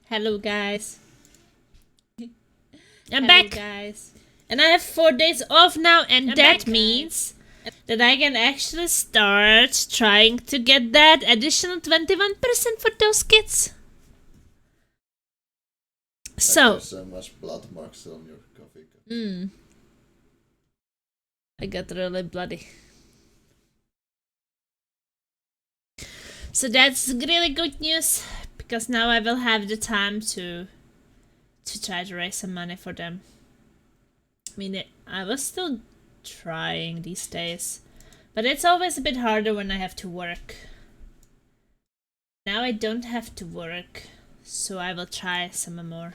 Hello guys. I'm Hello back, guys. and I have 4 days off now, and I'm that back, means that I can actually start trying to get that additional 21% for those kids. So, There's so much blood marks on your coffee cup. I got really bloody. So that's really good news, because now I will have the time to try to raise some money for them. I mean, I was still trying these days, but it's always a bit harder when I have to work. Now I don't have to work, so I will try some more.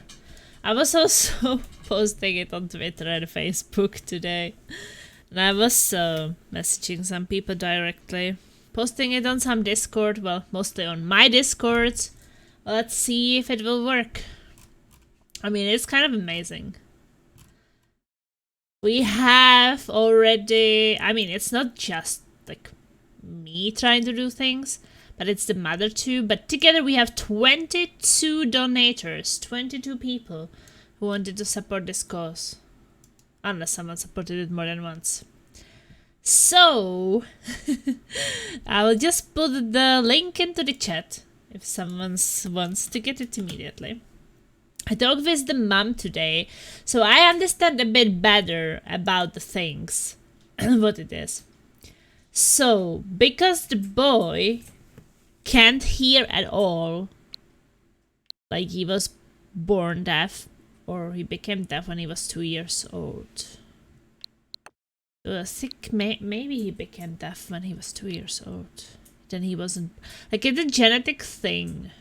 I was also posting it on Twitter and Facebook today, and I was messaging some people directly, posting it on some Discord, well, mostly on my Discord. Well, let's see if it will work. I mean, it's kind of amazing. We have already, I mean, it's not just like me trying to do things, but it's the mother too. But together we have 22 donators, 22 people who wanted to support this cause. Unless someone supported it more than once. So, I will just put the link into the chat if someone wants to get it immediately. I talked with the mom today, so I understand a bit better about the things, what it is. So, because the boy can't hear at all, like he was born deaf, or he became deaf when he was 2 years old. I think maybe he became deaf when he was 2 years old. Then he wasn't, like, it's a genetic thing.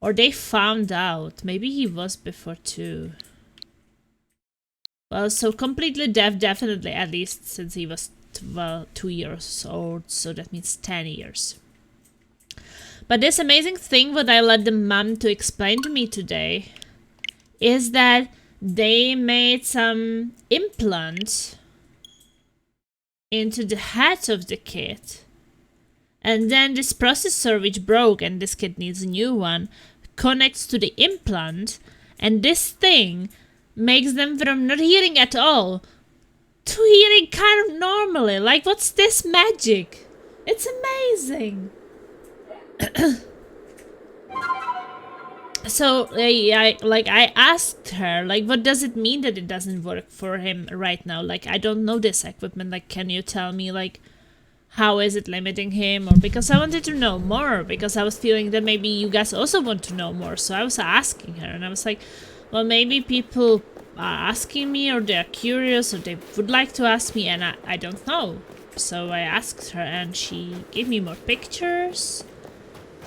Or they found out. Maybe he was before too. Well, so completely deaf, definitely, at least since he was 2 years old. So that means 10 years. But this amazing thing, what I let the mom to explain to me today, is that they made some implant into the head of the kid. And then this processor, which broke, and this kid needs a new one, connects to the implant, and this thing makes them from not hearing at all to hearing kind of normally. Like, what's this magic? It's amazing. So I asked her, like, what does it mean that it doesn't work for him right now? Like, I don't know this equipment. Like, can you tell me, like, how is it limiting him? Or because I wanted to know more, because I was feeling that maybe you guys also want to know more. So I was asking her, and I was like, well, maybe people are asking me, or they're curious, or they would like to ask me, and I don't know. So I asked her, and she gave me more pictures,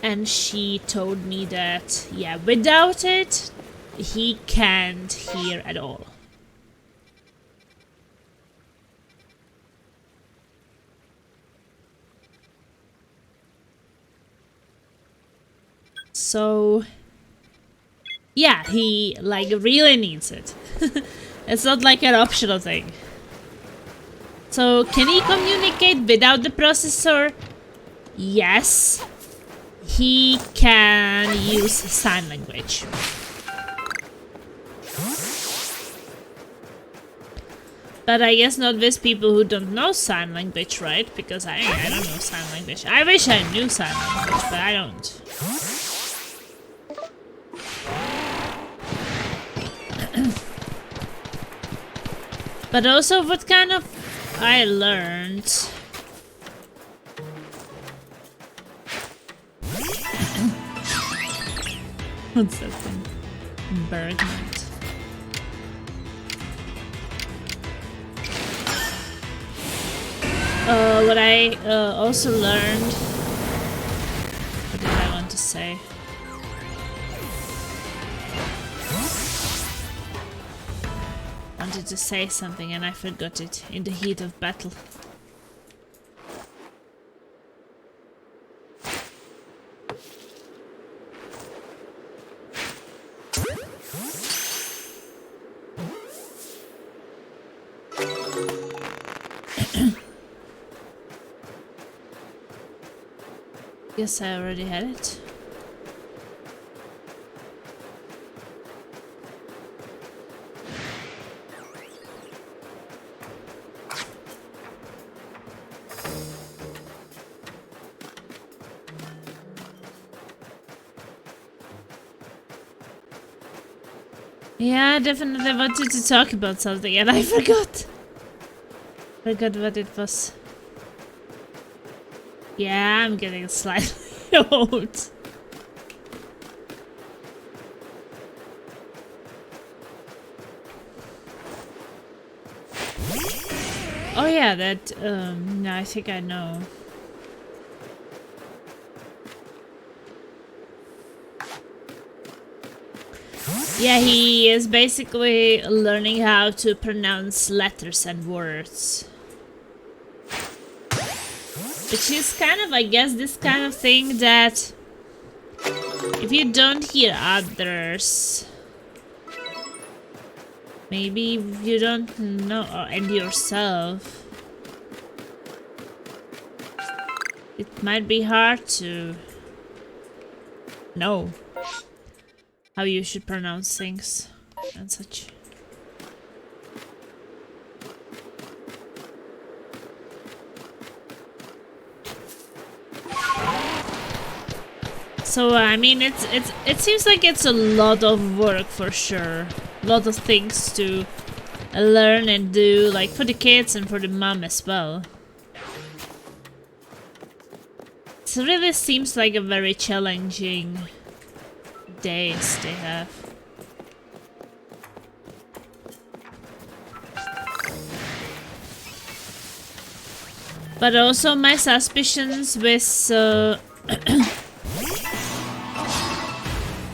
and she told me that, yeah, without it, he can't hear at all. So, yeah, he, like, really needs it. It's not like an optional thing. So, can he communicate without the processor? Yes. He can use sign language. But I guess not with people who don't know sign language, right? Because I don't know sign language. I wish I knew sign language, but I don't. But also, what kind of I learned. What's that thing? Bergman. What I also learned. What did I want to say? Wanted to say something and I forgot it in the heat of battle. Guess I already had it. Yeah, I definitely wanted to talk about something and I forgot. Forgot what it was. Yeah, I'm getting slightly old. Oh yeah, that, no, I think I know. Yeah, he is basically learning how to pronounce letters and words. Which is kind of, I guess, this kind of thing that if you don't hear others, maybe you don't know, and yourself, it might be hard to know how you should pronounce things and such. So I mean, it seems like it's a lot of work for sure. A lot of things to learn and do, like for the kids and for the mom as well. It really seems like a very challenging days they have. But also my suspicions with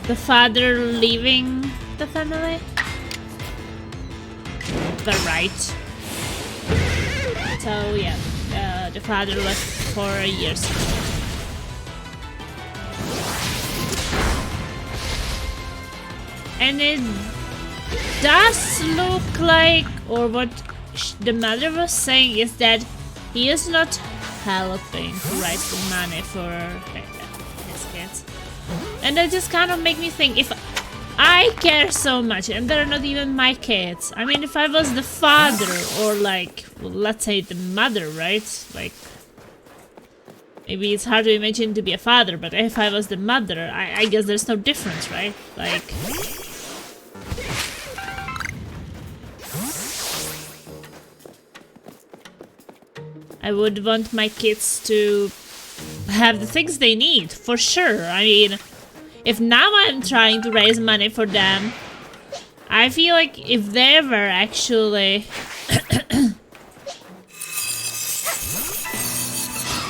the father leaving the family were right. So yeah, the father left for years ago. And it does look like, or what the mother was saying is that he is not helping to raise the money for his kids. And that just kind of make me think, if I care so much and they're not even my kids. I mean, if I was the father or like, well, let's say the mother, right? Like, maybe it's hard to imagine to be a father, but if I was the mother, I guess there's no difference, right? Like, I would want my kids to have the things they need, for sure. I mean, if now I'm trying to raise money for them, I feel like if they were actually...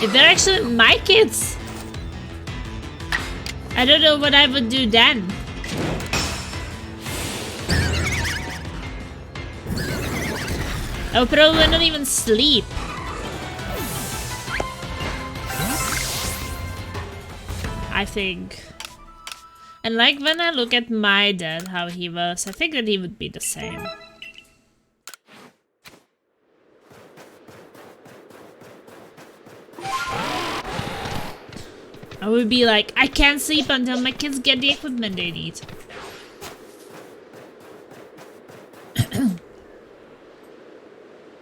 if they're actually my kids, I don't know what I would do then. I would probably not even sleep. I think. And like when I look at my dad, how he was, I think that he would be the same. I would be like, I can't sleep until my kids get the equipment they need.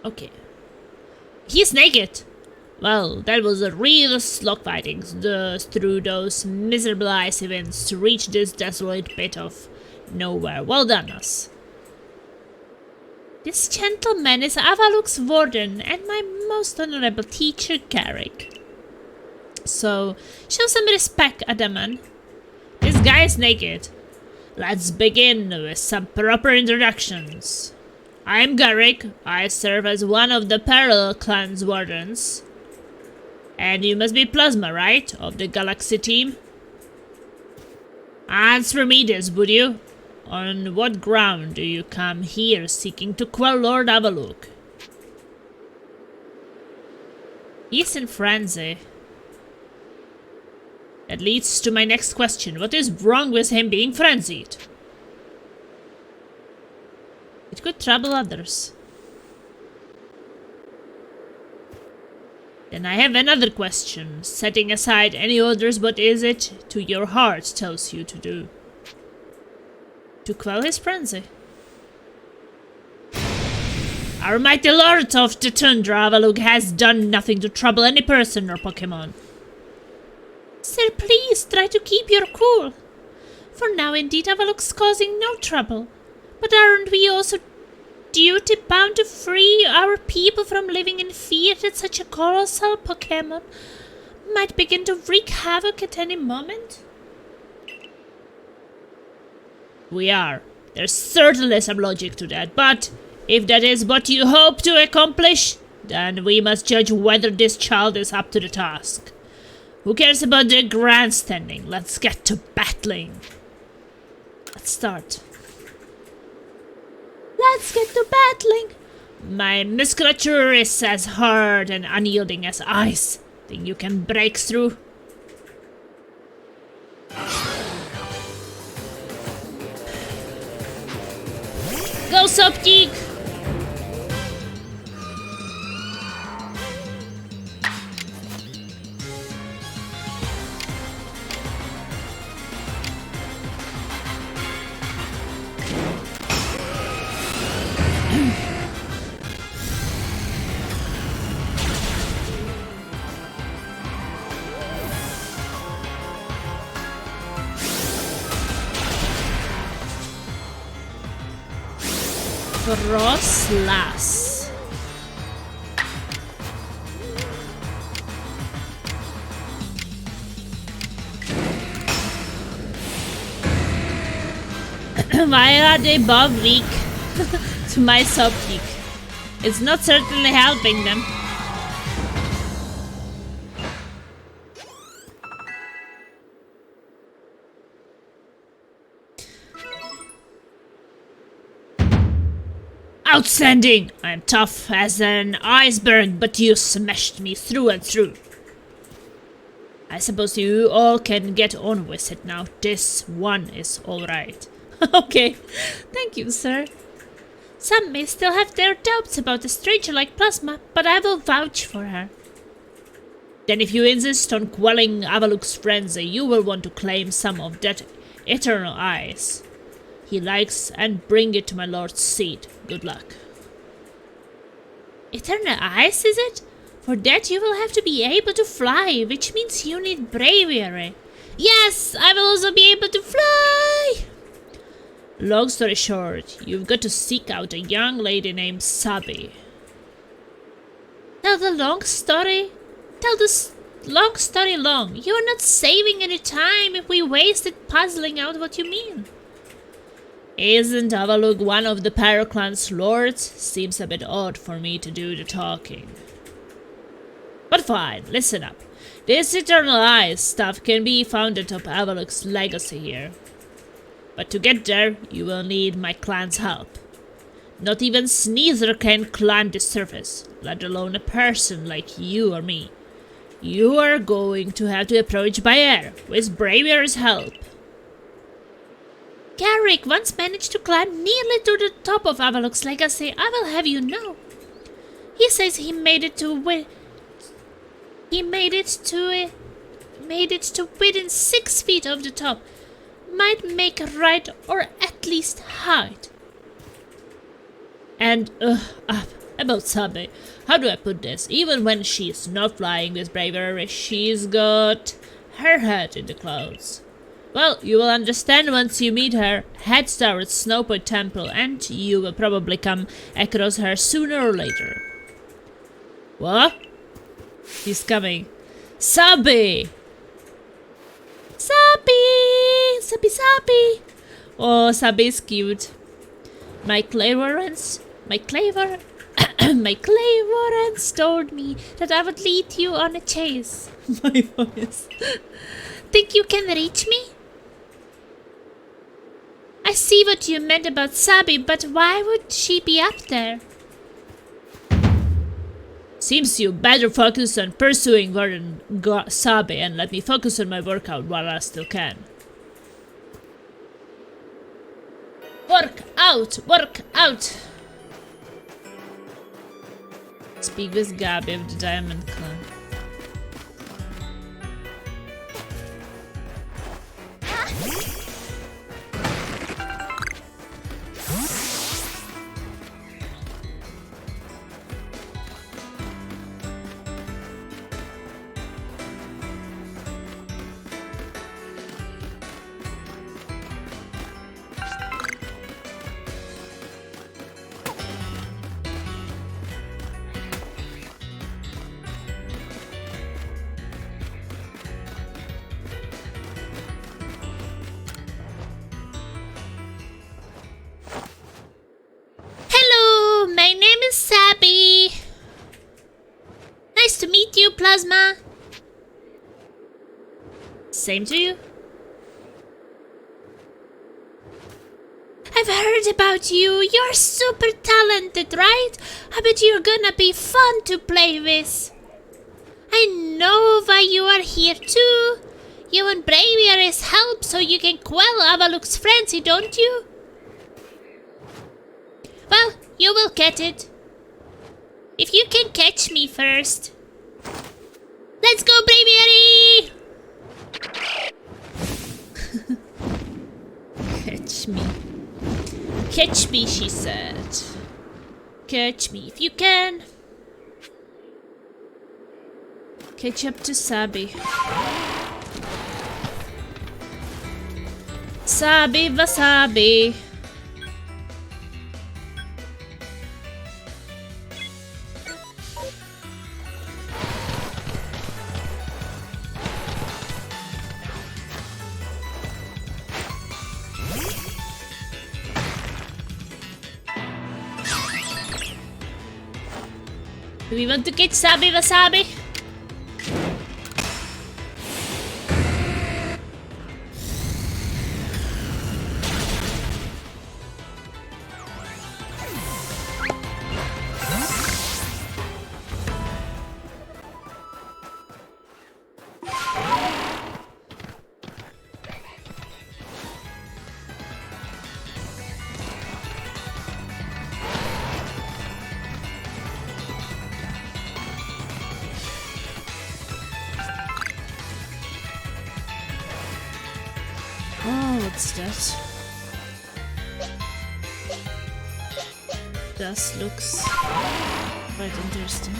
Okay. He's naked. Well, that was a real slog fighting through those miserable ice events to reach this desolate bit of nowhere. Well done, us. This gentleman is Avaluk's warden and my most honorable teacher, Garrick. So, show some respect, Adaman. This guy is naked. Let's begin with some proper introductions. I'm Garrick. I serve as one of the Parallel Clan's wardens. And you must be Plasma, right? Of the Galaxy team? Answer me this, would you? On what ground do you come here seeking to quell Lord Avaluk? He's in frenzy. That leads to my next question. What is wrong with him being frenzied? It could trouble others. Then I have another question. Setting aside any orders, what is it to your heart tells you to do? To quell his frenzy. Our mighty lord of the Tundra, Avaluk, has done nothing to trouble any person or Pokémon. Sir, please try to keep your cool. For now, indeed, Avaluk's causing no trouble. But aren't we also duty-bound to free our people from living in fear that such a colossal Pokémon might begin to wreak havoc at any moment? We are. There's certainly some logic to that, but if that is what you hope to accomplish, then we must judge whether this child is up to the task. Who cares about the grandstanding? Let's get to battling. Let's start. Let's get to battling. My musculature is as hard and unyielding as ice. Think you can break through? Go, Soptic! Frostlass. Why are they both weak to my Soptic? It's not certainly helping them. Outstanding! I'm tough as an iceberg, but you smashed me through and through. I suppose you all can get on with it now. This one is alright. Okay, thank you, sir. Some may still have their doubts about a stranger like Plasma, but I will vouch for her. Then if you insist on quelling Avaluk's frenzy, you will want to claim some of that eternal ice he likes and bring it to my lord's seat. Good luck. Eternal ice, is it? For that you will have to be able to fly, which means you need bravery. Yes, I will also be able to fly! Long story short, you've got to seek out a young lady named Sabi. Tell the long story long. You are not saving any time if we wasted puzzling out what you mean. Isn't Avaluk one of the Pyroclan's lords? Seems a bit odd for me to do the talking. But fine, listen up. This Eternal Ice stuff can be found atop Avaluk's legacy here. But to get there, you will need my clan's help. Not even Sneezer can climb the surface, let alone a person like you or me. You are going to have to approach by air, with Braviar's help. Garrick once managed to climb nearly to the top of Avaluk's legacy, I will have you know. He says he made it to within 6 feet of the top. Might make a right or at least hide. And about Sabe, how do I put this? Even when she's not flying with bravery, she's got her head in the clouds. Well, you will understand once you meet her. Head towards Snowpoint Temple, and you will probably come across her sooner or later. What? She's coming. Sabi! Sabi! Sabi, Sabi! Oh, Sabi is cute. My Claverance told me that I would lead you on a chase. My voice. Think you can reach me? I see what you meant about Sabi, but why would she be up there? Seems you better focus on pursuing Warden Sabi and let me focus on my workout while I still can. Work out! Work out! Speak with Gabi of the Diamond Clan. Plasma. Same to you. I've heard about you. You're super talented, right? I bet you're gonna be fun to play with. I know why you are here too. You want Braviary's help so you can quell Avaluk's frenzy, don't you? Well, you will get it. If you can catch me first. Let's go, Braviary! Catch me. Catch me, she said. Catch me if you can. Catch up to Sabi. Sabi wasabi. Do we want to catch Sabi wasabi? Oh, what's that? That looks quite interesting.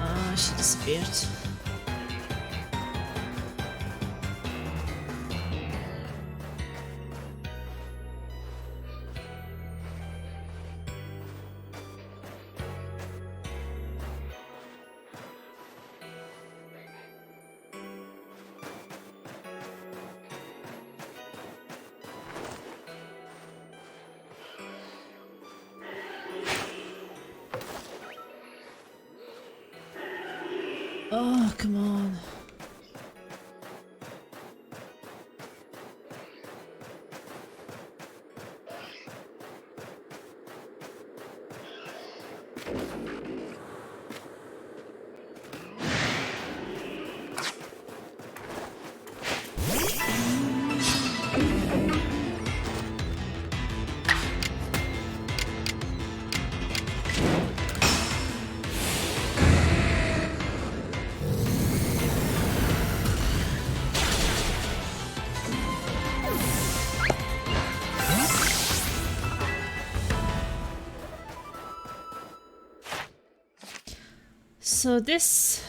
Oh, she disappeared. Oh, come on. So this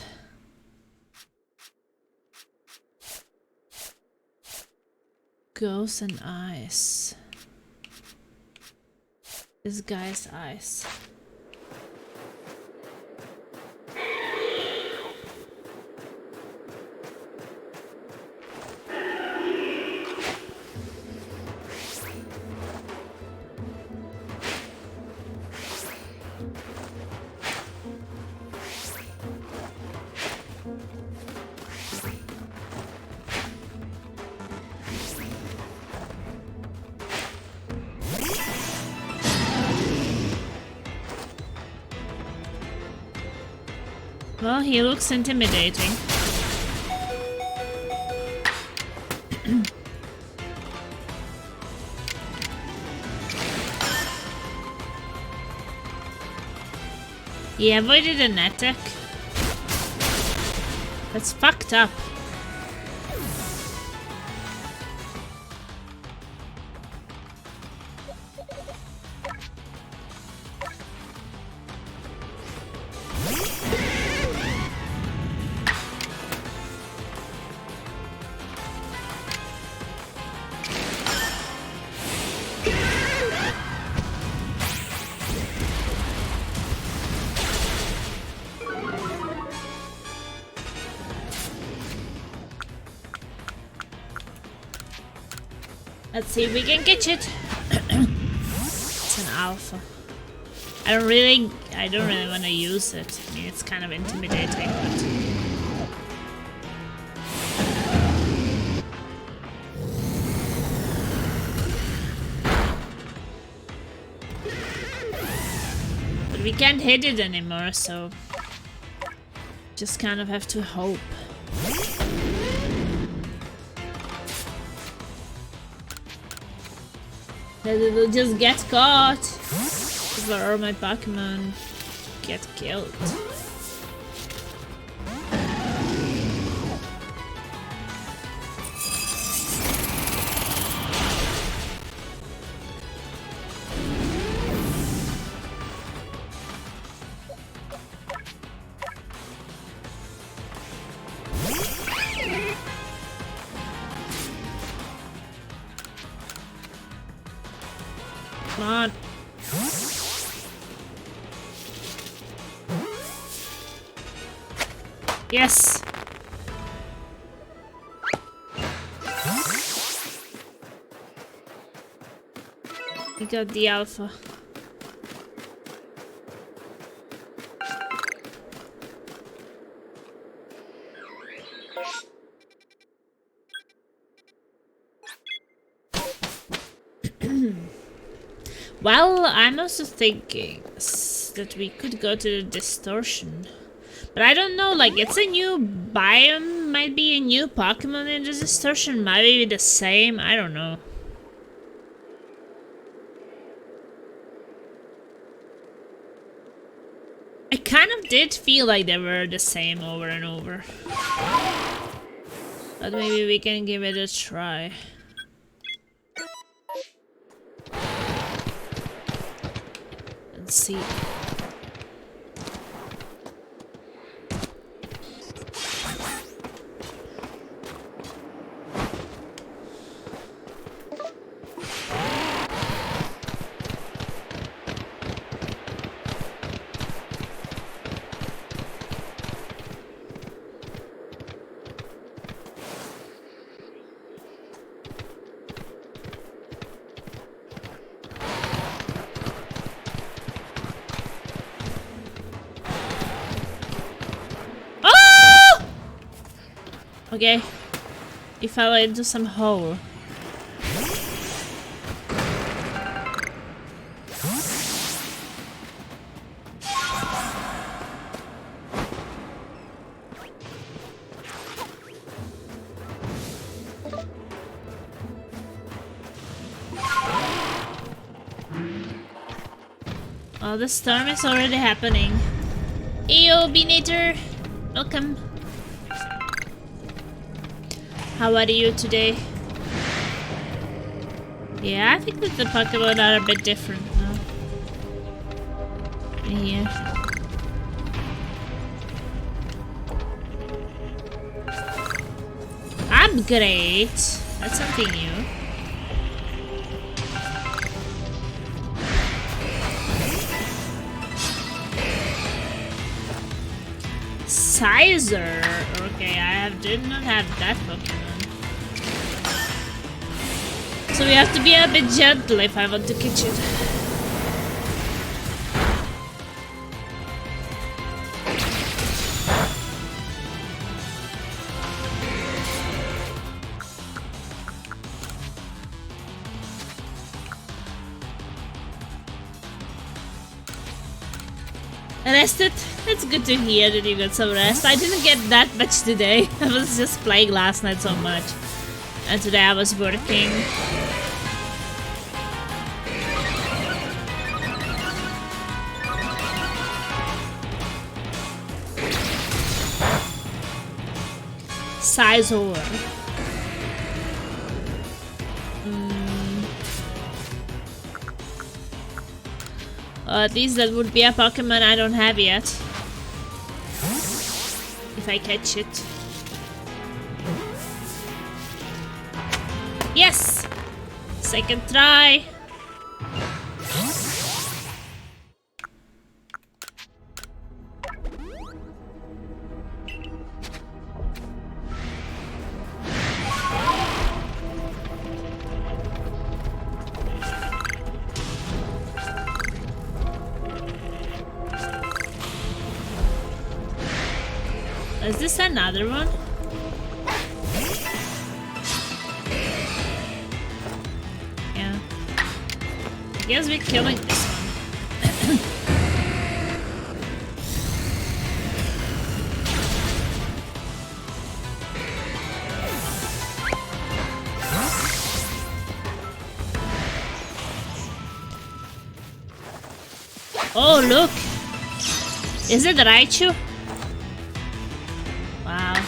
goes in eyes. This guy's eyes. Well, he looks intimidating. He avoided an attack. That's fucked up. Let's see if we can catch it. It's an alpha. I don't really want to use it. I mean, it's kind of intimidating, but... But we can't hit it anymore, so... Just kind of have to hope. That it will just get caught. Before all my Pokémon get killed. Come on. Yes. We got the alpha. Well, I'm also thinking that we could go to the distortion. But I don't know, like, it's a new biome, might be a new Pokemon in the distortion, might be the same, I don't know. I kind of did feel like they were the same over and over. But maybe we can give it a try. Let's see. Okay, he fell into some hole. Oh, the storm is already happening. Eyo, Beanator! Welcome. How are you today? Yeah, I think that the Pokemon are a bit different now. Yeah. Upgrade? That's something new. Sizer! Okay, did not have that Pokemon. So we have to be a bit gentle if I want to catch it. Rested? It's good to hear that you got some rest. I didn't get that much today. I was just playing last night so much. And today I was working. Sizor. At least that would be a Pokemon I don't have yet. If I catch it. Yes! Second try. Is this another one? Yeah. I guess we're killing this one. Oh, look! Is it Raichu? Wow.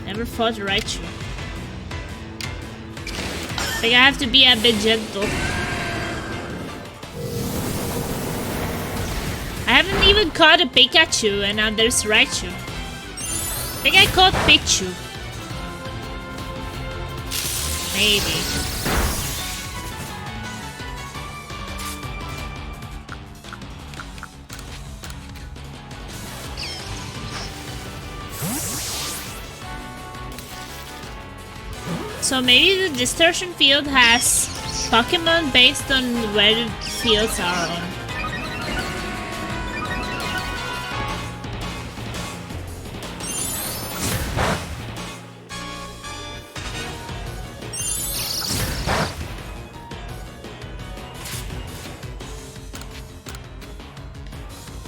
Never fought Raichu. I think I have to be a bit gentle. I haven't even caught a Pikachu and now there's Raichu. I think I caught Pichu. Maybe. So maybe the distortion field has Pokémon based on where the fields are on.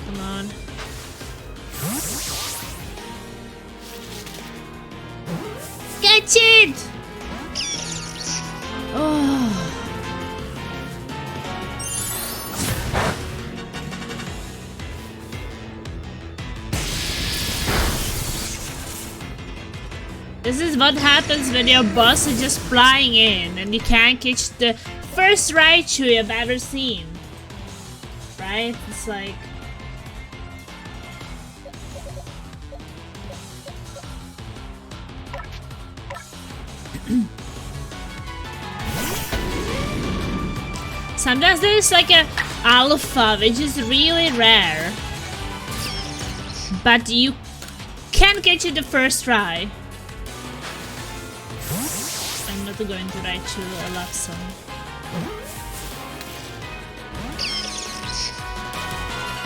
Come on. Catch it! Oh. This is what happens when your boss is just flying in and you can't catch the first Raichu you've ever seen. Right? It's like... Sometimes there's like a alpha, which is really rare. But you can get it the first try. I'm not going to write you a love song.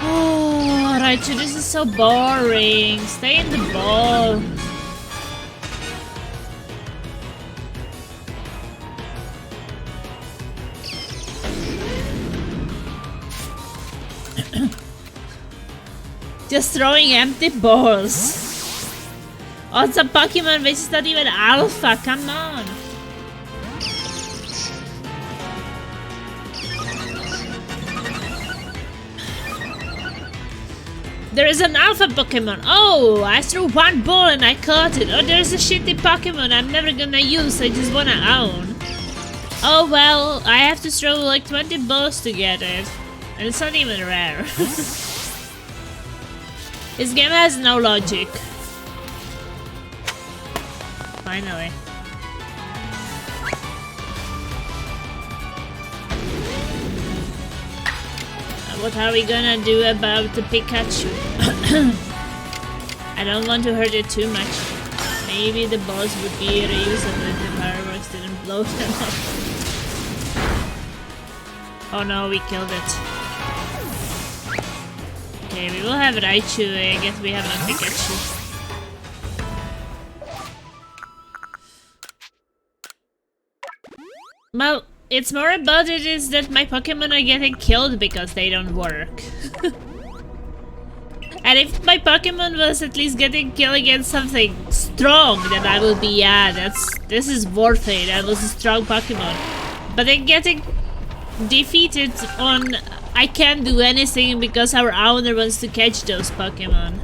Oh, Raichu, this is so boring. Stay in the ball. Just throwing empty balls. On some Pokemon which is not even alpha, come on. There is an alpha Pokemon. Oh, I threw one ball and I caught it. Oh, there's a shitty Pokemon I'm never gonna use, I just wanna own. Oh well, I have to throw like 20 balls to get it. And it's not even rare. This game has no logic. Finally. What are we gonna do about the Pikachu? I don't want to hurt it too much. Maybe the balls would be reusable if the fireworks didn't blow them up. Oh no, we killed it. Okay, we will have Raichu. I guess we have no Pikachu. Well, it's more about it is that my Pokemon are getting killed because they don't work. And if my Pokemon was at least getting killed against something strong, then I would be, yeah, this is worth it. That was a strong Pokemon. But then getting defeated on I can't do anything because our owner wants to catch those Pokemon.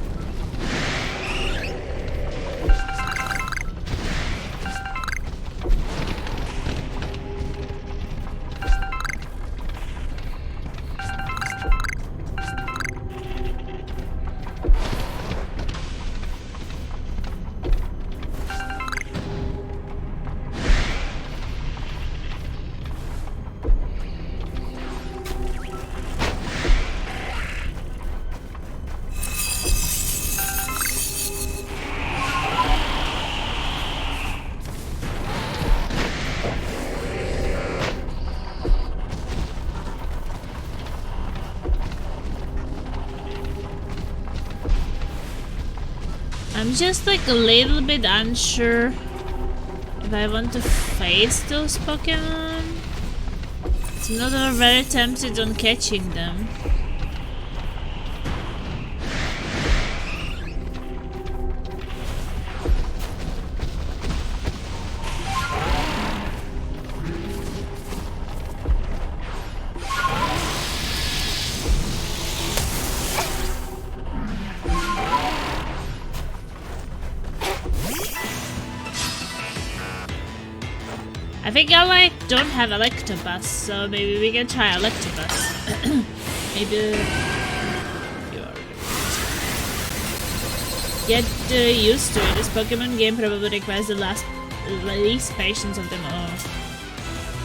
I'm just like a little bit unsure if I want to face those Pokémon. It's not very tempted on catching them. I think I don't have Electabuzz, so maybe we can try Electabuzz. Maybe get used to it. This Pokemon game probably requires the least patience of them all.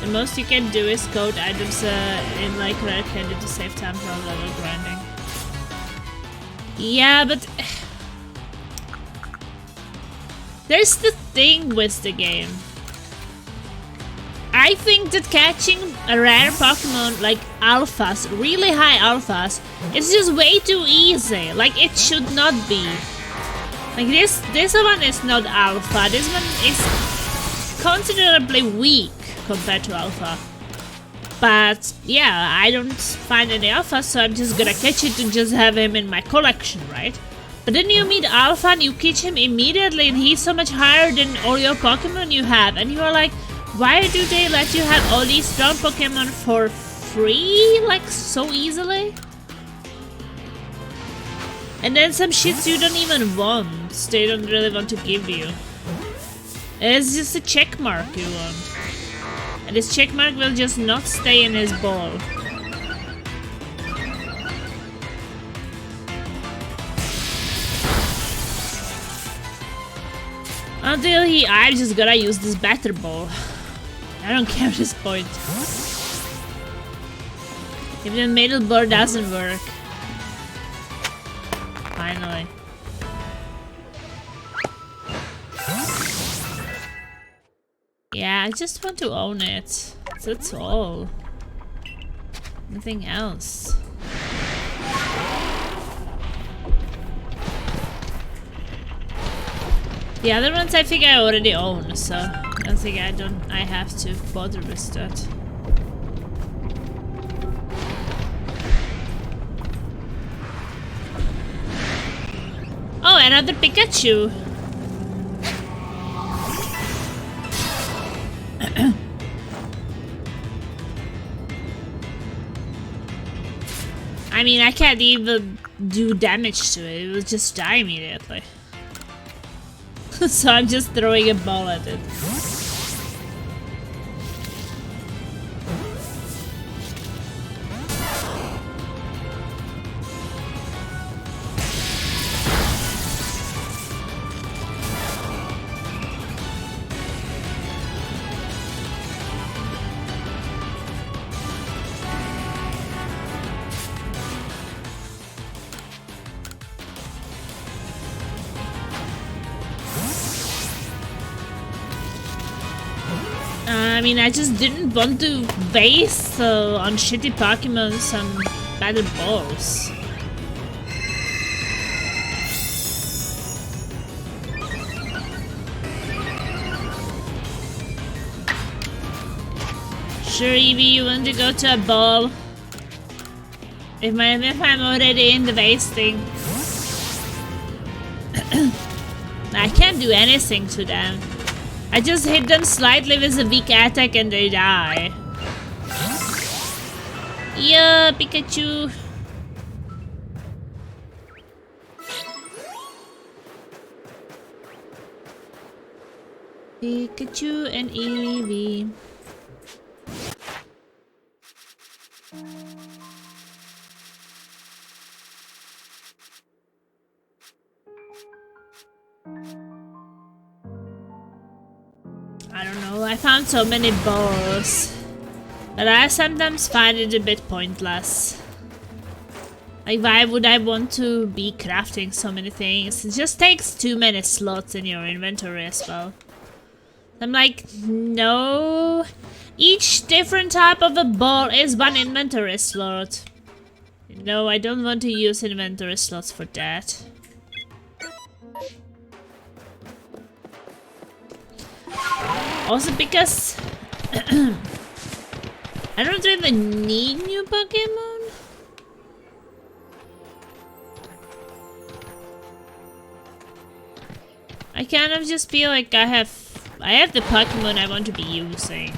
The most you can do is code items in like rare candy to save time for level grinding. Yeah, but there's the thing with the game. I think that catching a rare Pokemon like alphas, really high alphas, is just way too easy. Like it should not be. Like this one is not alpha. This one is considerably weak compared to alpha. But yeah, I don't find any alpha, so I'm just gonna catch it to just have him in my collection, right? But then you meet alpha and you catch him immediately, and he's so much higher than all your Pokemon you have, and you are like, why do they let you have all these strong Pokemon for free, like so easily? And then some shits you don't even want, they don't really want to give you. It's just a check mark you want. And this check mark will just not stay in his ball. Until I just gotta use this batter ball. I don't care at this point. If the middle ball doesn't work. Finally. Yeah, I just want to own it. That's all. Nothing else. The other ones I think I already own, so I don't think I have to bother with that. Oh, another Pikachu! I mean, I can't even do damage to it, it will just die immediately. So I'm just throwing a ball at it. I mean, I just didn't want to waste on shitty Pokemon some better balls. Sure, Eevee, you want to go to a ball? If I'm already in the wasting. I can't do anything to them. I just hit them slightly with a weak attack and they die. Yeah, Pikachu. Pikachu and Eevee. I don't know, I found so many balls, but I sometimes find it a bit pointless. Like, why would I want to be crafting so many things? It just takes too many slots in your inventory as well. I'm like, no. Each different type of a ball is one inventory slot. No, I don't want to use inventory slots for that. Also because I don't really need new Pokémon. I kind of just feel like I have the Pokémon I want to be using.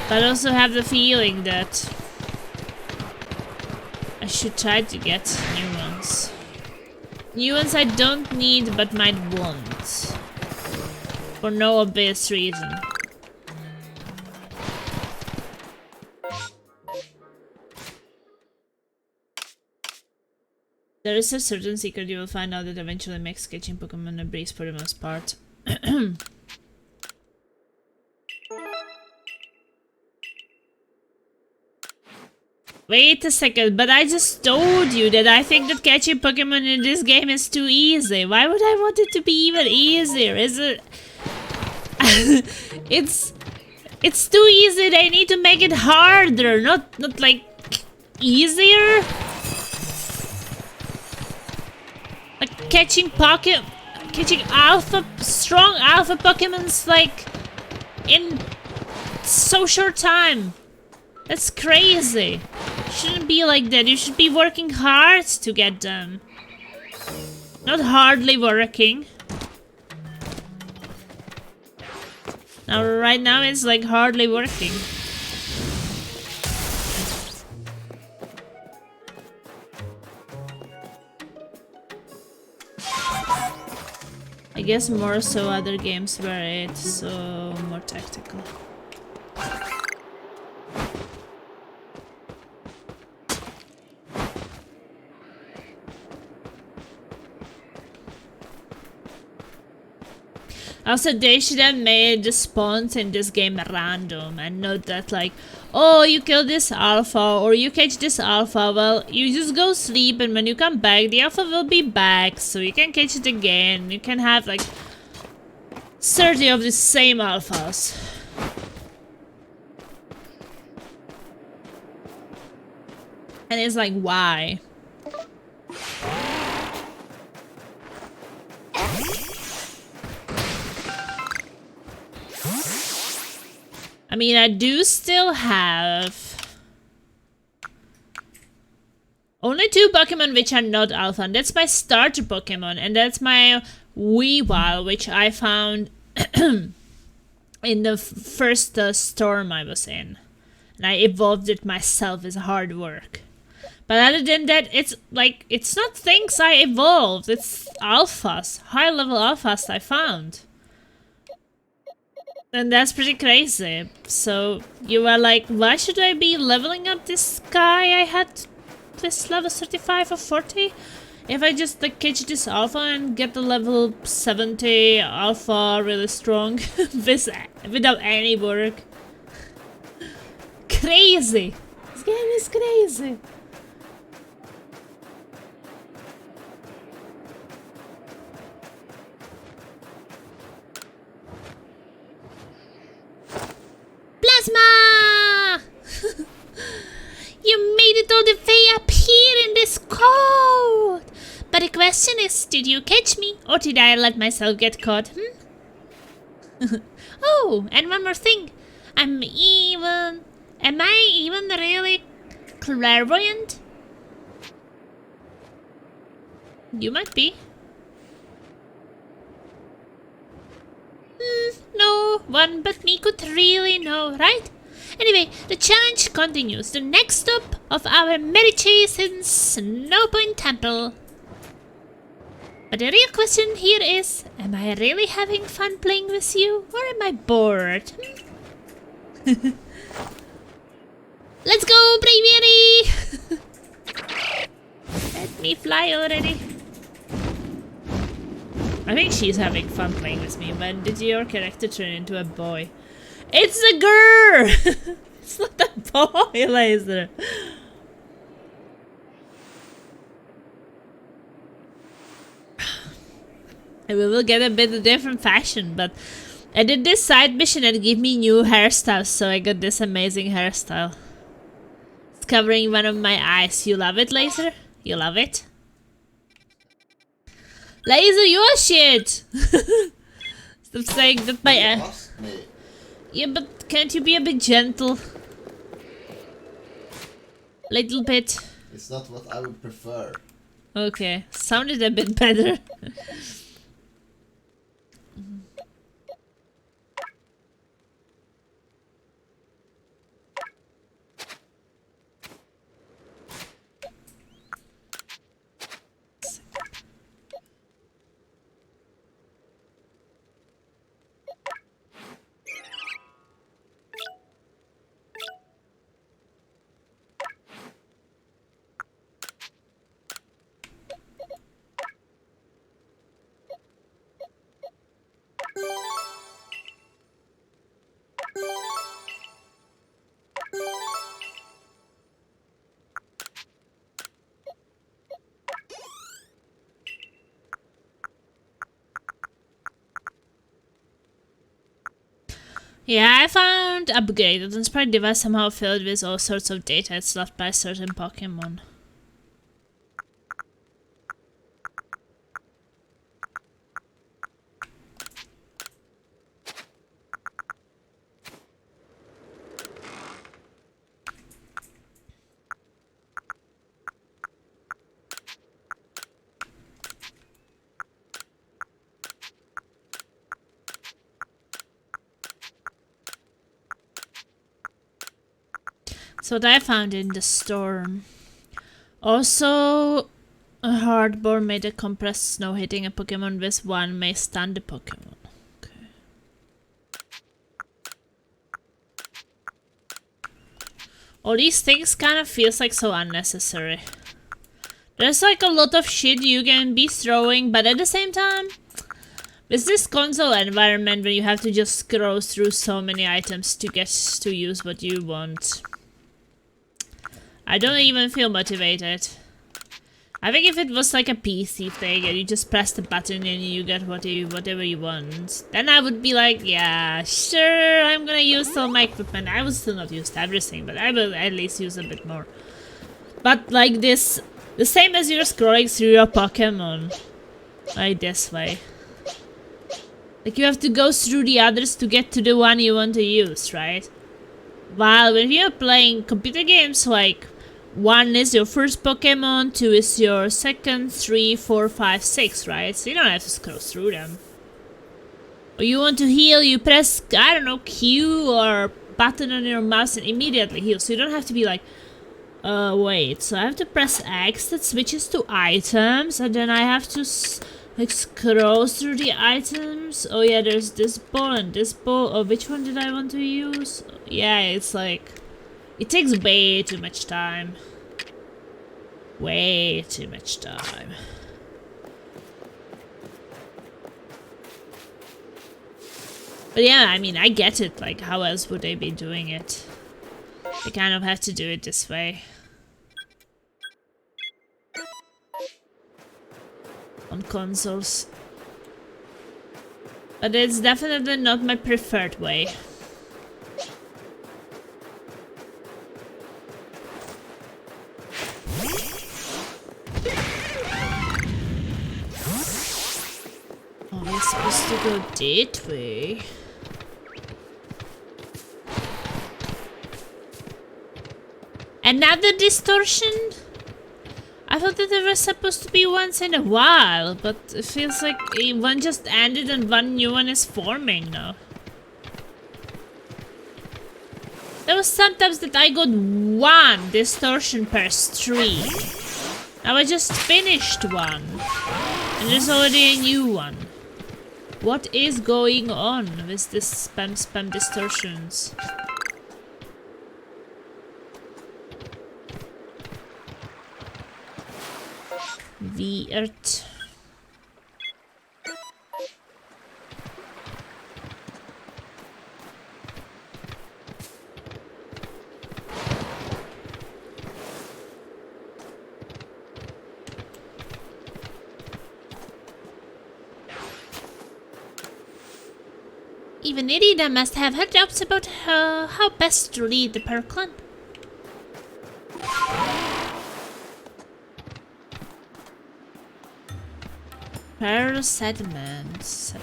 But I also have the feeling that I should try to get new ones. New ones I don't need but might want. For no obvious reason. There is a certain secret you will find out that eventually makes catching Pokemon a breeze for the most part. Wait a second, but I just told you that I think that catching Pokemon in this game is too easy. Why would I want it to be even easier? Is it... It's too easy, they need to make it harder, not like easier. Like catching strong alpha Pokemons like in so short time. That's crazy. Shouldn't be like that. You should be working hard to get them. Not hardly working. Now, right now it's like hardly working. I guess more so other games where it's so more tactical. Also, they should have made the spawns in this game random and not that like, oh, you kill this alpha or you catch this alpha, well, you just go sleep and when you come back, the alpha will be back, so you can catch it again. You can have like 30 of the same alphas. And it's like, why? I mean, I do still have only 2 Pokemon which are not alpha, and that's my starter Pokemon, and that's my Weavile, which I found in the first storm I was in. And I evolved it myself as hard work. But other than that, it's like, it's not things I evolved, it's alphas, high-level alphas I found. And that's pretty crazy. So you were like, why should I be leveling up this guy I had this level 35 or 40? If I just like catch this alpha and get the level 70 alpha really strong without any work. Crazy. This game is crazy. Plasma! You made it all the way up here in this cold! But the question is, did you catch me? Or did I let myself get caught? Oh, and one more thing. Am I even really clairvoyant? You might be. No one but me could really know, right? Anyway, the challenge continues. The next stop of our merry chase in Snow Point Temple. But the real question here is, am I really having fun playing with you, or am I bored? Let's go, Braviary! Let me fly already. I think she's having fun playing with me. When did your character turn into a boy? It's a girl! It's not a boy, Laser. And we will get a bit of different fashion, but I did this side mission and gave me new hairstyles, so I got this amazing hairstyle. It's covering one of my eyes. You love it, Laser? You love it? Laser, you are shit! Stop saying that my You asked me. Yeah, but can't you be a bit gentle? Little bit. It's not what I would prefer. Okay, sounded a bit better. Yeah, I found upgrade. The sprite device somehow filled with all sorts of data it's left by certain Pokémon. So what I found in the storm. Also, a hardball made a compressed snow hitting a Pokemon with one may stun the Pokemon. Okay. All these things kind of feels like so unnecessary. There's like a lot of shit you can be throwing, but at the same time, with this console environment where you have to just scroll through so many items to get to use what you want, I don't even feel motivated. I think if it was like a PC thing and you just press the button and you get whatever you want, then I would be like, yeah, sure, I'm gonna use all my equipment. I will still not use everything, but I will at least use a bit more. But like this, the same as you're scrolling through your Pokemon. Like this way. Like you have to go through the others to get to the one you want to use, right? While when you're playing computer games, like 1 is your first Pokemon, 2 is your second, 3, 4, 5, 6, right? So you don't have to scroll through them. Or you want to heal, you press, I don't know, Q or button on your mouse and immediately heal. So you don't have to be like, wait, so I have to press X that switches to items and then I have to like scroll through the items. Oh yeah, there's this ball and this ball. Oh, which one did I want to use? Yeah, it's like, it takes way too much time. Way too much time. But yeah, I mean, I get it. Like, how else would they be doing it? They kind of have to do it this way. On consoles. But it's definitely not my preferred way. Oh, we're supposed to go that way. Another distortion? I thought that there was supposed to be once in a while, but it feels like one just ended and one new one is forming now. There was sometimes that I got 1 distortion per stream. Now I just finished one. And there's already a new one. What is going on with this spam distortions? Weird. Even Irina must have her doubts about how best to lead the Perklan. Pearl settlement.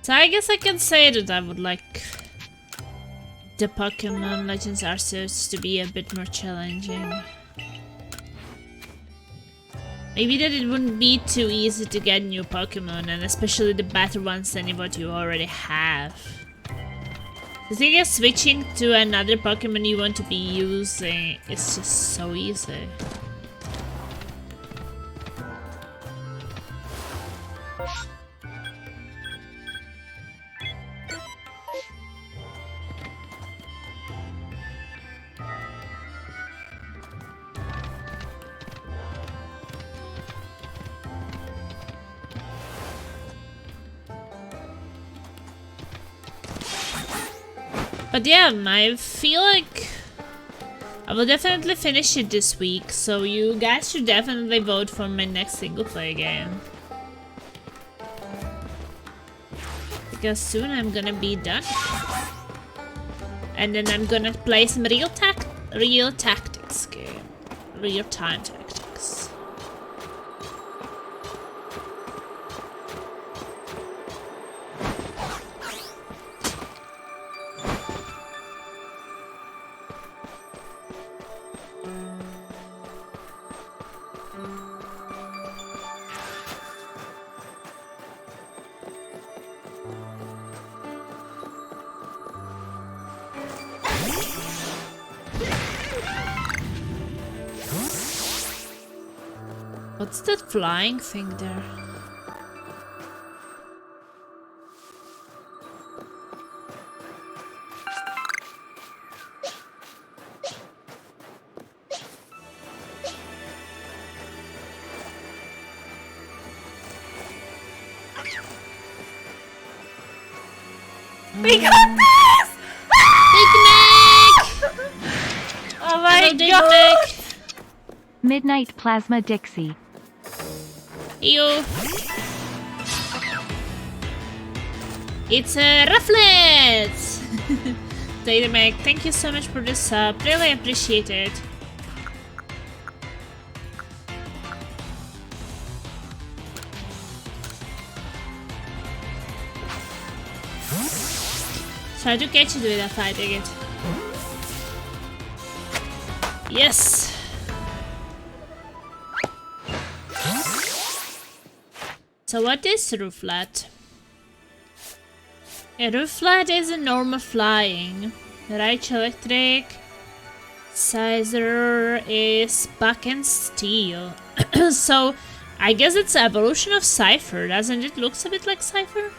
So I guess I can say that I would like the Pokémon Legends Arceus to be a bit more challenging. Maybe that it wouldn't be too easy to get new Pokémon, and especially the better ones than what you already have. The thing is, switching to another Pokémon you want to be using is just so easy. But yeah, I feel like I will definitely finish it this week, so you guys should definitely vote for my next single player game. Because soon I'm gonna be done. And then I'm gonna play some real tactics game. Real-time tactics. What's that flying thing there? We got this! Oh my god! Midnight Plasma Dixie. Ew. It's a Rufflet! Data Meg, thank you so much for this sub. Really appreciate it. Try to catch it without fighting it. Yes! So what is Rufflet? A Rufflet is a normal flying. Right electric. Sizer is Buck and Steel. So I guess it's an evolution of Cypher, doesn't it? Looks a bit like Cypher?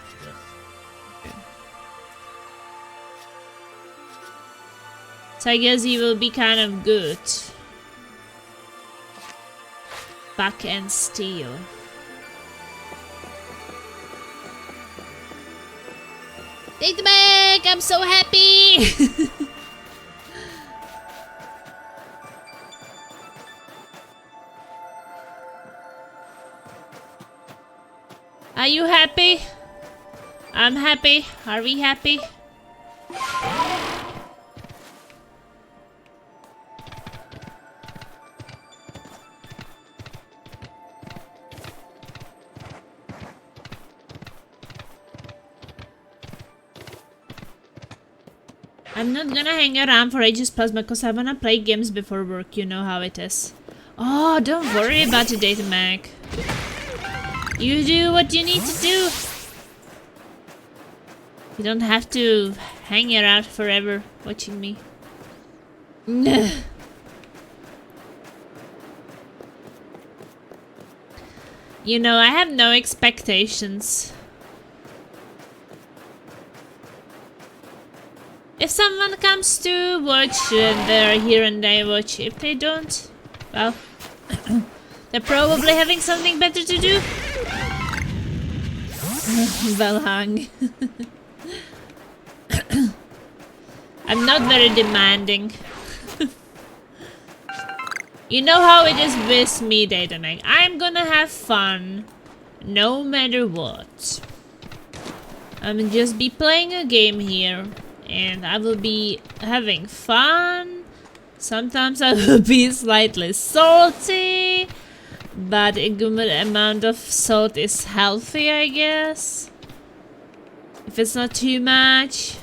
So I guess he will be kind of good. Buck and Steel. Take the back! I'm so happy! Are you happy? I'm happy. Are we happy? I'm not gonna hang around for ages Plasma because I wanna play games before work, you know how it is. Oh, don't worry about the data mag. You do what you need to do. You don't have to hang around forever watching me. You know, I have no expectations. If someone comes to watch and they're here and they watch, if they don't, well, they're probably having something better to do. Well hung. I'm not very demanding. You know how it is with me, Datamag. I'm gonna have fun no matter what. I'm just be playing a game here. And I will be having fun. Sometimes I will be slightly salty, but a good amount of salt is healthy, I guess. If it's not too much.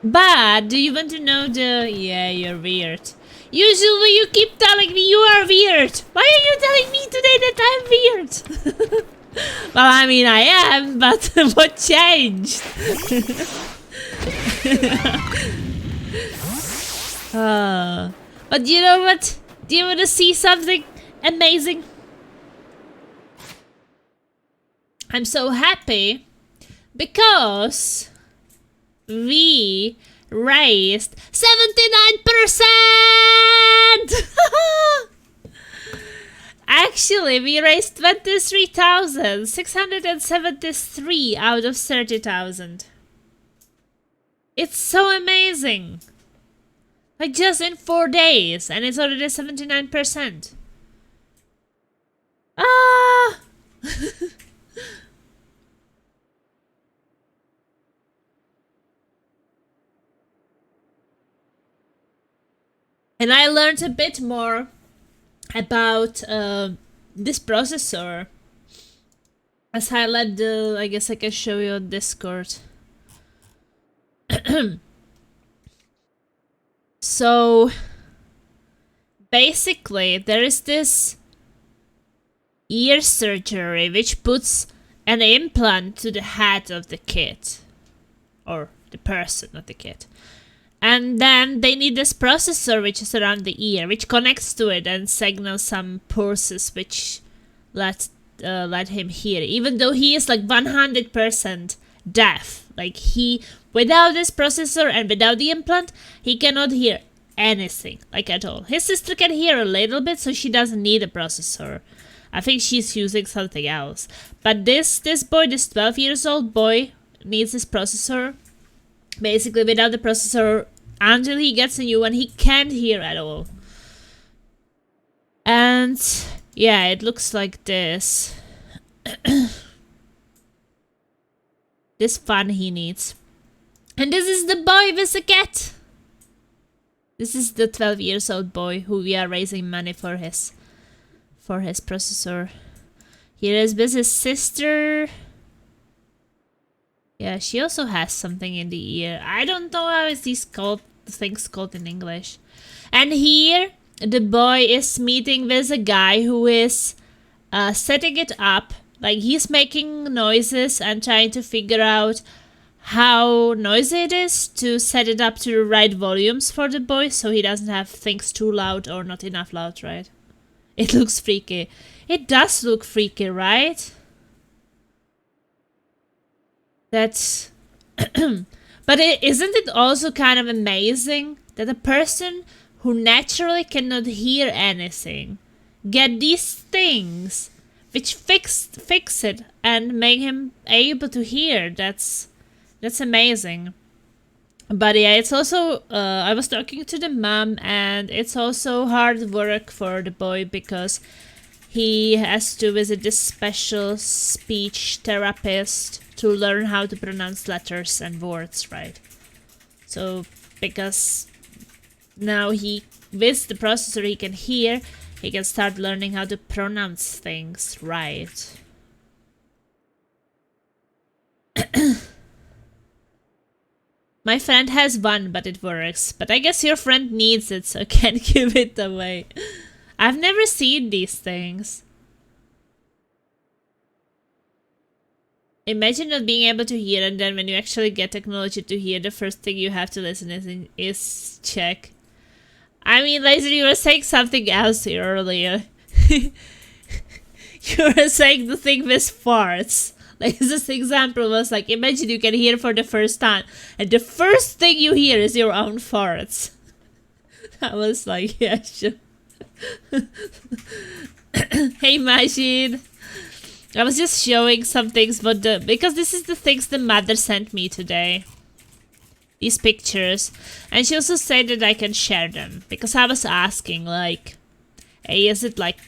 But do you want to know the... Yeah, you're weird. Usually you keep telling me you are weird. Why are you telling me today that I'm weird? Well, I mean, I am, but what changed? But you know what? Do you want to see something amazing? I'm so happy because we raised 79%! Actually, we raised 23,673 out of 30,000. It's so amazing. Like just in 4 days, and it's already 79%. Ah! And I learned a bit more about this processor. As I let the... I guess I can show you on Discord. So basically there is this ear surgery which puts an implant to the head of the kid. Or the person, not the kid. And then they need this processor which is around the ear, which connects to it and signals some pulses which let him hear. Even though he is like 100% deaf. Like he, without this processor and without the implant, he cannot hear anything, like at all. His sister can hear a little bit, so she doesn't need a processor. I think she's using something else. But this boy, this 12 years old boy, needs this processor. Basically, without the processor, until he gets a new one, he can't hear at all. And yeah, it looks like this. This fun he needs. And this is the boy with the cat. This is the 12 years old boy who we are raising money for his processor. Here is with his sister. Yeah, she also has something in the ear. I don't know how is these things called in English. And here the boy is meeting with a guy who is setting it up. Like he's making noises and trying to figure out how noisy it is to set it up to the right volumes for the boy so he doesn't have things too loud or not enough loud, right? It looks freaky. It does look freaky, right? That's... But isn't it also kind of amazing that a person who naturally cannot hear anything get these things which fix it and make him able to hear? That's amazing. But yeah, it's also, I was talking to the mom, and it's also hard work for the boy because he has to visit this special speech therapist to learn how to pronounce letters and words right. So, because now with the processor he can hear, he can start learning how to pronounce things right. My friend has one, but it works. But I guess your friend needs it, so can't give it away. I've never seen these things. Imagine not being able to hear, and then when you actually get technology to hear, the first thing you have to listen is check. I mean, Laser, you were saying something else here earlier. You were saying the thing with farts. Like, this example was like, imagine you can hear for the first time, and the first thing you hear is your own farts. I was like, yeah, sure. Hey, Majid. I was just showing some things, but because this is the things the mother sent me today. These pictures. And she also said that I can share them. Because I was asking, like, hey, is it, like,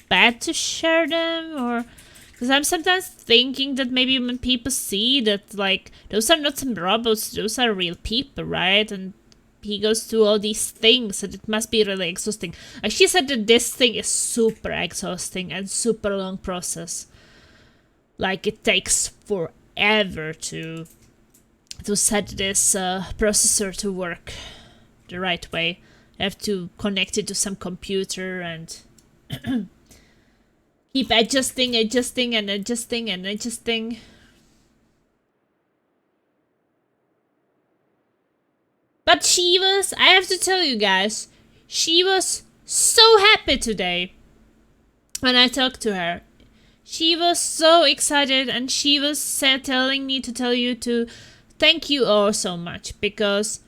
bad to share them? Or... because I'm sometimes thinking that maybe when people see that, like, those are not some robots, those are real people, right? And he goes through all these things, and it must be really exhausting. Like, she said that this thing is super exhausting and super long process. like it takes forever to set this processor to work the right way. I have to connect it to some computer and keep adjusting. But she was, I have to tell you guys, she was so happy today when I talked to her. She was so excited and she was telling me to tell you to thank you all so much, because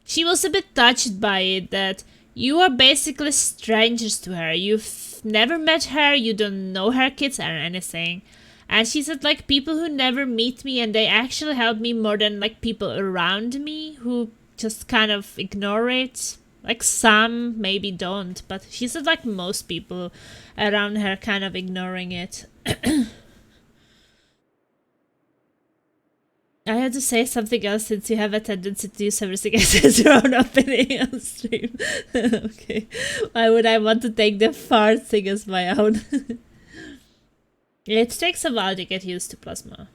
she was a bit touched by it that you are basically strangers to her. You've never met her, you don't know her kids or anything. And she said, like, people who never meet me and they actually help me more than, like, people around me who just kind of ignore it. Like, some maybe don't, but she said, like, most people around her kind of ignoring it. I had to say something else since you have a tendency to use everything as your own opinion on stream. Okay. Why would I want to take the fart thing as my own? It takes a while to get used to plasma.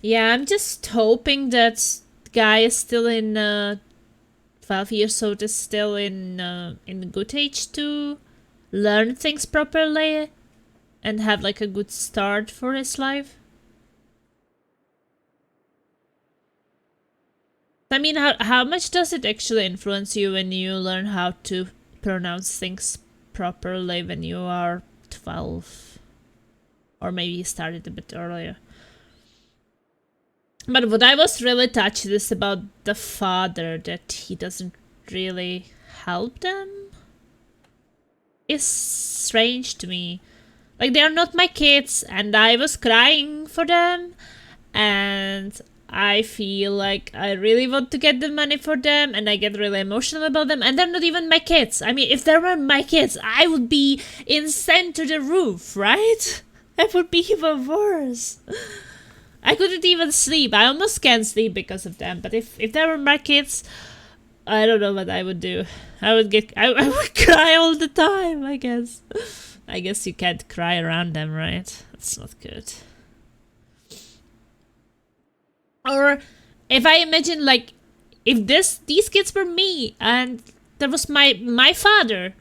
Yeah, I'm just hoping that the guy is still in 12 years old, is still in good age to learn things properly and have like a good start for his life. I mean, how much does it actually influence you when you learn how to pronounce things properly when you are 12? Or maybe you started a bit earlier. But what I was really touched is about the father, that he doesn't really help them. It's strange to me. Like, they're not my kids, and I was crying for them, and I feel like I really want to get the money for them, and I get really emotional about them, and they're not even my kids. I mean, if they were my kids, I would be insane to the roof, right? That would be even worse. I couldn't even sleep. I almost can't sleep because of them, but if they were my kids, I don't know what I would do. I would cry all the time, I guess. I guess you can't cry around them, right? That's not good. Or if I imagine, like, if these kids were me and there was my father,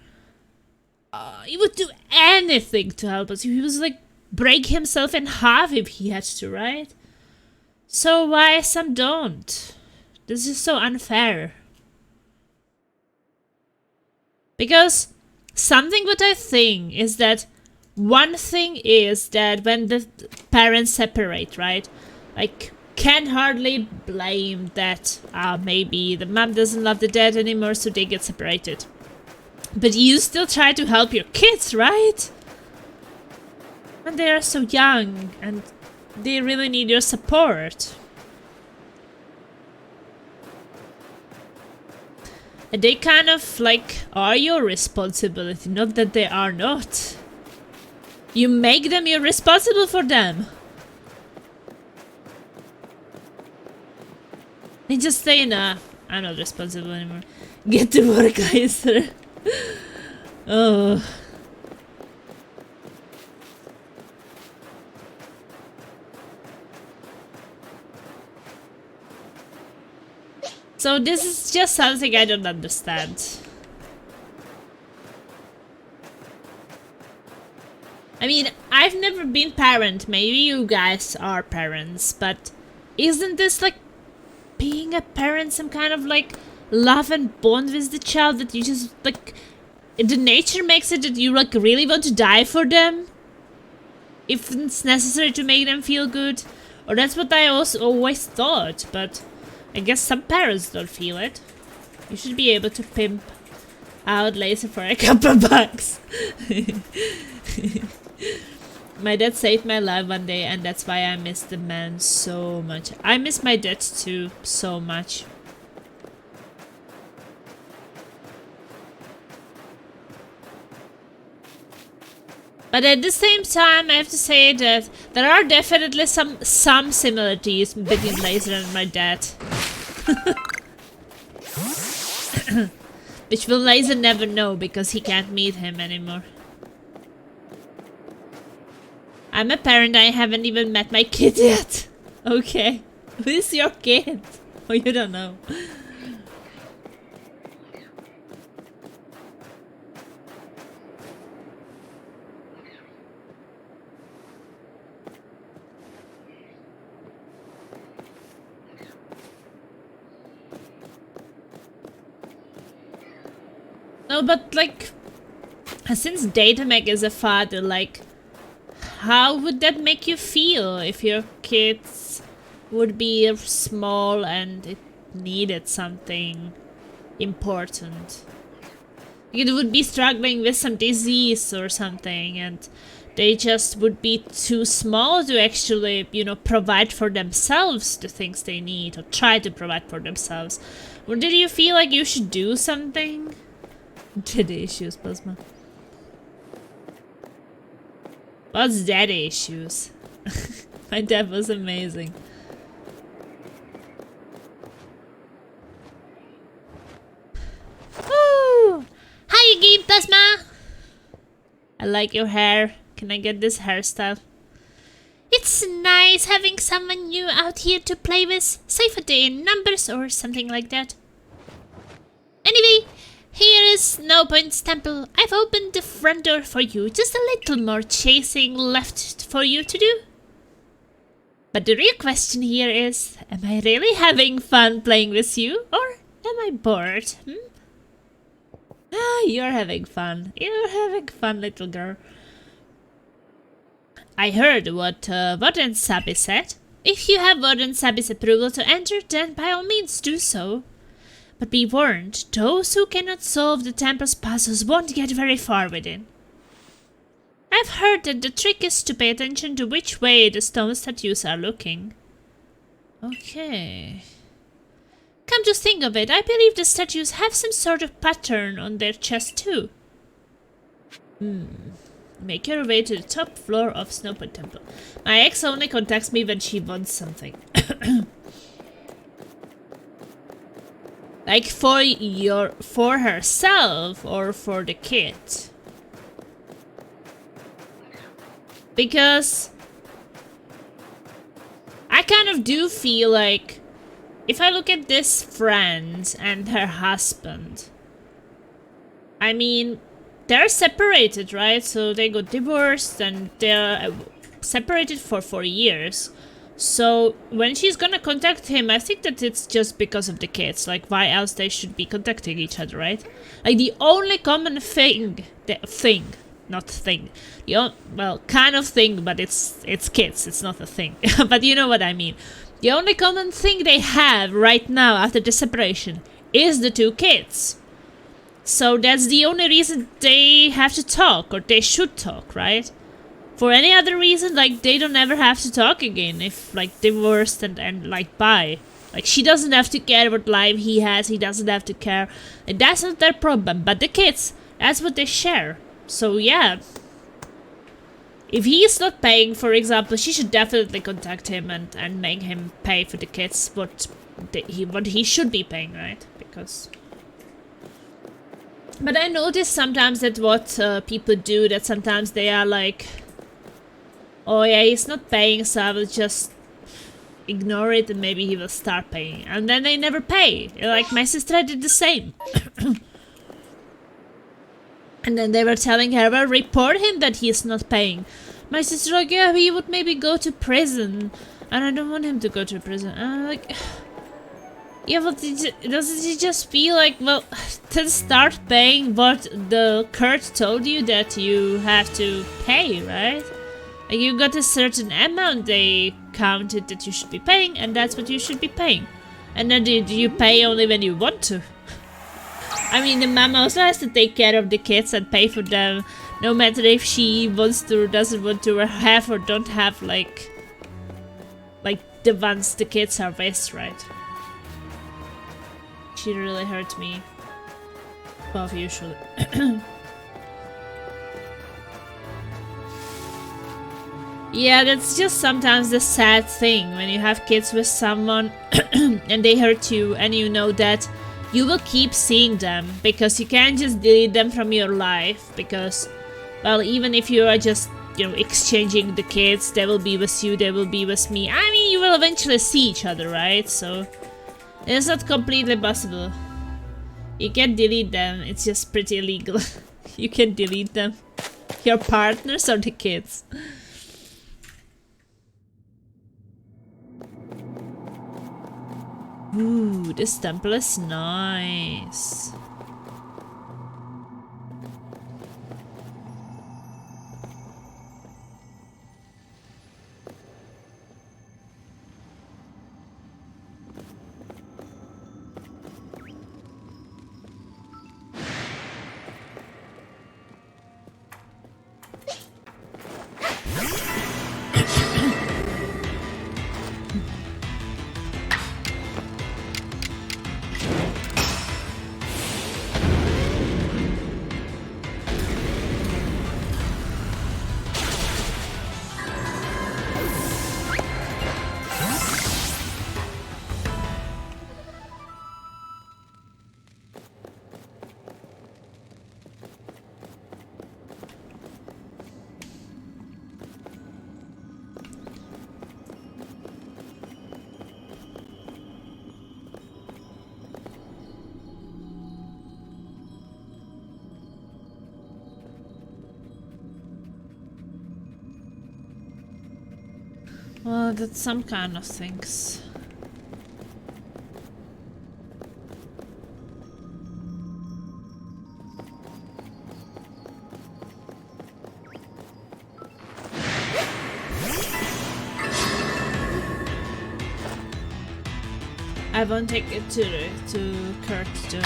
he would do anything to help us. He was like break himself in half if he had to, right? So why some don't? This is so unfair. Because something what I think is that one thing is that when the parents separate, right? Like, can hardly blame that maybe the mom doesn't love the dad anymore, so they get separated. But you still try to help your kids, right? And they are so young and they really need your support. And they kind of like are your responsibility, not that they are not. You make them, you're responsible for them. They just say, nah, I'm not responsible anymore. Get to work, Kaiser. Oh. So this is just something I don't understand. I mean, I've never been parent. Maybe you guys are parents, but isn't this like being a parent some kind of like love and bond with the child that you just like the nature makes it that you like really want to die for them if it's necessary to make them feel good? Or that's what I also always thought, but I guess some parents don't feel it. You should be able to pimp out laser for a couple bucks. My dad saved my life one day, and that's why I miss the man so much. I miss my dad too, so much. But at the same time, I have to say that there are definitely some similarities between Laser and my dad. Which will Laser never know because he can't meet him anymore. I'm a parent, I haven't even met my kid yet. Okay. Who's your kid? Oh, you don't know. No, but like, since Datameg is a father, like, how would that make you feel if your kids would be small and it needed something important? It would be struggling with some disease or something, and they just would be too small to actually, you know, provide for themselves the things they need, or try to provide for themselves. Or did you feel like you should do something? Daddy issues, Plasma. What's daddy issues? My dad was amazing. Woo! Hi again, Plasma! I like your hair. Can I get this hairstyle? It's nice having someone new out here to play with. Save a day in numbers or something like that. Anyway, here is No Point's temple. I've opened the front door for you. Just a little more chasing left for you to do. But the real question here is, am I really having fun playing with you? Or am I bored? Ah, you're having fun. You're having fun, little girl. I heard what Warden Sabi said. If you have Warden Sabi's approval to enter, then by all means do so. But be warned, those who cannot solve the temple's puzzles won't get very far within. I've heard that the trick is to pay attention to which way the stone statues are looking. Okay. Come to think of it, I believe the statues have some sort of pattern on their chest too. Make your way to the top floor of Snowpoint Temple. My ex only contacts me when she wants something. Like for herself or for the kid? Because I kind of do feel like if I look at this friend and her husband, I mean, they're separated, right? So they got divorced and they're separated for 4 years. So when she's gonna contact him, I think that it's just because of the kids. Like, why else they should be contacting each other, right? Like, the only common thing, well, kind of thing, but it's kids, it's not a thing. But you know what I mean. The only common thing they have right now after the separation is the 2 kids. So that's the only reason they have to talk, or they should talk, right? For any other reason, like, they don't ever have to talk again if, like, divorced and like, bye. Like, she doesn't have to care what life he has, he doesn't have to care. And that's not their problem. But the kids, that's what they share. So, yeah. If he is not paying, for example, she should definitely contact him and make him pay for the kids what he should be paying, right? Because... But I notice sometimes that what people do, that sometimes they are like... Oh yeah, he's not paying, so I will just ignore it and maybe he will start paying. And then they never pay. Like, my sister did the same. And then they were telling her, well, report him that he is not paying. My sister like, yeah, he would maybe go to prison. And I don't want him to go to prison. And I'm like... Yeah, but doesn't he just feel like, well, to start paying what the court told you that you have to pay, right? Like, you got a certain amount they counted that you should be paying, and that's what you should be paying. And then do you pay only when you want to? I mean, the mom also has to take care of the kids and pay for them, no matter if she wants to or doesn't want to, or have or don't have, like the ones the kids are with, right? She really hurt me. Both usually. Yeah, that's just sometimes the sad thing when you have kids with someone and they hurt you and you know that you will keep seeing them because you can't just delete them from your life because, well, even if you are just you know, exchanging the kids. They will be with you, they will be with me. I mean, you will eventually see each other, right? So it's not completely possible. You can delete them, it's just pretty illegal. You can delete them. Your partners or the kids. Ooh, this temple is nice. Well, that's some kind of things. I won't take it to Kurt too.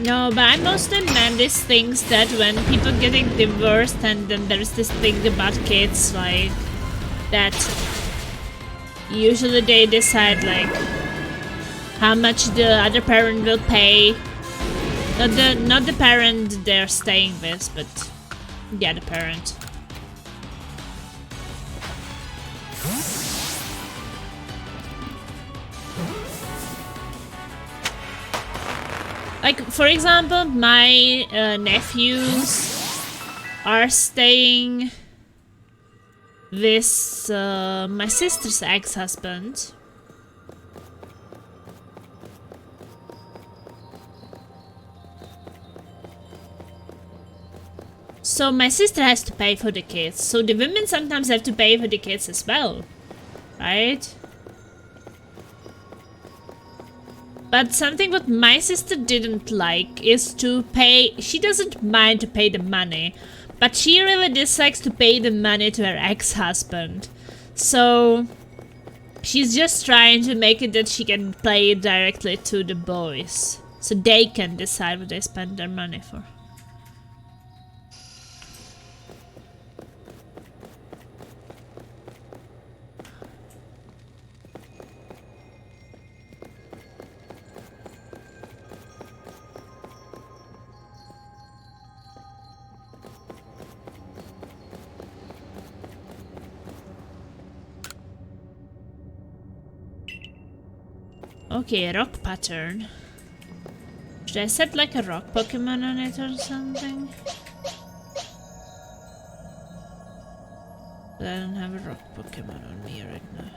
No, but I mostly meant these things that when people getting divorced and then there's this thing about kids, like, that usually they decide, like, how much the other parent will pay. Not the parent they're staying with, but the other parent. Like, for example, my nephews are staying with my sister's ex-husband. So my sister has to pay for the kids. So the women sometimes have to pay for the kids as well, right? But something what my sister didn't like is to pay. She doesn't mind to pay the money, but she really dislikes to pay the money to her ex-husband. So she's just trying to make it that she can pay it directly to the boys, so they can decide what they spend their money for. Okay, a rock pattern. Should I set like a rock Pokemon on it or something? But I don't have a rock Pokemon on me right now.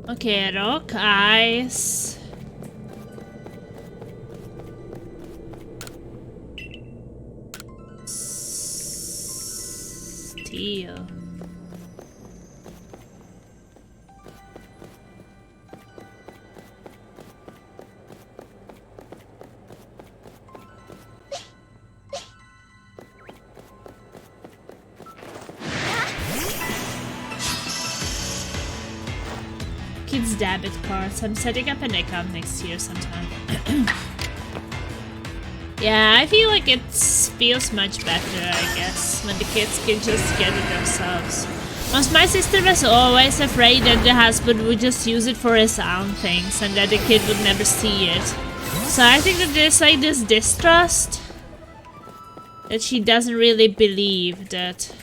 Okay, rock, ice. Steel. kids' debit cards. I'm setting up an account next year sometime. Yeah, I feel like it feels much better, I guess, when the kids can just get it themselves. Because my sister was always afraid that the husband would just use it for his own things and that the kid would never see it. So I think that there's like this distrust that she doesn't really believe that.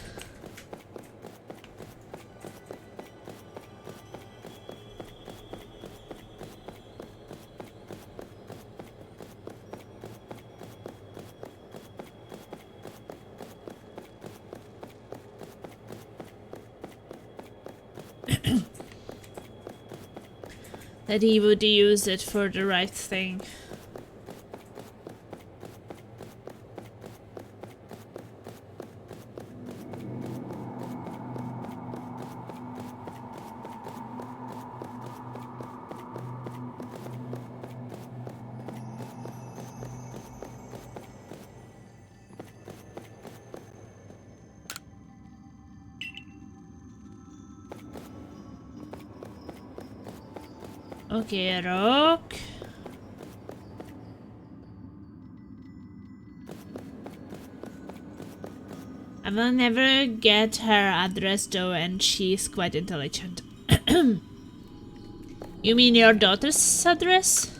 That he would use it for the right thing. Okay, rock. I will never get her address though, and she's quite intelligent. You mean your daughter's address?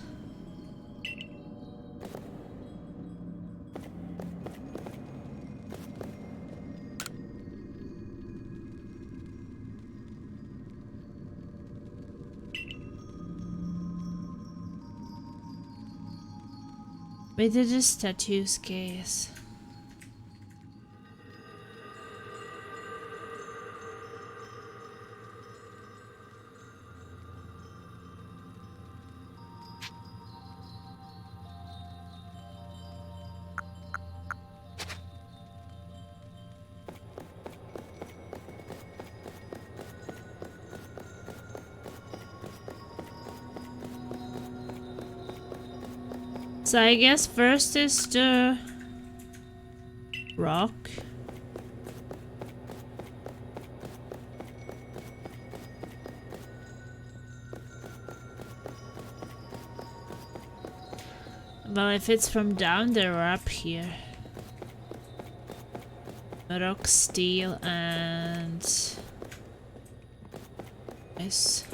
Where did the statues case? So I guess first is the rock. Well, if it's from down there or up here. Rock, steel, and ice.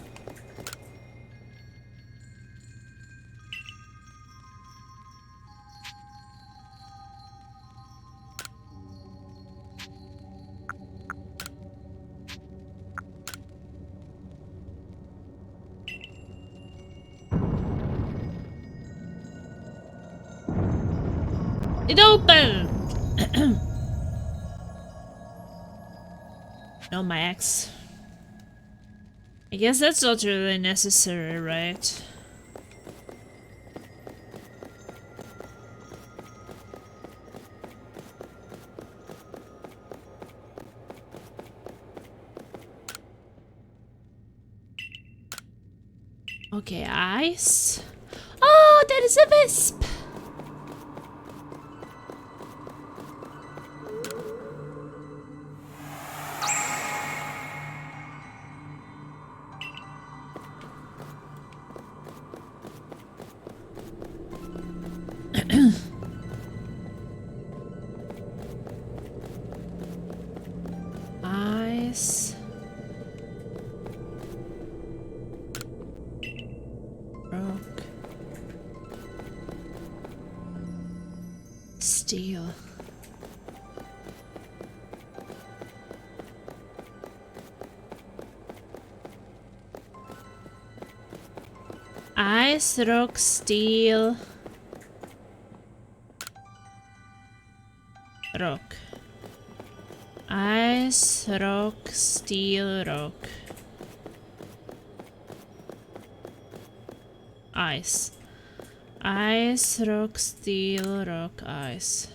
It opened! No, my axe. I guess that's not really necessary, right? Okay, ice. Oh, there is a wisp! Ice. Rock. Steel. Ice, rock, steel. Rock. Ice, rock, steel, rock. Ice. Ice, rock, steel, rock, ice.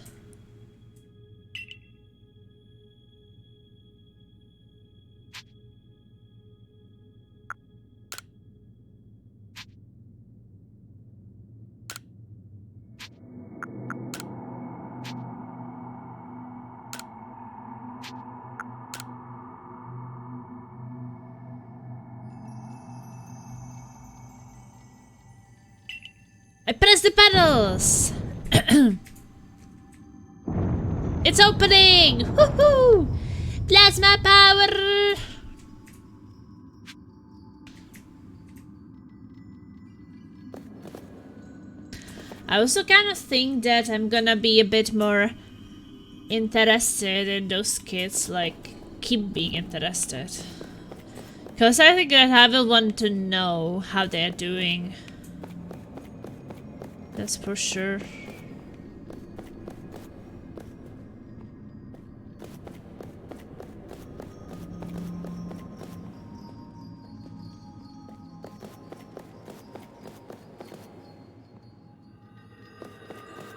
I press the pedals! It's opening! Woohoo! Plasma power! I also kind of think that I'm gonna be a bit more interested in those kids, like, keep being interested. Because I think that I will want to know how they're doing. That's for sure.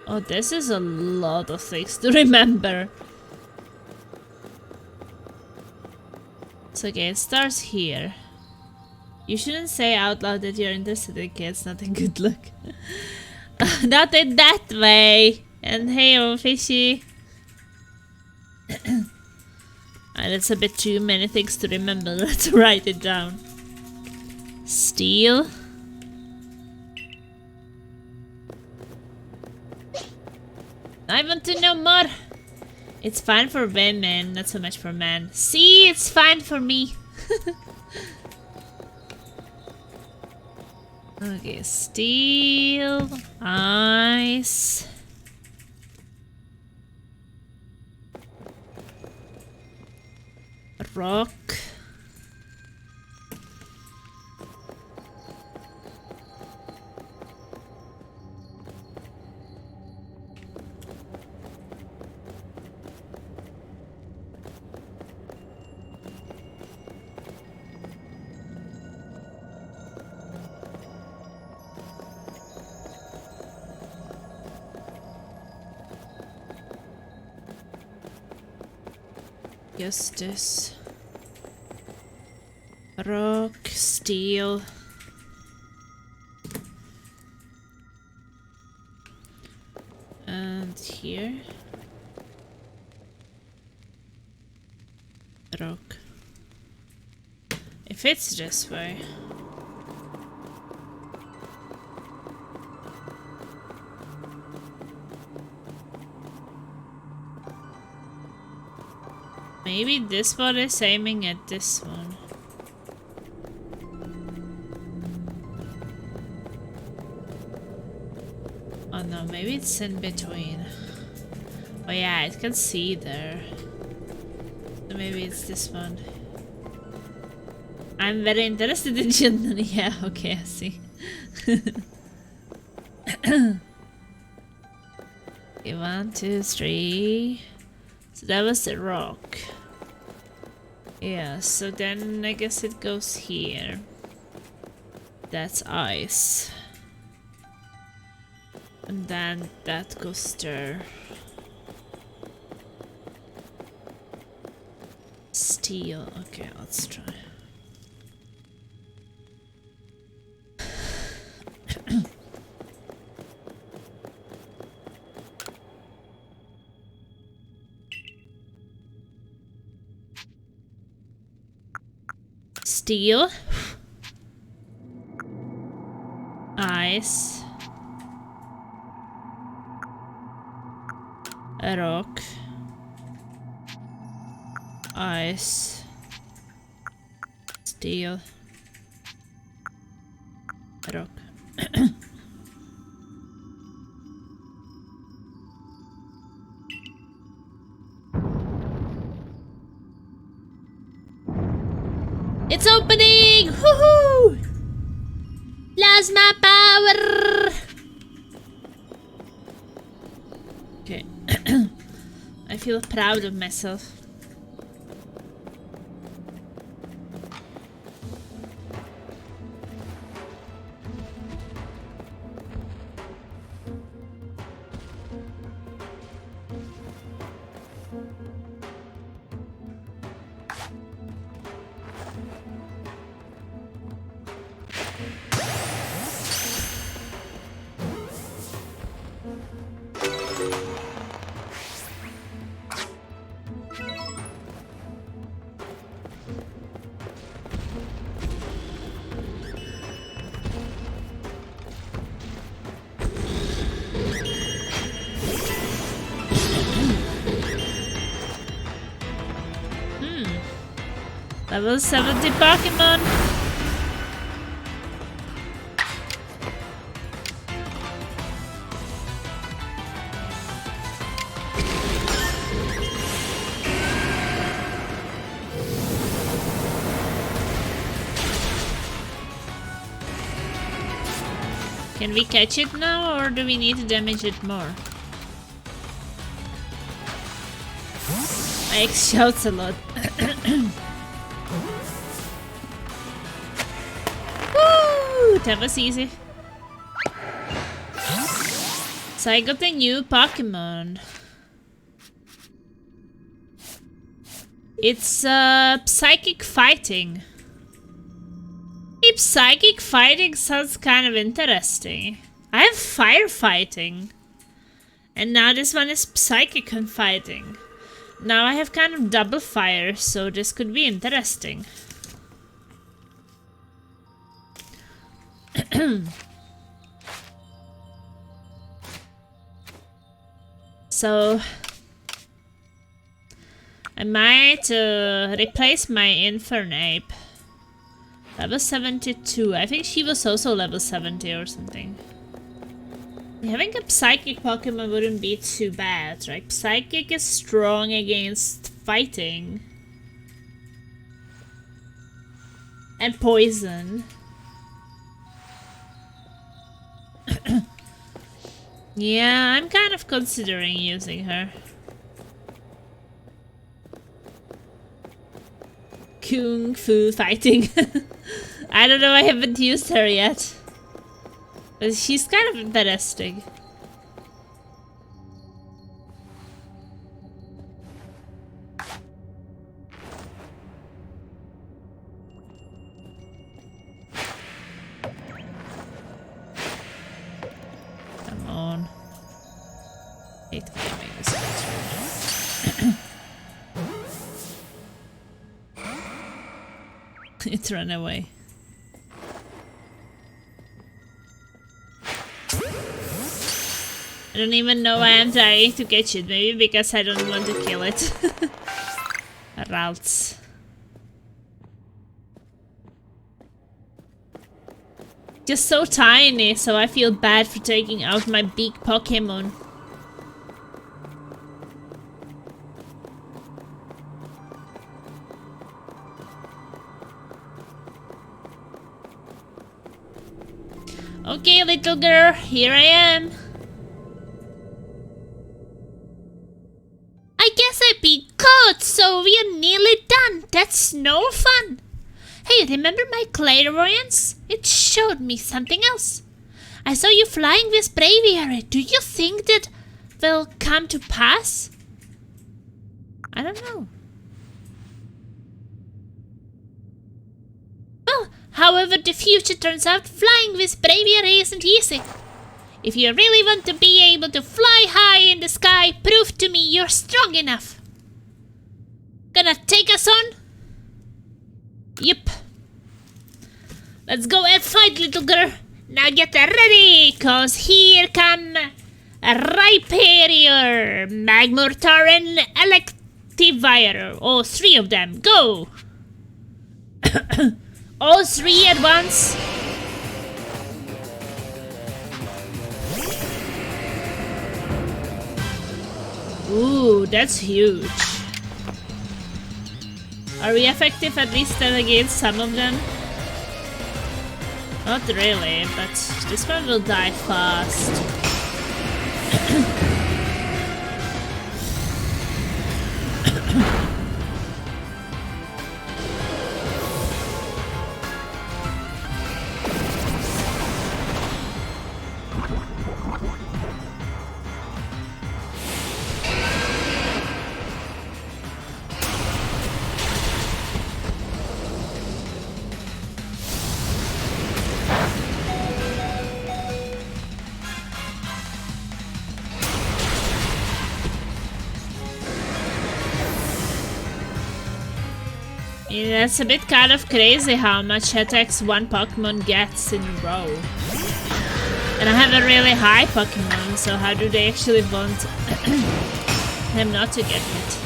Oh, this is a lot of things to remember. It's okay, it starts here. You shouldn't say out loud that you're interested in kids, not a good look. Not in that way! And hey, oh fishy. That's a bit too many things to remember, let's write it down. Steal. I want to know more. It's fine for women, not so much for men. See, it's fine for me. Okay, steel, ice. Rock. Justice. Rock, steel. And here. Rock. If it's this way. Maybe this one is aiming at this one. Oh no, maybe it's in between. Oh yeah, it can see there. So maybe it's this one. I'm very interested in gender. Yeah, okay, I see. Okay, 1, 2, 3. So that was the rock. Yeah, so then I guess it goes here. That's ice. And then that goes there. Steel. Okay, let's try. Steel. Ice. A rock. Ice. Steel. A rock. It's opening! Woohoo! Plasma power! Okay. I feel proud of myself. Level 70 Pokemon. Can we catch it now, or do we need to damage it more? My ex shouts a lot. Woo! That was easy. So I got a new Pokemon. It's psychic fighting. Psychic fighting sounds kind of interesting. I have firefighting. And now this one is psychic fighting. Now I have kind of double fire, so this could be interesting. So I might replace my Infernape. Level 72. I think she was also level 70 or something. Having a psychic Pokemon wouldn't be too bad, right? Psychic is strong against fighting. And poison. Yeah, I'm kind of considering using her. Kung Fu fighting. I don't know, I haven't used her yet. But she's kind of interesting. Come on. Hate gaming this right. It ran away. I don't even know why I'm trying to catch it. Maybe because I don't want to kill it. Or else. Just so tiny, so I feel bad for taking out my big Pokemon. Okay, little girl, here I am. I guess I've been caught, so we're nearly done. That's no fun. Hey, remember my clairvoyance? It showed me something else. I saw you flying with Braviary. Do you think that will come to pass? I don't know. Well, however the future turns out, flying with Braviary isn't easy. If you really want to be able to fly high in the sky, prove to me you're strong enough. Gonna take us on? Yep. Let's go and fight, little girl. Now get ready, cause here come Rhyperior, Magmortar, and Electivire. All three of them, go! All three at once. Ooh, that's huge. Are we effective at least against some of them? Not really, but this one will die fast. Yeah, that's a bit kind of crazy how much attacks one Pokemon gets in a row. And I have a really high Pokemon, so how do they actually want them not to get hit?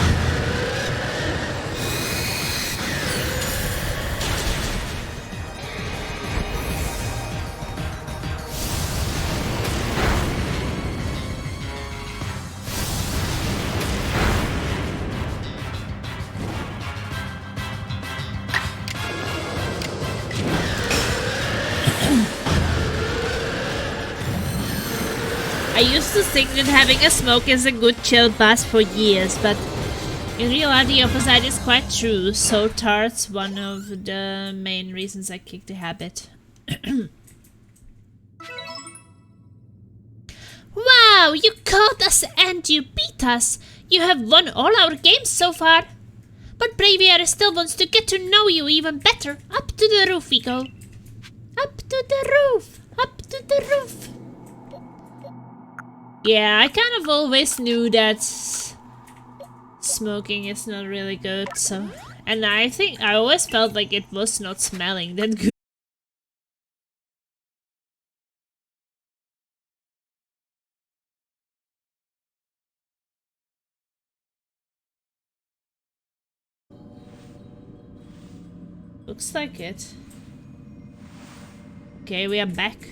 I used to think that having a smoke is a good chill buzz for years, but in reality the opposite is quite true. So tart's one of the main reasons I kicked the habit. Wow, you caught us and you beat us! You have won all our games so far! But Braviary still wants to get to know you even better. Up to the roof we go. Up to the roof! Up to the roof! Yeah, I kind of always knew that smoking is not really good, so... And I think I always felt like it was not smelling that good. Looks like it. Okay, we are back.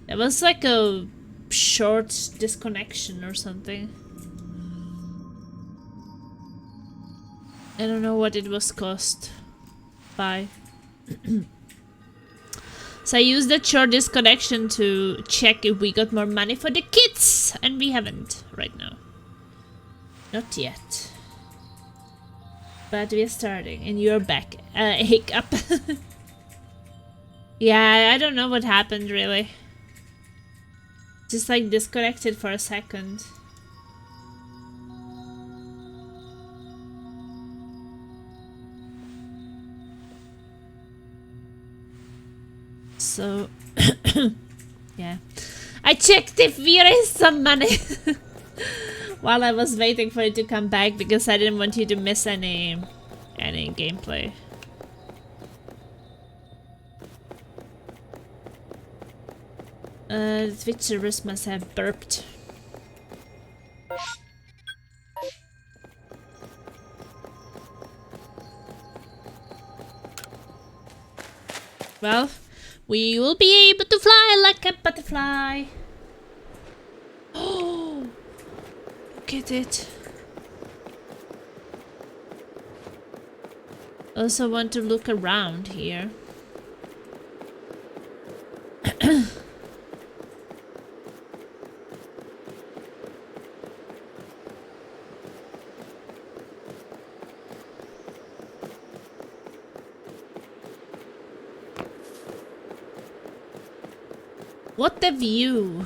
It was like a short disconnection or something. I don't know what it was caused by. So I used that short disconnection to check if we got more money for the kids, and we haven't right now. Not yet. But we are starting, and you're back. Hiccup. Yeah, I don't know what happened really. Just like disconnected for a second. So, yeah. I checked if we raised some money while I was waiting for it to come back because I didn't want you to miss any gameplay. Twitch servers must have burped. Well, we will be able to fly like a butterfly. Oh, look at it. Also want to look around here. What a view!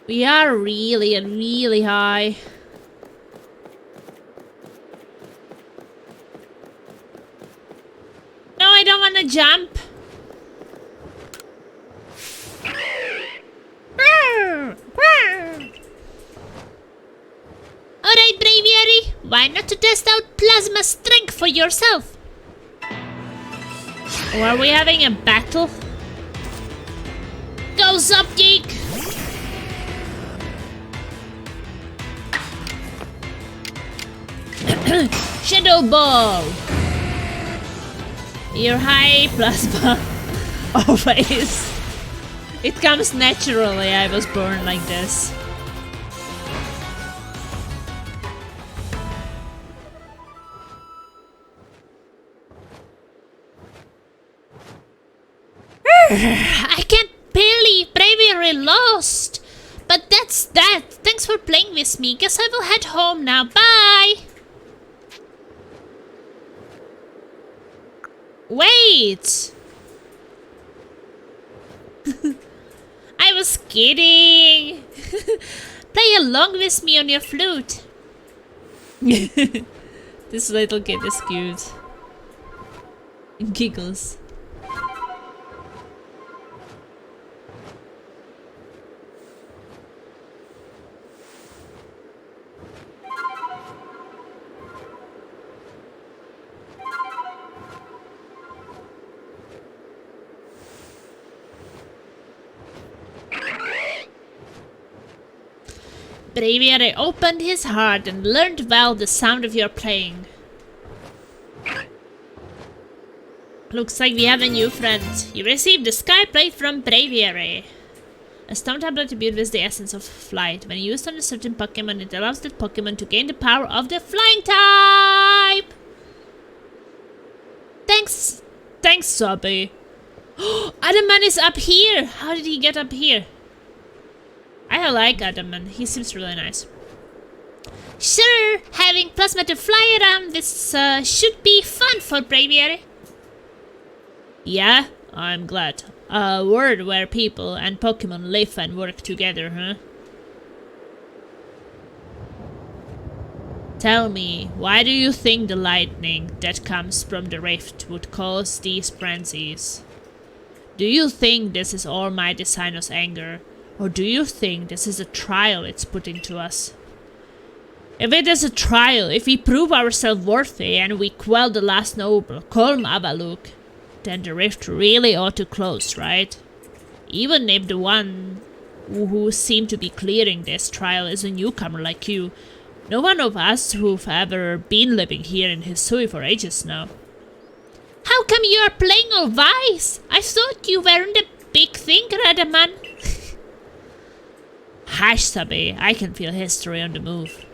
We are really high. No, I don't want to jump. Alright, Braviary, why not to test out plasma strength for yourself? Or are we having a battle? Goes up, Jake! Shadow Ball! Your high plasma. Always. It comes naturally, I was born like this. I can't believe Braviary lost! But that's that. Thanks for playing with me. Guess I will head home now. Bye! Wait! I was kidding! Play along with me on your flute. This little kid is cute. Giggles. Braviary opened his heart and learned well the sound of your playing. Looks like we have a new friend. You received a Sky Plate from Braviary. A stone tablet attribute with the essence of flight. When used on a certain Pokemon, it allows that Pokemon to gain the power of the flying type! Thanks! Thanks, Sobby. Adaman is up here! How did he get up here? I like Adaman. He seems really nice. Sure, having plasma to fly around this should be fun for Braviary. Yeah, I'm glad. A world where people and Pokemon live and work together, huh? Tell me, why do you think the lightning that comes from the rift would cause these frenzies? Do you think this is Almighty Sinnoh's anger? Or do you think this is a trial it's putting to us? If it is a trial, if we prove ourselves worthy and we quell the last noble, Colm Avaluk, then the rift really ought to close, right? Even if the one who seemed to be clearing this trial is a newcomer like you, no one of us who've ever been living here in Hisui for ages now. How come you are playing all wise? I thought you weren't a big thinker, Adaman. Hush, Sabe, I can feel history on the move.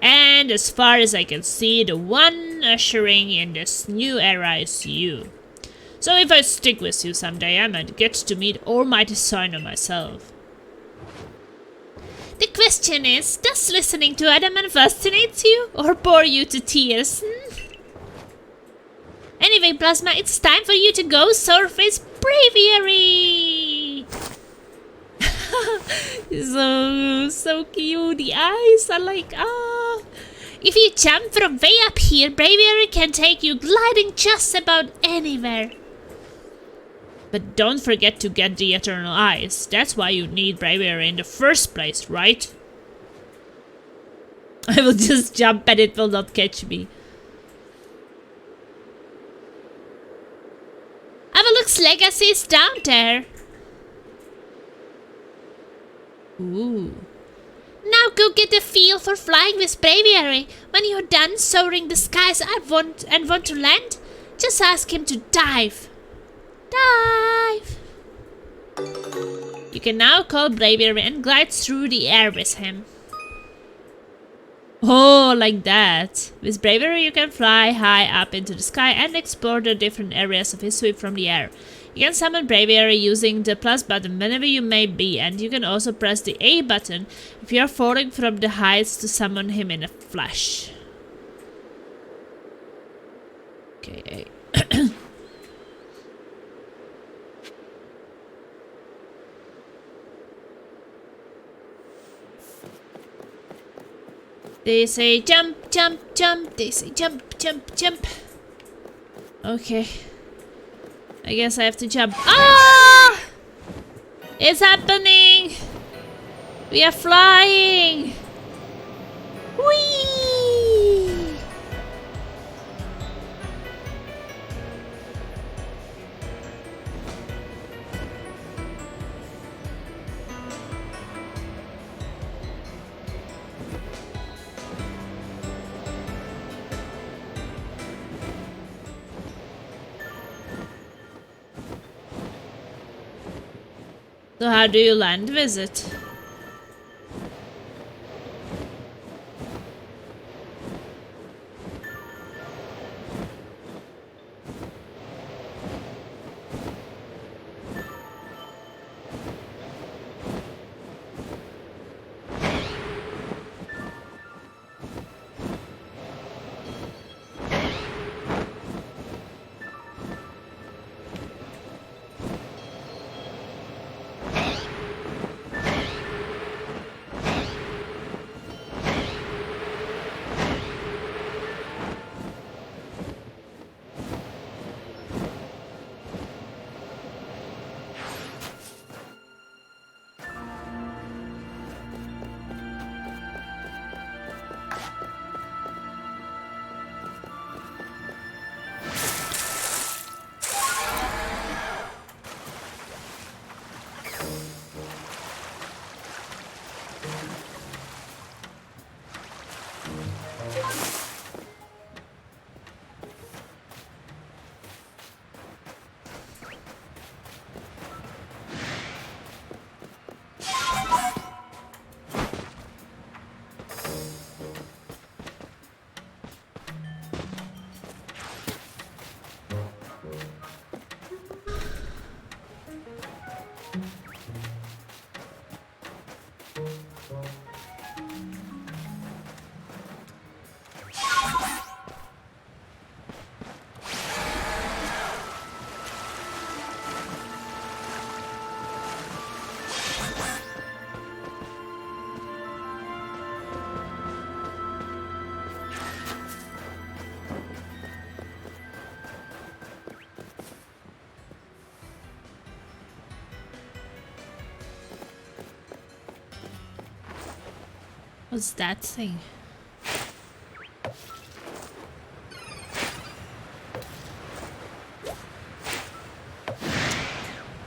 And as far as I can see, the one ushering in this new era is you. So if I stick with you someday, I might get to meet Almighty Sinnoh myself. The question is, does listening to Adaman fascinate you or bore you to tears? Anyway, Plasma, it's time for you to go surface Braviary! so cute. The eyes are like, If you jump from way up here, Braviary can take you gliding just about anywhere. But don't forget to get the Eternal Eyes. That's why you need Braviary in the first place, right? I will just jump and it will not catch me. Avaluk's legacy is down there. Ooh. Now go get a feel for flying with Braviary. When you're done soaring the skies want to land, just ask him to dive. Dive! You can now call Braviary and glide through the air with him. Oh, like that. With Braviary you can fly high up into the sky and explore the different areas of Hisui from the air. You can summon Braviary using the plus button whenever you may be, and you can also press the A button if you are falling from the heights to summon him in a flash. Okay. They say jump, jump, jump. They say jump, jump, jump. Okay. I guess I have to jump. Ah! It's happening! We are flying! Whee! So how do you land visit? What's that thing?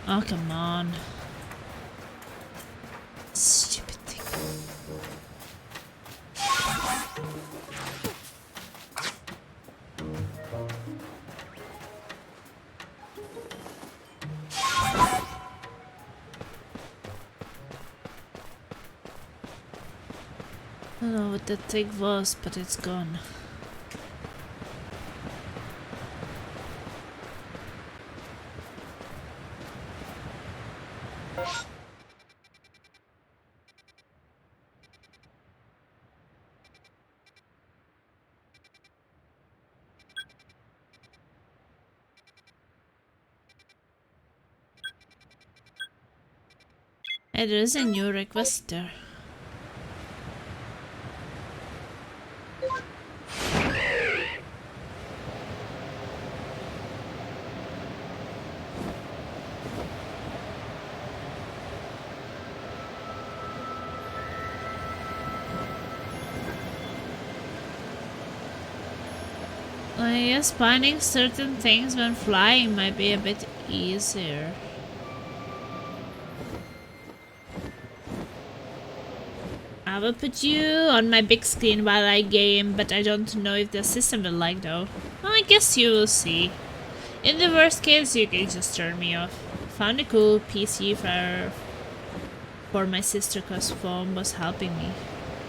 Oh, come on. Stupid thing. I don't know what that thing was, but it's gone. Hey, there is a new request there. I guess finding certain things when flying might be a bit easier. I will put you on my big screen while I game, but I don't know if the system will like though. Well, I guess you will see. In the worst case, you can just turn me off. Found a cool PC for my sister cause phone was helping me.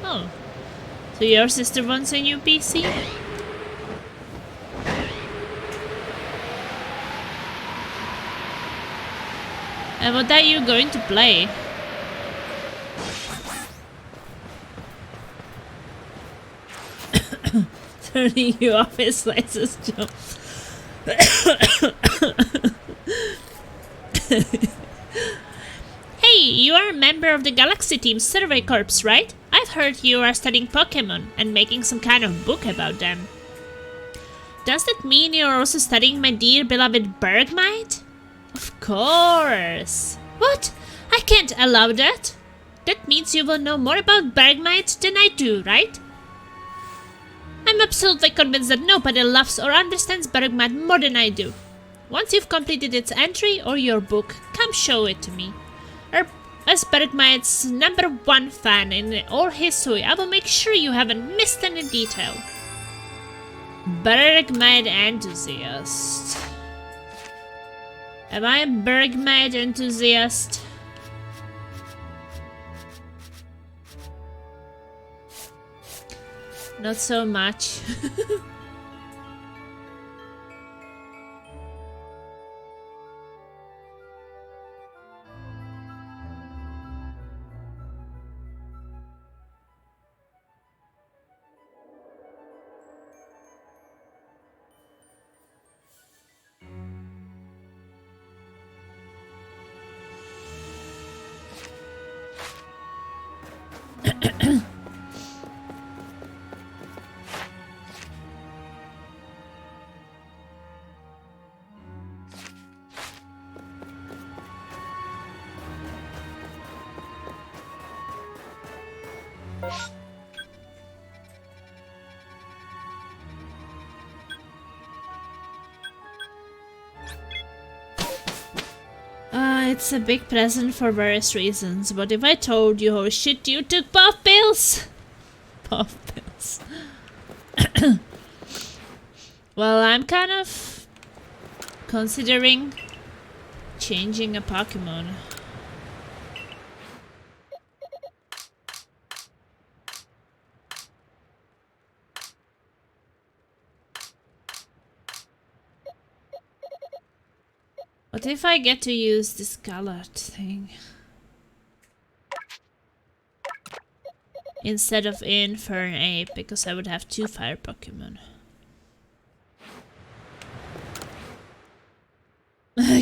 Oh, so your sister wants a new PC? And what are you going to play? Turning you off his latest job. Hey, you are a member of the Galaxy Team Survey Corps, right? I've heard you are studying Pokémon and making some kind of book about them. Does that mean you're also studying my dear beloved Bergmite? Of course. What? I can't allow that. That means you will know more about Bergmite than I do, right? I'm absolutely convinced that nobody loves or understands Bergmite more than I do. Once you've completed its entry or your book, come show it to me. As Bergmite's #1 fan in all history, I will make sure you haven't missed any detail. Bergmite enthusiast. Am I a Bergmite enthusiast? Not so much. It's a big present for various reasons, but if I told you how shit you took puff pills? Puff pills. Well, I'm kind of considering changing a Pokémon. What if I get to use this colored thing? Instead of Infernape, because I would have 2 fire Pokemon.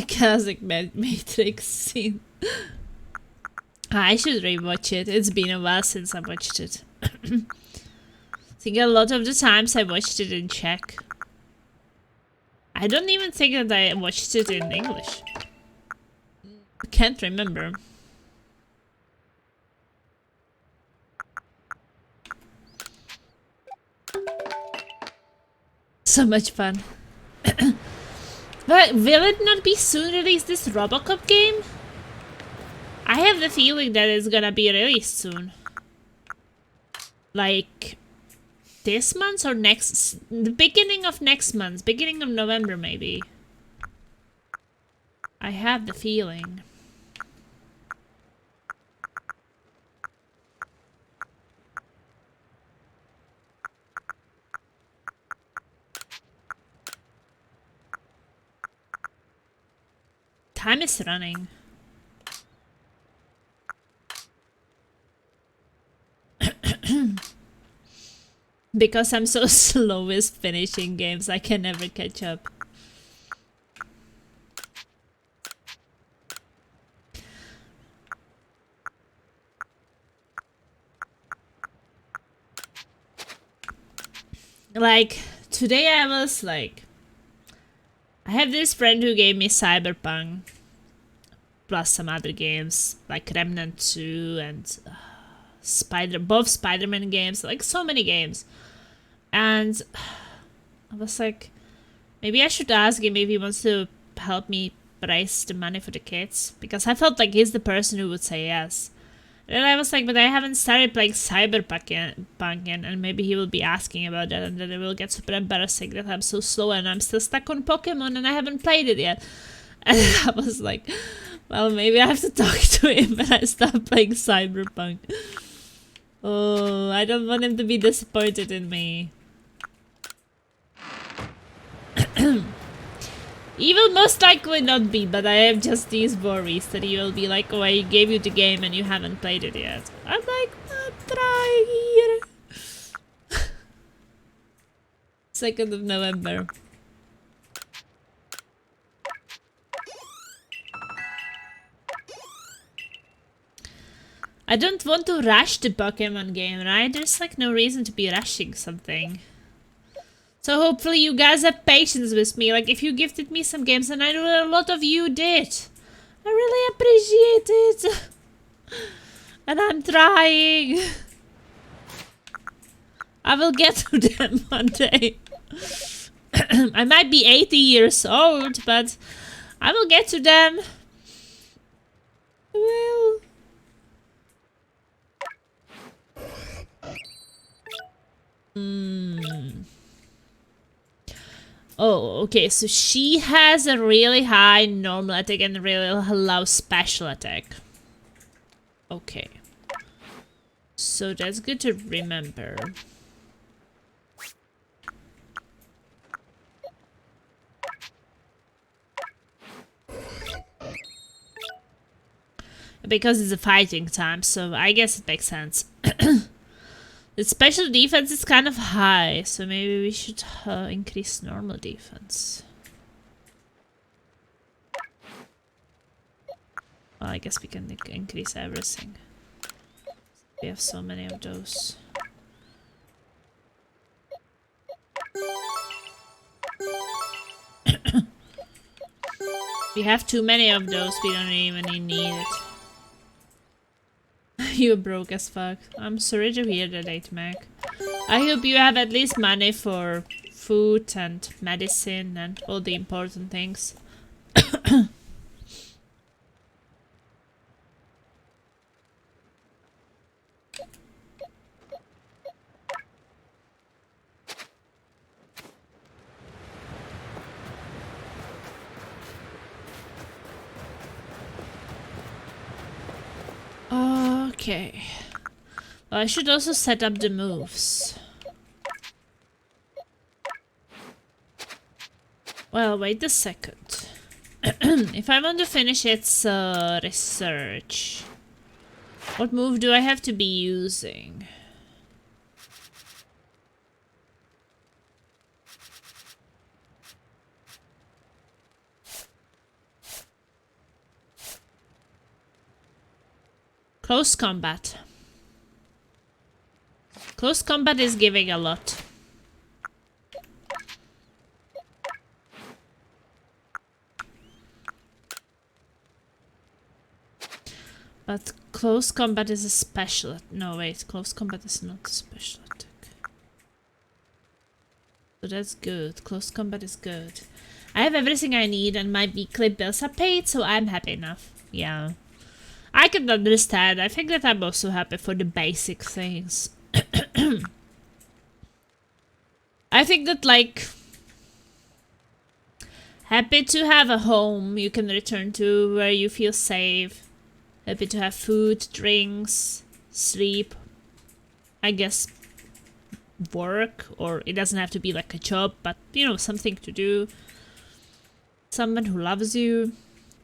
Classic Matrix scene. I should rewatch it. It's been a while since I watched it. I think a lot of the times I watched it in Czech. I don't even think that I watched it in English. I can't remember. So much fun. But will it not be soon released, this Robocop game? I have the feeling that it's gonna be released soon. Like this month or next, the beginning of next month, beginning of November maybe. I have the feeling. Time is running. Because I'm so slow with finishing games, I can never catch up. Like, today I was like... I have this friend who gave me Cyberpunk. Plus some other games, like Remnant 2 and... both Spider-Man games, like so many games. And I was like, maybe I should ask him if he wants to help me raise the money for the kids, because I felt like he's the person who would say yes. And I was like, but I haven't started playing Cyberpunk yet, and maybe he will be asking about that, and then it will get super embarrassing that I'm so slow and I'm still stuck on Pokemon and I haven't played it yet. And I was like, well, maybe I have to talk to him when I start playing Cyberpunk. Oh, I don't want him to be disappointed in me. He will most likely not be, but I have just these worries that he will be like, oh, I gave you the game and you haven't played it yet. I'm like, I'm trying here. 2nd of November. I don't want to rush the Pokemon game, right? There's like no reason to be rushing something. So hopefully you guys have patience with me. Like, if you gifted me some games, and I know a lot of you did. I really appreciate it. And I'm trying. I will get to them one day. I might be 80 years old, but I will get to them. Well... Oh, okay, so she has a really high normal attack and a really low special attack. Okay. So that's good to remember. Because it's a fighting time, so I guess it makes sense. The special defense is kind of high, so maybe we should increase normal defense. Well, I guess we can increase everything. We have so many of those. We have too many of those, we don't even need it. You're broke as fuck. I'm sorry to hear that, 8Mac. I hope you have at least money for food and medicine and all the important things. Okay. Well, I should also set up the moves. Well, wait a second. If I want to finish its research, what move do I have to be using? Close combat. Close combat is giving a lot. But close combat is a special... No, wait. Close combat is not a special attack. So that's good. Close combat is good. I have everything I need and my weekly bills are paid, so I'm happy enough. Yeah. I can understand. I think that I'm also happy for the basic things. I think that, like, happy to have a home you can return to where you feel safe. Happy to have food, drinks, sleep. I guess work, or it doesn't have to be like a job, but you know, something to do. Someone who loves you.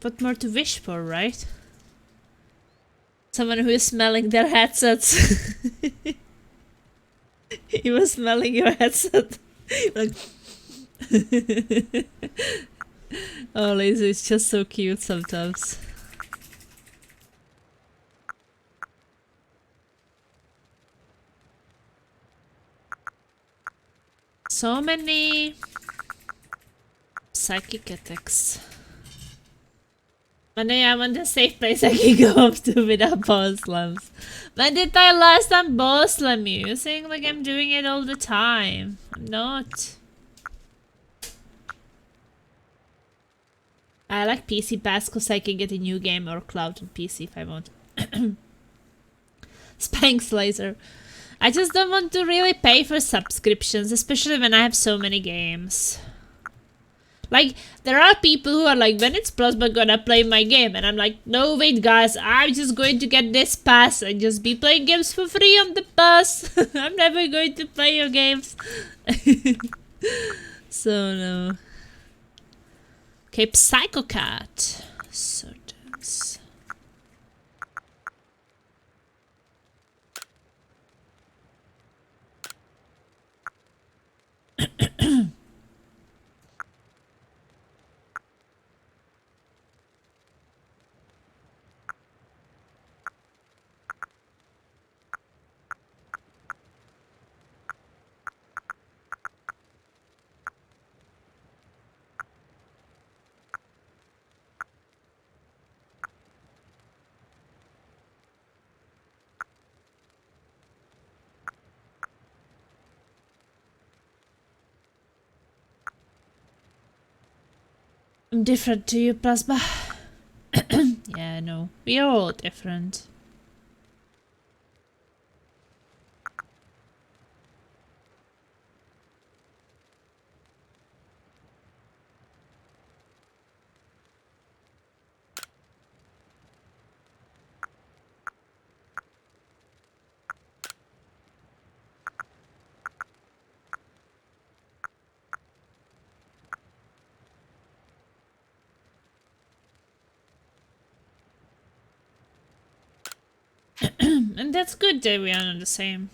What more to wish for, right? Someone who is smelling their headsets. He was smelling your headset. Like oh, Lazy is just so cute sometimes. So many psychic attacks. When I am on the safe place I can go up to without ball slams. When did I last time ball slam you? You think like I'm doing it all the time. I'm not. I like PC Pass because I can get a new game or cloud on PC if I want. Spanx Laser. I just don't want to really pay for subscriptions, especially when I have so many games. Like, there are people who are like, when it's Plasma gonna play my game? And I'm like, no, wait guys, I'm just going to get this pass and just be playing games for free on the pass. I'm never going to play your games. So, no. Okay, Psycho Cat. So dense. I'm different to you, Plasma. Yeah, no. We are all different. And that's good that we are on the same.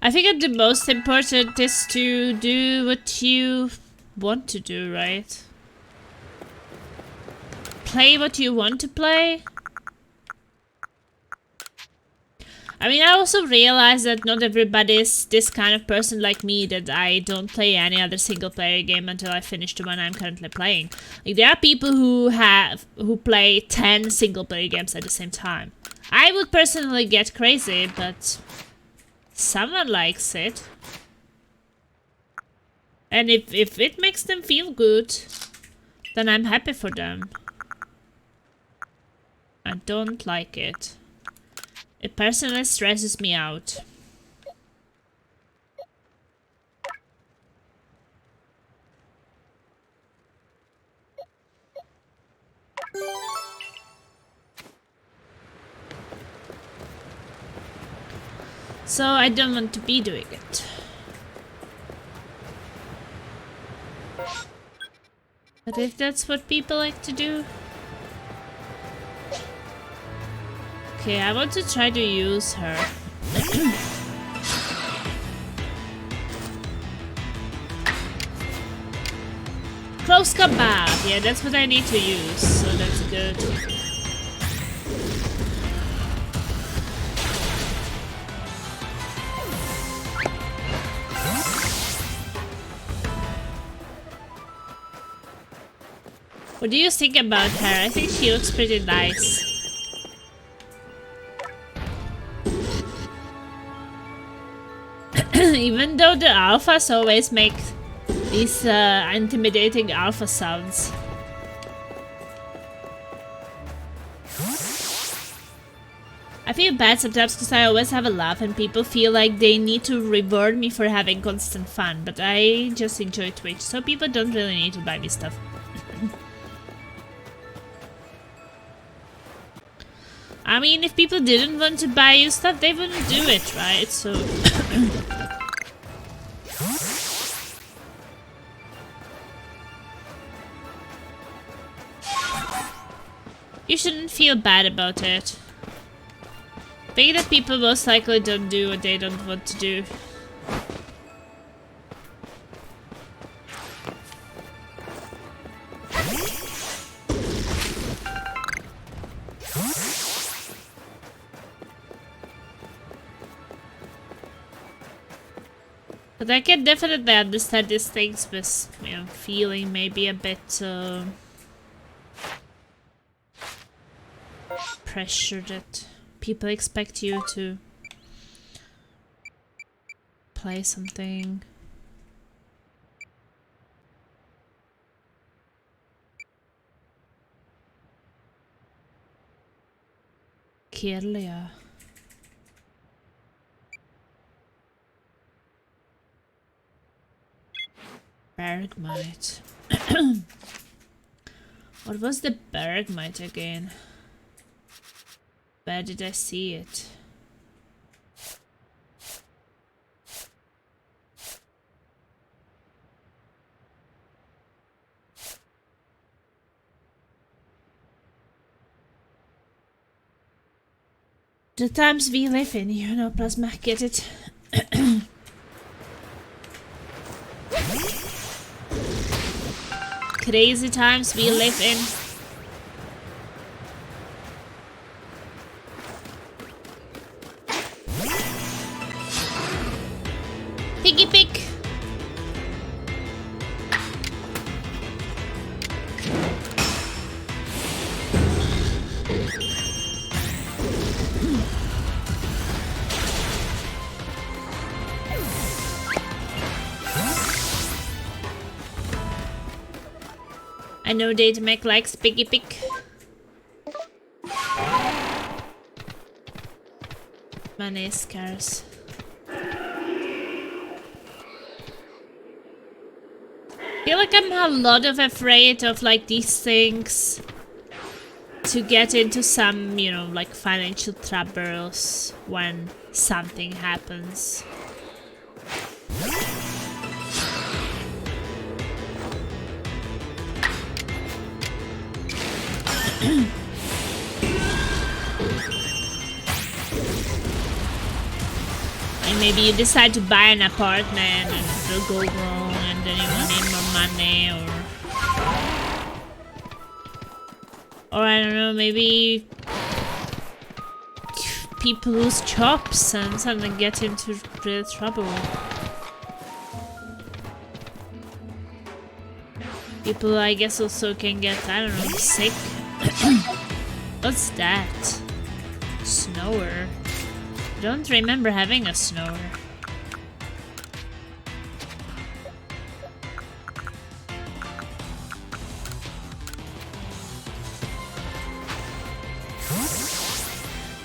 I think that the most important is to do what you want to do, right? Play what you want to play. I mean, I also realize that not everybody is this kind of person like me, that I don't play any other single player game until I finish the one I'm currently playing. Like, there are people who play 10 single player games at the same time. I would personally get crazy, but someone likes it. And if it makes them feel good, then I'm happy for them. I don't like it. It personally stresses me out. So I don't want to be doing it. But if that's what people like to do... Okay, I want to try to use her. Close combat! Yeah, that's what I need to use, so that's good. What do you think about her? I think she looks pretty nice. Even though the alphas always make these intimidating alpha sounds. I feel bad sometimes because I always have a laugh and people feel like they need to reward me for having constant fun, but I just enjoy Twitch, so people don't really need to buy me stuff. I mean, if people didn't want to buy you stuff, they wouldn't do it, right? So... you shouldn't feel bad about it. Think that people most likely don't do what they don't want to do. But I can definitely understand these things with, you know, feeling maybe a bit pressure that people expect you to play something. Kirlia. Bergmite. What was the Bergmite again? Where did I see it? The times we live in, you know, Plasma, get it? Crazy times we live in. Piggy pig. I know Datamac likes Piggy Pig. Money is scarce. I feel like I'm a lot of afraid of like these things to get into some, you know, like financial troubles when something happens. And maybe you decide to buy an apartment and it will go wrong and then you will need more money, or I don't know, maybe people lose jobs and suddenly get into real trouble. People, I guess, also can get, I don't know, sick. What's that? Snower. Don't remember having a snower.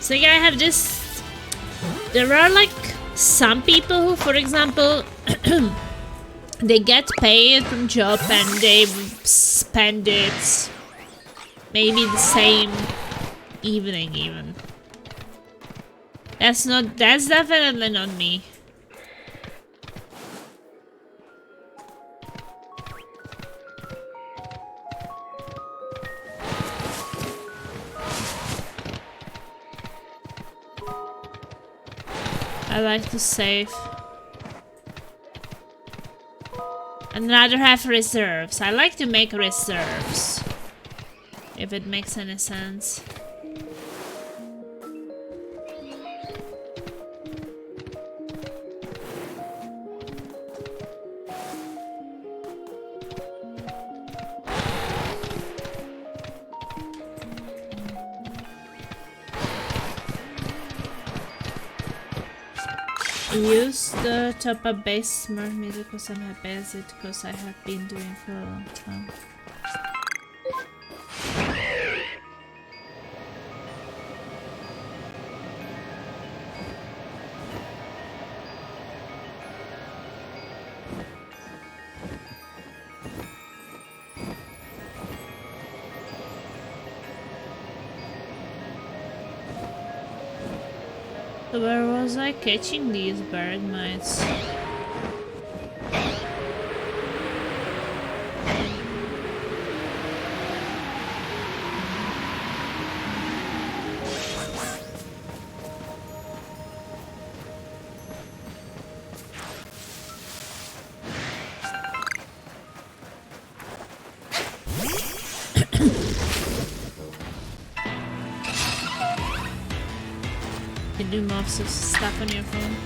So yeah, I have this. There are like some people who, for example, they get paid from job and they spend it maybe the same evening even. That's definitely not me. I like to save. I'd rather have reserves. I like to make reserves. If it makes any sense. use the top up base smart meter because I'm happy as it because I have been doing for a long time. So where was I catching these bird mites? You do most of stuff on your phone.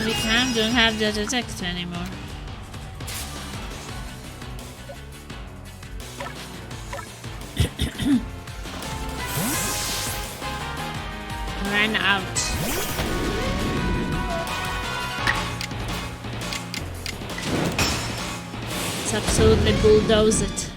We don't have the detector anymore. Ran out. Let's absolutely bulldoze it.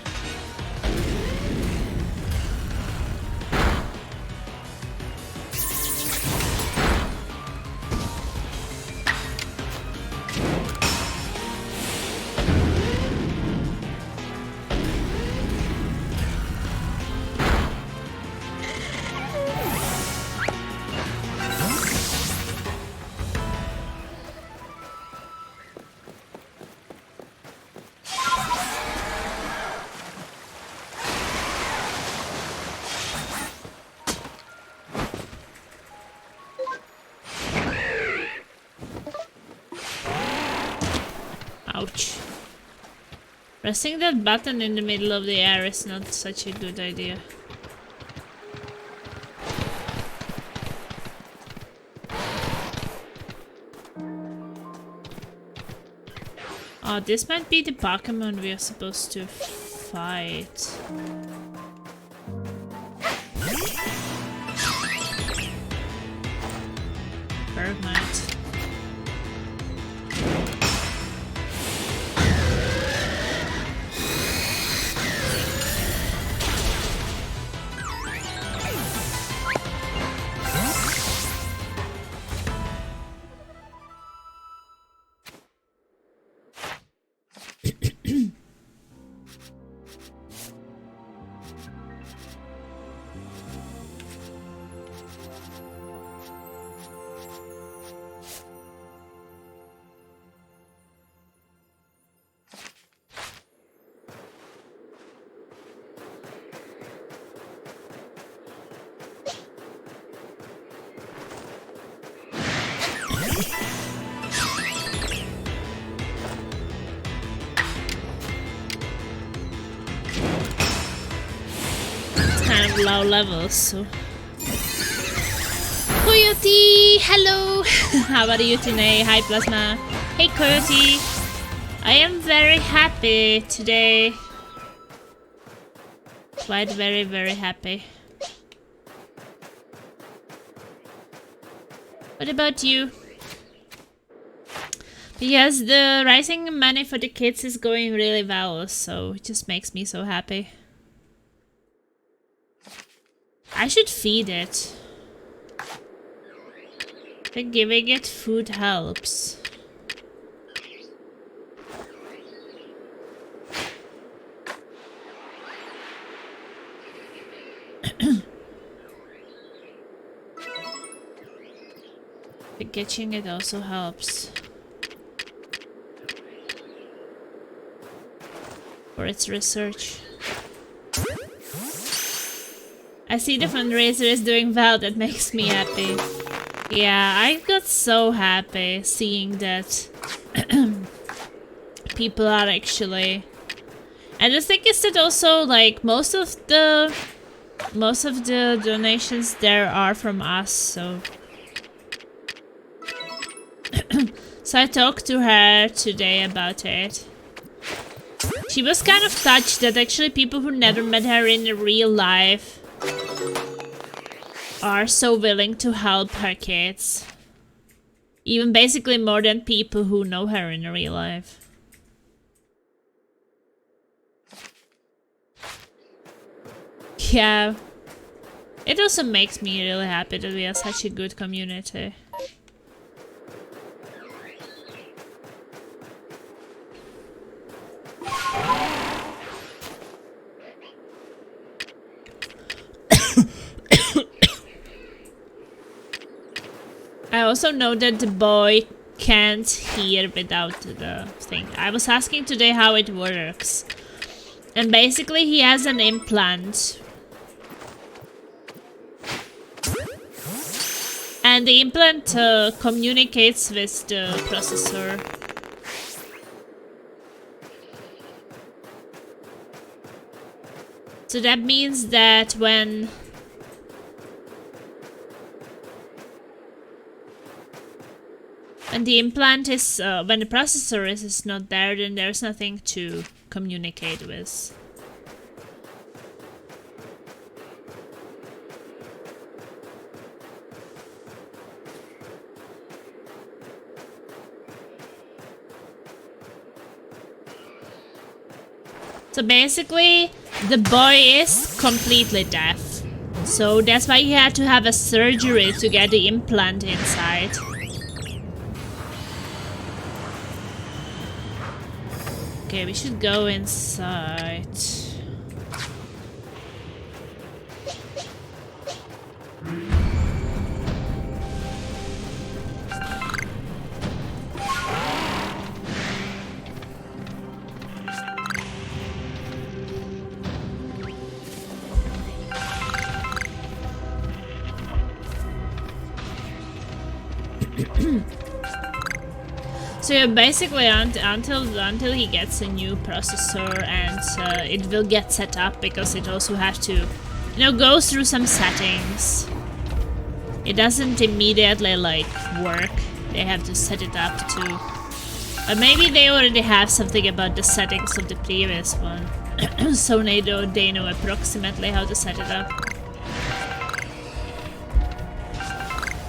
Ouch. Pressing that button in the middle of the air is not such a good idea. Oh, this might be the Pokémon we are supposed to fight. Bergmite. Kind of low levels, so. Coyote, hello! How are you today? Hi, Plasma. Hey, Coyote. I am very happy today. Quite very, very happy. What about you? Because the rising money for the kids is going really well, so it just makes me so happy. I should feed it. But giving it food helps. But catching it also helps. For its research. I see the fundraiser is doing well, that makes me happy. Yeah, I got so happy seeing that people are actually. And the thing is that also, like, most of the donations there are from us, so. So I talked to her today about it. She was kind of touched that actually people who never met her in real life are so willing to help her kids. Even basically more than people who know her in real life. Yeah. It also makes me really happy that we have such a good community. I also know that the boy can't hear without the thing. I was asking today how it works. And basically he has an implant. And the implant communicates with the processor. So that means that when the implant is, when the processor is not there, then there's nothing to communicate with. So basically, the boy is completely deaf. So that's why he had to have a surgery to get the implant inside. Okay, we should go inside. So yeah, basically until he gets a new processor and it will get set up, because it also has to, you know, go through some settings. It doesn't immediately like work. They have to set it up too. But maybe they already have something about the settings of the previous one, so they know approximately how to set it up.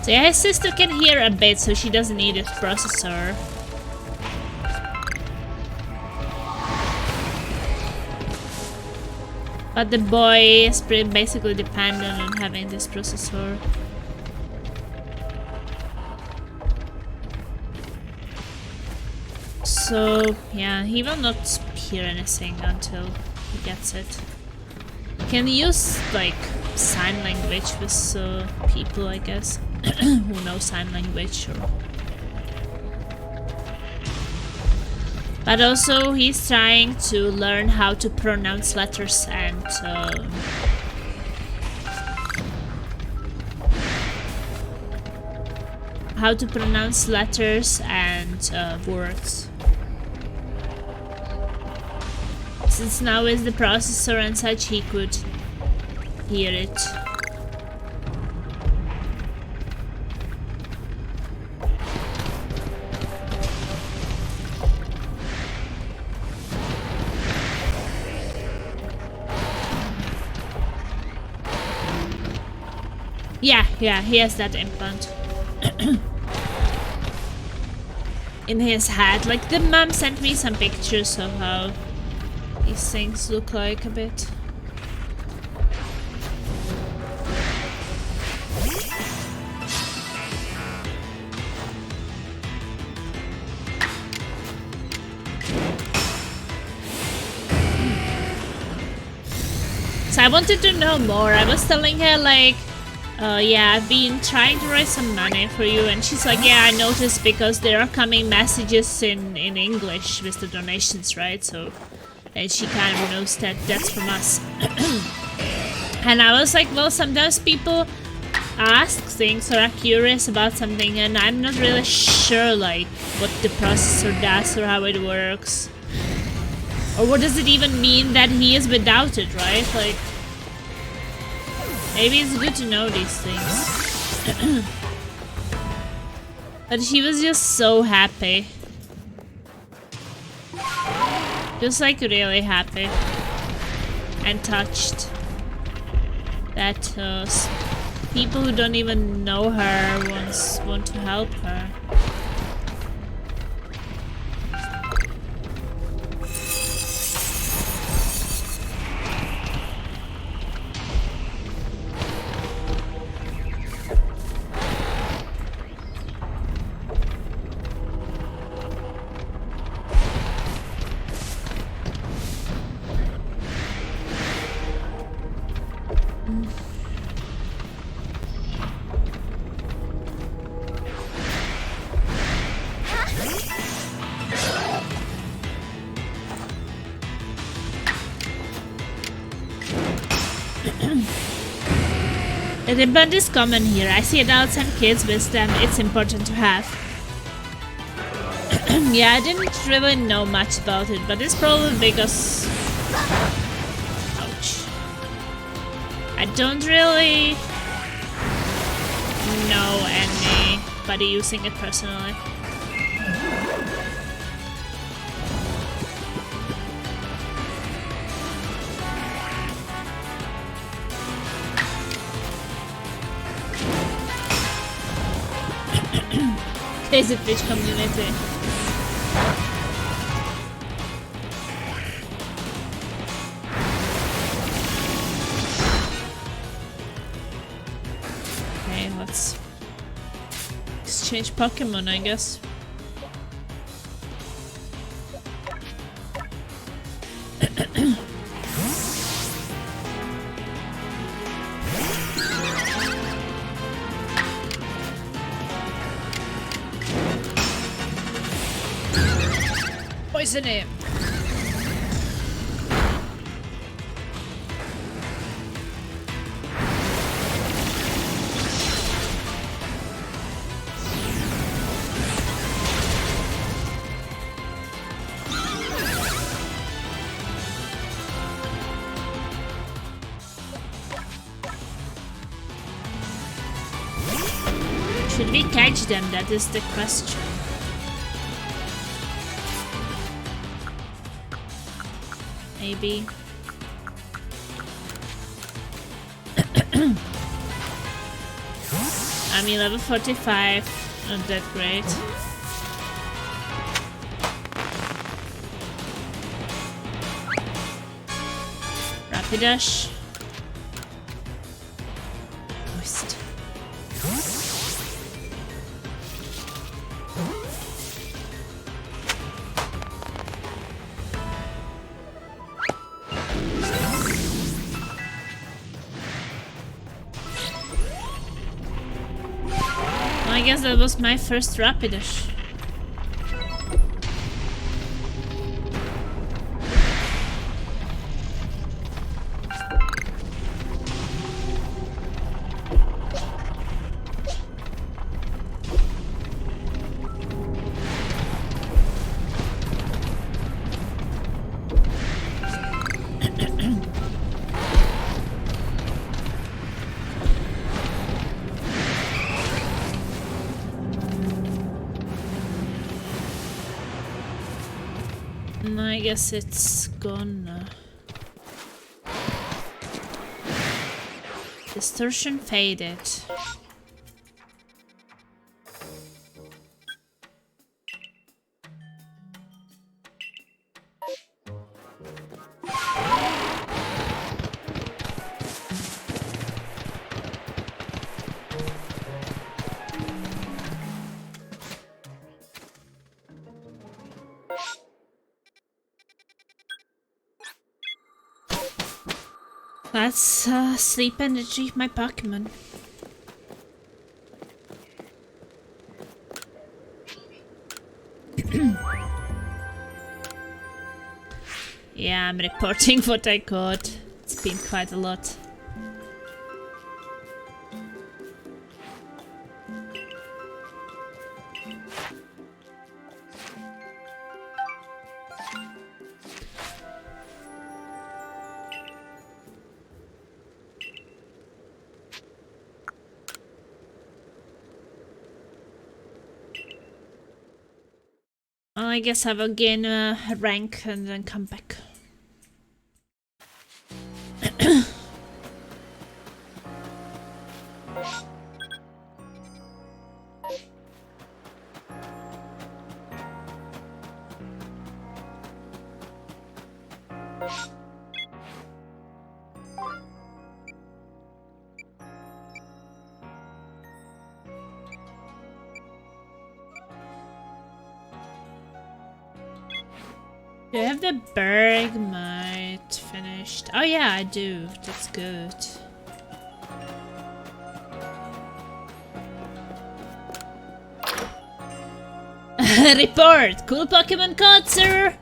So yeah, his sister can hear a bit, so she doesn't need a processor. But the boy is basically dependent on having this processor. So yeah, he will not hear anything until he gets it. He can use like sign language with people, I guess, who know sign language. But also he's trying to learn how to pronounce letters and words. Since now is the processor and such, he could hear it. Yeah, he has that implant in his head. Like, the mom sent me some pictures of how these things look like a bit. So I wanted to know more. I was telling her like, yeah, I've been trying to raise some money for you, and she's like, yeah, I noticed because there are coming messages in English with the donations, right? So, and she kind of knows that that's from us. And I was like, well, sometimes people ask things or are curious about something, and I'm not really sure like what the processor does or how it works. Or what does it even mean that he is without it, right? Like, maybe it's good to know these things. But she was just so happy. Just like really happy. And touched. That people who don't even know her want to help her. The ribbon is common here. I see adults and kids with them. It's important to have. Yeah, I didn't really know much about it, but it's probably because... Ouch. I don't really know anybody using it personally. There's a fish community. Okay, let's exchange Pokémon, I guess. Poison him. Should we catch them? That is the question. Maybe. I mean, level 45, not that great. Rapidash. Moist. I guess that was my first Rapidash. I guess it's gone now. Distortion faded. Let's sleep and retrieve my Pokémon. Yeah, I'm reporting what I got. It's been quite a lot. I guess I will gain a rank and then come back. Do I have the Bergmite finished? Oh yeah, I do. That's good. Report! Cool Pokemon caught, sir!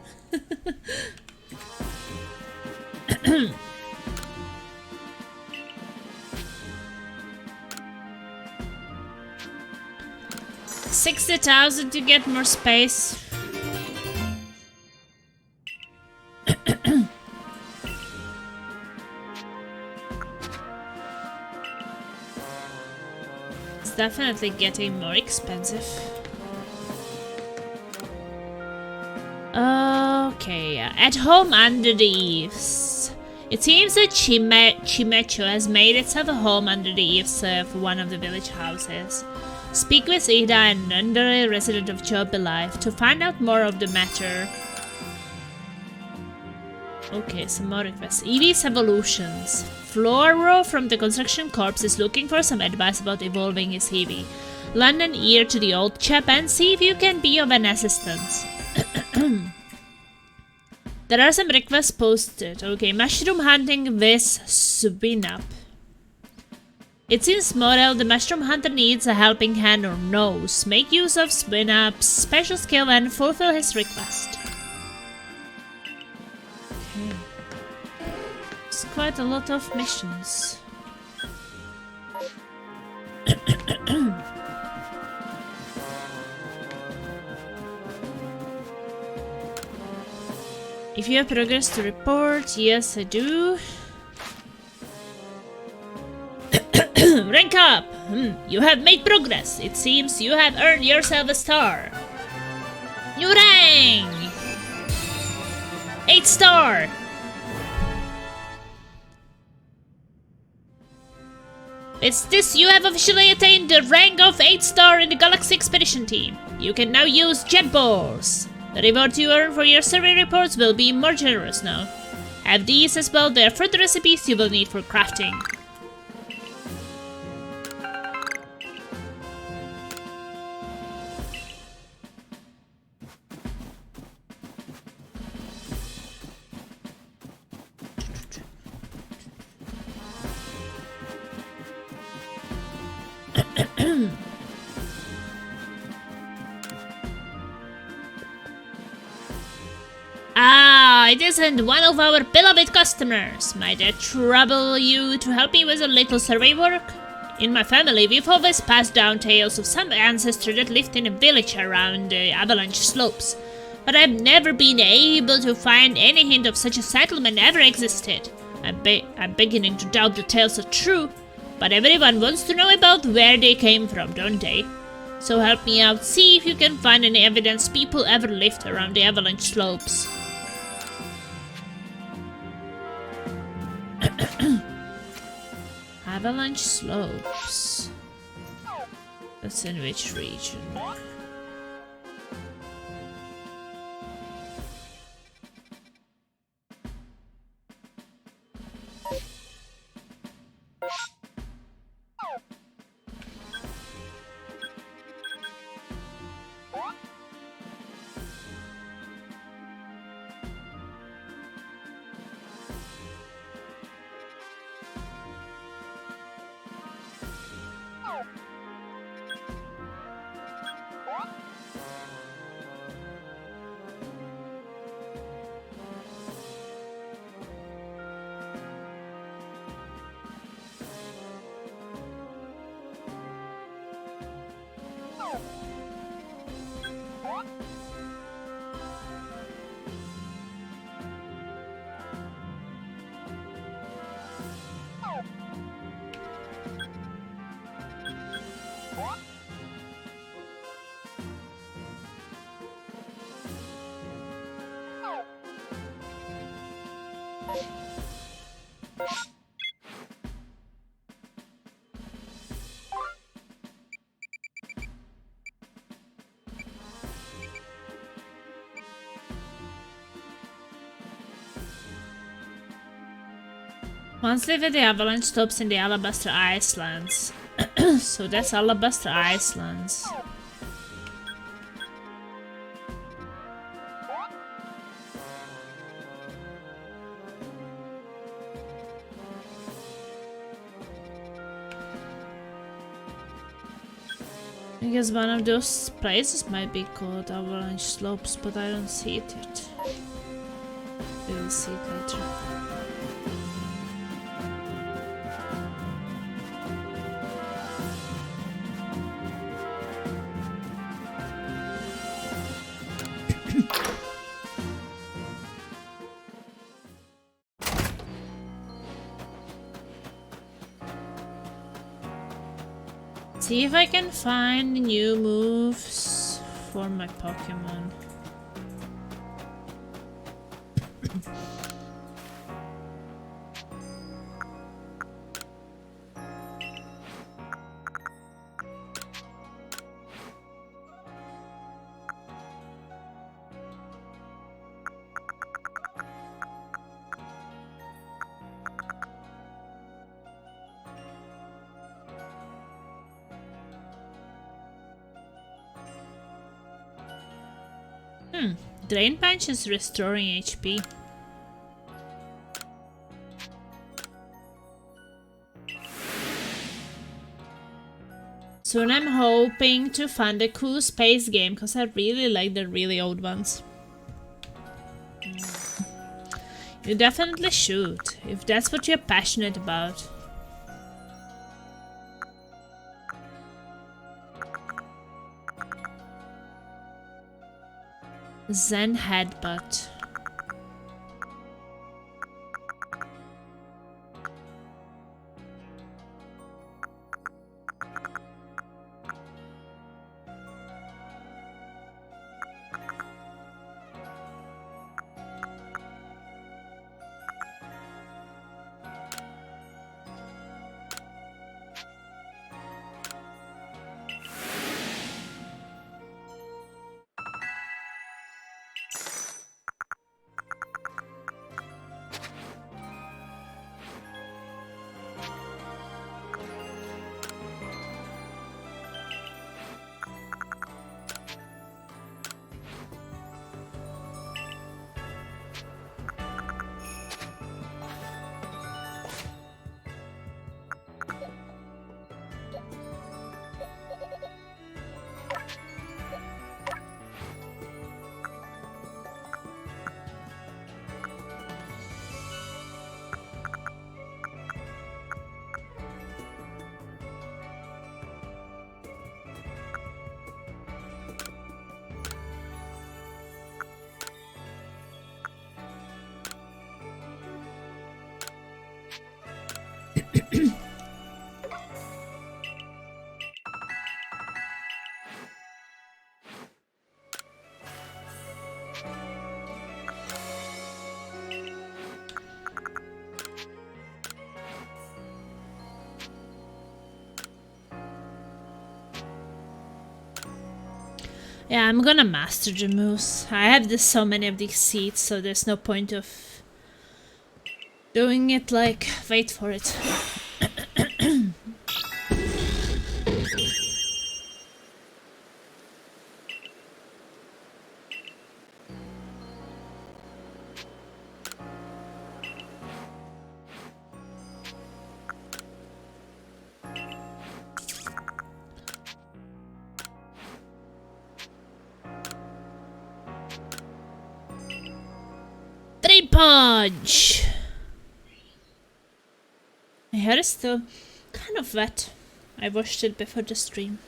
$60,000 to get more space. It's definitely getting more expensive. Okay, at home under the eaves. It seems that Chimecho has made itself a home under the eaves of one of the village houses. Speak with Ida, an elderly resident of Jobelife, to find out more of the matter. Okay, some more requests. Eevee's evolutions. Floro from the Construction Corps is looking for some advice about evolving his Eevee. Lend an ear to the old chap and see if you can be of an assistance. There are some requests posted. Okay, mushroom hunting with Swinap. It seems Morel, the mushroom hunter, needs a helping hand or nose. Make use of Swinap's special skill and fulfill his request. Okay. It's quite a lot of missions. If you have progress to report, yes I do. Rank up! You have made progress. It seems you have earned yourself a star. New rank! 8 star! It's this, you have officially attained the rank of 8 star in the Galaxy Expedition team. You can now use jet balls. The reward you earn for your survey reports will be more generous now. Have these as well, they are further recipes you will need for crafting. It isn't one of our beloved customers. Might I trouble you to help me with a little survey work? In my family, we've always passed down tales of some ancestor that lived in a village around the avalanche slopes, but I've never been able to find any hint of such a settlement ever existed. I'm beginning to doubt the tales are true, but everyone wants to know about where they came from, don't they? So help me out, see if you can find any evidence people ever lived around the avalanche slopes. Avalanche slopes. That's in which region? Once live the avalanche stops in the Alabaster Icelands. So that's Alabaster Icelands. I guess one of those places might be called Avalanche Slopes, but I don't see it yet. We'll see it later. See if I can find new moves for my Pokémon. Drain Punch is restoring HP. Soon I'm hoping to find a cool space game, because I really like the really old ones. You definitely should, if that's what you're passionate about. Zen Headbutt. Yeah, I'm gonna master the moves. I have so many of these seeds, so there's no point of doing it like, wait for it. Punch! My hair is still kind of wet. I washed it before the stream.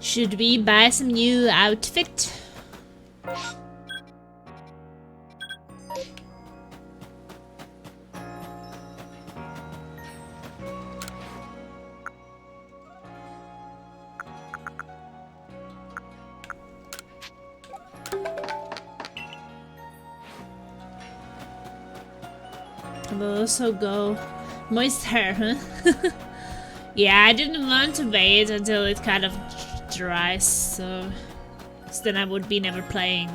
Should we buy some new outfit? will also go moist hair, huh? Yeah, I didn't want to wait until it kind of dries, so then I would be never playing.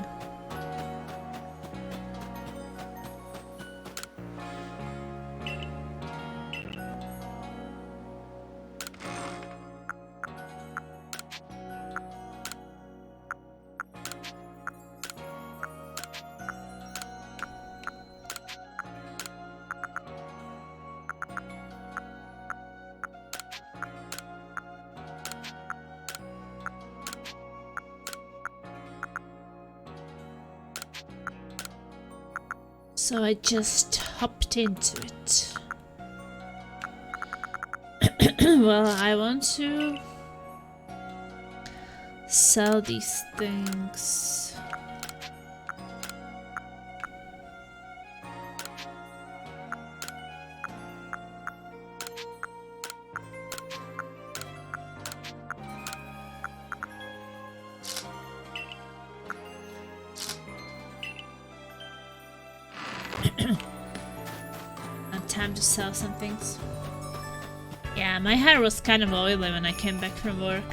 So I just hopped into it. Well, I want to sell these things. Time to sell some things. Yeah, my hair was kind of oily when I came back from work.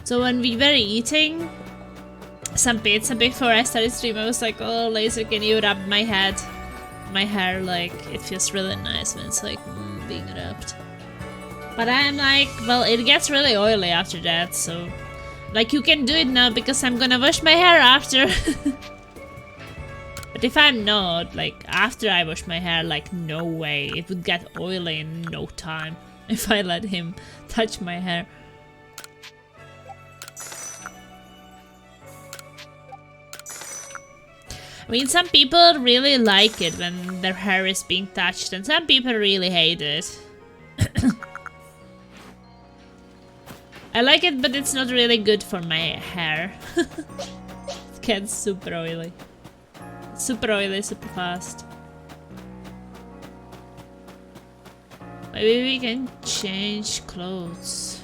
So when we were eating some pizza before I started stream, I was like, oh, Laser, can you rub my head? My hair, like, it feels really nice when it's like being rubbed. But I'm like, well, it gets really oily after that, so like, you can do it now because I'm gonna wash my hair after. But if I'm not, like, after I wash my hair, like, no way. It would get oily in no time if I let him touch my hair. I mean, some people really like it when their hair is being touched, and some people really hate it. I like it, but it's not really good for my hair. It gets super oily. Super oily, super fast. Maybe we can change clothes.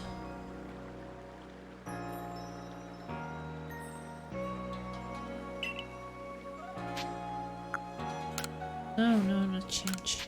No, no, not change.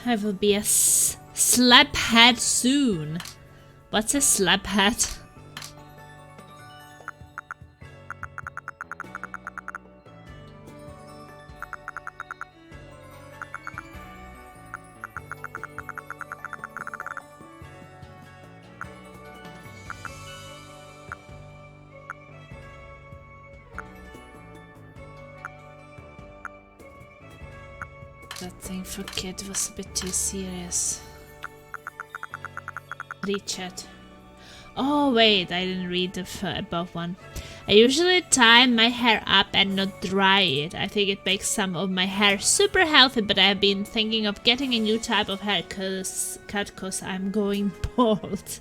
I will be a slap head soon. What's a slap head? That thing for kid was a bit too serious. Read chat. Oh wait, I didn't read the above one. I usually tie my hair up and not dry it. I think it makes some of my hair super healthy, but I've been thinking of getting a new type of hair cut cause I'm going bald.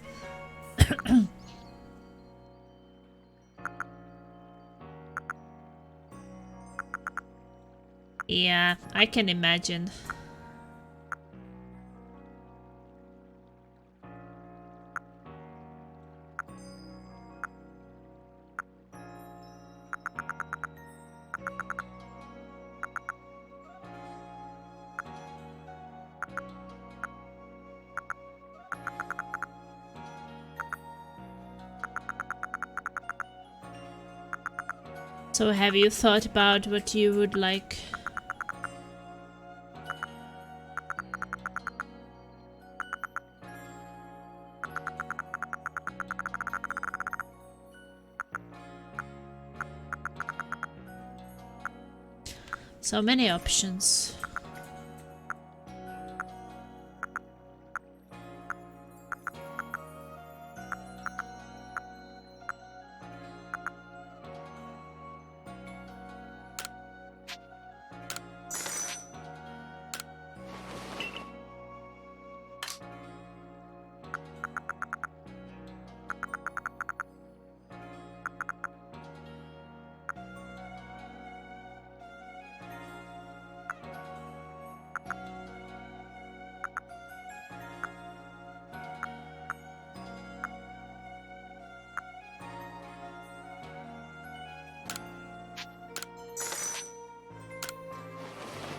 Yeah, I can imagine. So have you thought about what you would like? So many options.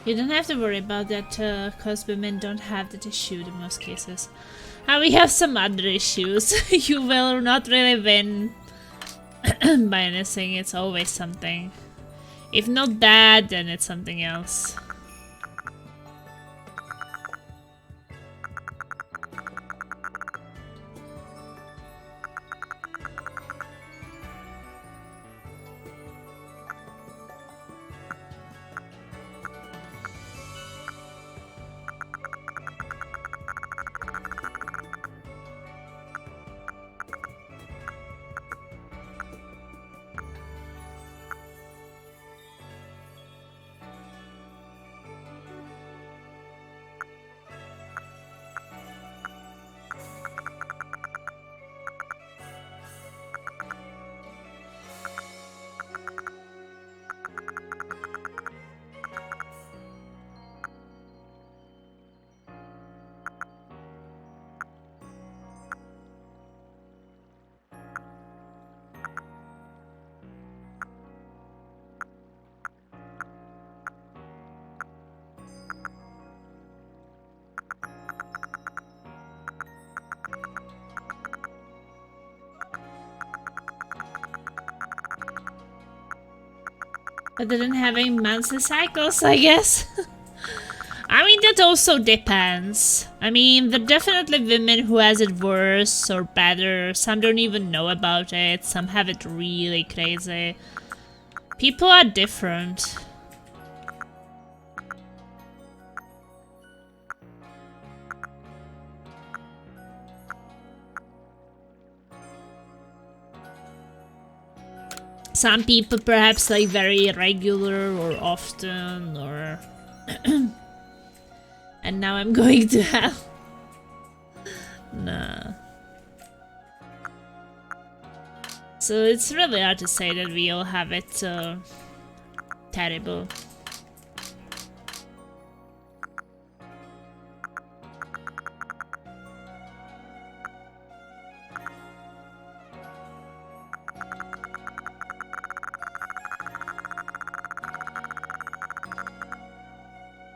You don't have to worry about that, cause women don't have that issue in most cases. And we have some other issues. You will not really win by anything, it's always something. If not that, then it's something else. But then having monthly cycles, I guess. I mean, that also depends. I mean, there are definitely women who has it worse or better. Some don't even know about it. Some have it really crazy. People are different. Some people perhaps like very regular or often or... And now I'm going to hell. Nah. So it's really hard to say that we all have it terrible.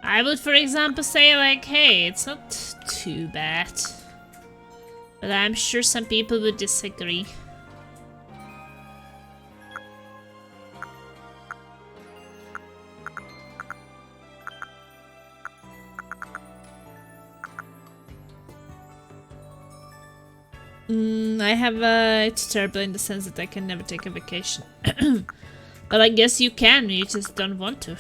I would, for example, say like, hey, it's not too bad. But I'm sure some people would disagree. I have it's terrible in the sense that I can never take a vacation. But I guess you can, you just don't want to.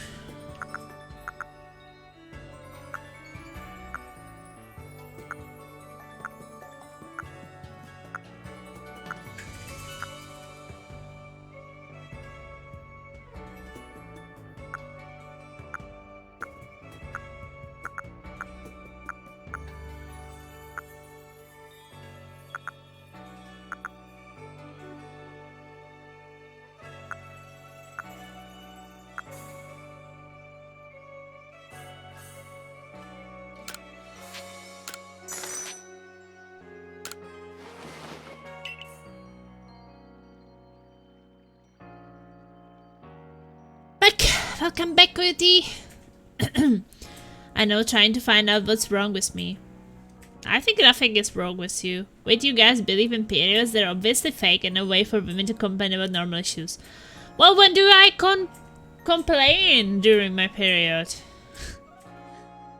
Welcome back, Cutie. I know, trying to find out what's wrong with me. I think nothing is wrong with you. Wait, you guys believe in periods? They're obviously fake and a way for women to complain about normal issues. Well, when do I complain during my period?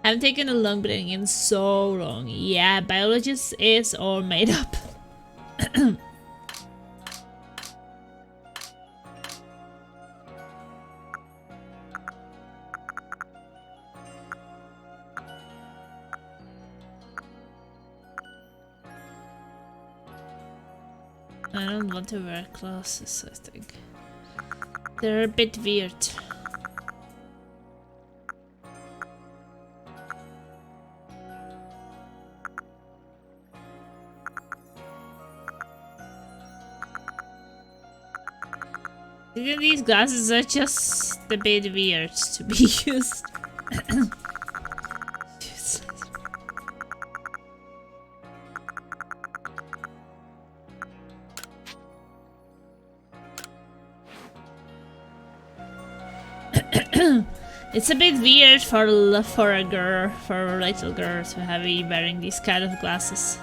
I haven't taken a long break in so long. Yeah, biologist is all made up. I don't want to wear glasses, I think. They're a bit weird. I think these glasses are just a bit weird to be used. Useless. It's a bit weird for a girl, for a little girl, to have be wearing these kind of glasses.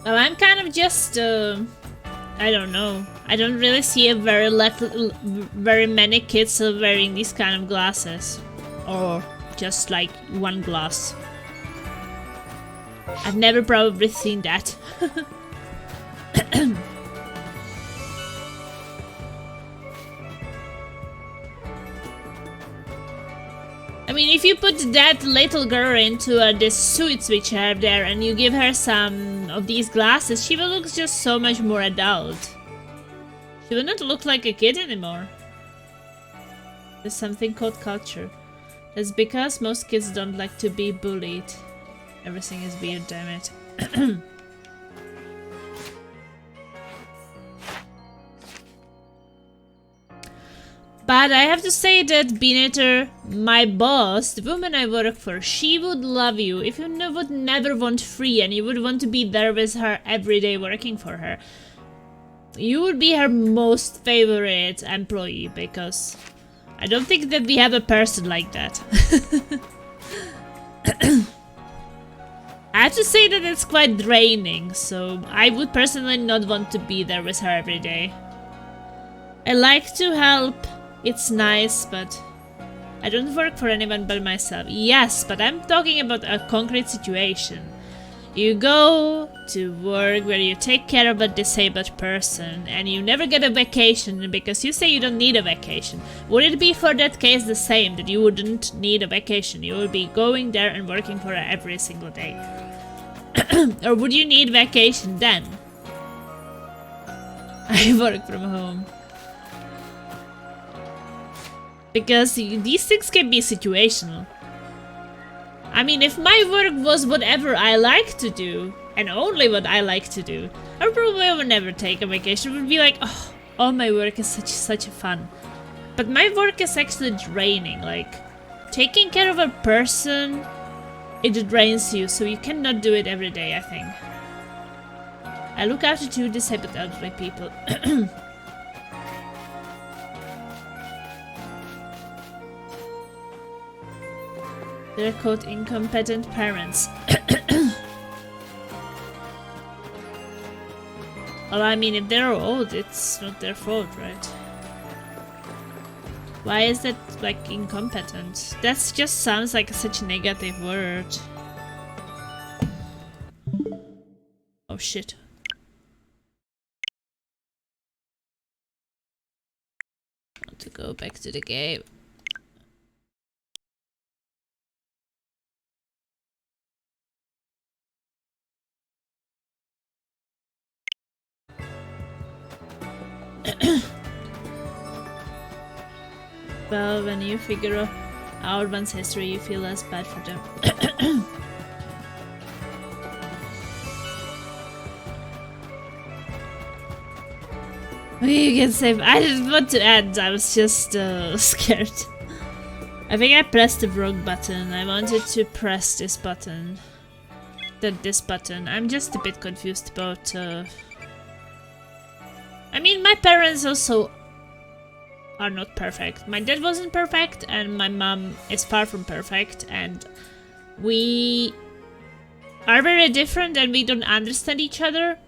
Well, I'm kind of just, I don't know. I don't really see a very many kids wearing these kind of glasses. Or just like one glass. I've never probably seen that. I mean, if you put that little girl into the suits which are there and you give her some of these glasses, she will look just so much more adult. She will not look like a kid anymore. There's something called culture. That's because most kids don't like to be bullied. Everything is weird, damn it. But I have to say that Beanator, my boss, the woman I work for, she would love you if you would never want free and you would want to be there with her every day working for her. You would be her most favorite employee because I don't think that we have a person like that. I have to say that it's quite draining, so I would personally not want to be there with her every day. I like to help. It's nice, but I don't work for anyone but myself. Yes, but I'm talking about a concrete situation. You go to work where you take care of a disabled person and you never get a vacation because you say you don't need a vacation. Would it be for that case the same, that you wouldn't need a vacation? You would be going there and working for her every single day. Or would you need vacation then? I work from home. Because these things can be situational. I mean, if my work was whatever I like to do, and only what I like to do, I probably would never take a vacation. It would be like, oh, my work is such a fun. But my work is actually draining. Like, taking care of a person, it drains you, so you cannot do it every day, I think. I look after 2 disabled elderly people. They're called incompetent parents. Well, I mean, if they're old, it's not their fault, right? Why is that, like, incompetent? That just sounds like such a negative word. Oh, shit. I want to go back to the game. Well, when you figure out one's history, you feel less bad for them. You can save. I didn't want to end, I was just scared. I think I pressed the wrong button. I wanted to press this button. this button. I'm just a bit confused about... I mean, my parents also are not perfect. My dad wasn't perfect, and my mom is far from perfect, and we are very different and we don't understand each other.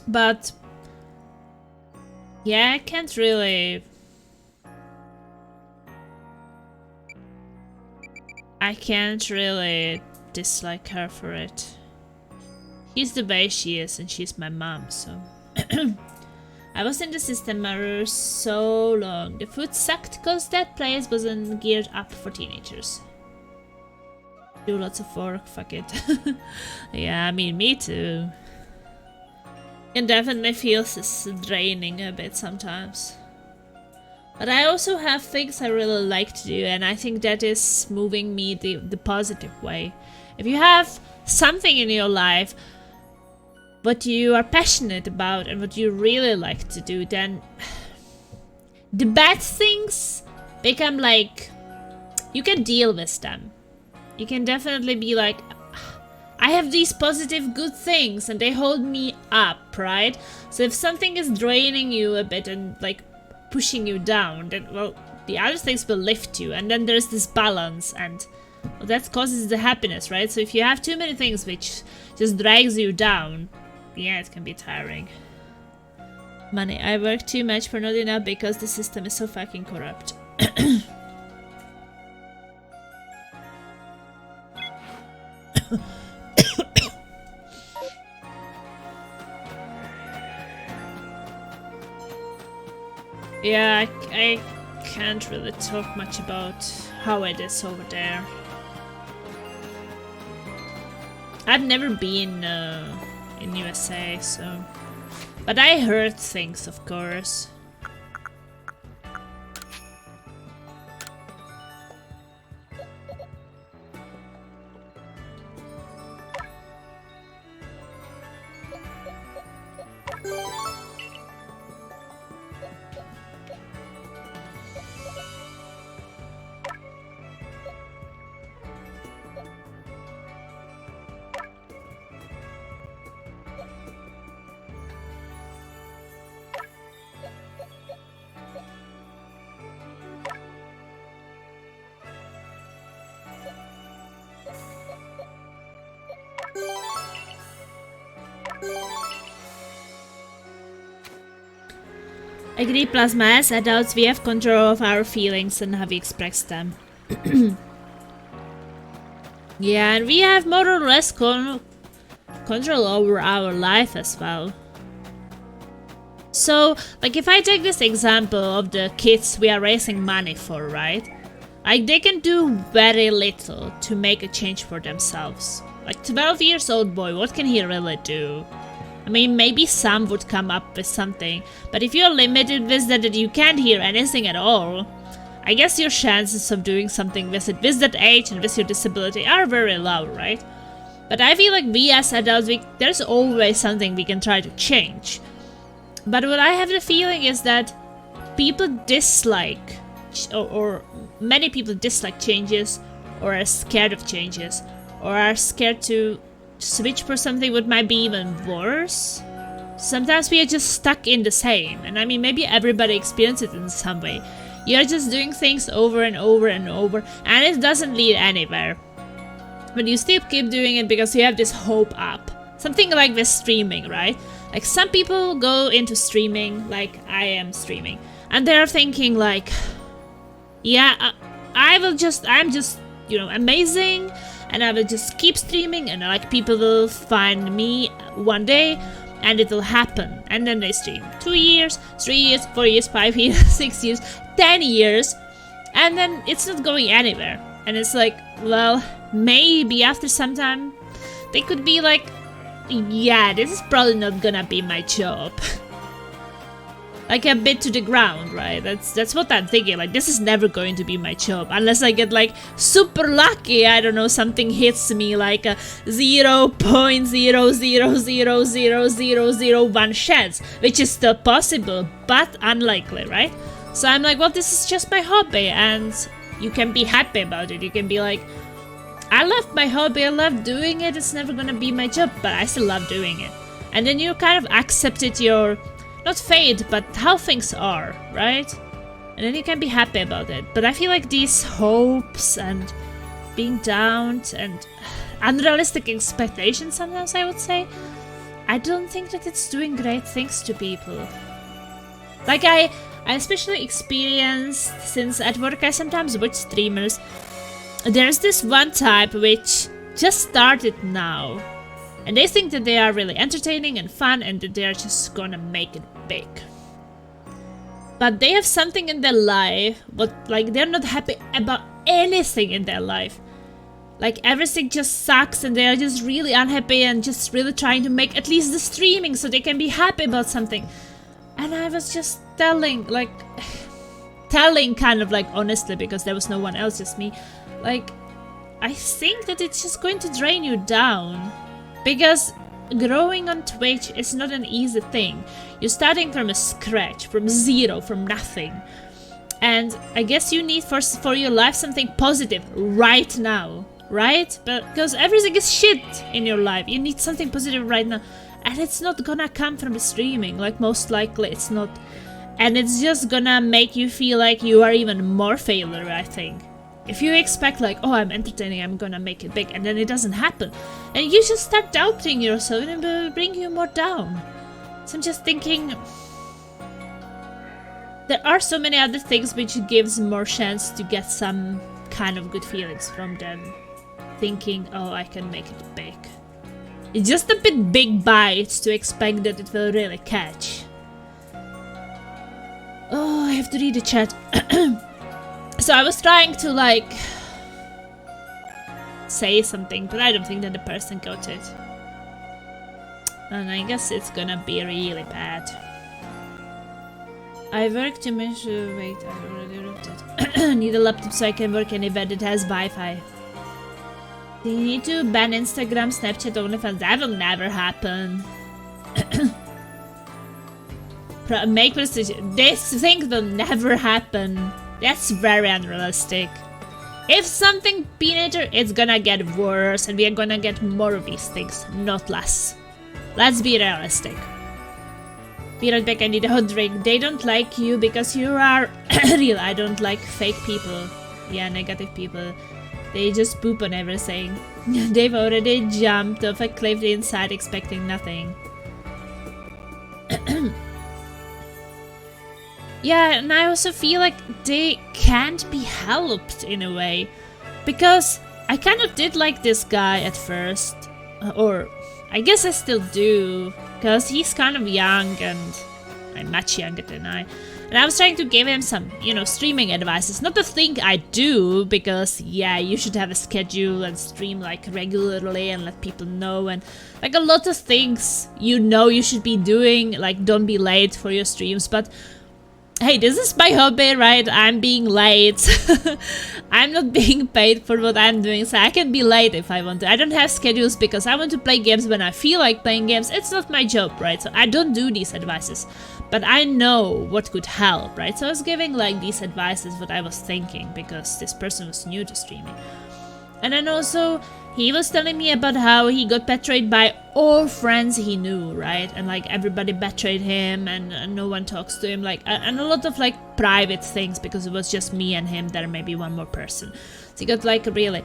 But yeah, I can't really dislike her for it. She's the way she is, and she's my mom, so... I was in the system for so long. The food sucked because that place wasn't geared up for teenagers. Do lots of work, fuck it. Yeah, I mean, me too. It definitely feels draining a bit sometimes. But I also have things I really like to do, and I think that is moving me the positive way. If you have something in your life what you are passionate about and what you really like to do, then the bad things become like, you can deal with them. You can definitely be like, I have these positive good things and they hold me up, right? So if something is draining you a bit and like pushing you down, then well, the other things will lift you, and then there's this balance, and well, that causes the happiness, right? So if you have too many things which just drags you down, yeah, it can be tiring. Money. I work too much for not enough because the system is so fucking corrupt. Yeah, I can't really talk much about how it is over there. I've never been in USA, so... But I heard things, of course. Agree, Plasma. As adults, we have control of our feelings and how we express them. Yeah, and we have more or less control over our life as well. So, like, if I take this example of the kids we are raising money for, right? Like, they can do very little to make a change for themselves. Like, 12 years old boy, what can he really do? I mean, maybe some would come up with something, but if you're limited with that you can't hear anything at all, I guess your chances of doing something with it, with that age and with your disability, are very low, right? But I feel like we as adults, there's always something we can try to change. But what I have the feeling is that people dislike, or many people dislike changes, or are scared of changes, or are scared to switch for something what might be even worse. Sometimes we are just stuck in the same, and I mean, maybe everybody experiences it in some way. You're just doing things over and over and over, and it doesn't lead anywhere. But you still keep doing it because you have this hope up. Something like with streaming, right? Like, some people go into streaming, like I am streaming, and they're thinking like, yeah, I'm just, you know, amazing, and I will just keep streaming, and like people will find me one day and it will happen. And then they stream 2 years, 3 years, 4 years, 5 years, 6 years, 10 years, and then it's not going anywhere. And it's like, well, maybe after some time they could be like, yeah, this is probably not gonna be my job. Like, a bit to the ground, right? That's what I'm thinking. Like, this is never going to be my job unless I get like super lucky. I don't know, something hits me like a 0.0000001 chance, which is still possible but unlikely, right? So I'm like, well, this is just my hobby, and you can be happy about it. You can be like, I love my hobby, I love doing it, it's never gonna be my job, but I still love doing it. And then you kind of accepted your, not fate, but how things are, right? And then you can be happy about it. But I feel like these hopes and being down and unrealistic expectations sometimes, I would say, I don't think that it's doing great things to people. Like I especially experienced, since at work I sometimes watch streamers, there's this one type which just started now. And they think that they are really entertaining and fun and that they're just gonna make it big. But they have something in their life, but like they're not happy about anything in their life. Like everything just sucks and they are just really unhappy and just really trying to make at least the streaming so they can be happy about something. And I was just telling kind of like honestly, because there was no one else, just me. Like, I think that it's just going to drain you down. Because growing on Twitch is not an easy thing. You're starting from a scratch, from zero, from nothing. And I guess you need for your life something positive right now, right? Because everything is shit in your life. You need something positive right now. And it's not gonna come from the streaming, like most likely it's not. And it's just gonna make you feel like you are even more failure, I think. If you expect like, oh, I'm entertaining, I'm gonna make it big, and then it doesn't happen. And you just start doubting yourself and it will bring you more down. So I'm just thinking, there are so many other things which gives more chance to get some kind of good feelings from them. Thinking, oh, I can make it big. It's just a bit big bites to expect that it will really catch. Oh, I have to read the chat. So I was trying to like say something, but I don't think that the person got it. And I guess it's gonna be really bad. I work to measure. Wait, I already wrote it. Need a laptop so I can work anywhere that has Wi-Fi. Do you need to ban Instagram, Snapchat, OnlyFans? That will never happen. Make precision. This thing will never happen. That's very unrealistic. If something teenager, it's gonna get worse and we are gonna get more of these things, not less. Let's be realistic. Be right back, I need a hot drink. They don't like you because you are real. I don't like fake people. Yeah, negative people. They just poop on everything. They've already jumped off a cliff inside expecting nothing. Yeah, and I also feel like they can't be helped in a way. Because I kind of did like this guy at first. Or I guess I still do. Because he's kind of young and I'm much younger than I. And I was trying to give him some, you know, streaming advice. It's not the thing I do, because, yeah, you should have a schedule and stream, like, regularly and let people know. And, like, a lot of things you know you should be doing, like, don't be late for your streams. But, hey, this is my hobby, right? I'm being late. I'm not being paid for what I'm doing, so I can be late if I want to. I don't have schedules because I want to play games when I feel like playing games. It's not my job, right? So I don't do these advices. But I know what could help, right? So I was giving like these advices what I was thinking, because this person was new to streaming. And then also he was telling me about how he got betrayed by all friends he knew, right? And like everybody betrayed him and no one talks to him, like, and a lot of like private things, because it was just me and him there, maybe one more person. So he got like really,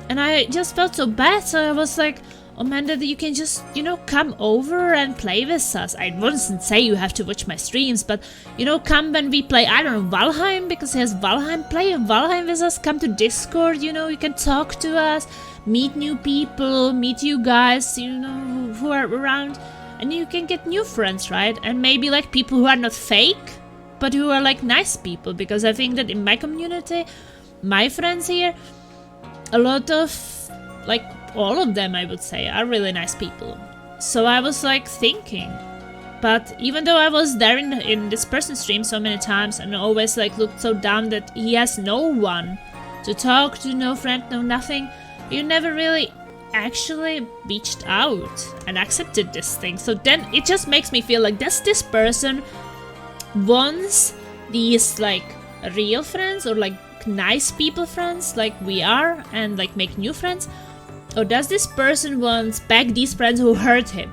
and I just felt so bad. So I was like, oh man, that you can just, you know, come over and play with us. I wouldn't say you have to watch my streams, but, you know, come when we play, I don't know, Valheim, because he has Valheim, play Valheim with us, come to Discord, you know, you can talk to us, meet new people, meet you guys, you know, who are around, and you can get new friends, right? And maybe, like, people who are not fake, but who are, like, nice people, because I think that in my community, my friends here, a lot of, like, all of them, I would say, are really nice people. So I was like thinking, but even though I was there in this person's stream so many times and always like looked so down that he has no one to talk to, no friend, no nothing, you never really actually reached out and accepted this thing. So then it just makes me feel like, does this person wants these like real friends or like make nice people friends like we are and like make new friends? Or does this person want back these friends who hurt him?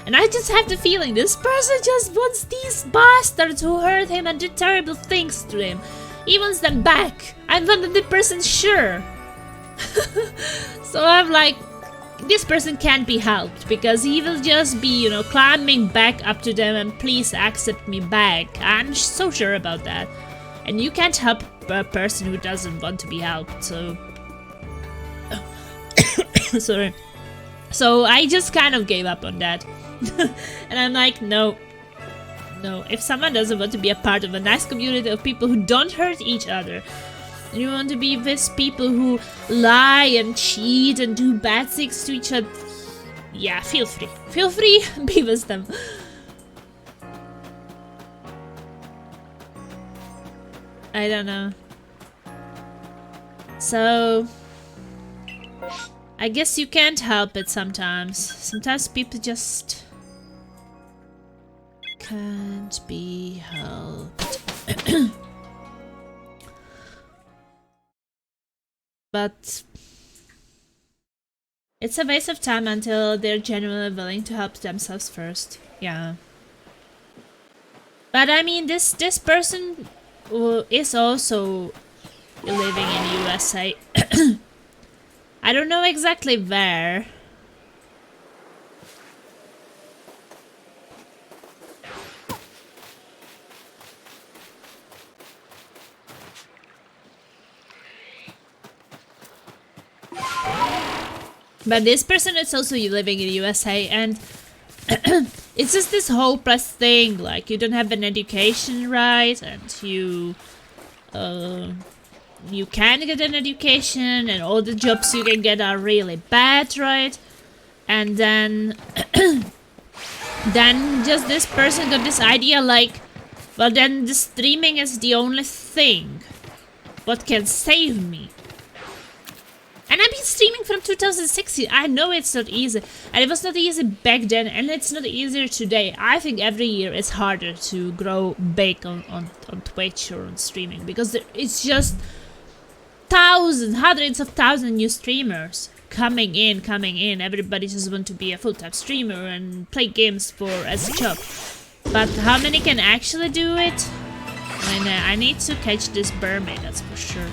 And I just have the feeling this person just wants these bastards who hurt him and did terrible things to him. He wants them back. I'm 100% sure. So I'm like, this person can't be helped because he will just be, you know, climbing back up to them and please accept me back. I'm so sure about that. And you can't help a person who doesn't want to be helped, so... Sorry. So I just kind of gave up on that. And I'm like, no. No, if someone doesn't want to be a part of a nice community of people who don't hurt each other, and you want to be with people who lie and cheat and do bad things to each other, yeah, feel free. Feel free, be with them. I don't know. So... I guess you can't help it sometimes. Sometimes people just... can't be helped. But... it's a waste of time until they're genuinely willing to help themselves first. Yeah. But I mean, this person is also living in USA. I don't know exactly where. But this person is also living in the USA, and it's just this hopeless thing, like you don't have an education, right, and you can get an education and all the jobs you can get are really bad, right? And then then just this person got this idea like, well then the streaming is the only thing what can save me. And I've been streaming from 2016. I know it's not easy. And it was not easy back then, and it's not easier today. I think every year it's harder to grow big on Twitch or on streaming, because it's just thousands, hundreds of thousands new streamers coming in. Everybody just want to be a full-time streamer and play games as a job. But how many can actually do it? I mean, I need to catch this mermaid, that's for sure.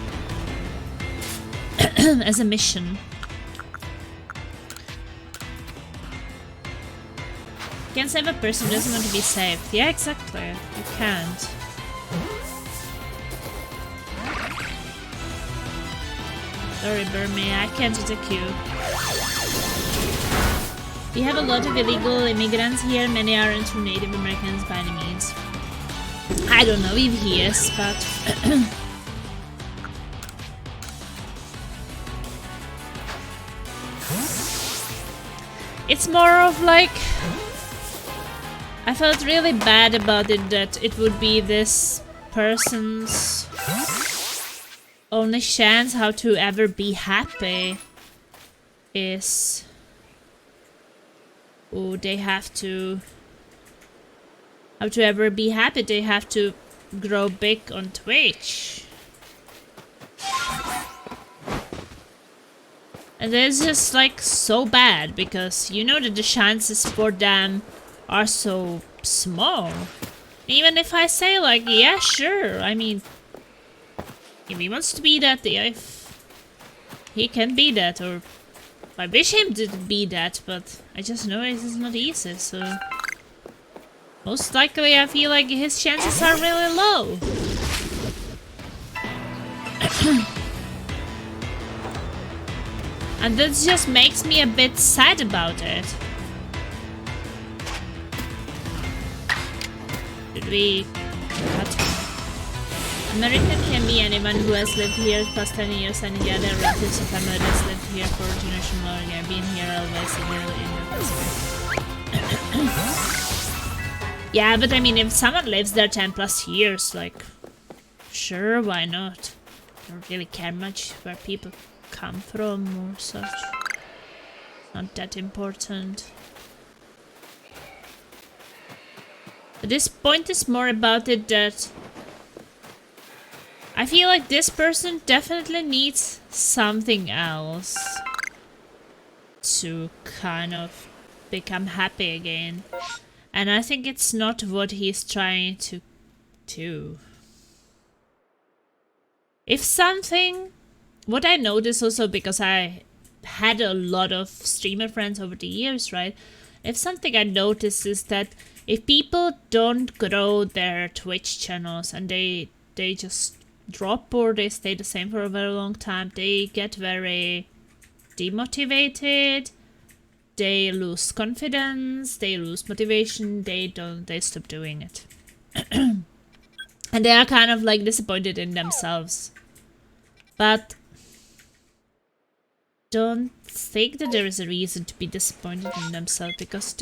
As a mission. Can't save a person who doesn't want to be saved. Yeah, exactly. You can't. Sorry, Burmy, I can't attack you. We have a lot of illegal immigrants here. Many aren't Native Americans by any means. I don't know if he is, but... It's more of like... I felt really bad about it, that it would be this person's only chance how to ever be happy is... Oh, they have to... How to ever be happy, they have to grow big on Twitch. And it's just like so bad, because you know that the chances for them are so small. Even if I say like, yeah, sure, I mean, if he wants to be that, if he can be that, or I wish him to be that, but I just know it is not easy, so most likely I feel like his chances are really low. And that just makes me a bit sad about it. Should we cut? American can be anyone who has lived here past 10 years, and the other relatives or family that's lived here for a generation or longer. Yeah, being here always in the Yeah, but I mean, if someone lives there 10 plus years, like, sure, why not? I don't really care much where people come from or such. Not that important. But this point is more about it that I feel like this person definitely needs something else to kind of become happy again. And I think it's not what he's trying to do. If something... What I noticed also, because I had a lot of streamer friends over the years, right? If something I noticed is that if people don't grow their Twitch channels and they just drop or they stay the same for a very long time, they get very demotivated, they lose confidence, they lose motivation, they stop doing it. And they are kind of like disappointed in themselves. But don't think that there is a reason to be disappointed in themselves, because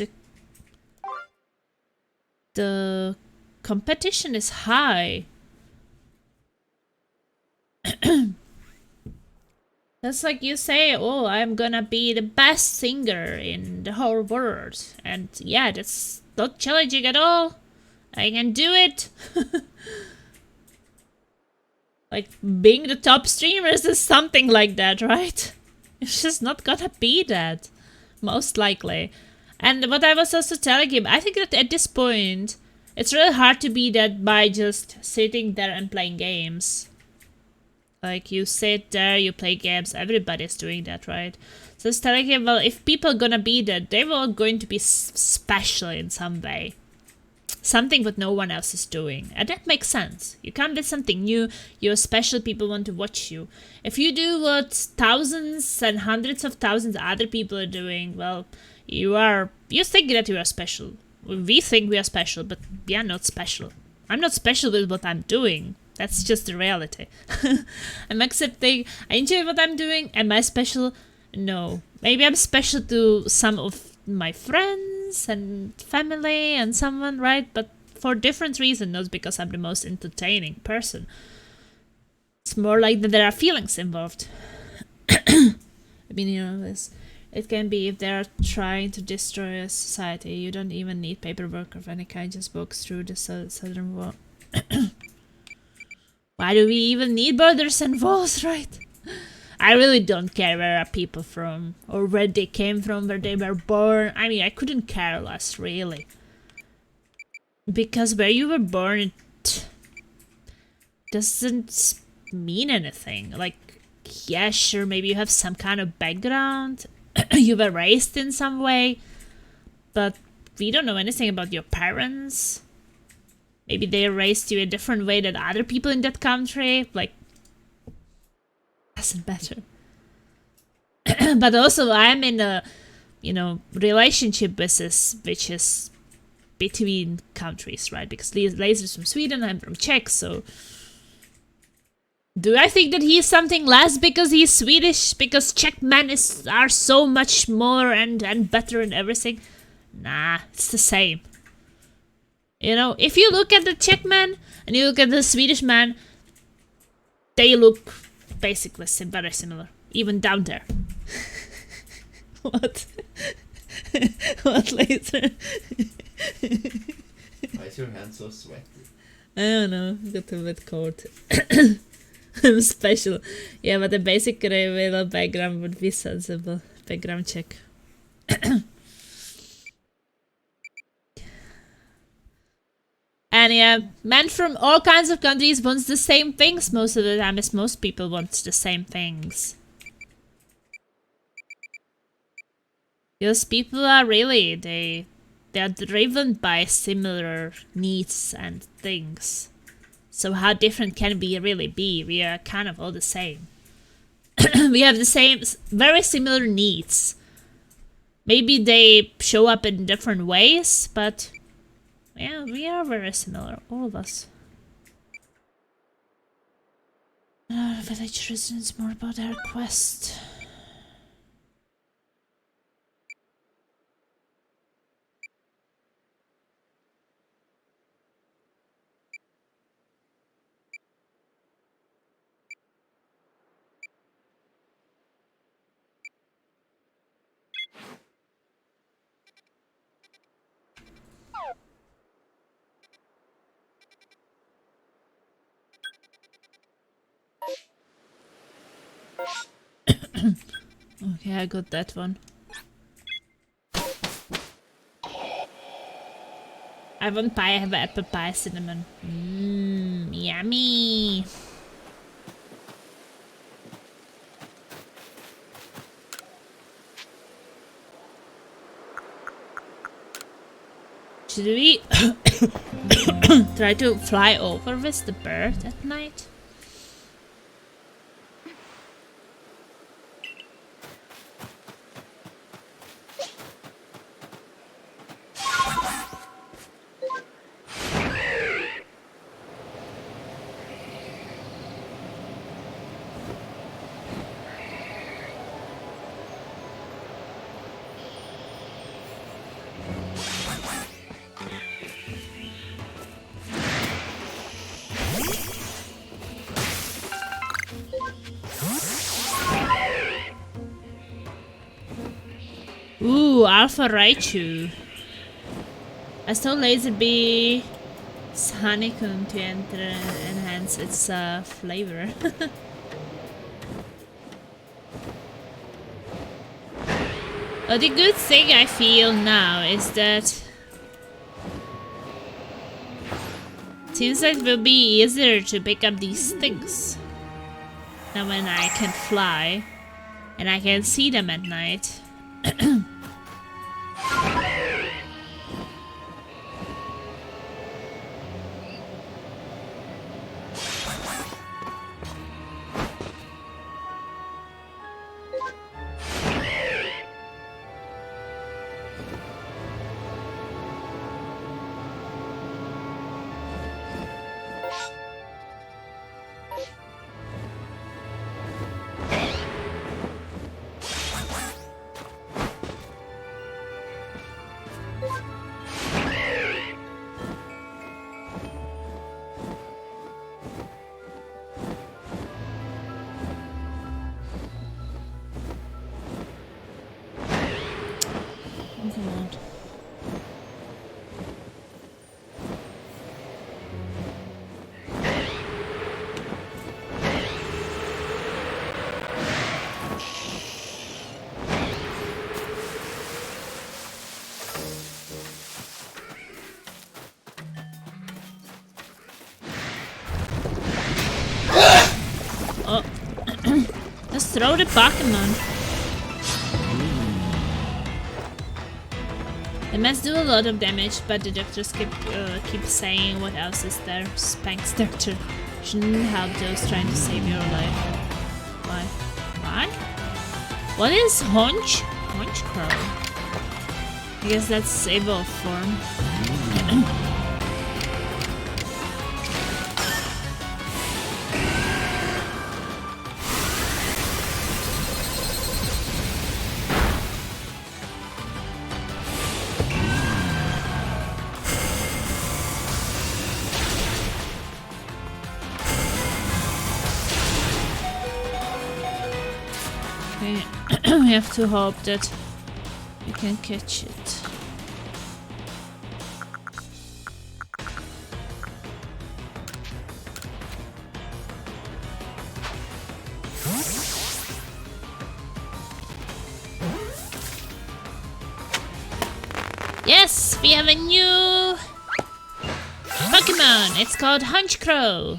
the competition is high. That's like you say, oh, I'm gonna be the best singer in the whole world. And yeah, that's not challenging at all. I can do it. Like, being the top streamers is something like that, right? It's just not gonna be that. Most likely. And what I was also telling him, I think that at this point, it's really hard to be that by just sitting there and playing games. Like, you sit there, you play games, everybody's doing that, right? So I was telling him, well, if people are gonna be that, they will going to be special in some way. Something that no one else is doing. And that makes sense. You can't do something new, you're special, people want to watch you. If you do what thousands and hundreds of thousands of other people are doing, well, you think that you are special. We think we are special, but we are not special. I'm not special with what I'm doing. That's just the reality. I'm accepting, I enjoy what I'm doing. Am I special? No. Maybe I'm special to some of my friends and family and someone, right? But for different reasons, not because I'm the most entertaining person. It's more like that there are feelings involved. I mean, you know, it can be if they're trying to destroy a society. You don't even need paperwork of any kind, just walk through the southern wall. Why do we even need borders and walls, right? I really don't care where are people from, or where they came from, where they were born. I mean, I couldn't care less, really. Because where you were born, it doesn't mean anything. Like, yeah, sure, maybe you have some kind of background. You were raised in some way. But we don't know anything about your parents. Maybe they raised you a different way than other people in that country. Like, doesn't matter. But also, I'm in a, relationship business, which is between countries, right? Because Laser's from Sweden, I'm from Czech, so... Do I think that he's something less because he's Swedish? Because Czech men are so much more and better and everything? Nah, it's the same. You know, if you look at the Czech man and you look at the Swedish man, they look basically very similar. Even down there. What? What, Laser? Why is your hand so sweaty? I don't know, got a bit cold. I'm special. Yeah, but the basic reveal background would be sensible. Background check. And yeah, men from all kinds of countries wants the same things most of the time, as most people want the same things. Because people are really, they are driven by similar needs and things. So how different can we really be? We are kind of all the same. We have the same, very similar needs. Maybe they show up in different ways, but yeah, we are very similar, all of us. Village residents, more about our quest. Okay, I got that one. I want pie, I have apple pie, cinnamon. Mmm, yummy. Should we try to fly over with the bird at night? Ooh, Alpha Raichu. I stole Laserbee's honeycomb to enhance its flavor. But the good thing I feel now is that it seems like it will be easier to pick up these things now when I can fly and I can see them at night. Come on. Oh, let's throw the Pokémon. They must do a lot of damage, but the doctors keep saying what else is there. Spanx doctor shouldn't help those trying to save your life. Why? Why? What is Hunch? Hunch Crow? I guess that's evolved form. We have to hope that we can catch it. Yes, we have a new Pokemon. It's called Hunch Crow.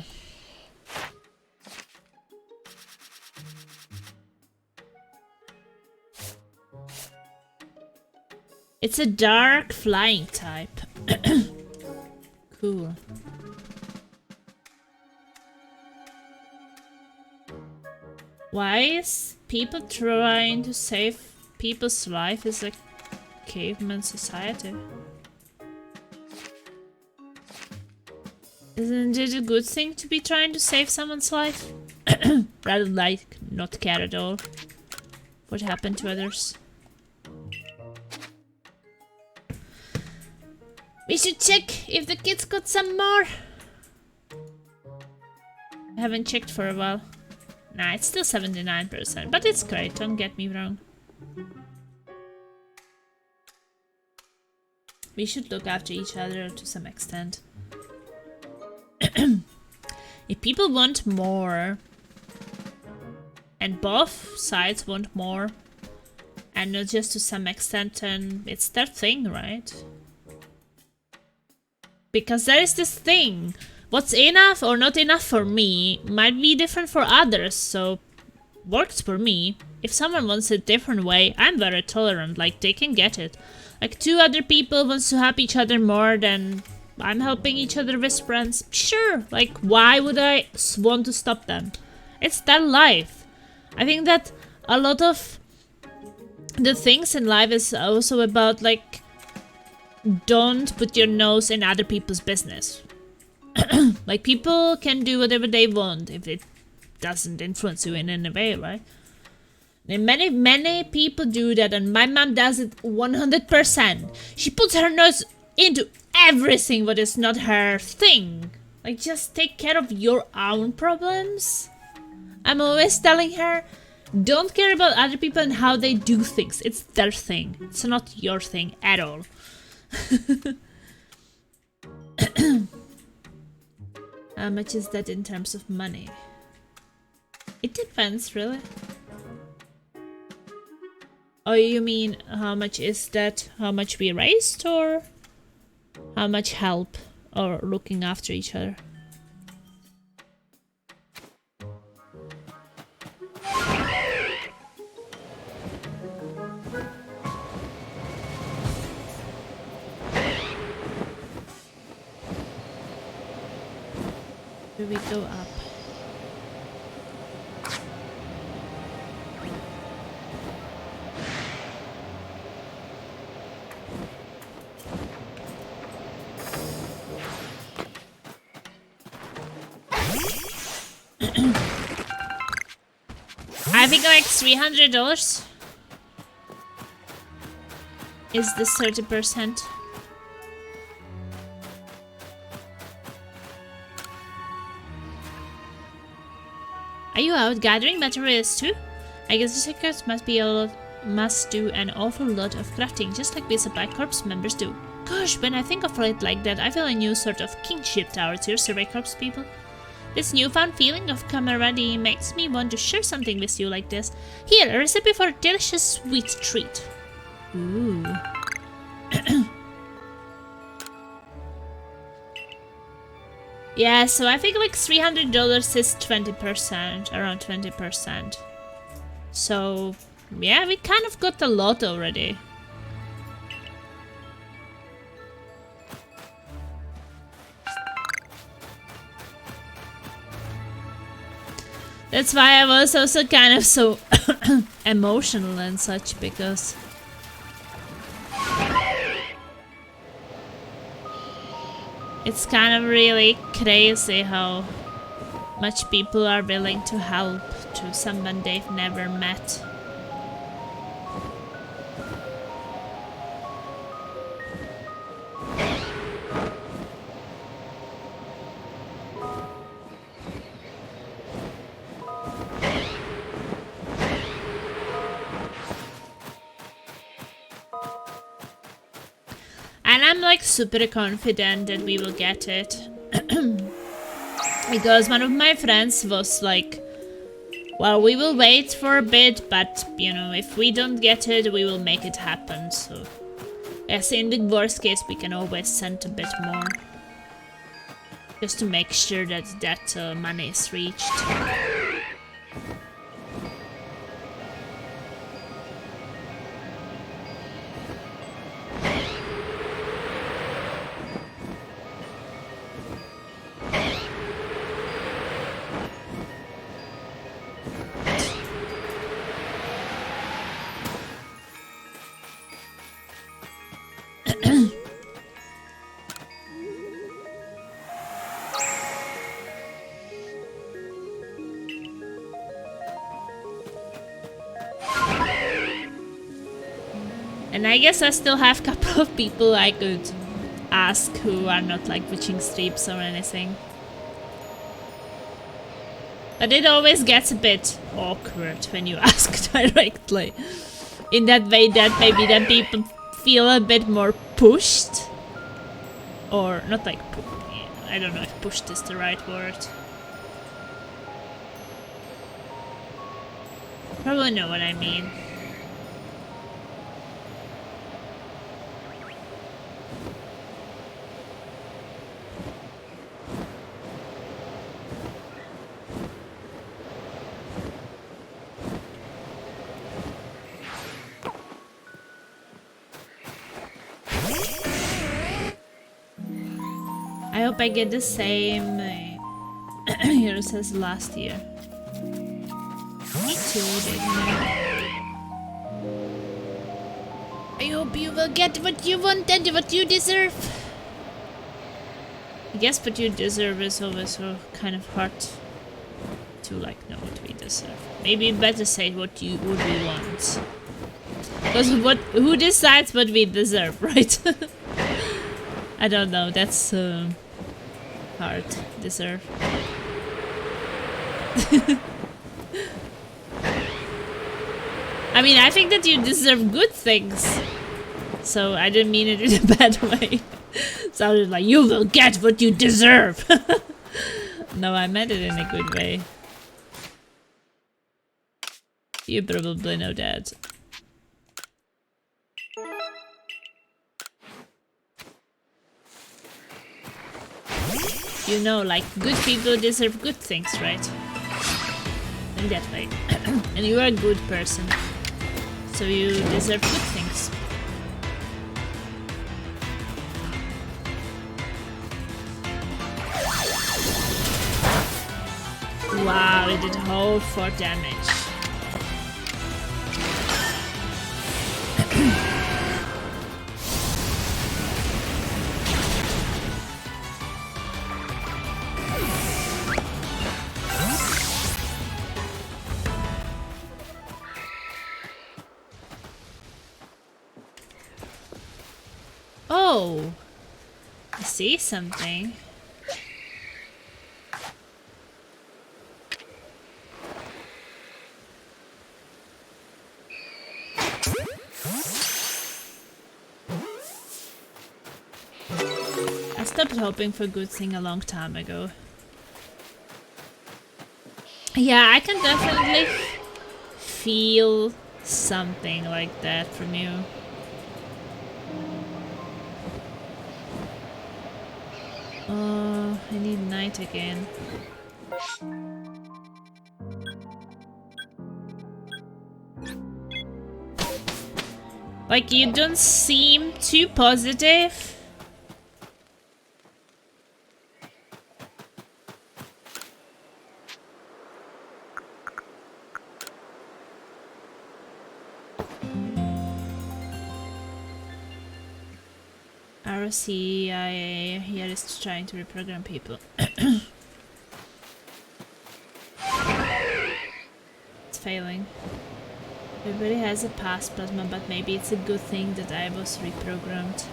It's a dark flying type. Cool. Why is people trying to save people's life as a caveman society? Isn't it a good thing to be trying to save someone's life? Rather like not care at all what happened to others. We should check if the kids got some more. I haven't checked for a while. Nah, it's still 79%, but it's great, don't get me wrong. We should look after each other to some extent. If people want more and both sides want more, and not just to some extent, and it's their thing, right? Because there is this thing, what's enough or not enough for me might be different for others, so works for me. If someone wants a different way, I'm very tolerant, like they can get it. Like 2 other people wants to help each other more than I'm helping each other with friends. Sure, like why would I want to stop them? It's their life. I think that a lot of the things in life is also about like, don't put your nose in other people's business. Like people can do whatever they want if it doesn't influence you in any way, right? And many people do that, and my mom does it 100%. She puts her nose into everything what is not her thing. Like, just take care of your own problems. I'm always telling her, don't care about other people and how they do things. It's their thing. It's not your thing at all. How much is that in terms of money? It depends, really. Oh, you mean how much is that? How much we raised, or how much help or looking after each other? Do we go up? I think like $300 is this 30%. Are you out gathering materials too? I guess the secrets must do an awful lot of crafting, just like we supply corps members do. Gosh, when I think of it like that, I feel a new sort of kinship towards your survey corps people. This newfound feeling of camaraderie makes me want to share something with you like this. Here, a recipe for a delicious sweet treat. Ooh. Yeah, so I think like $300 is 20%, around 20%. So, yeah, we kind of got a lot already. That's why I was also kind of so emotional and such, because it's kind of really crazy how much people are willing to help to someone they've never met. And I'm like super confident that we will get it. Because one of my friends was like, well, we will wait for a bit, but you know, if we don't get it, we will make it happen. So, yes, in the worst case, we can always send a bit more. Just to make sure that that money is reached. And I guess I still have a couple of people I could ask who are not like watching streams or anything. But it always gets a bit awkward when you ask directly. In that way that maybe then people feel a bit more pushed. Or not like, I don't know if pushed is the right word. Probably know what I mean. I hope I get the same heroes as last year. Me too, didn't I hope you will get what you want and what you deserve. I guess what you deserve is always so kind of hard to like know what we deserve. Maybe better say what we want. Because who decides what we deserve, right? I don't know, that's hard. Deserve. I mean, I think that you deserve good things. So I didn't mean it in a bad way. Sounded like you will get what you deserve. No, I meant it in a good way. You probably know that. You know, like, good people deserve good things, right? In that way. And you are a good person. So you deserve good things. Wow, it did whole 4 damage. Oh, I see something. I stopped hoping for good thing a long time ago. Yeah, I can definitely feel something like that from you. Oh, I need night again. Like, you don't seem too positive. CIA here is trying to reprogram people. It's failing. Everybody has a past plasma, but maybe it's a good thing that I was reprogrammed.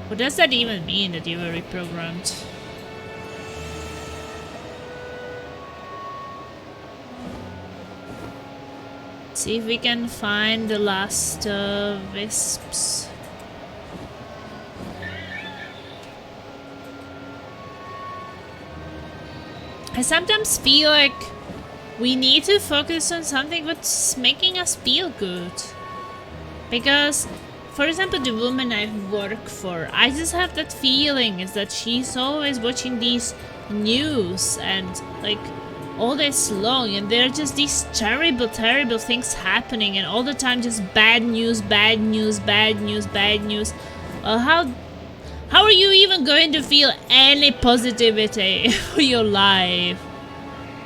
What does that even mean, that you were reprogrammed? See if we can find the last wisps. I sometimes feel like we need to focus on something that's making us feel good. Because, for example, the woman I work for, I just have that feeling is that she's always watching these news and like all this long, and there are just these terrible things happening, and all the time just bad news, bad news, bad news, bad news. Well, how are you even going to feel any positivity for your life?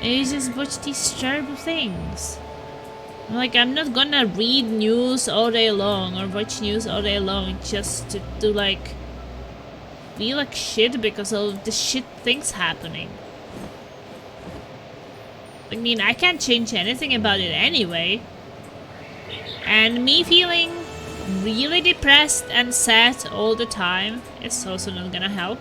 And you just watch these terrible things. Like, I'm not gonna read news all day long or watch news all day long just to like feel like shit because of the shit things happening. I mean, I can't change anything about it anyway. And me feeling really depressed and sad all the time is also not gonna help.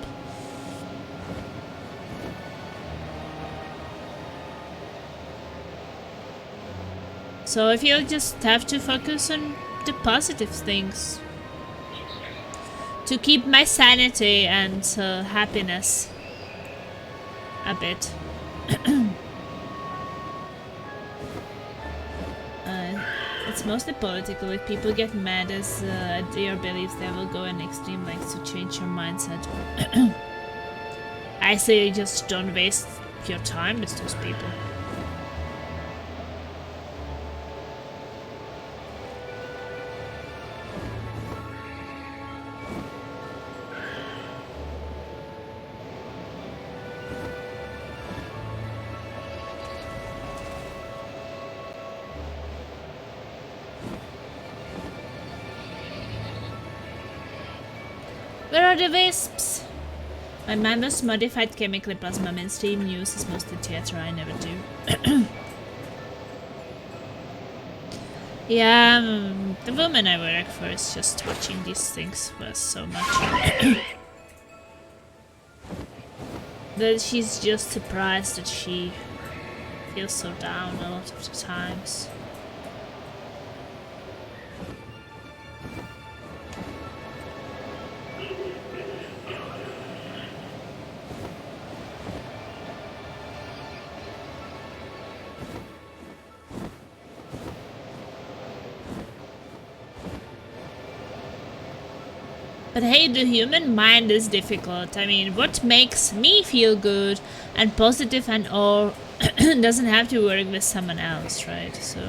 So I feel I just have to focus on the positive things to keep my sanity and happiness. a bit. It's mostly political. If people get mad at your beliefs, they will go in extreme lengths to change your mindset. I say just don't waste your time with those people. Where are the wisps? My mammoth modified chemically plasma mainstream news is mostly theater, I never do. Yeah, the woman I work for is just watching these things for so much. That she's just surprised that she feels so down a lot of the times. But hey, the human mind is difficult. I mean, what makes me feel good and positive and all doesn't have to work with someone else, right? So,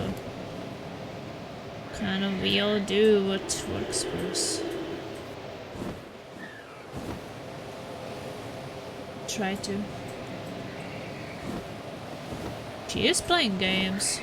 kind of we all do what works for us. Try to. She is playing games.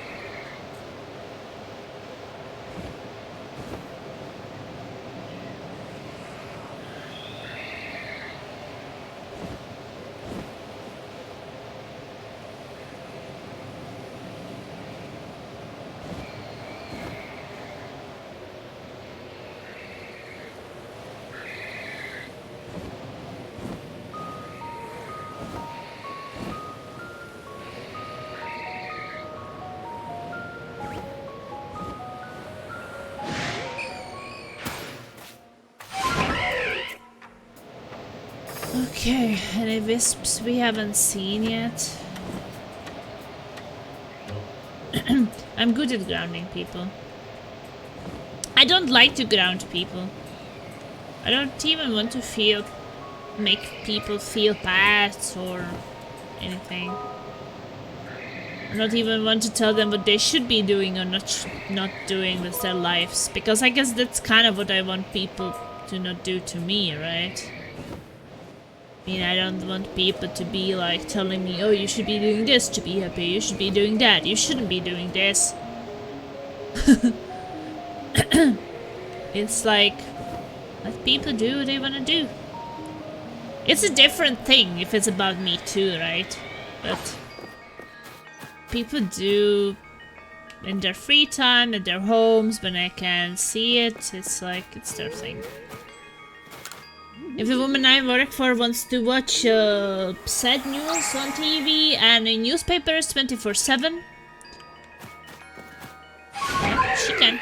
Okay, any wisps we haven't seen yet? I'm good at grounding people. I don't like to ground people. I don't even want to make people feel bad or anything. I don't even want to tell them what they should be doing or not doing with their lives, because I guess that's kind of what I want people to not do to me, right? I mean, I don't want people to be like telling me, oh, you should be doing this to be happy, you should be doing that, you shouldn't be doing this. It's like, let people do what they want to do. It's a different thing if it's about me too, right? But people do in their free time, at their homes, when I can see it, it's like, it's their thing. If the woman I work for wants to watch sad news on TV and in newspapers 24/7, yeah, she can.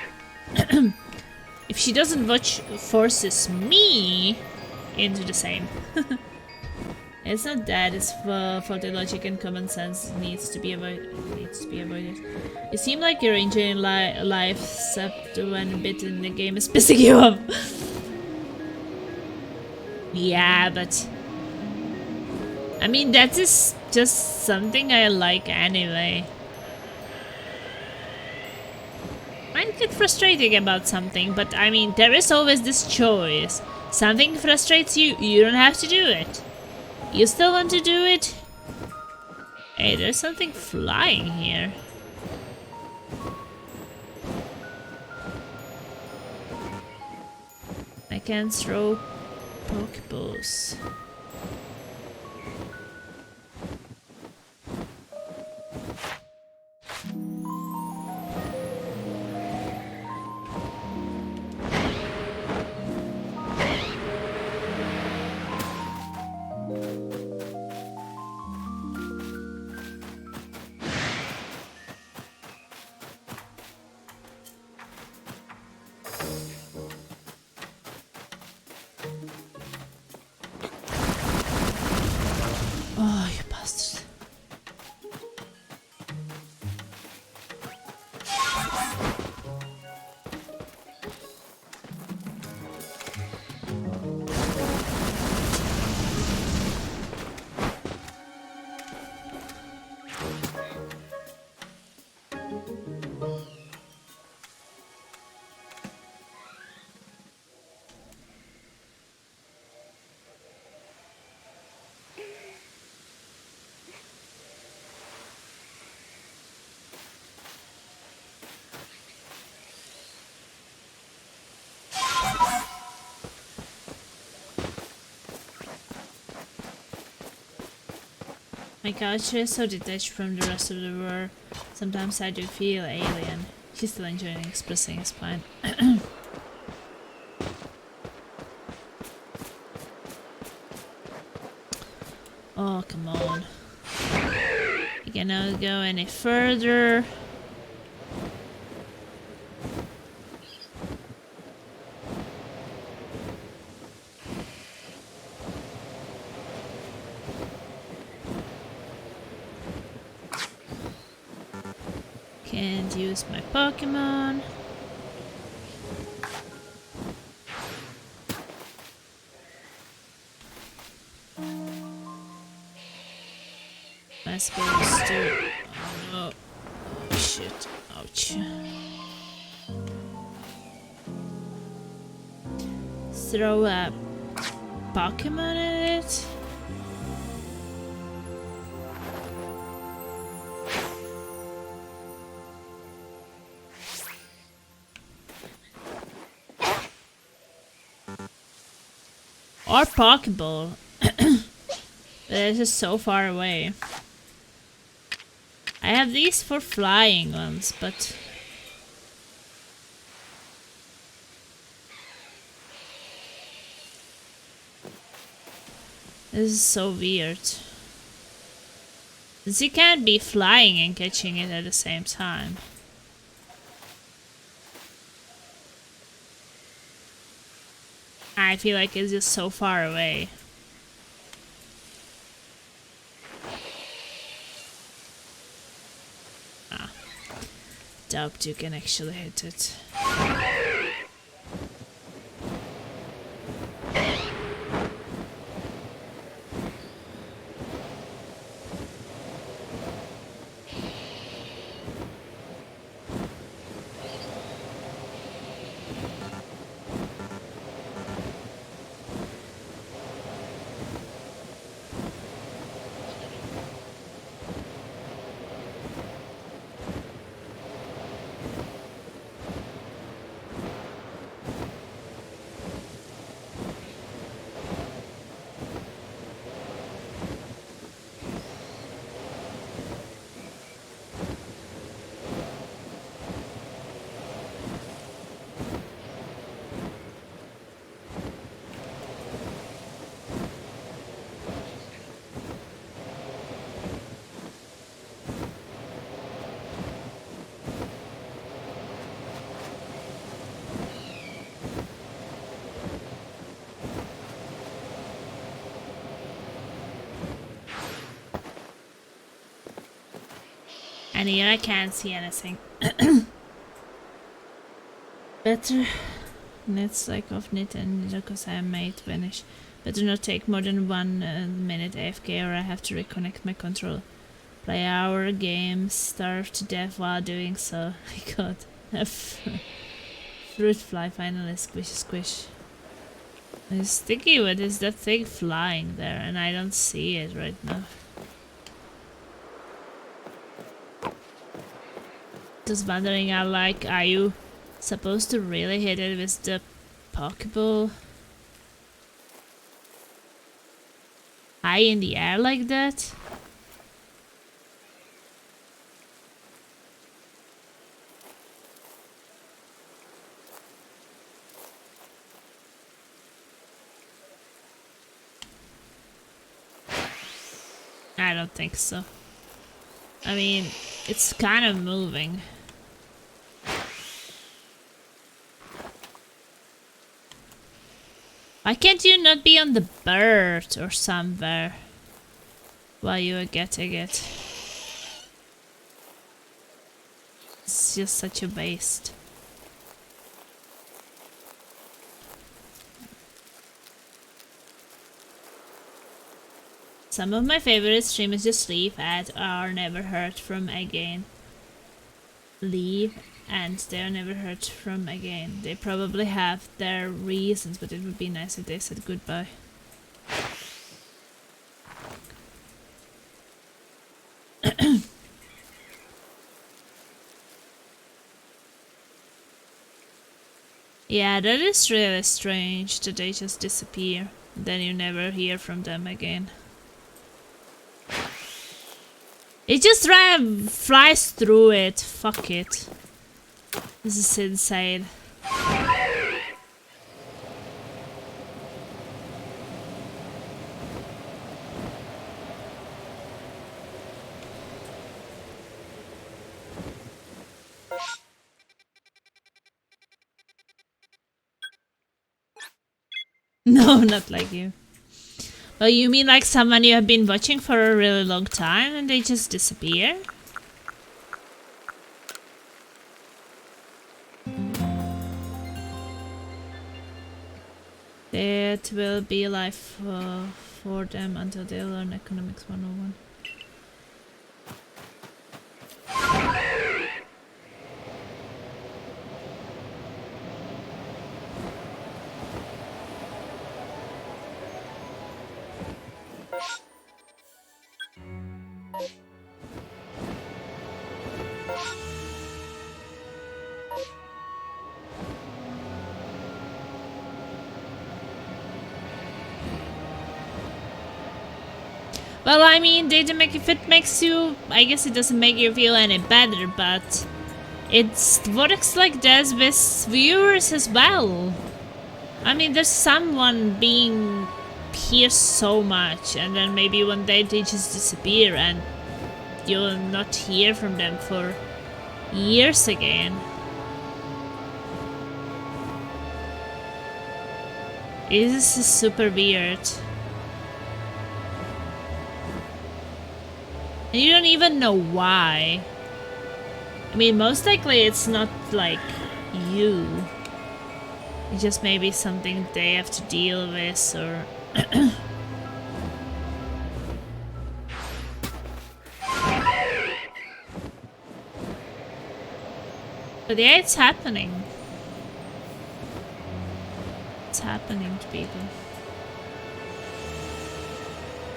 If she doesn't watch, forces me into the same. It's not that, it's faulty logic and common sense needs to be avoided. You seem like you're enjoying life, except when bit in the game is pissing you off. Yeah, but I mean, that is just something I like anyway. Might get frustrating about something, but I mean, there is always this choice. Something frustrates you, you don't have to do it. You still want to do it? Hey, there's something flying here. I can throw Pokeballs. My culture is so detached from the rest of the world. Sometimes I do feel alien. She's still enjoying expressing his spine. Oh, come on. You cannot go any further. Can't use my Pokémon. Am I supposed to? Oh no. Oh shit. Ouch. Throw a Pokémon at it? Or Pokeball. But it's just so far away. I have these for flying ones, but... This is so weird. Since you can't be flying and catching it at the same time. I feel like it's just so far away. Ah. Doubt you can actually hit it. And here I can't see anything. Better nets like off knit and because I am made vanish. Better not take more than 1 minute AFK or I have to reconnect my control. Play our game, starve to death while doing so. I got a fruit fly finally squish squish. It's sticky, what is that thing flying there? And I don't see it right now. Just wondering, are you supposed to really hit it with the Pokeball high in the air like that? I don't think so. I mean, it's kind of moving. Why can't you not be on the bird or somewhere while you are getting it? It's just such a waste. Some of my favorite streamers just leave and are never heard from again. Leave and they are never heard from again. They probably have their reasons, but it would be nice if they said goodbye. Yeah, that is really strange that they just disappear. Then you never hear from them again. It just flies through it. Fuck it. This is insane. No, not like you. Well, you mean like someone you have been watching for a really long time and they just disappear? It will be life for them until they learn Economics 101. Well, I mean, if it makes you, I guess it doesn't make you feel any better, but it works like this with viewers as well. I mean, there's someone being here so much, and then maybe one day they just disappear, and you'll not hear from them for years again. This is super weird. And you don't even know why. I mean, most likely it's not like you. It's just maybe something they have to deal with, or... But yeah, it's happening. It's happening to people.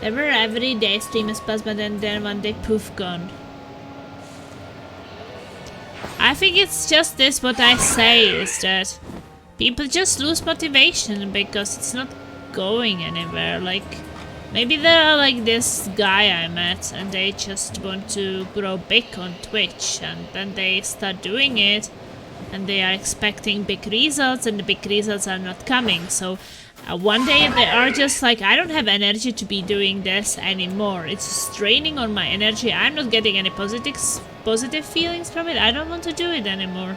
There were everyday streamers plus, but then one day poof, gone. I think it's just this, what I say is that people just lose motivation because it's not going anywhere. Like, maybe there are like this guy I met and they just want to grow big on Twitch, and then they start doing it and they are expecting big results and the big results are not coming. So one day they are just like, I don't have energy to be doing this anymore. It's straining on my energy. I'm not getting any positive feelings from it. I don't want to do it anymore.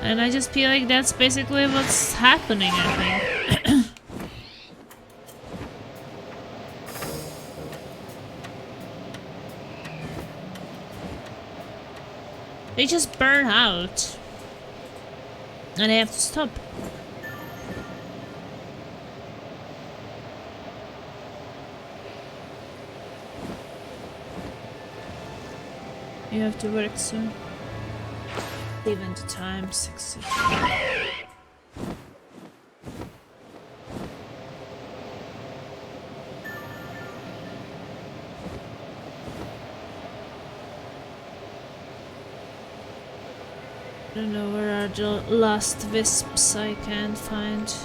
And I just feel like that's basically what's happening, I think. They just burn out. And they have to stop. You have to work soon. Even the time, 6. I don't know where are the last wisps I can't find.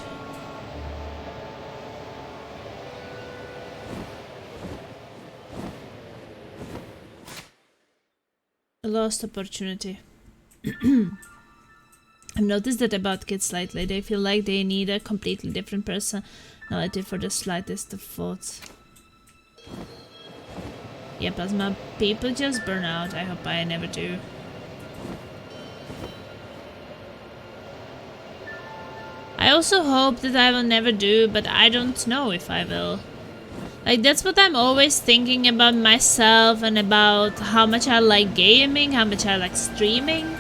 A lost opportunity. I've noticed that about kids lately. They feel like they need a completely different personality for the slightest of thoughts. Yeah, Plasma, people just burn out. I hope I never do. I also hope that I will never do, but I don't know if I will. Like, that's what I'm always thinking about myself and about how much I like gaming, how much I like streaming.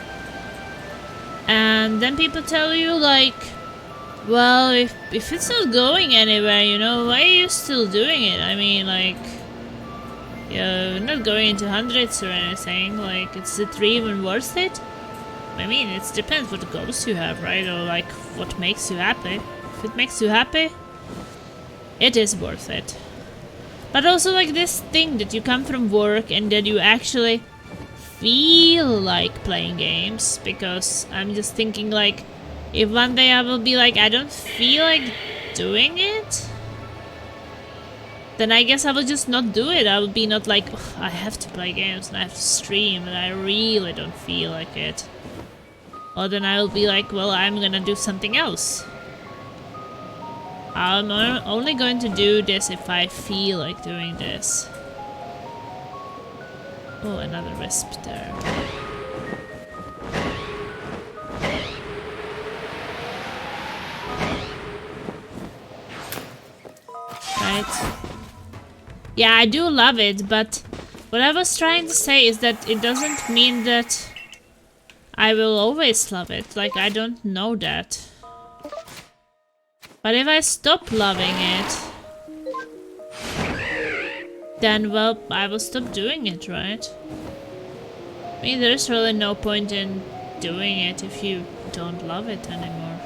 And then people tell you like, well, if it's not going anywhere, you know, why are you still doing it? I mean, like, you're not going into hundreds or anything. Like, is it even worth it? I mean, it depends what goals you have, right? Or like, what makes you happy. If it makes you happy, it is worth it. But also like this thing that you come from work and that you actually feel like playing games, because I'm just thinking like, if one day I will be like, I don't feel like doing it, then I guess I will just not do it. I will be not like, "Ugh, I have to play games and I have to stream and I really don't feel like it." Or then I will be like, well, I'm gonna do something else. I'm only going to do this if I feel like doing this. Oh, another wisp there. Right. Yeah, I do love it, but what I was trying to say is that it doesn't mean that I will always love it. Like, I don't know that. But if I stop loving it, then, well, I will stop doing it, right? I mean, there's really no point in doing it if you don't love it anymore.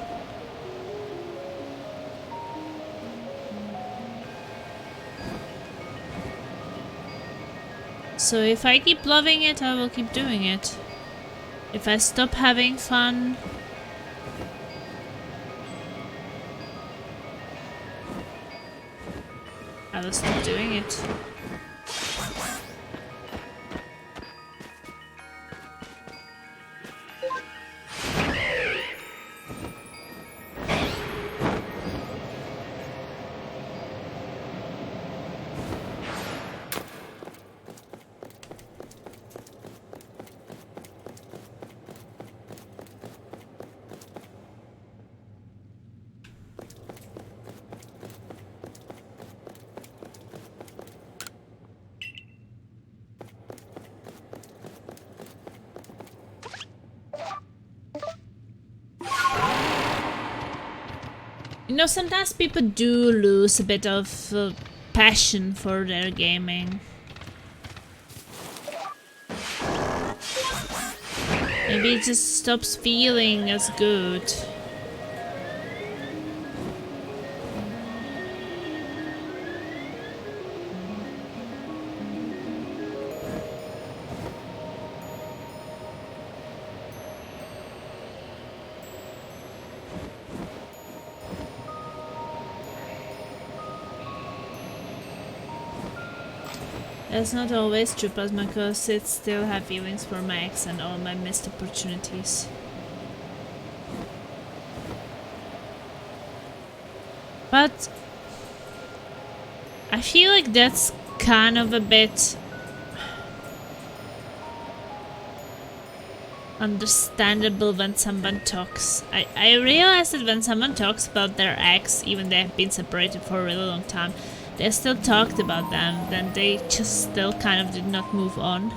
So if I keep loving it, I will keep doing it. If I stop having fun, I will stop doing it. You know, sometimes people do lose a bit of passion for their gaming. Maybe it just stops feeling as good. That's not always true, Plasma, because it still have feelings for my ex and all my missed opportunities. But I feel like that's kind of a bit understandable when someone talks. I realize that when someone talks about their ex, even they have been separated for a really long time, they still talked about them, then they just still kind of did not move on.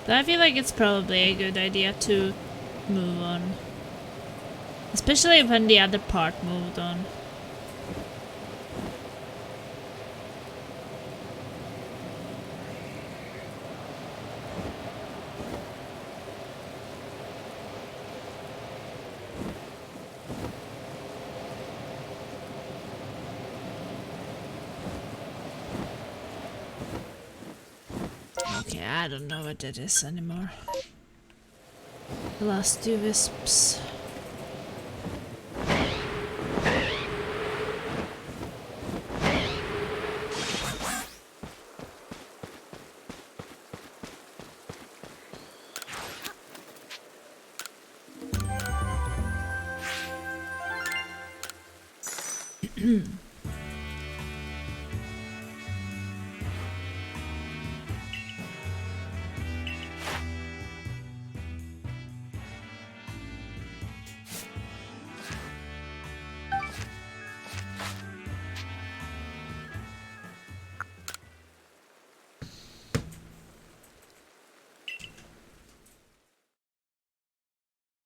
So I feel like it's probably a good idea to move on. Especially when the other part moved on. Okay, I don't know what that is anymore. The last two wisps.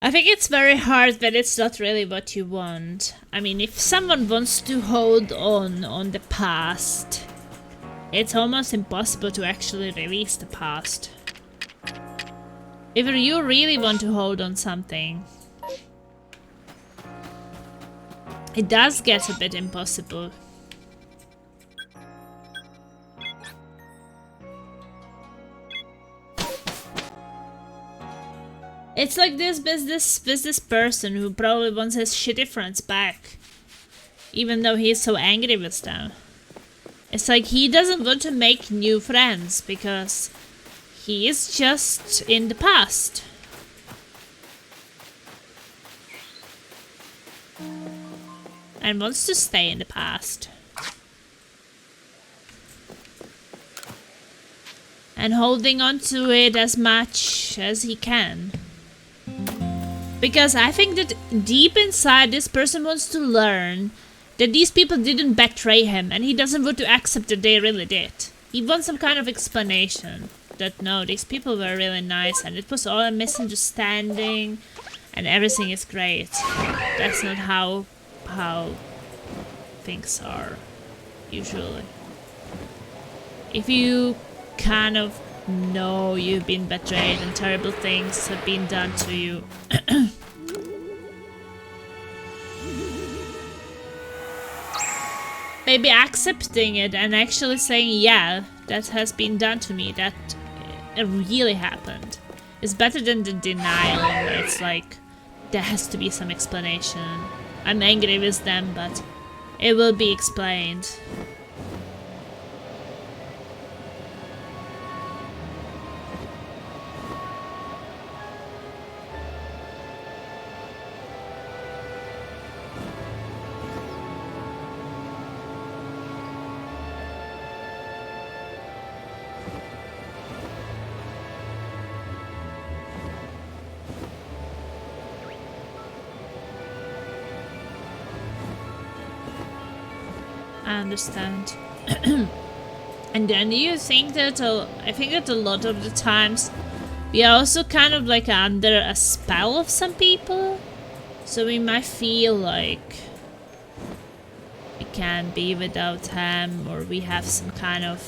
I think it's very hard when it's not really what you want. I mean, if someone wants to hold on the past, it's almost impossible to actually release the past. If you really want to hold on something, it does get a bit impossible. It's like this business person who probably wants his shitty friends back, even though he is so angry with them. It's like he doesn't want to make new friends because he is just in the past. And wants to stay in the past. And holding on to it as much as he can. Because I think that deep inside this person wants to learn that these people didn't betray him and he doesn't want to accept that they really did. He wants some kind of explanation that no, these people were really nice and it was all a misunderstanding and everything is great. That's not how things are usually. If you kind of know you've been betrayed and terrible things have been done to you, maybe accepting it and actually saying, yeah, that has been done to me, that it really happened, is better than the denial where it's like, there has to be some explanation. I'm angry with them, but it will be explained. I understand. And then do you think that I think that a lot of the times we are also kind of like under a spell of some people, so we might feel like we can't be without him, or we have some kind of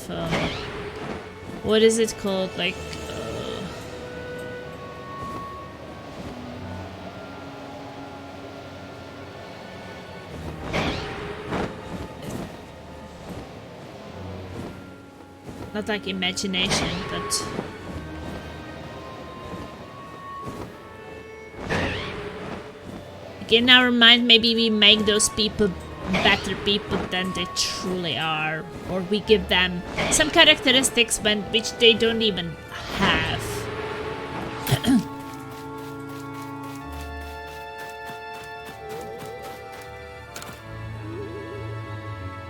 what is it called, like not like imagination, but like in our mind, maybe we make those people better people than they truly are, or we give them some characteristics which they don't even have.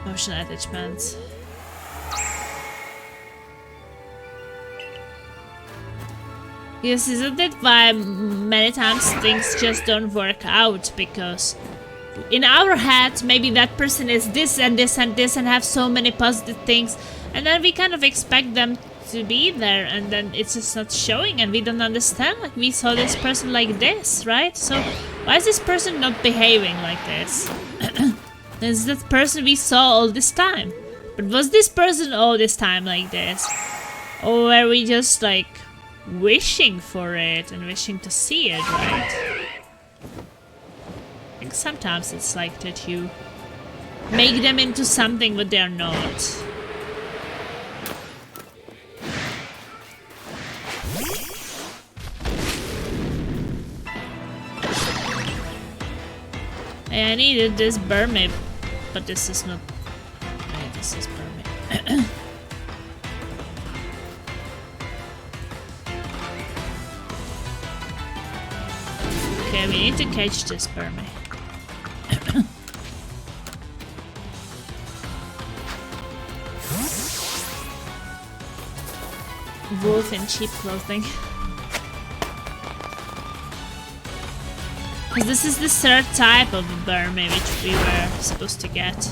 Emotional attachments. Yes, isn't it why many times things just don't work out? Because in our head, maybe that person is this and this and this and have so many positive things, and then we kind of expect them to be there, and then it's just not showing, and we don't understand. Like, we saw this person like this, right? So why is this person not behaving like this? This is that person we saw all this time. But was this person all this time like this? Or were we just like wishing for it and wishing to see it, right? I think sometimes it's like that you make them into something but they're not. Hey, I needed this Burmip, but this is not. Hey, this is Burmip. Okay, we need to catch this Burmip. Wolf in cheap clothing. Because this is the third type of Burmip which we were supposed to get.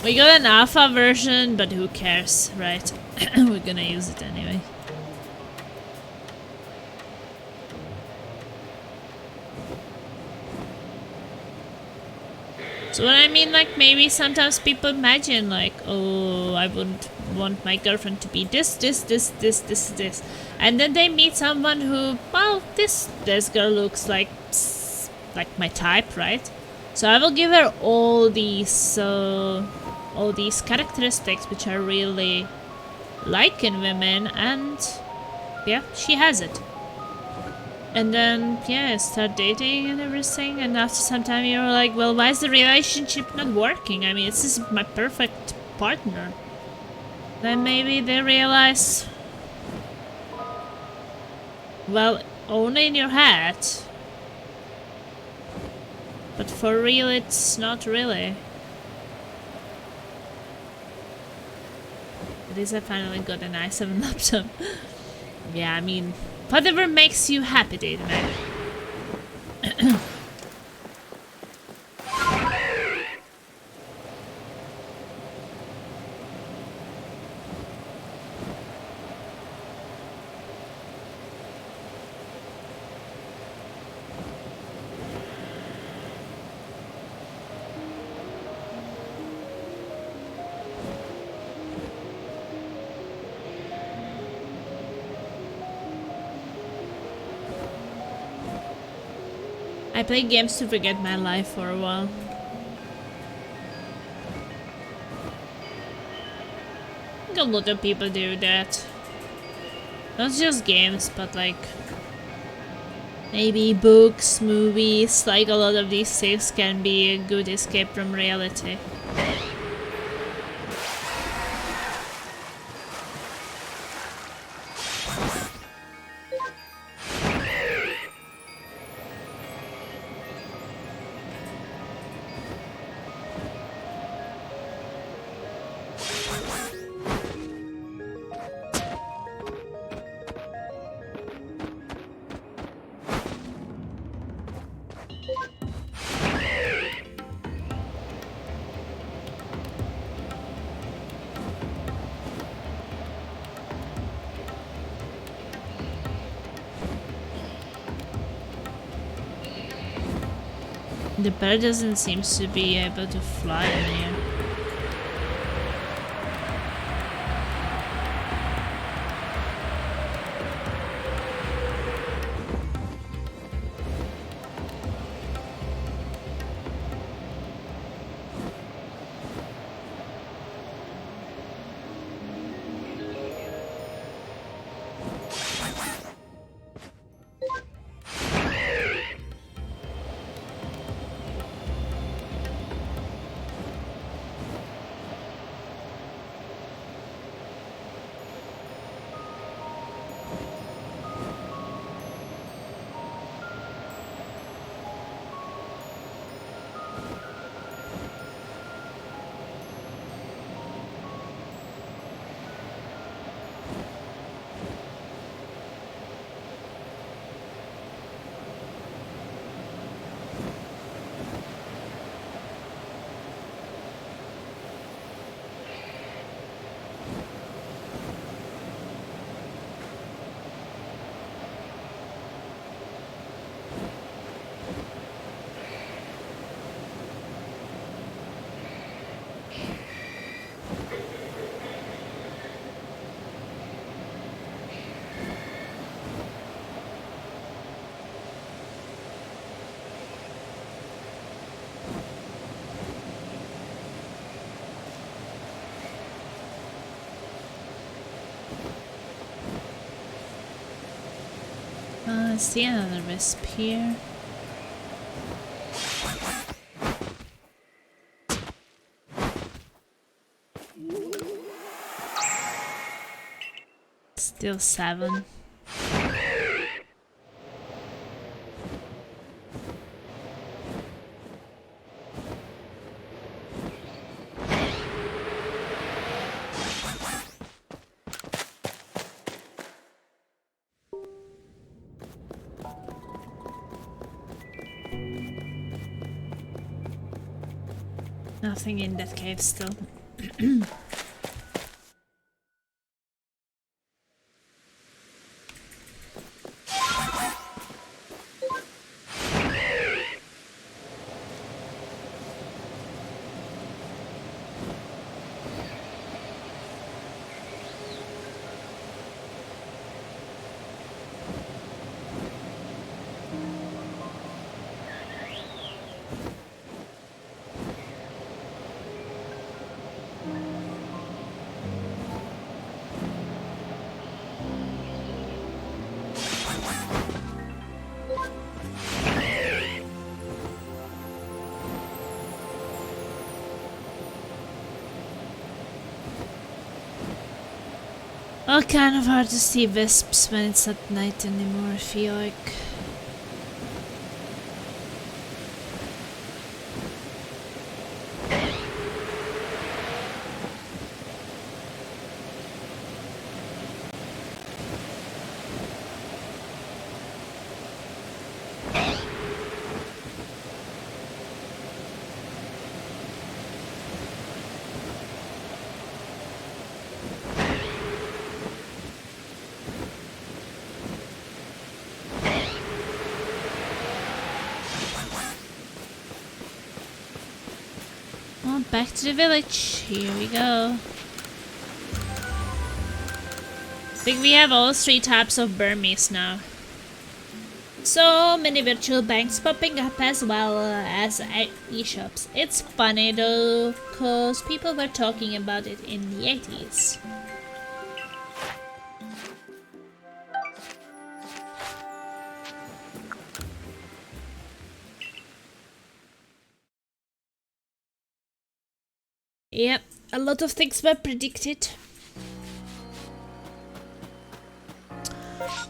We got an alpha version, but who cares, right? We're gonna use it anyway. So what I mean, like, maybe sometimes people imagine, like, oh, I wouldn't want my girlfriend to be this. And then they meet someone who, well, this girl looks like my type, right? So I will give her all these characteristics which I really like in women, and yeah, she has it. And then, yeah, start dating and everything, and after some time you're like, well, why is the relationship not working? I mean, this is my perfect partner. Then maybe they realize, well, only in your head. But for real, it's not really. At least I finally got an i7 laptop. Yeah, I mean, whatever makes you happy, date man. I play games to forget my life for a while. I think a lot of people do that. Not just games, but like maybe books, movies, like a lot of these things can be a good escape from reality. The bird doesn't seem to be able to fly in here. I see another wisp here. Still 7. Nothing in that cave still. Oh, kind of hard to see wisps when it's at night anymore, I feel like. Oh, back to the village. Here we go. I think we have all 3 types of Burmese now. So many virtual banks popping up as well as e-shops. It's funny though, cause people were talking about it in the 80s. Yep, a lot of things were predicted.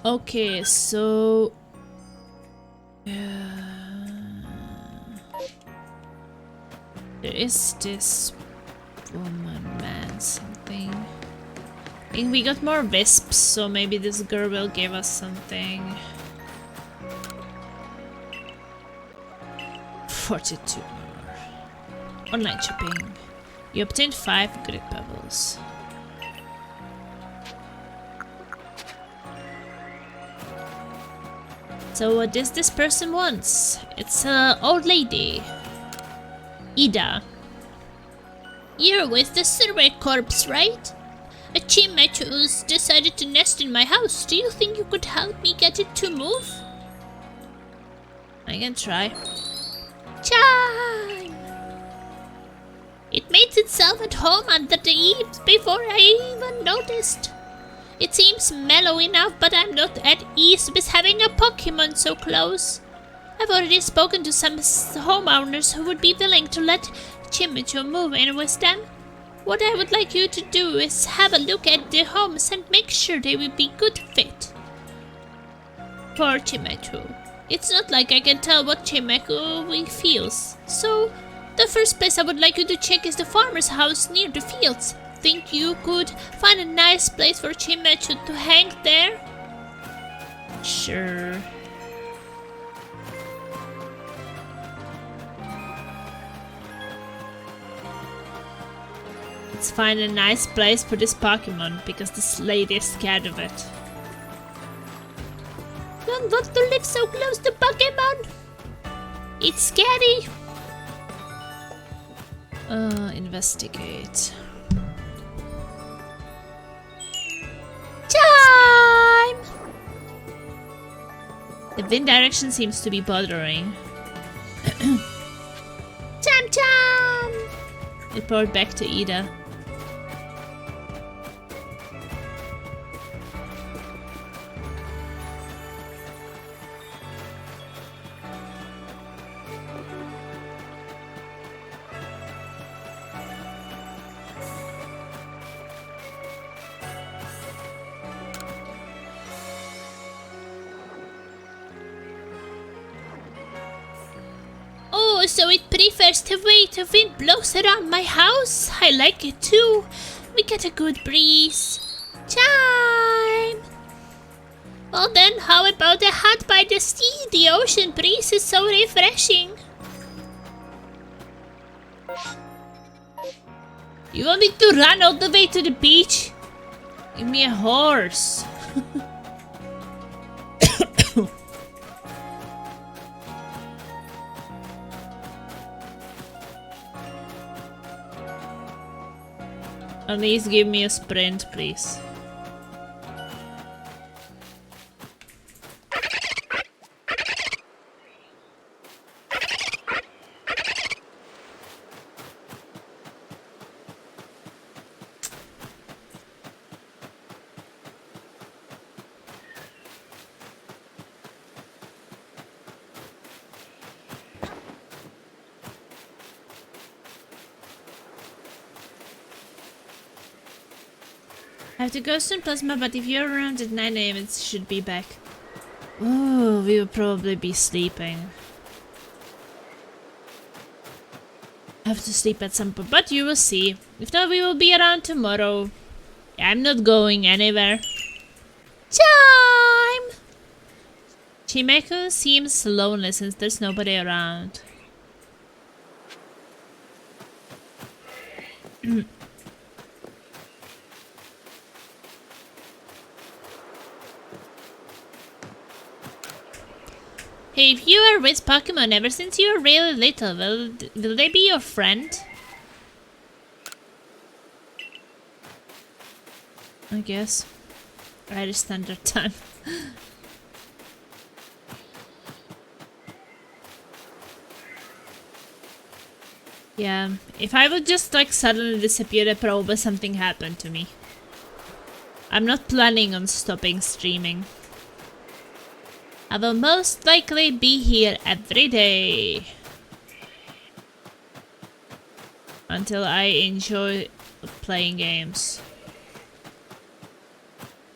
Okay, so... there is this woman, man, something. I think we got more wisps, so maybe this girl will give us something. 42 more. Online shopping. You obtained 5 grid pebbles. So what does this person wants? It's an old lady. Ida. You're with the Survey Corps, right? A Chimetus decided to nest in my house. Do you think you could help me get it to move? I can try. Chime! It made itself at home under the eaves before I even noticed. It seems mellow enough, but I'm not at ease with having a Pokémon so close. I've already spoken to some homeowners who would be willing to let Chimecho move in with them. What I would like you to do is have a look at the homes and make sure they will be good fit for Chimecho. It's not like I can tell what Chimecho feels, so the first place I would like you to check is the farmer's house near the fields. Think you could find a nice place for Chimecho to hang there? Sure. Let's find a nice place for this Pokemon, because this lady is scared of it. Don't want to live so close to Pokemon. It's scary. Investigate. Time! The wind direction seems to be bothering. Time! Report back to Ida. So it prefers the way the wind blows around my house. I like it too. We get a good breeze. Time! Well then, how about a hut by the sea? The ocean breeze is so refreshing. You want me to run all the way to the beach? Give me a horse. At least give me a sprint, please. I have to go soon, Plasma, but if you're around at 9 AM, it should be back. Oh, we will probably be sleeping. I have to sleep at some point, but you will see. If not, we will be around tomorrow. I'm not going anywhere. Time! Chimeko seems lonely since there's nobody around. Hey, if you are with Pokémon ever since you were really little, will they be your friend? I guess. Irish Standard Time. Yeah, if I would just like suddenly disappear, then probably something happened to me. I'm not planning on stopping streaming. I will most likely be here every day. Until I enjoy playing games.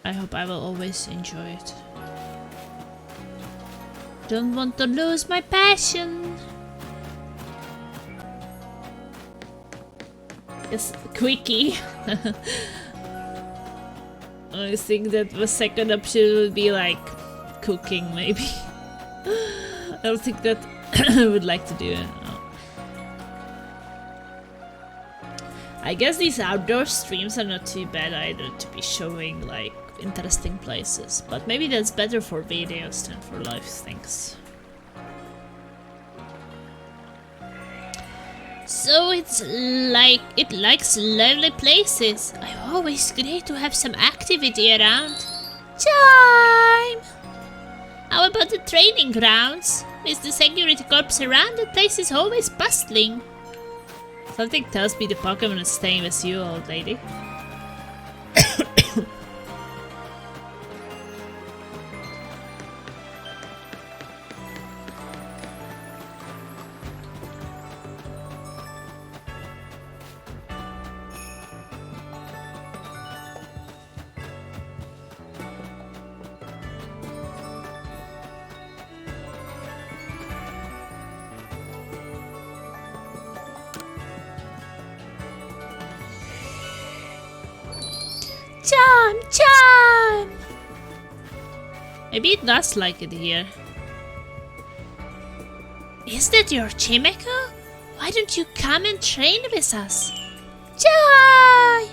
I hope I will always enjoy it. Don't want to lose my passion. Yes, quickie. I think that the second option would be like cooking, maybe. I don't think that I would like to do it. No. I guess these outdoor streams are not too bad either to be showing like interesting places, but maybe that's better for videos than for live things. So it's like it likes lovely places. I'm always great to have some activity around. Time! How about the training grounds? With the security corps around, the place is always bustling. Something tells me the Pokémon is staying with you, old lady. Charm! Maybe it does like it here. Is that your Chimeko? Why don't you come and train with us? Joy!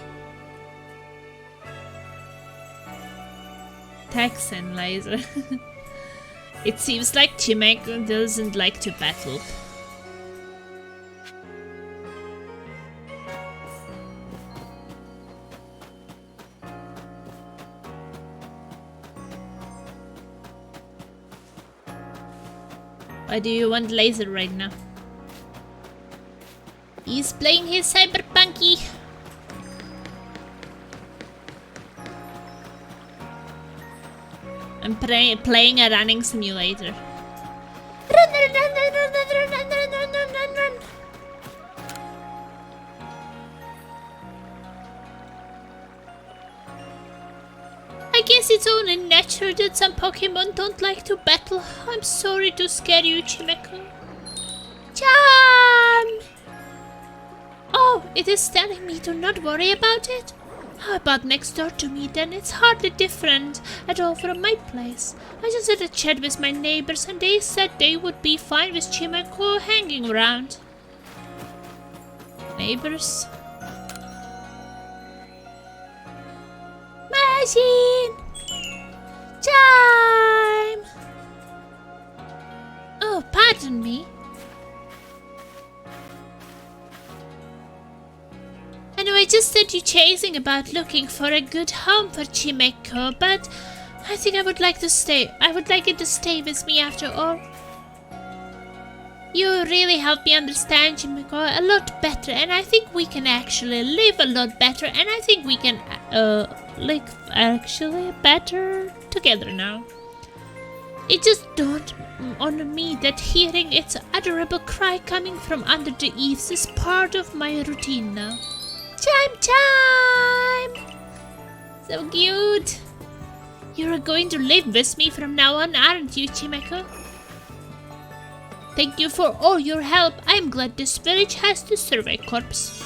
Texan laser. It seems like Chimeko doesn't like to battle. Why do you want laser right now? He's playing his cyberpunky. I'm playing a running simulator. Run, run, run, run, run, run, run, run, run, run, run, run. I guess it's only natural that some Pokemon don't like to battle. I'm sorry to scare you, Chimeko. Charm! Oh, it is telling me to not worry about it? How about next door to me then? It's hardly different at all from my place. I just had a chat with my neighbors and they said they would be fine with Chimeko hanging around. Neighbors? Machine! Time! Oh, pardon me. I know I just sent you chasing about looking for a good home for Chimeko, but I think I would like to stay. I would like it to stay with me after all. You really helped me understand Chimeko a lot better, and I think we can actually live a lot better, and I think we can like actually better together now. It just dawned on me that hearing its adorable cry coming from under the eaves is part of my routine now. Chime chime! So cute. You're going to live with me from now on, aren't you, Chimeko? Thank you for all your help. I'm glad this village has the survey corps.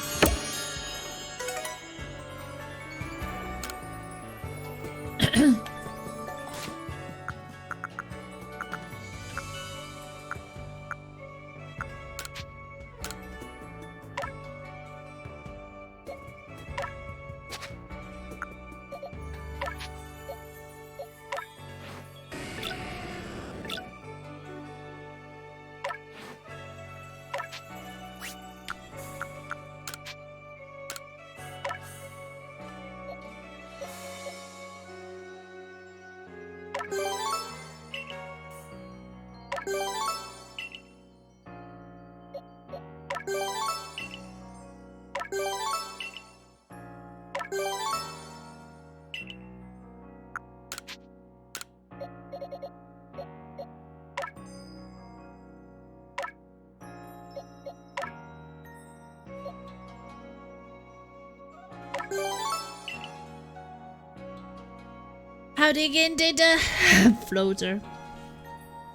How to get into the floater.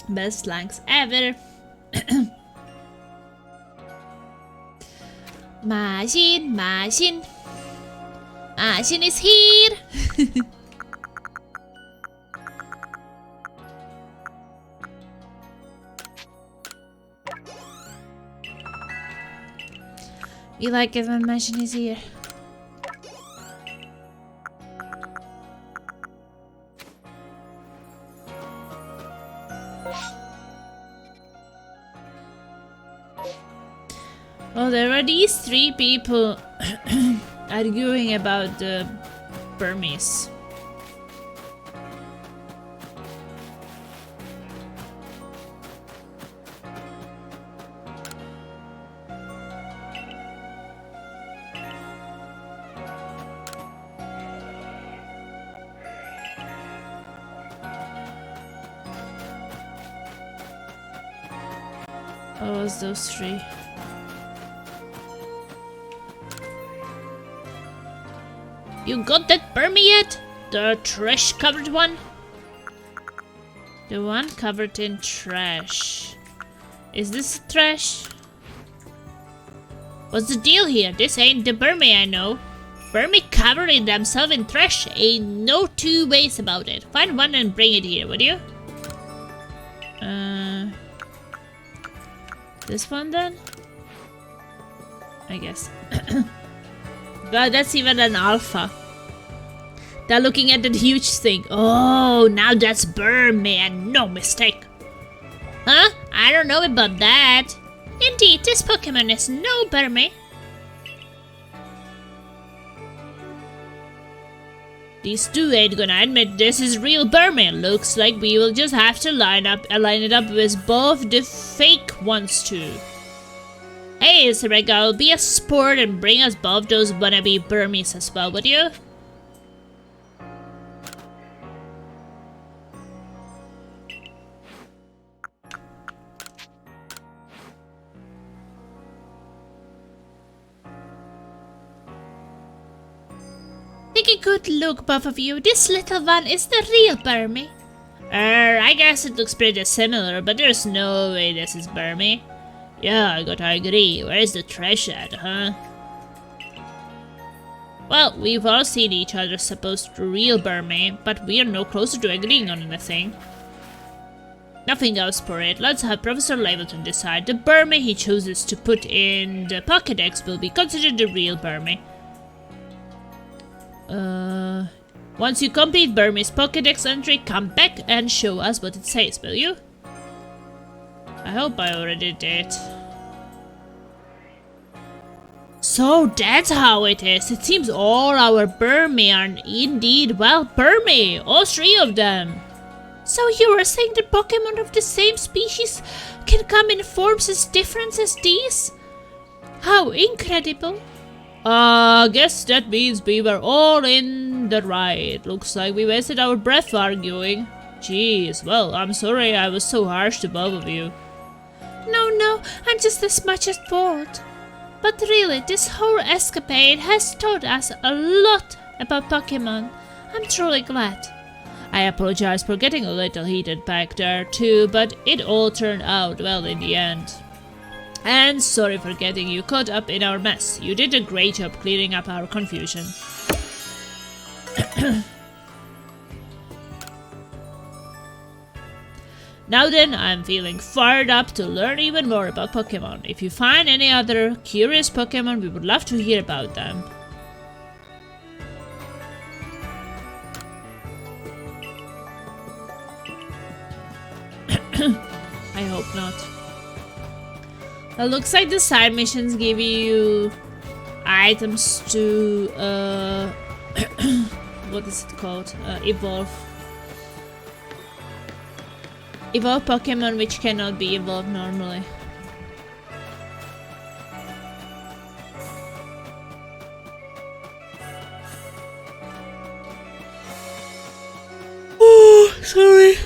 Best slangs ever. Machine, machine. Machine is here. You like it when machine is here. Oh, there are these three people arguing about the Burmese. What was those three? You got that Burmy yet? The trash covered one? The one covered in trash. Is this trash? What's the deal here? This ain't the Burmy I know. Burmy covering themselves in trash. Ain't no two ways about it. Find one and bring it here, would you? This one then? I guess. God, that's even an alpha. They're looking at that huge thing. Oh, now that's Burman, no mistake. Huh? I don't know about that. Indeed, this Pokemon is no Burmy. These two ain't gonna admit this is real Burman. Looks like we will just have to line it up with both the fake ones too. Hey, Sarega, be a sport and bring us both those wannabe Burmese as well, would you? Take a good look, both of you. This little one is the real Burmy. I guess it looks pretty similar, but there's no way this is Burmy. Yeah, I gotta agree. Where's the trash at, huh? Well, we've all seen each other's supposed real Burmy, but we are no closer to agreeing on anything. Nothing else for it. Let's have Professor Lavelton decide. The Burmy he chooses to put in the Pokédex will be considered the real Burmy. Once you complete Burmese Pokédex entry, come back and show us what it says, will you? I hope I already did. So that's how it is. It seems all our Burmy are indeed, well, Burmy. All three of them. So you are saying that Pokemon of the same species can come in forms as different as these? How incredible. Guess that means we were all in the right. Looks like we wasted our breath arguing. Jeez, well, I'm sorry I was so harsh to both of you. No, I'm just as much at fault. But really, this whole escapade has taught us a lot about Pokemon. I'm truly glad. I apologize for getting a little heated back there too, but it all turned out well in the end. And sorry for getting you caught up in our mess. You did a great job clearing up our confusion. Now then, I'm feeling fired up to learn even more about Pokémon. If you find any other curious Pokémon, we would love to hear about them. I hope not. Well, looks like the side missions give you items to what is it called? Evolve Pokemon which cannot be evolved normally. Oh, sorry.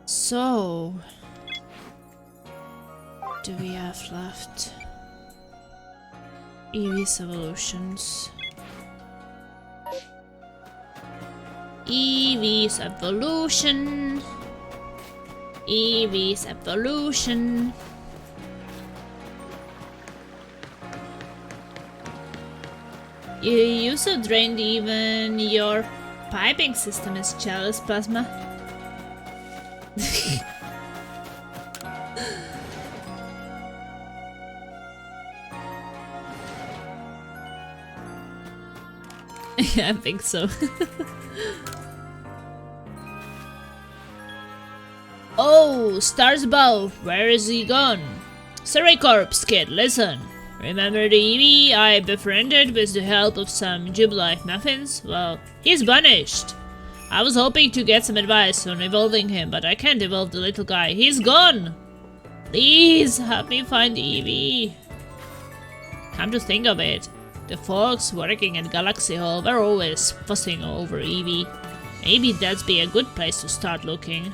So, do we have left? Eevee's evolutions. Eevee's evolution. Eevee's evolution. You so drained even your piping system is jealous, Plasma. Yeah, I think so. Oh, stars above, where is he gone? Corpse kid, listen. Remember the Eevee I befriended with the help of some Jubilife muffins? Well, he's vanished. I was hoping to get some advice on evolving him, but I can't evolve the little guy. He's gone! Please, help me find Eevee. Come to think of it, the folks working at Galaxy Hall were always fussing over Eevee. Maybe that'd be a good place to start looking.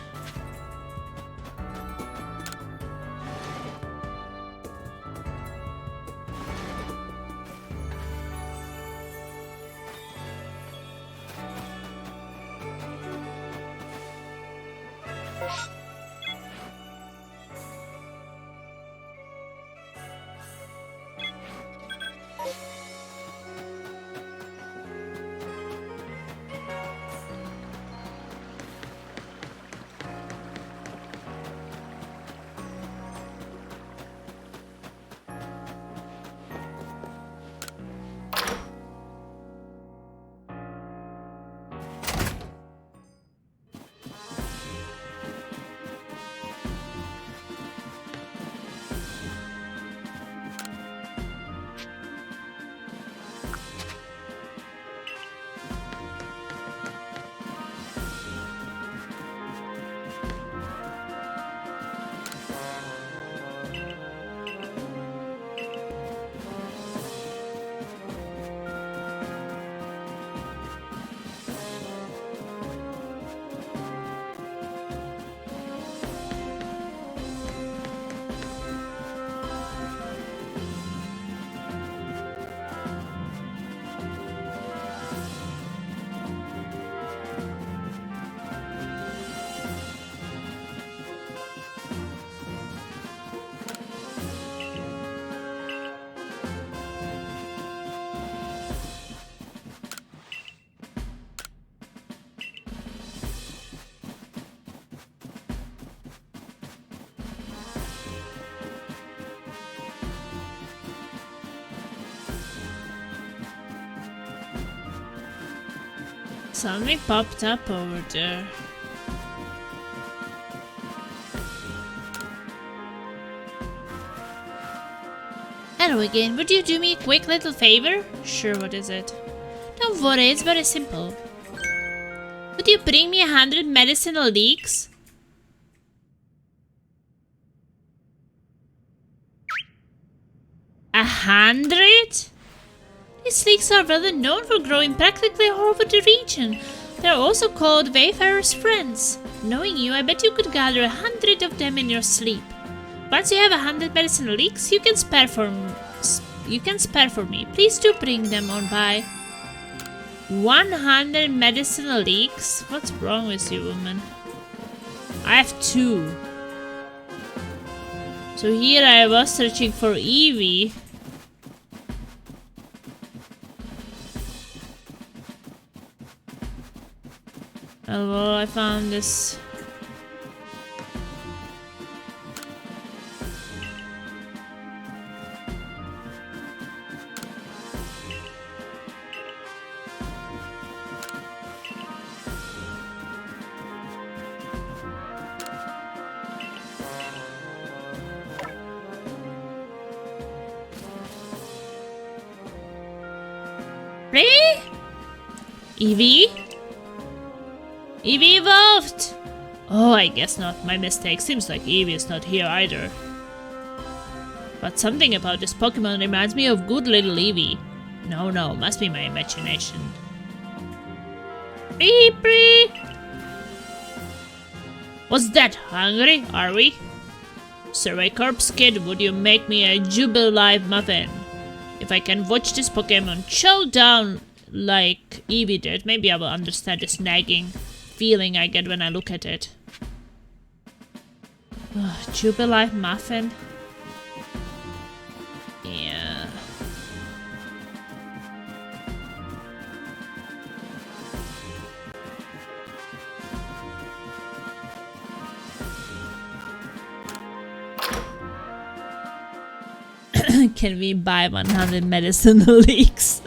Something popped up over there. Hello again, would you do me a quick little favor? Sure, what is it? Don't worry, it's very simple. Would you bring me 100 medicinal leeks? A 100? These leeks are well known for growing practically all over the region. They are also called Wayfarer's Friends. Knowing you, I bet you could gather 100 of them in your sleep. Once you have 100 medicinal leeks, you can spare for me. Please do bring them on by. 100 medicinal leeks? What's wrong with you, woman? I have 2. So here I was searching for Eevee. Well, I found this. Really? Eevee? Eevee evolved! Oh, I guess not. My mistake. Seems like Eevee is not here either. But something about this Pokemon reminds me of good little Eevee. No, must be my imagination. Bree! What's that? Hungry? Are we? Survey Corpse Kid, would you make me a Jubilife muffin? If I can watch this Pokemon chow down like Eevee did, maybe I will understand this nagging feeling I get when I look at it. Jubilife muffin? Yeah. Can we buy 100 medicinal leeks?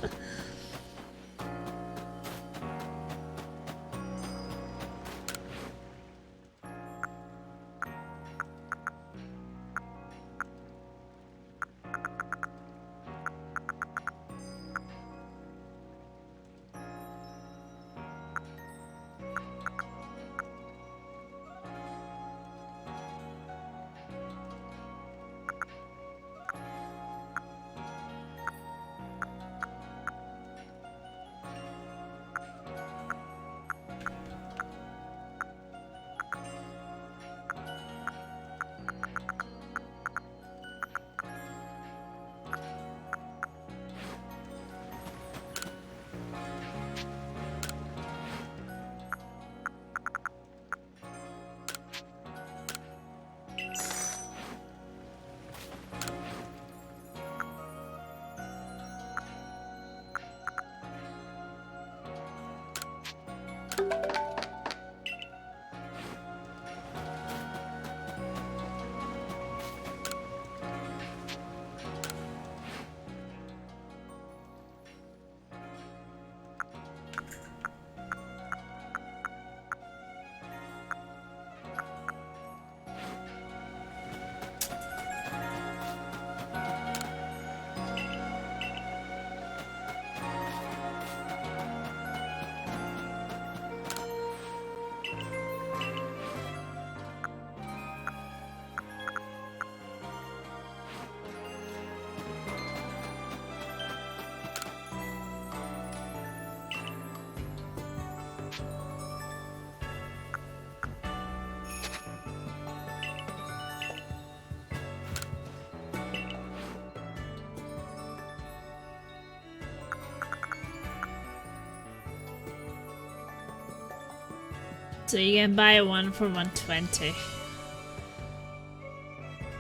So you can buy one for 120.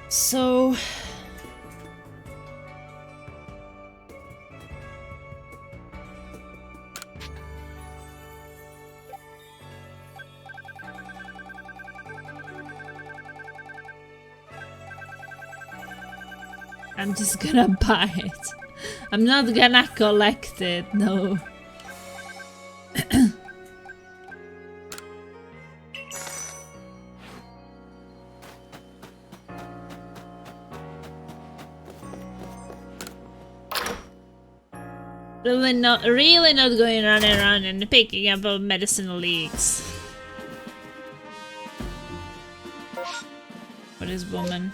So I'm just gonna buy it. I'm not gonna collect it, no. Really not going around and picking up all medicine leaks. What is woman?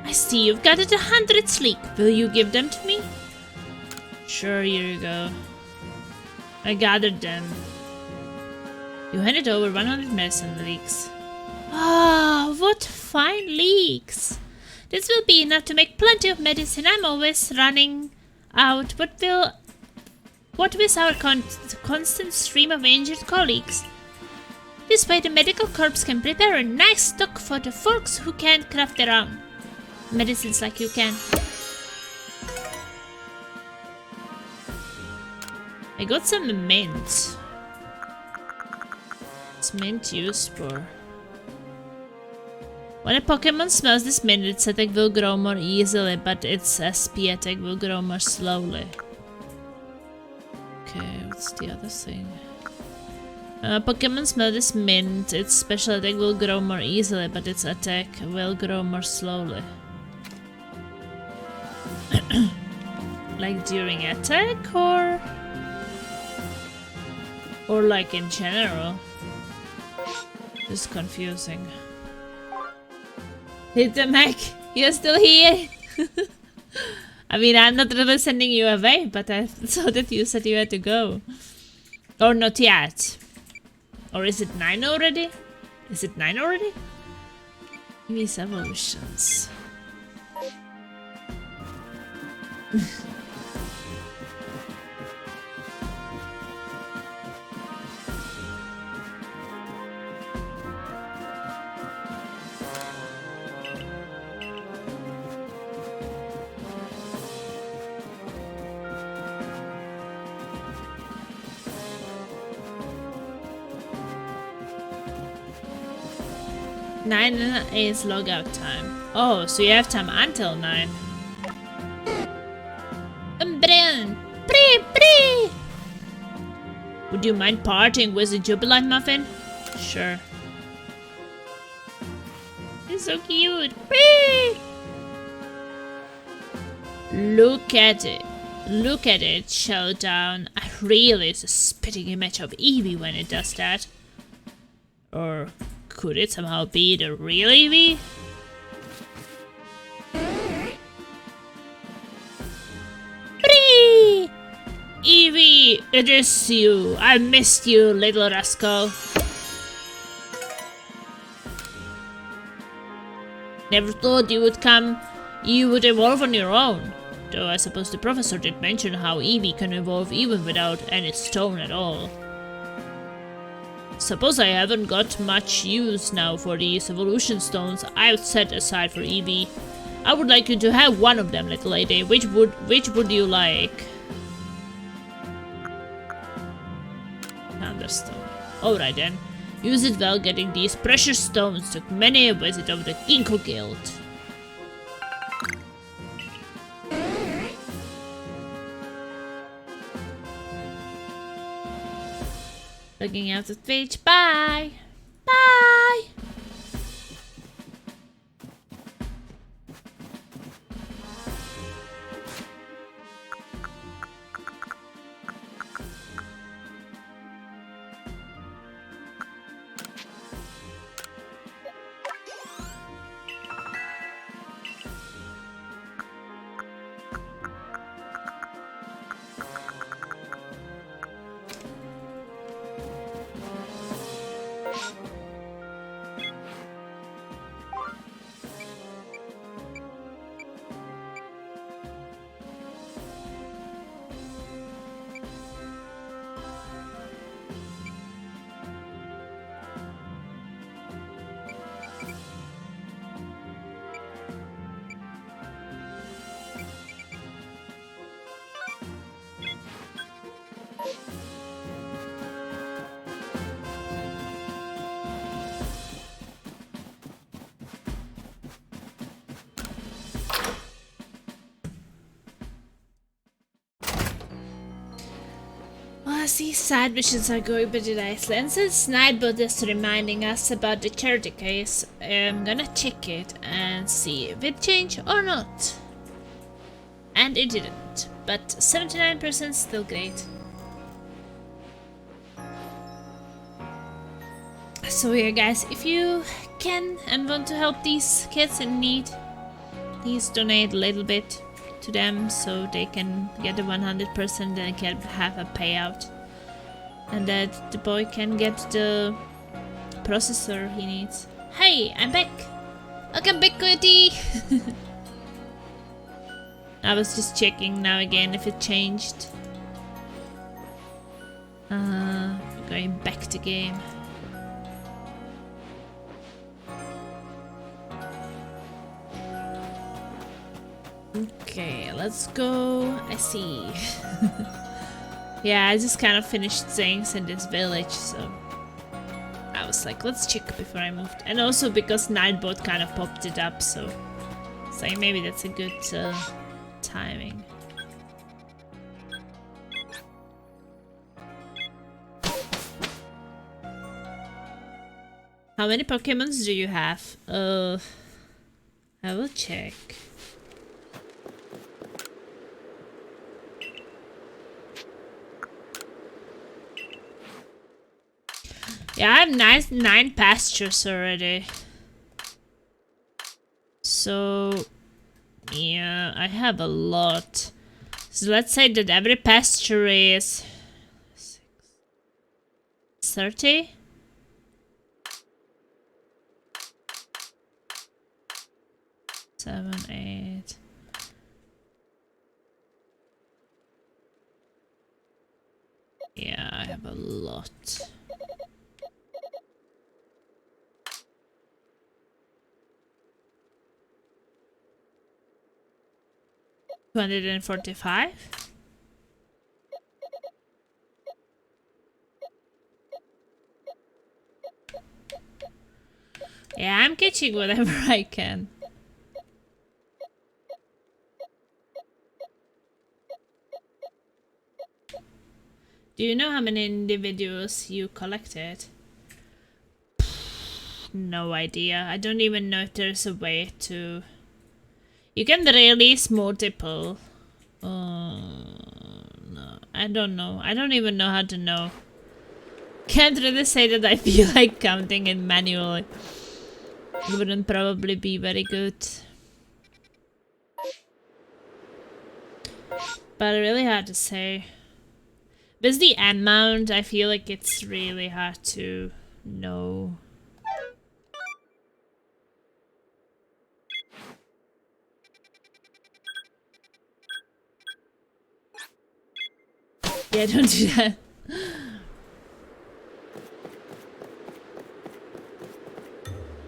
I see you've gathered 100 sleek. Will you give them to me? Sure, here you go. I gathered them. You handed over 100 medicine leeks. Ah, what fine leeks! This will be enough to make plenty of medicine. I'm always running out. What with our constant stream of injured colleagues? This way the medical corps can prepare a nice stock for the folks who can't craft their own medicines like you can. I got some mint. What's mint used for? When a Pokémon smells this mint, its attack will grow more easily, but its SP attack will grow more slowly. Okay, what's the other thing? Pokémon smell this mint, its special attack will grow more easily, but its attack will grow more slowly. Like during attack, or like in general? This is confusing. Hit the Mac, you're still here? I mean, I'm not really sending you away, but I saw that you said you had to go. Or not yet. Or is it 9 already? Is it 9 already? These evolutions. Nine is logout time. Oh, so you have time until 9. Brilliant! Pre! Would you mind parting with a Jubilant muffin? Sure. It's so cute. Pre! Look at it. Look at it, Showdown. I really is a spitting image of Eevee when it does that. Or could it somehow be the real Eevee? Free! Eevee, it is you. I missed you, little rascal. Never thought you would come. You would evolve on your own. Though I suppose the professor did mention how Eevee can evolve even without any stone at all. Suppose I haven't got much use now for these evolution stones I've set aside for Eevee. I would like you to have one of them, little lady. Which would you like? Thunderstone. Alright then. Use it well. Getting these precious stones took many a visit of the Ginkgo Guild. Looking out the page. Bye! Bye! these side missions are going pretty nicely. And since Nightbot is reminding us about the charity case, I'm gonna check it and see if it changed or not. And it didn't, but 79% still great. So yeah guys, if you can and want to help these kids in need, please donate a little bit to them so they can get the 100% and can have a payout. And that the boy can get the processor he needs. Hey, I'm back! Welcome back, Cody! I was just checking now again if it changed. Going back to game. Okay, let's go. I see. Yeah, I just kind of finished things in this village, so I was like, let's check before I moved. And also because Nightbot kind of popped it up, so maybe that's a good timing. How many Pokemons do you have? I will check. Yeah, I have 9 pastures already. So, yeah, I have a lot. So let's say that every pasture is 30. Seven, 8. Yeah, I have a lot. 245. Yeah, I'm catching whatever I can. Do you know how many individuals you collected? No idea. I don't even know if there's a way to... You can release multiple. No, I don't know. I don't even know how to know. Can't really say that I feel like counting it manually. It wouldn't probably be very good. But really hard to say. With the amount, I feel like it's really hard to know. Yeah, don't do that.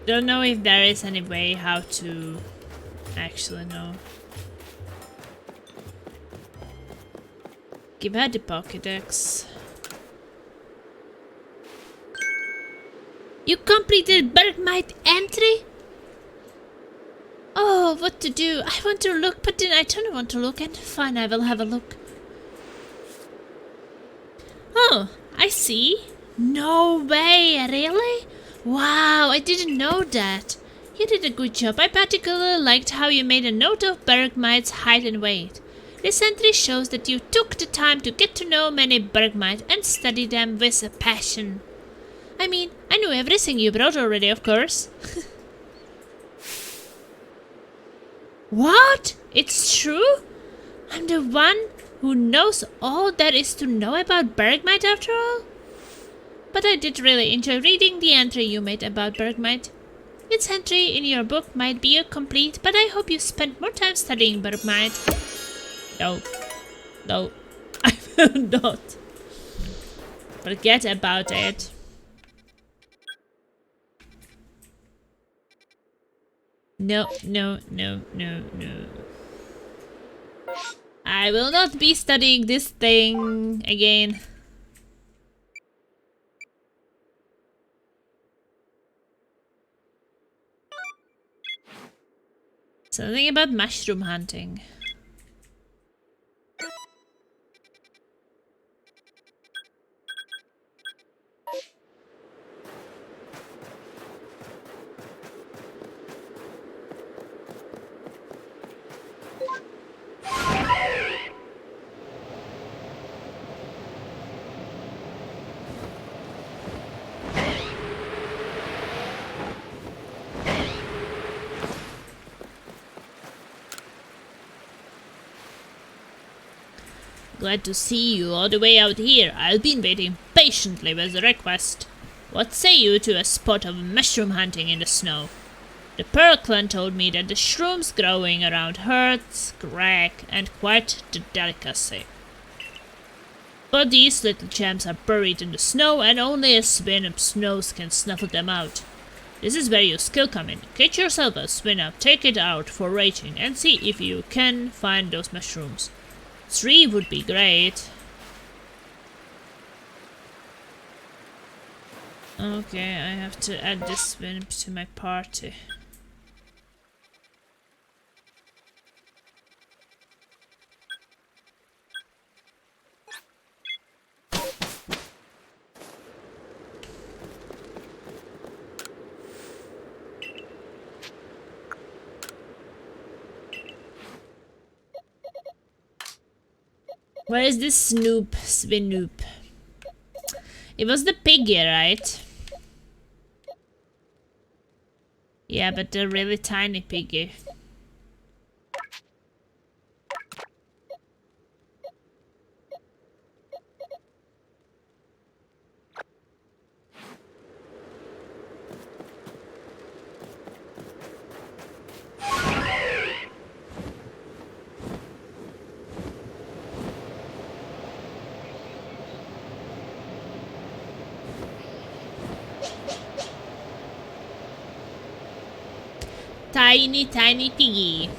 Don't know if there is any way how to actually know. Give her the Pokédex. You completed Bergmite entry? Oh, what to do? I want to look, but then I don't want to look, and fine, I will have a look. Oh, I see. No way, really? Wow, I didn't know that. You did a good job. I particularly liked how you made a note of Bergmite's height and weight. This entry shows that you took the time to get to know many Bergmite and study them with a passion. I mean, I knew everything you brought already, of course. What? It's true? I'm the one who knows all there is to know about Bergmite after all? But I did really enjoy reading the entry you made about Bergmite. Its entry in your book might be incomplete, but I hope you spent more time studying Bergmite. No. No. I will not. Forget about it. No, no, no, no, no. I will not be studying this thing again. Something about mushroom hunting. Glad to see you all the way out here. I've been waiting patiently with the request. What say you to a spot of mushroom hunting in the snow? The Pearl Clan told me that the shrooms growing around hurts, crack, and quite the delicacy. But these little gems are buried in the snow, and only a Swinup's nose can snuffle them out. This is where your skill come in. Get yourself a Swinup, take it out for rating, and see if you can find those mushrooms. 3 would be great. Okay, I have to add this Swinup to my party. Where is this Snoop? Swinoop. It was the piggy, right? Yeah, but the really tiny piggy. Tiny, tiny piggy.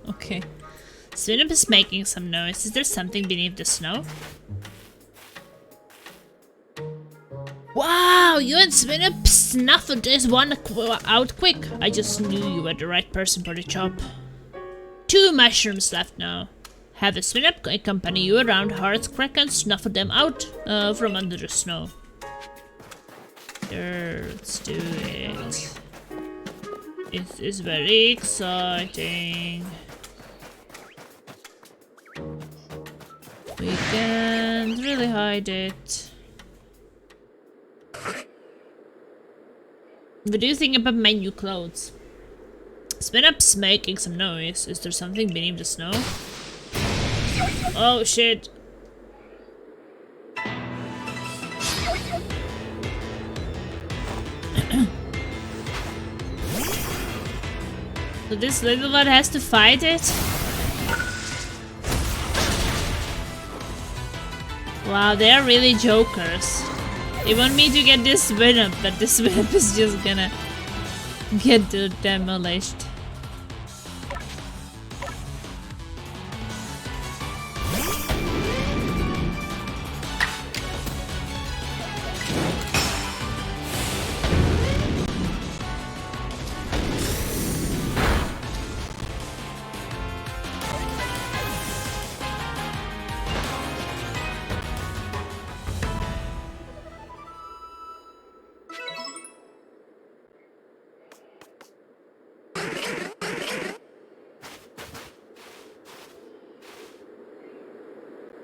Okay. Swinub is making some noise. Is there something beneath the snow? Wow, you and Swinub snuffled this one out quick. I just knew you were the right person for the job. 2 mushrooms left now. Have a Swinub accompany you around Heart's Crack and snuffle them out from under the snow. Sure, let's do it. It is very exciting. We can't really hide it. What do you think about my new clothes? Swinup's making some noise. Is there something beneath the snow? Oh shit. So this little one has to fight it? Wow, they're really jokers. They want me to get this Swinub, but this Swinub is just gonna get demolished.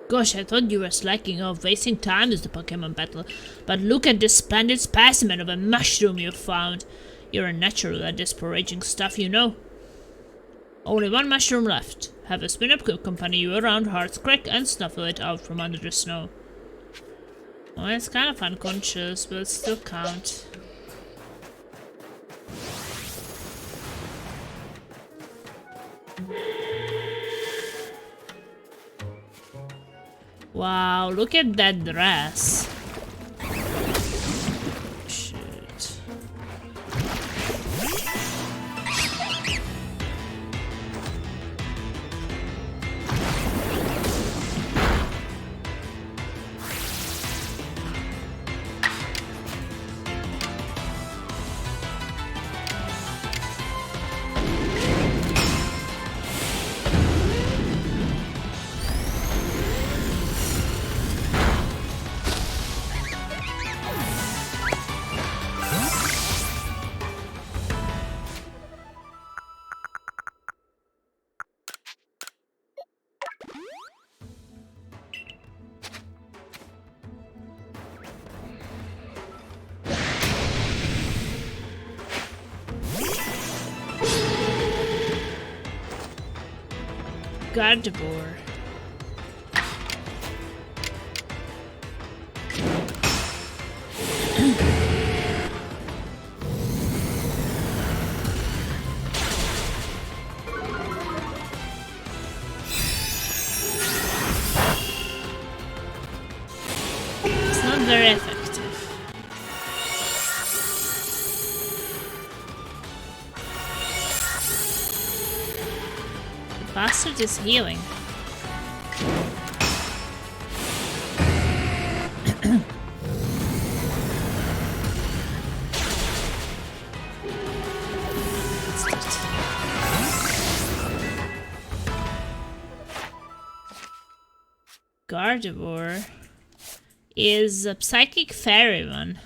Gosh, I thought you were slacking off, wasting time with the Pokémon battle. But look at this splendid specimen of a mushroom you found. You're a natural at this foraging stuff, you know. Only 1 mushroom left. Have a Swinub accompany you around Heart's Crack and snuffle it out from under the snow. Oh, it's kind of unconscious, but it still count. Wow, look at that dress. Shit. Gardevoir. It's not very effective. The bastard is healing. Gardevoir is a psychic fairy one.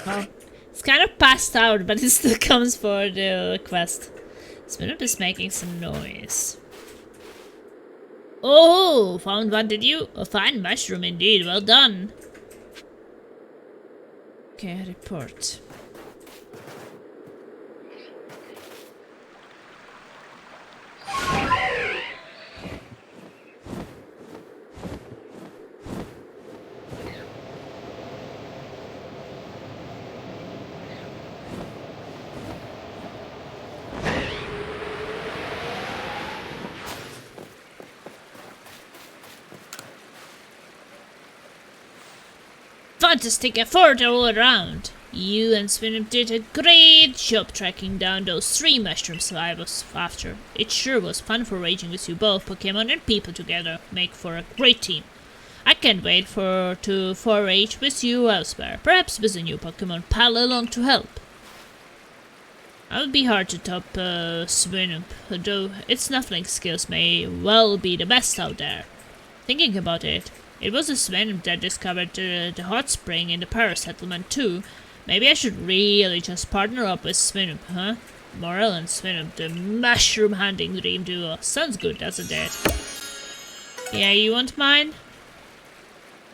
Oh, it's kind of passed out, but it still comes for the quest. Spinnup is making some noise. Oh, found one, did you? A fine mushroom indeed, well done. Okay, report. Fantastic effort all around. You and Spinnup did a great job tracking down those 3 mushrooms I was after. It sure was fun foraging with you both, Pokémon and people together. Make for a great team. I can't wait to forage with you elsewhere, perhaps with a new Pokémon pal along to help. It would be hard to top Spinnup, though its snuffling skills may well be the best out there. Thinking about it, it was a Spinnup that discovered the hot spring in the Power Settlement too. Maybe I should really just partner up with Spinnup, huh? Morel and Spinnup, the mushroom hunting dream duo. Sounds good, doesn't it? Yeah, you want mine?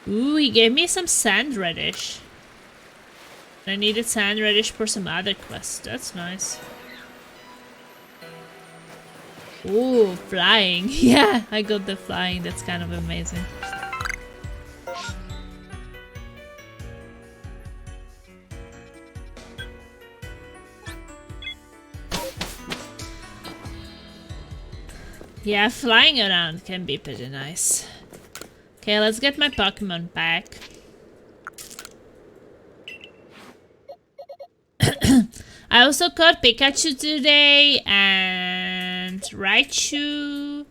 Ooh, he gave me some sand radish. I needed sand radish for some other quests. That's nice. Ooh, flying. Yeah, I got the flying. That's kind of amazing. Yeah, flying around can be pretty nice. Okay, let's get my Pokemon back. I also caught Pikachu today, and Raichu,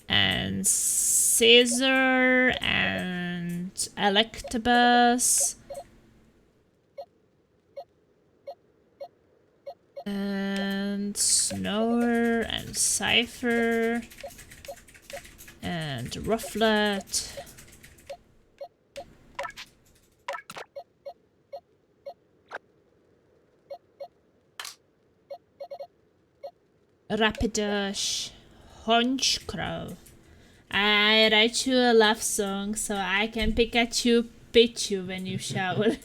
and Caesar, and Electabuzz, and Snower, and Cypher, and Rufflet. Rapidash, Honchcrow. I write you a love song so I can Pikachu pitch you when you shower.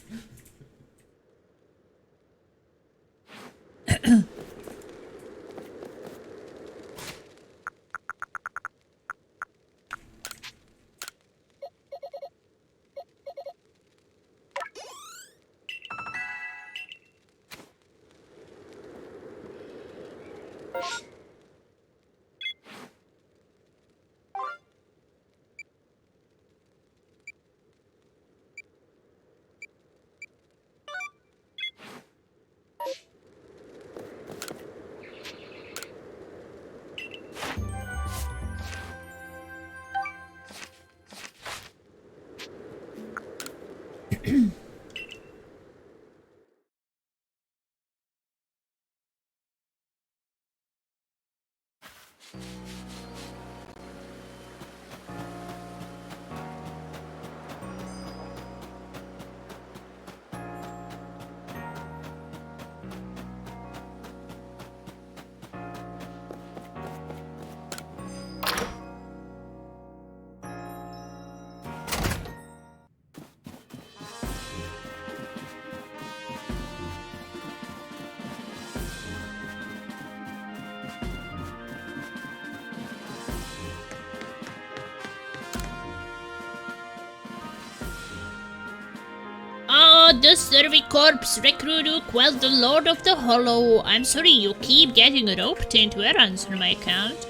the survey corps recruit who quelled the Lord of the Hollow. I'm sorry you keep getting roped into errands on my account.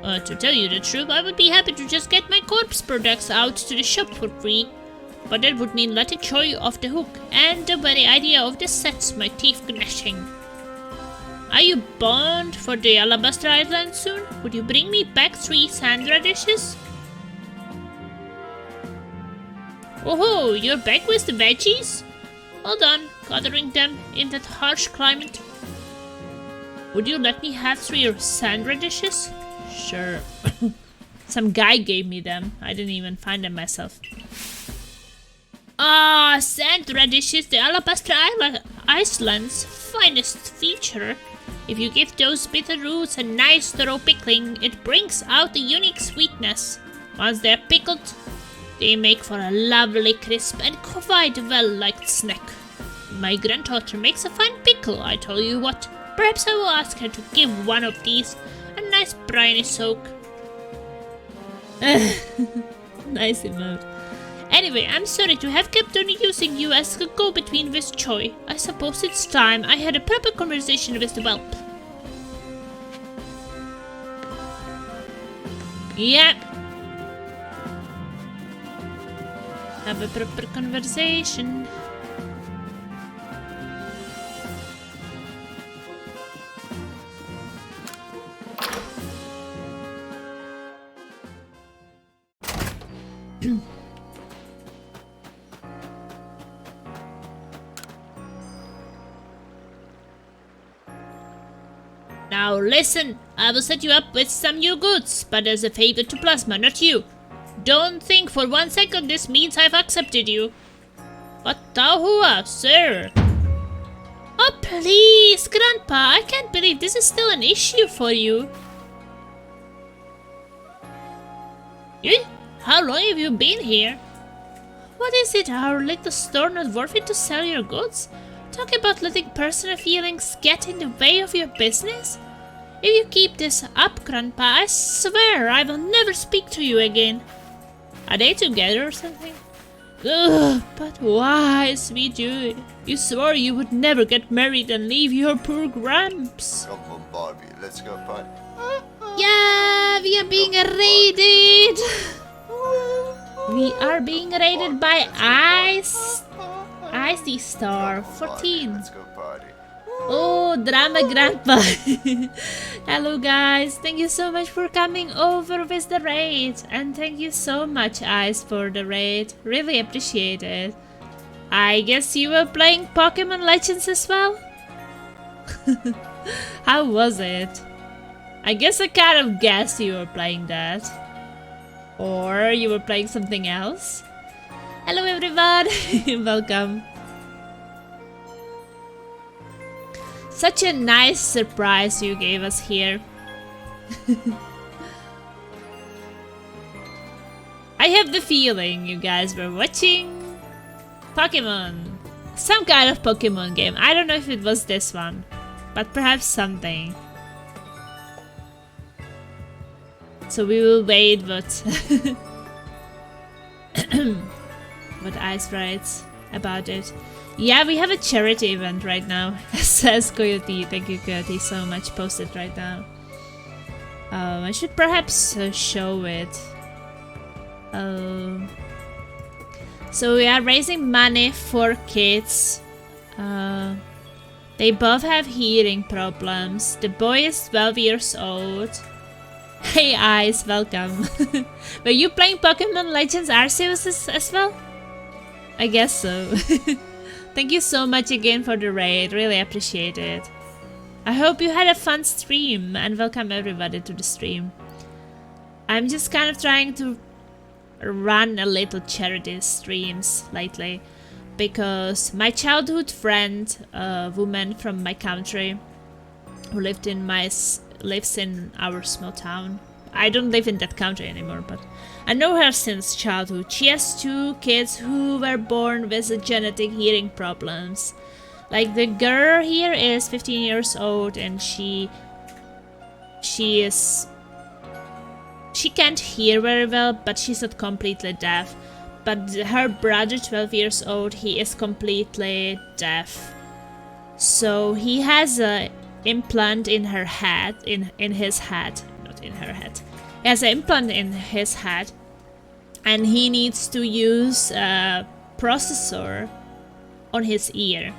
To tell you the truth, I would be happy to just get my corpse products out to the shop for free. But that would mean letting Choi off the hook, and the very idea of this sets my teeth gnashing. Are you bound for the Alabaster Island soon? Would you bring me back 3 sand radishes? Oh, you're back with the veggies? Hold on, gathering them in that harsh climate. Would you let me have 3 sand radishes? Sure. Some guy gave me them. I didn't even find them myself. Ah, sand radishes, the Alabaster Island's finest feature. If you give those bitter roots a nice thorough pickling, it brings out a unique sweetness. Once they're pickled, they make for a lovely crisp and quite well-liked snack. My granddaughter makes a fine pickle, I tell you what. Perhaps I will ask her to give one of these a nice briny soak. Nice emote. Anyway, I'm sorry to have kept on using you as a go-between with Choi. I suppose it's time I had a proper conversation with the whelp. Yeah. Have a proper conversation. Now listen, I will set you up with some new goods, but as a favor to Plasma, not you. Don't think for 1 second this means I've accepted you. What Tahua, sir? Oh please, Grandpa, I can't believe this is still an issue for you. How long have you been here? What is it, our little store not worth it to sell your goods? Talk about letting personal feelings get in the way of your business? If you keep this up, Grandpa, I swear I will never speak to you again. Are they together or something? Ugh, but why, sweet Jude? You swore you would never get married and leave your poor Gramps. Come on, Barbie, let's go party. Yeah, we are being raided. We are being raided by Icy Star 14. Let's go party. Oh, Drama Grandpa. Hello guys, thank you so much for coming over with the raid. And thank you so much, Ice, for the raid. Really appreciate it. I guess you were playing Pokemon Legends as well? How was it? I guess I kind of guessed you were playing that. Or you were playing something else? Hello everyone, welcome. Such a nice surprise you gave us here. I have the feeling you guys were watching Pokemon. Some kind of Pokemon game. I don't know if it was this one, but perhaps something. So we will wait what Ice writes about it. Yeah, we have a charity event right now, says Coyote. Thank you, Coyote, so much. Post it right now. I should perhaps show it. So we are raising money for kids. They both have hearing problems. The boy is 12 years old. Hey Ice, welcome. Were you playing Pokemon Legends Arceus as well? I guess so. Thank you so much again for the raid, really appreciate it. I hope you had a fun stream and welcome everybody to the stream. I'm just kind of trying to run a little charity streams lately because my childhood friend, a woman from my country who lives in our small town. I don't live in that country anymore, but I know her since childhood. She has 2 kids who were born with genetic hearing problems. Like the girl here is 15 years old and she can't hear very well, but she's not completely deaf. but her brother, 12 years old, he is completely deaf. So he has a implant in her head, in his head, not in her head. He has an implant in his head, and he needs to use a processor on his ear,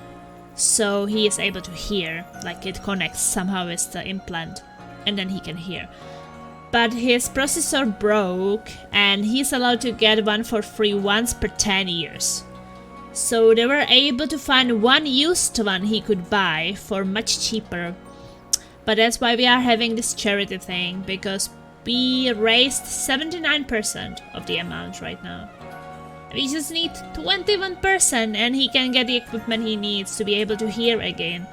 so he is able to hear, like it connects somehow with the implant, and then he can hear. But his processor broke, and he's allowed to get one for free once per 10 years. So they were able to find one used one he could buy for much cheaper. But that's why we are having this charity thing, because we raised 79% of the amount right now. We just need 21% and he can get the equipment he needs to be able to hear again.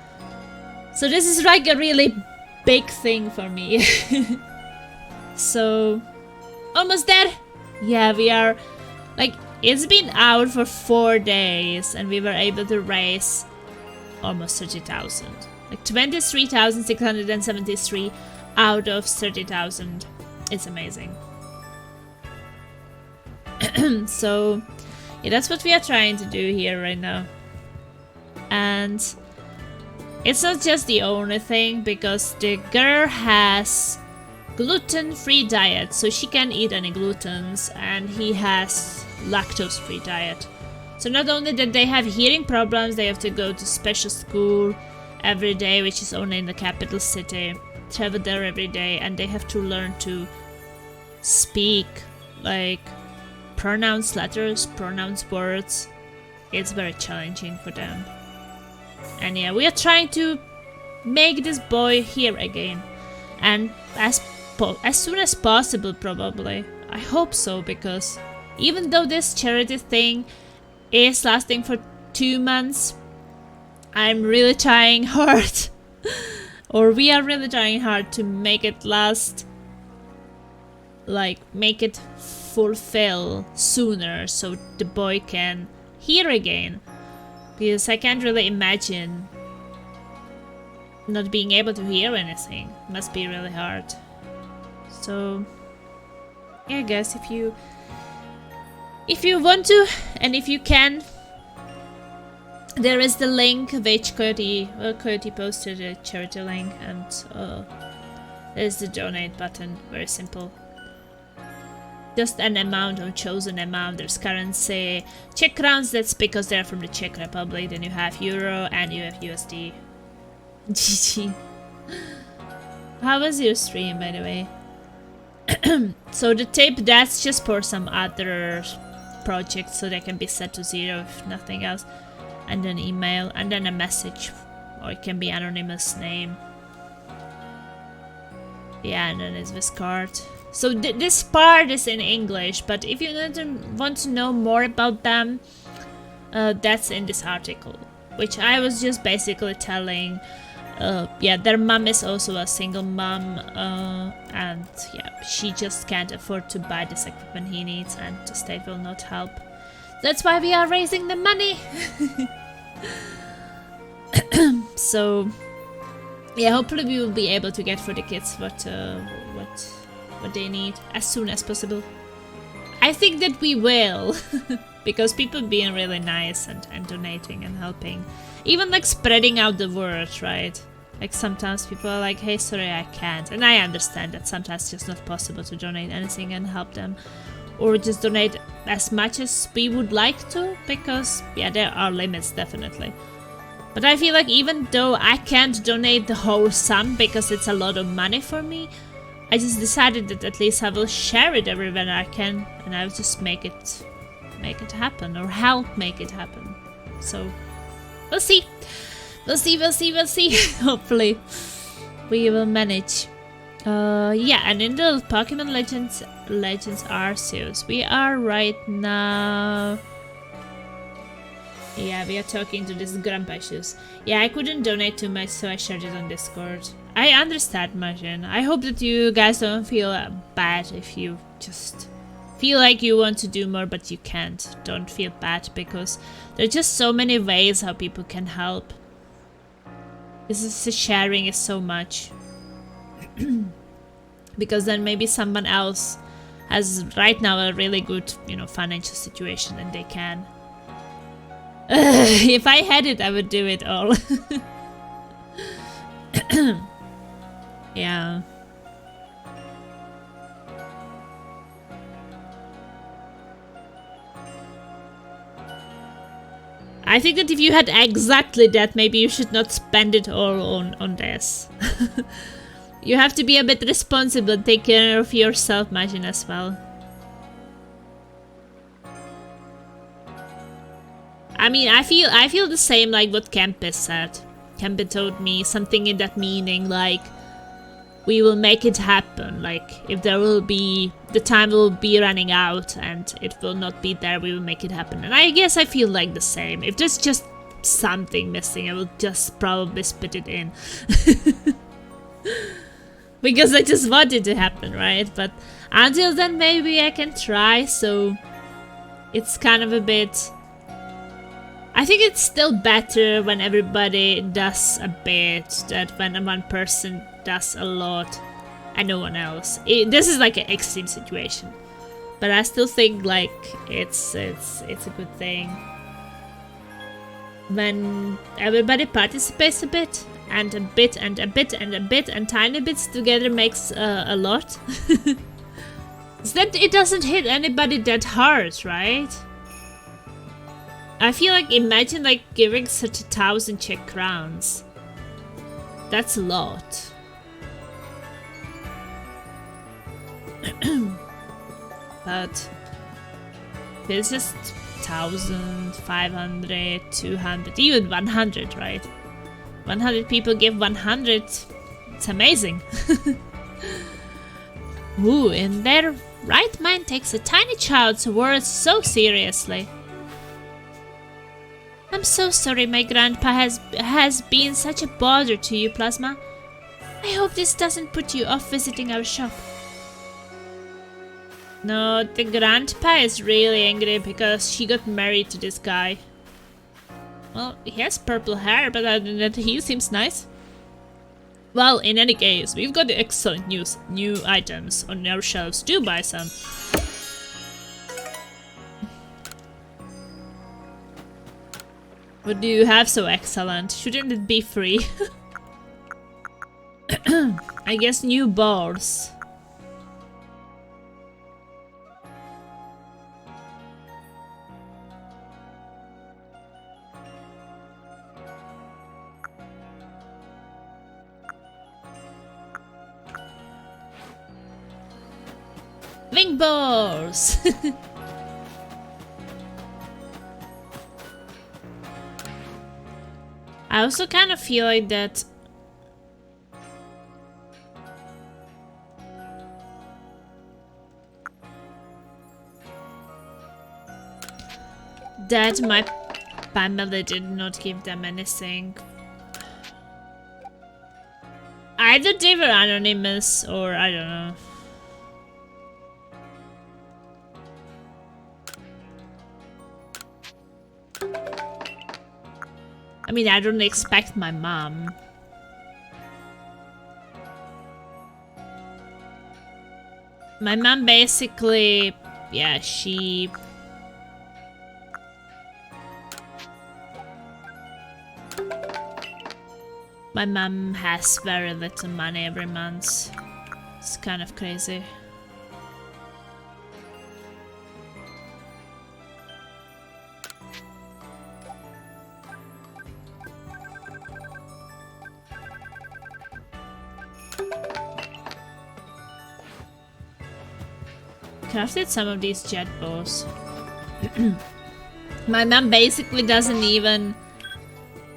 So this is like a really big thing for me. So, almost there. Yeah, we are, like, it's been out for 4 days and we were able to raise almost 30,000. Like 23,673 out of 30,000. It's amazing. So, yeah, that's what we are trying to do here right now. And it's not just the only thing, because the girl has gluten-free diet, so she can eat any glutens, and he has lactose-free diet. So not only that they have hearing problems, they have to go to special school every day, which is only in the capital city, travel there every day, and they have to learn to speak, like, pronounce letters, pronounce words. It's very challenging for them. And yeah, we are trying to make this boy hear again, and as soon as possible, probably. I hope so, because even though this charity thing is lasting for 2 months, I'm really trying hard, or we are really trying hard to make it last, like make it fulfill sooner, so the boy can hear again. Because I can't really imagine not being able to hear anything. Must be really hard. So yeah, I guess if you want to, and if you can, there is the link which Coyote posted, a charity link, and there's the donate button. Very simple. Just an amount, or chosen amount. There's currency, Czech crowns, that's because they're from the Czech Republic. Then you have euro and you have USD. GG. How was your stream, by the way? So the tip, that's just for some other projects, so they can be set to 0 if nothing else. And then email, and then a message, or it can be anonymous name. Yeah, and then it's this card. So this part is in English, but if you want to know more about them, that's in this article, which I was just basically telling. Yeah, their mom is also a single mom, and yeah, she just can't afford to buy this equipment he needs, and the state will not help. That's why we are raising the money. So yeah, hopefully we will be able to get for the kids what they need as soon as possible. I think that we will, because people being really nice and donating and helping, even like spreading out the word, right? Like sometimes people are like, hey, sorry, I can't, and I understand that sometimes it's just not possible to donate anything and help them, or just donate as much as we would like to, because yeah, there are limits, definitely. But I feel like even though I can't donate the whole sum because it's a lot of money for me, I just decided that at least I will share it everywhere I can, and I'll just make it happen, or help make it happen. So we'll see. We'll see. Hopefully we will manage. Yeah, and in the Pokémon Legends Arceus, we are right now. Yeah, we are talking to this Grandpa Shoes. Yeah, I couldn't donate too much, so I shared it on Discord. I understand, Martin. I hope that you guys don't feel bad if you just feel like you want to do more but you can't. Don't feel bad, because there are just so many ways how people can help. The sharing is so much. Because then maybe someone else has right now a really good, you know, financial situation, and they can. If I had it, I would do it all. Yeah. I think that if you had exactly that, maybe you should not spend it all on this. You have to be a bit responsible and take care of yourself, Majin, as well. I mean, I feel the same like what Kempe said. Kempe told me something in that meaning, like, we will make it happen. Like, if there will be, the time will be running out and it will not be there, we will make it happen. And I guess I feel like the same. If there's just something missing, I will just probably spit it in. Because I just want it to happen, right? But until then, maybe I can try, so it's kind of a bit... I think it's still better when everybody does a bit than when one person does a lot and no one else. This is like an extreme situation, but I still think like it's a good thing when everybody participates a bit and a bit and a bit and a bit, and tiny bits together makes a lot. So that it doesn't hit anybody that hard, right? I feel like, imagine like giving such 1,000 Czech crowns. That's a lot. But it's just 1,000, 500, 200, even 100, right? 100 people give 100. It's amazing. Who in their right mind takes a tiny child's words so seriously? I'm so sorry my grandpa has been such a bother to you, Plasma. I hope this doesn't put you off visiting our shop. No, the grandpa is really angry because she got married to this guy. Well, he has purple hair, but other than that, he seems nice. Well, in any case, we've got excellent news. New items on our shelves. Do buy some. What do you have so excellent? Shouldn't it be free? I guess new balls. Wing balls! I also kind of feel like that my family did not give them anything. Either they were anonymous or I don't know. I mean, I don't expect my mom. My mom basically, yeah, she... My mom has very little money every month. It's kind of crazy. Crafted some of these jet bows. My mom basically doesn't even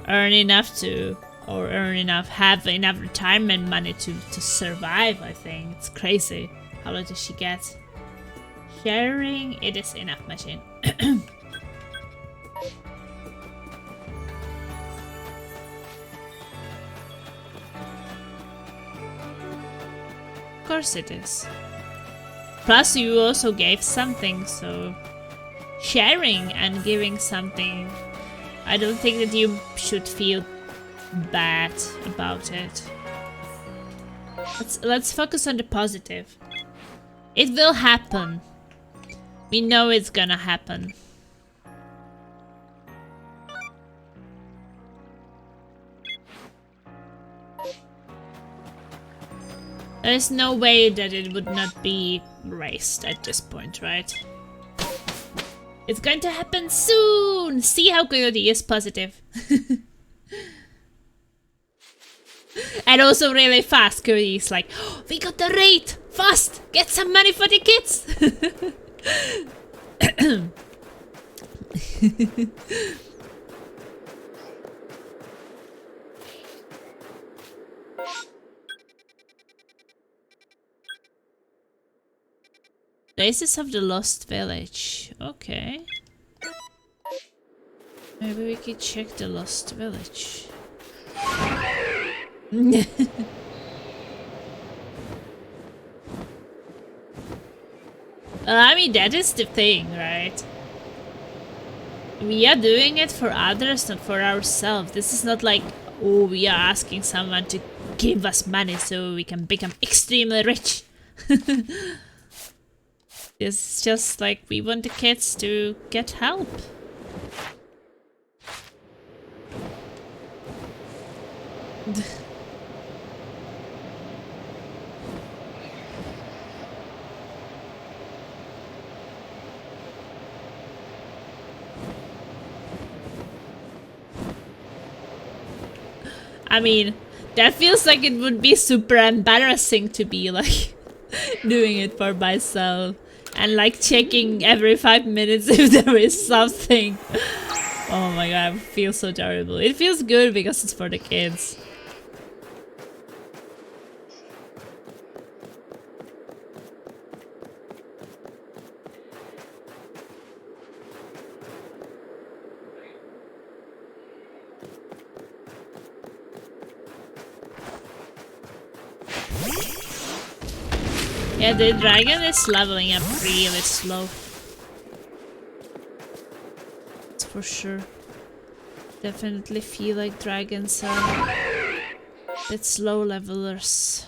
earn enough to, or have enough retirement money to survive, I think. It's crazy. How much does she get? Sharing, it is enough, machine. Of course it is. Plus, you also gave something, so sharing and giving something, I don't think that you should feel bad about it. Let's focus on the positive. It will happen. We know it's gonna happen. There's no way that it would not be raised at this point, right? It's going to happen soon! See how Coyote is positive. And also really fast. Coyote is like, oh, we got the rate! Fast! Get some money for the kids! Traces of the Lost Village. Okay. Maybe we could check the Lost Village. I mean, that is the thing, right? We are doing it for others, not for ourselves. This is not like, oh, we are asking someone to give us money so we can become extremely rich. It's just like we want the kids to get help. I mean, that feels like it would be super embarrassing to be like doing it for myself. And like checking every 5 minutes if there is something. Oh my god, I feel so terrible. It feels good because it's for the kids. Yeah, the dragon is leveling up really slow. That's for sure. Definitely feel like dragons are a bit slow levelers.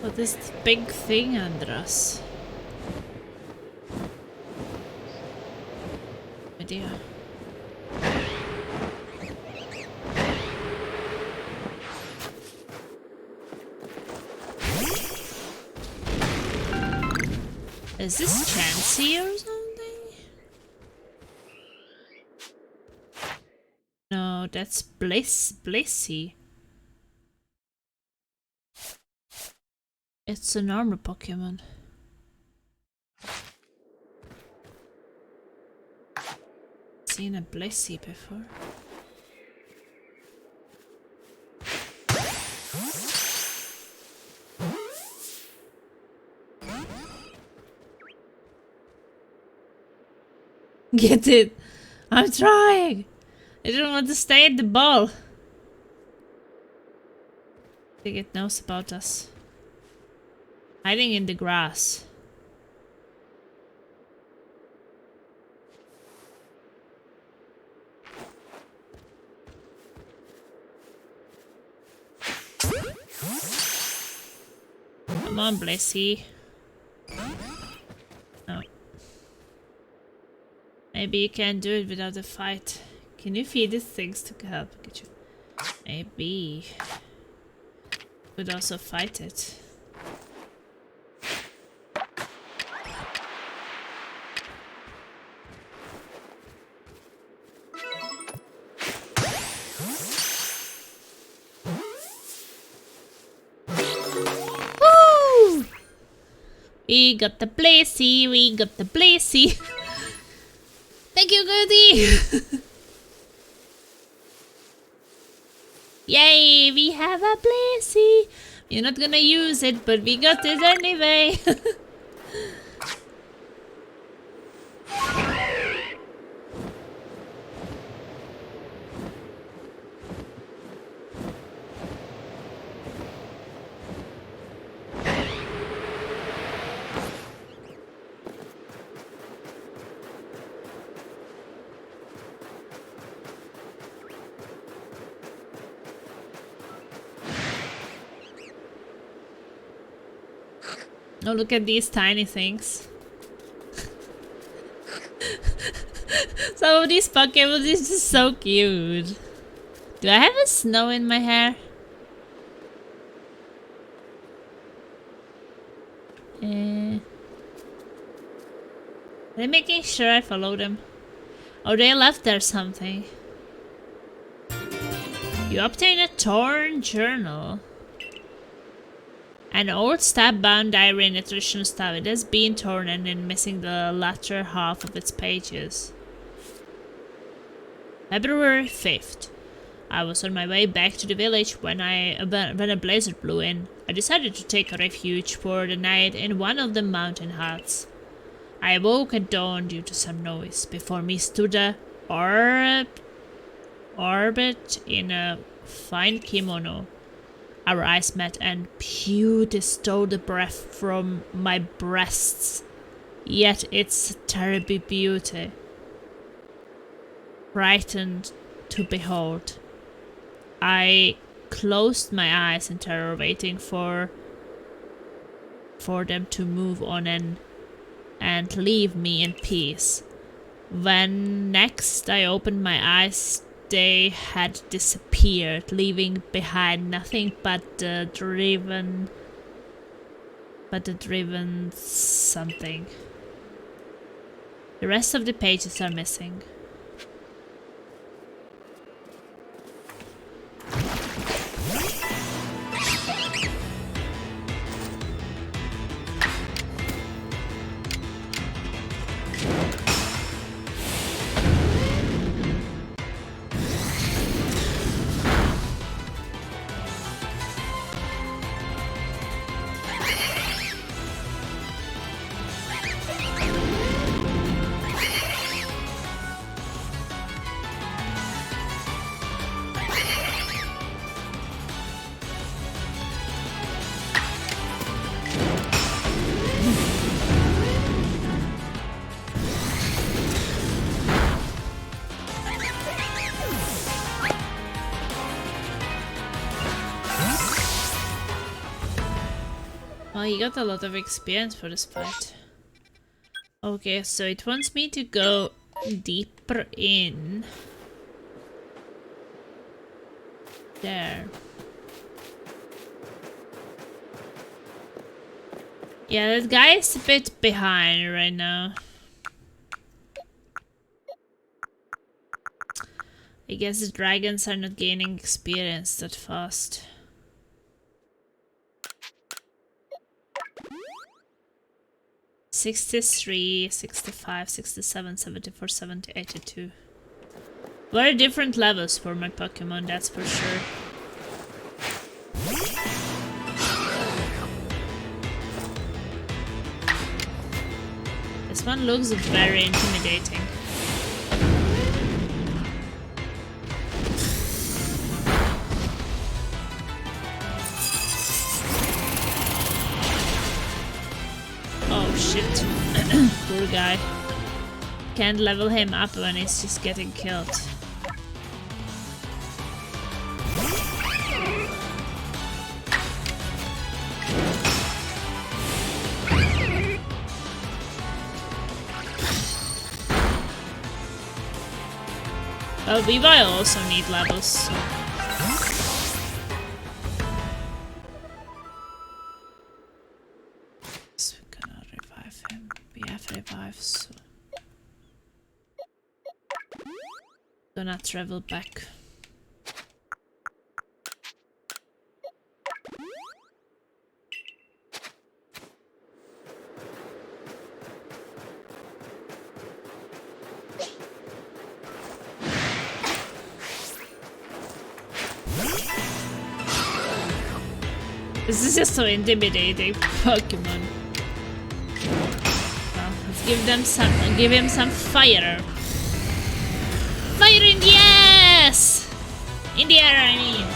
What is the big thing under us? Idea. Is this Chansey or something? No, that's Blissey. It's a normal Pokémon. Seen a Blissey before. Get it! I'm trying! I don't want to stay at the ball. I think it knows about us. Hiding in the grass. Come on, Blissey. No. Maybe you can do it without a fight. Can you feed these things to help get you? Maybe. Could also fight it. Woo! We got the Blissey, we got the Blissey. Thank you, Goody! Yay, we have a Blissey! You're not gonna use it, but we got it anyway. Oh, look at these tiny things. Some of these Pokémon is just so cute. Do I have a snow in my hair? Are they making sure I follow them? Oh, they left there something. You obtain a torn journal. An old stab-bound diary in a traditional style. It has been torn and then missing the latter half of its pages. February 5th. I was on my way back to the village when a blizzard blew in. I decided to take refuge for the night in one of the mountain huts. I awoke at dawn due to some noise. Before me stood a orbit in a fine kimono. Our eyes met and beauty stole the breath from my breasts. Yet it's terrible beauty. Frightened to behold. I closed my eyes in terror, waiting for them to move on and leave me in peace. When next I opened my eyes, they had disappeared, leaving behind nothing but the driven something. The rest of the pages are missing. Oh, you got a lot of experience for this fight. Okay, so it wants me to go deeper in. There. Yeah, that guy is a bit behind right now. I guess the dragons are not gaining experience that fast. $63, $65, $67, $74, $70, $82. Very different levels for my Pokemon, that's for sure. This one looks very intimidating. Oh shit. Poor guy. Can't level him up when he's just getting killed. Well, we will also need levels. So. So we're gonna revive him. We have revive, so gonna travel back. This is just so intimidating, Pokemon. Well, let's give him some fire. Fire in the ass! In the air, I mean.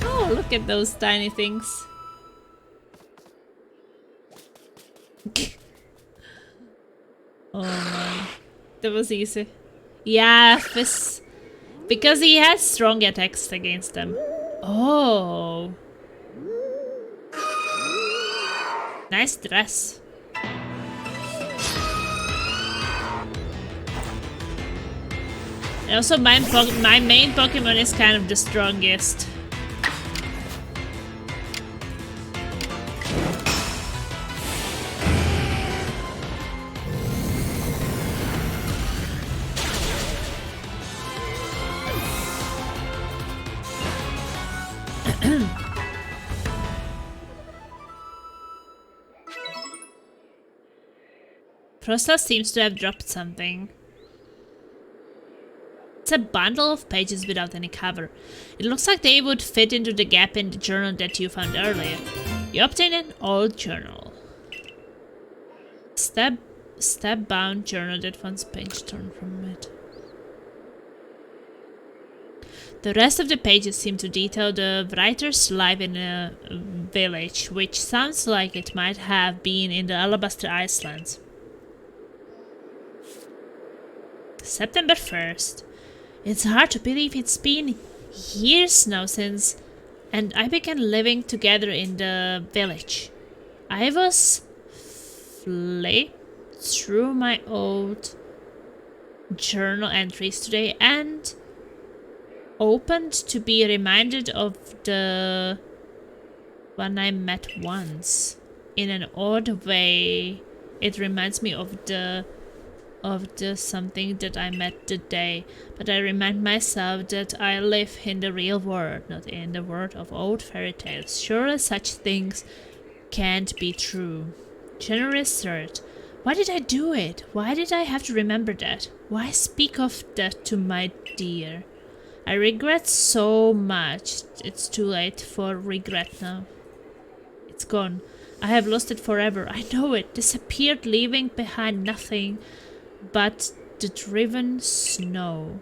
Oh, look at those tiny things. Oh man, that was easy. Yeah, this... Because he has strong attacks against them. Oh. Nice dress. And also my main Pokemon is kind of the strongest. Frosta seems to have dropped something. It's a bundle of pages without any cover. It looks like they would fit into the gap in the journal that you found earlier. You obtained an old journal. Step-bound journal that once page torn from it. The rest of the pages seem to detail the writer's life in a village, which sounds like it might have been in the Alabaster Islands. September 1st. It's hard to believe it's been years now since and I began living together in the village. I was flipped through my old journal entries today and opened to be reminded of the one I met once. In an odd way, it reminds me of the something that I met today, but I remind myself that I live in the real world, not in the world of old fairy tales. Surely such things can't be true. January 3rd. Why did I do it? Why did I have to remember that? Why speak of that to my dear? I regret so much. It's too late for regret now. It's gone. I have lost it forever. I know it. Disappeared, leaving behind nothing but the driven snow.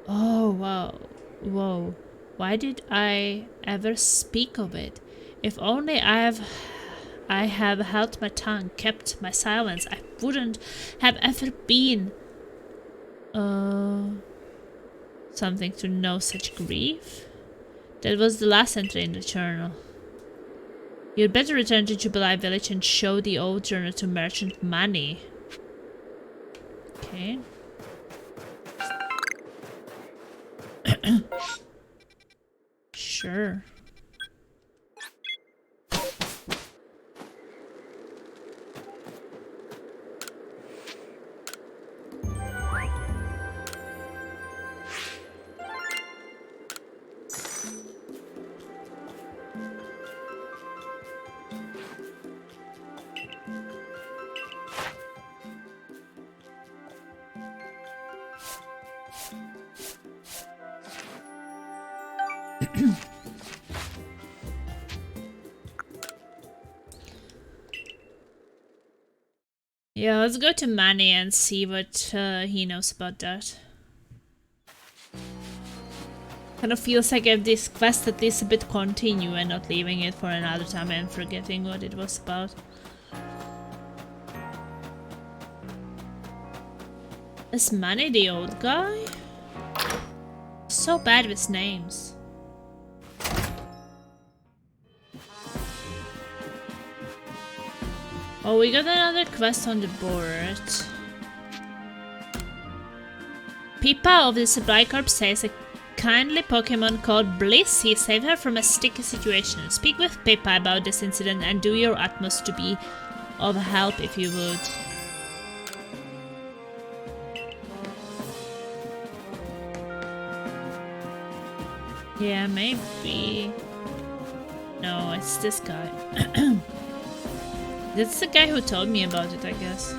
Oh, wow. Whoa. Why did I ever speak of it? If only I have held my tongue, kept my silence, I wouldn't have ever been something to know such grief. That was the last entry in the journal. You'd better return to Jubilee Village and show the old journal to Merchant Money. Okay. Sure. Yeah, let's go to Manny and see what he knows about that. Kind of feels like if this quest at least a bit continue and not leaving it for another time and forgetting what it was about. Is Manny the old guy? So bad with names. Oh, we got another quest on the board. Pippa of the Supply Corp says a kindly Pokemon called Bliss. He saved her from a sticky situation. Speak with Pippa about this incident and do your utmost to be of help if you would. Yeah, maybe. No, it's this guy. That's the guy who told me about it, I guess.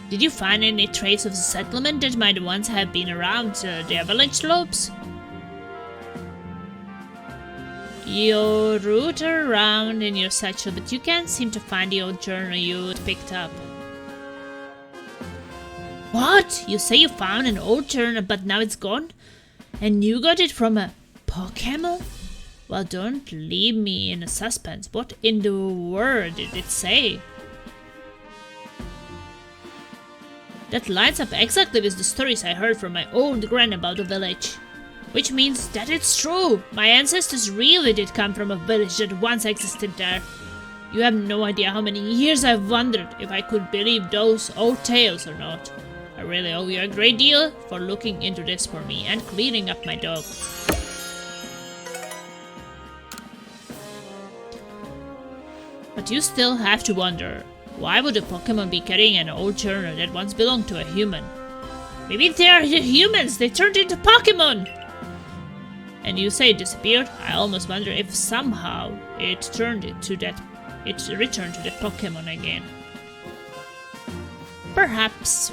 Did you find any trace of the settlement that might once have been around the avalanche slopes? You root around in your satchel, but you can't seem to find the old journal you picked up. What? You say you found an old journal, but now it's gone? And you got it from a Pokémon? Well, don't leave me in a suspense. What in the world did it say? That lines up exactly with the stories I heard from my old gran about the village. Which means that it's true. My ancestors really did come from a village that once existed there. You have no idea how many years I've wondered if I could believe those old tales or not. I really owe you a great deal for looking into this for me and cleaning up my dog. But you still have to wonder, why would a Pokémon be carrying an old journal that once belonged to a human? Maybe they are the humans, they turned into Pokémon! And you say it disappeared? I almost wonder if somehow it returned to the Pokémon again. Perhaps.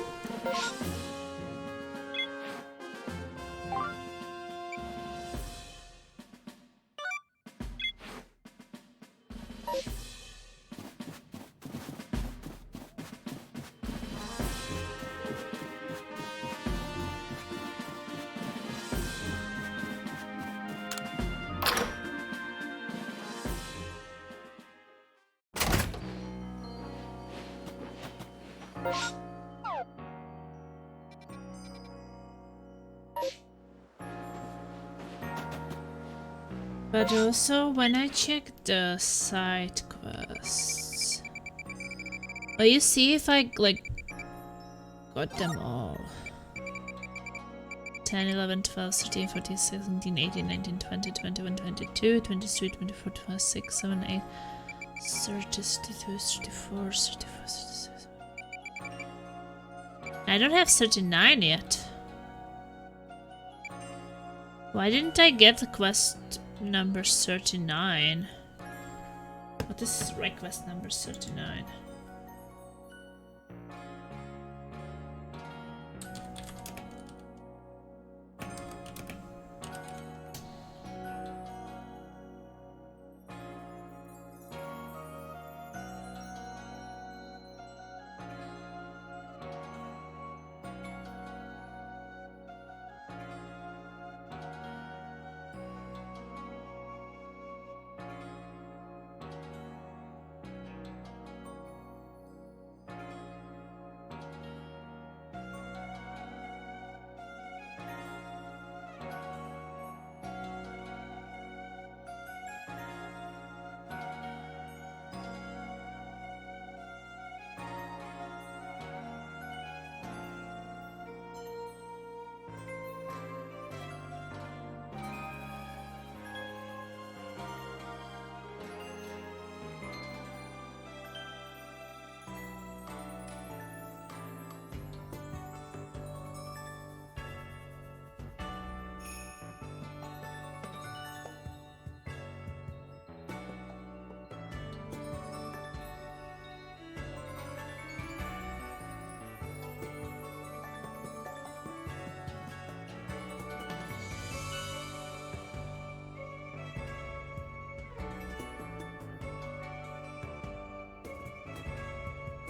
But also, when I check the side quests, well, you see if I, like, got them all. 10, 11, 12, 13, 14, 17, 18, 19, 20, 21, 22, 23, 24, 26, 7, 8, 30, 32, 34, 34, 36. I don't have 39 yet. Why didn't I get the quest number 39? What is request number 39?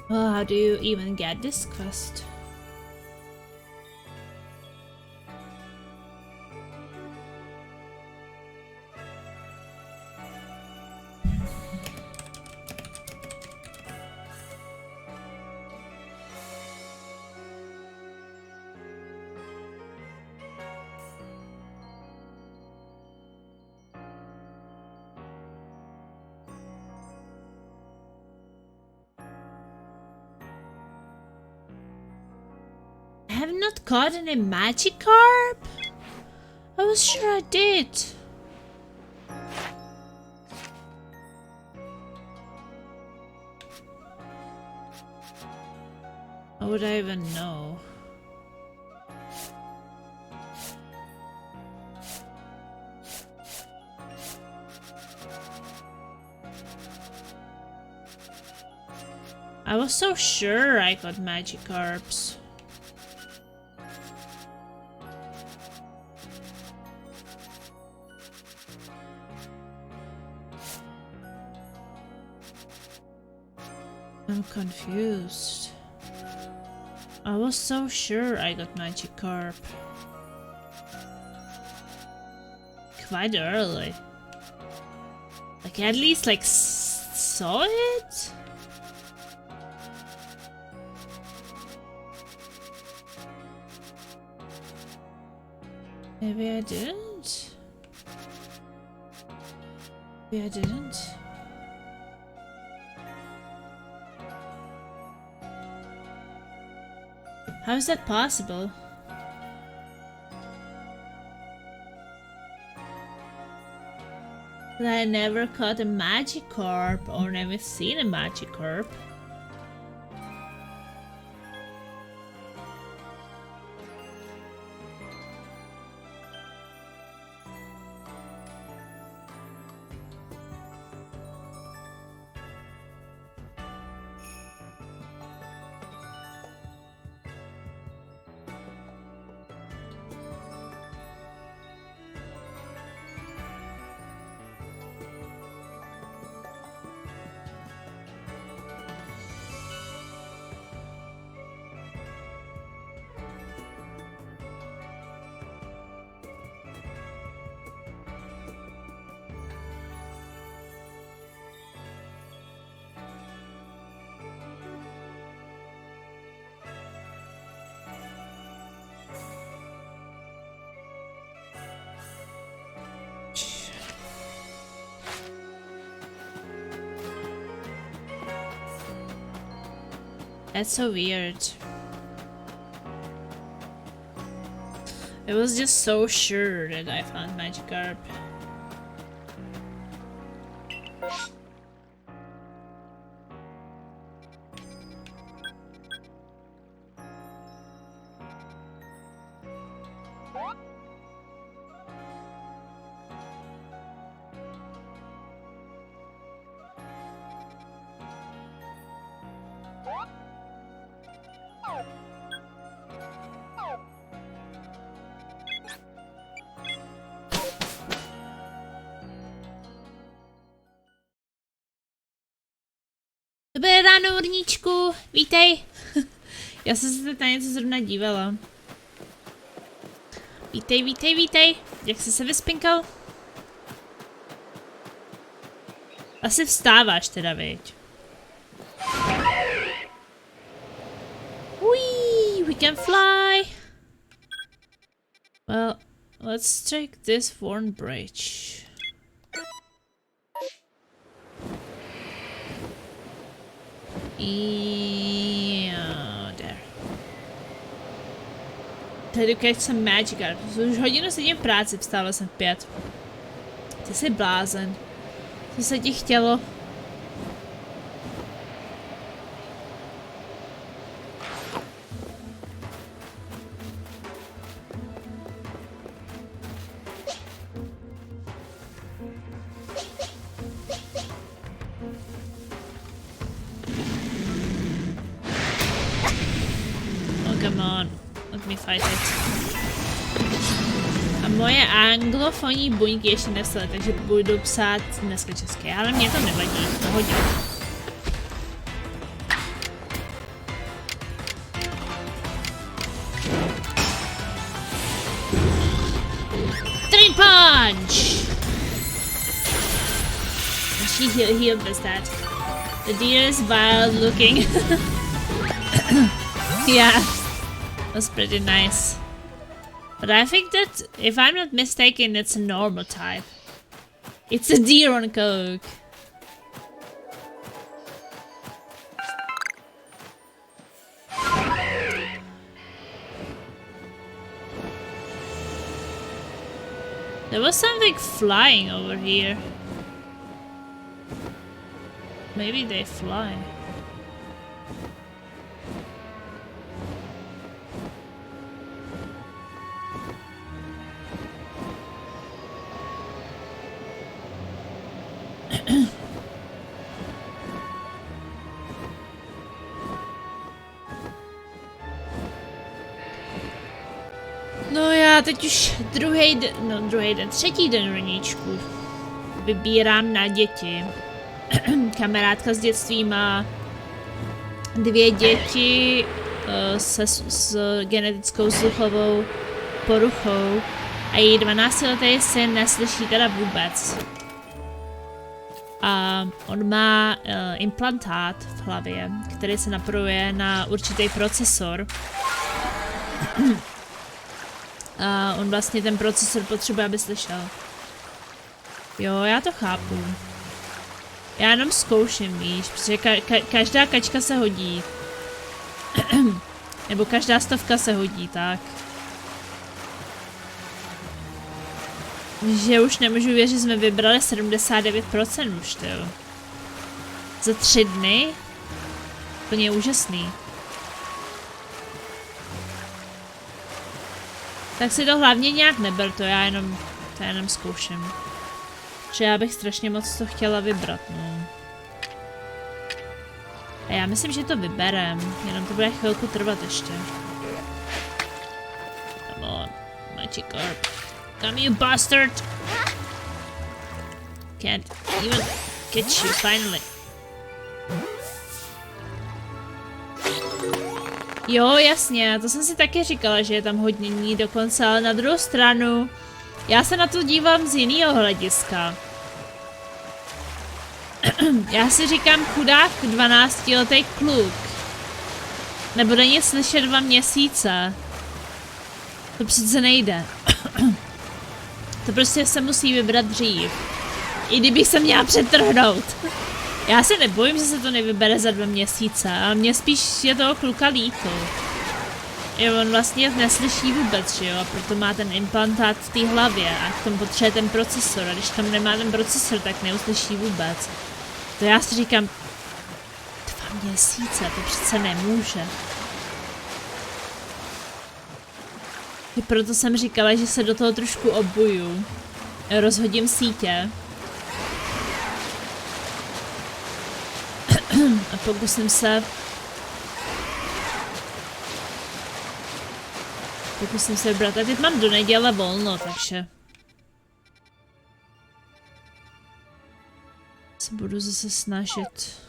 Well, how do you even get this quest? I have not caught any Magikarp? I was sure I did. How would I even know? I was so sure I got Magikarps. I'm confused. I was so sure I got Magikarp. Quite early. Like, at least, like, saw it? Maybe I didn't? Maybe I didn't? How is that possible? That I never caught a Magikarp or never seen a Magikarp. That's so weird. I was just so sure that I found Magikarp. Dobré ráno, vodníčku, vítej. Já jsem se teď na něco zrovna dívala. Vítej, vítej, vítej. Jak jsi se vyspinkal? Asi vstáváš teda, viď? Whee! We can fly! Well, let's take this worn bridge. Yeah, there. Tady catch some Magikarp. Už hodinu sedím v práci, vstávala jsem v 5. Ty jsi blázen. Co se ti chtělo? Come on, let me fight it. A moje anglofonní buňky ještě nevstaly, takže budu psát dneska české, ale mě to nevadí, to hodně. Drain punch! She healed with that. The deer is wild looking. Yeah. Was pretty nice. But I think that, if I'm not mistaken, it's a normal type. It's a deer on coke. There was something flying over here. Maybe they fly. A teď už třetí den roníčku. Vybírám na děti. Kamarádka z dětství má 2 děti s genetickou sluchovou poruchou a její 12letý syn neslyší teda vůbec. A on má implantát v hlavě, který se napojuje na určitý procesor. A on vlastně ten procesor potřebuje, aby slyšel. Jo, já to chápu. Já jenom zkouším, víš, protože každá kačka se hodí. Nebo každá 100 se hodí, tak. Že už nemůžu věřit, že jsme vybrali 79% už, tyjo. Za 3 dny? Úplně úžasný. Tak si to hlavně nějak neber, to já jenom zkouším. Že já bych strašně moc to chtěla vybrat, no. A já myslím, že to vyberem, jenom to bude chvilku trvat ještě. Come on, Magikarp. Come you bastard! Can't even get you finally. Jo, jasně, to jsem si taky říkala, že je tam hodnění dokonce, ale na druhou stranu, já se na to dívám z jiného hlediska. Já si říkám, chudák 12letý kluk. Nebude nic slyšet 2 měsíce. To přece nejde. To prostě se musí vybrat dřív. I kdybych se měla přetrhnout. Já se nebojím, že se to nevybere za 2 měsíce, ale mě spíš je toho kluka líto. Jo, on vlastně neslyší vůbec, že jo, a proto má ten implantát v té hlavě a k tomu potřebuje ten procesor a když tam nemá ten procesor, tak neuslyší vůbec. To já si říkám, 2 měsíce, to přece nemůže. I proto jsem říkala, že se do toho trošku obuju. Rozhodím sítě. A pokusím se vybrat. A teď mám do neděle volno, takže se budu zase snažit.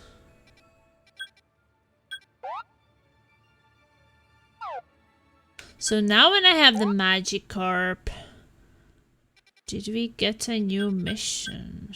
So now when I have the Magikarp, did we get a new mission?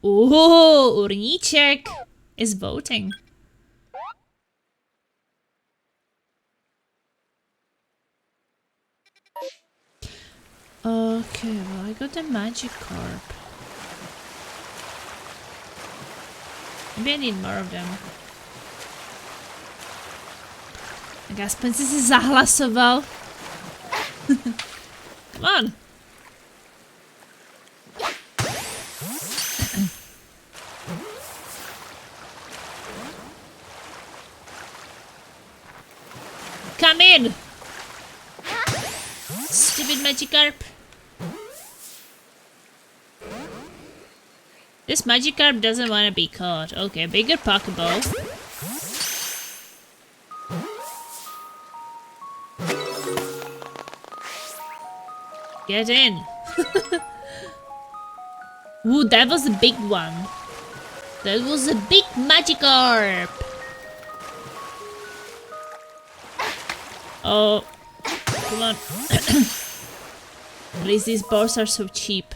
Ooh, Urníček is voting. Okay, well I got the Magikarp. Maybe I need more of them. Tak aspoň jsi si zahlasoval. Come on. Come in! Stupid Magikarp. This Magikarp doesn't want to be caught. Okay, bigger Pokeball. Get in. Ooh, that was a big one. That was a big Magikarp. Oh, come on. At least these balls are so cheap.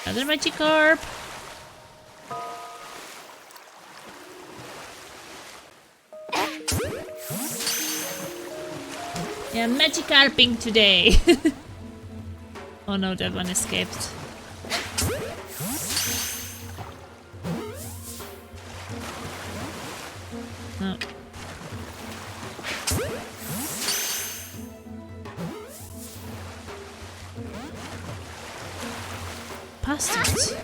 Another Magikarp. Yeah, Magikarping today. Oh no, that one escaped. No. Bastards.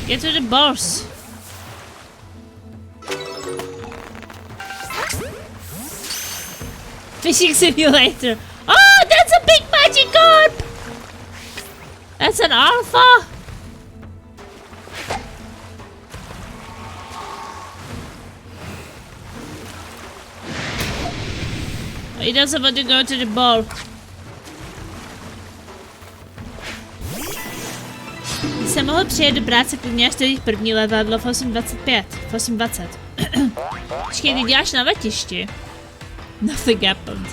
Get to the boss. Fishing simulator. Oh, that's a big Magikarp! That's an alpha? He doesn't want to go to the ball. Jsem mohl přijet do práce klidně až teď první letadlo v 8:25. V 8:20. Počkej, ty děláš na letišti. Nothing happened.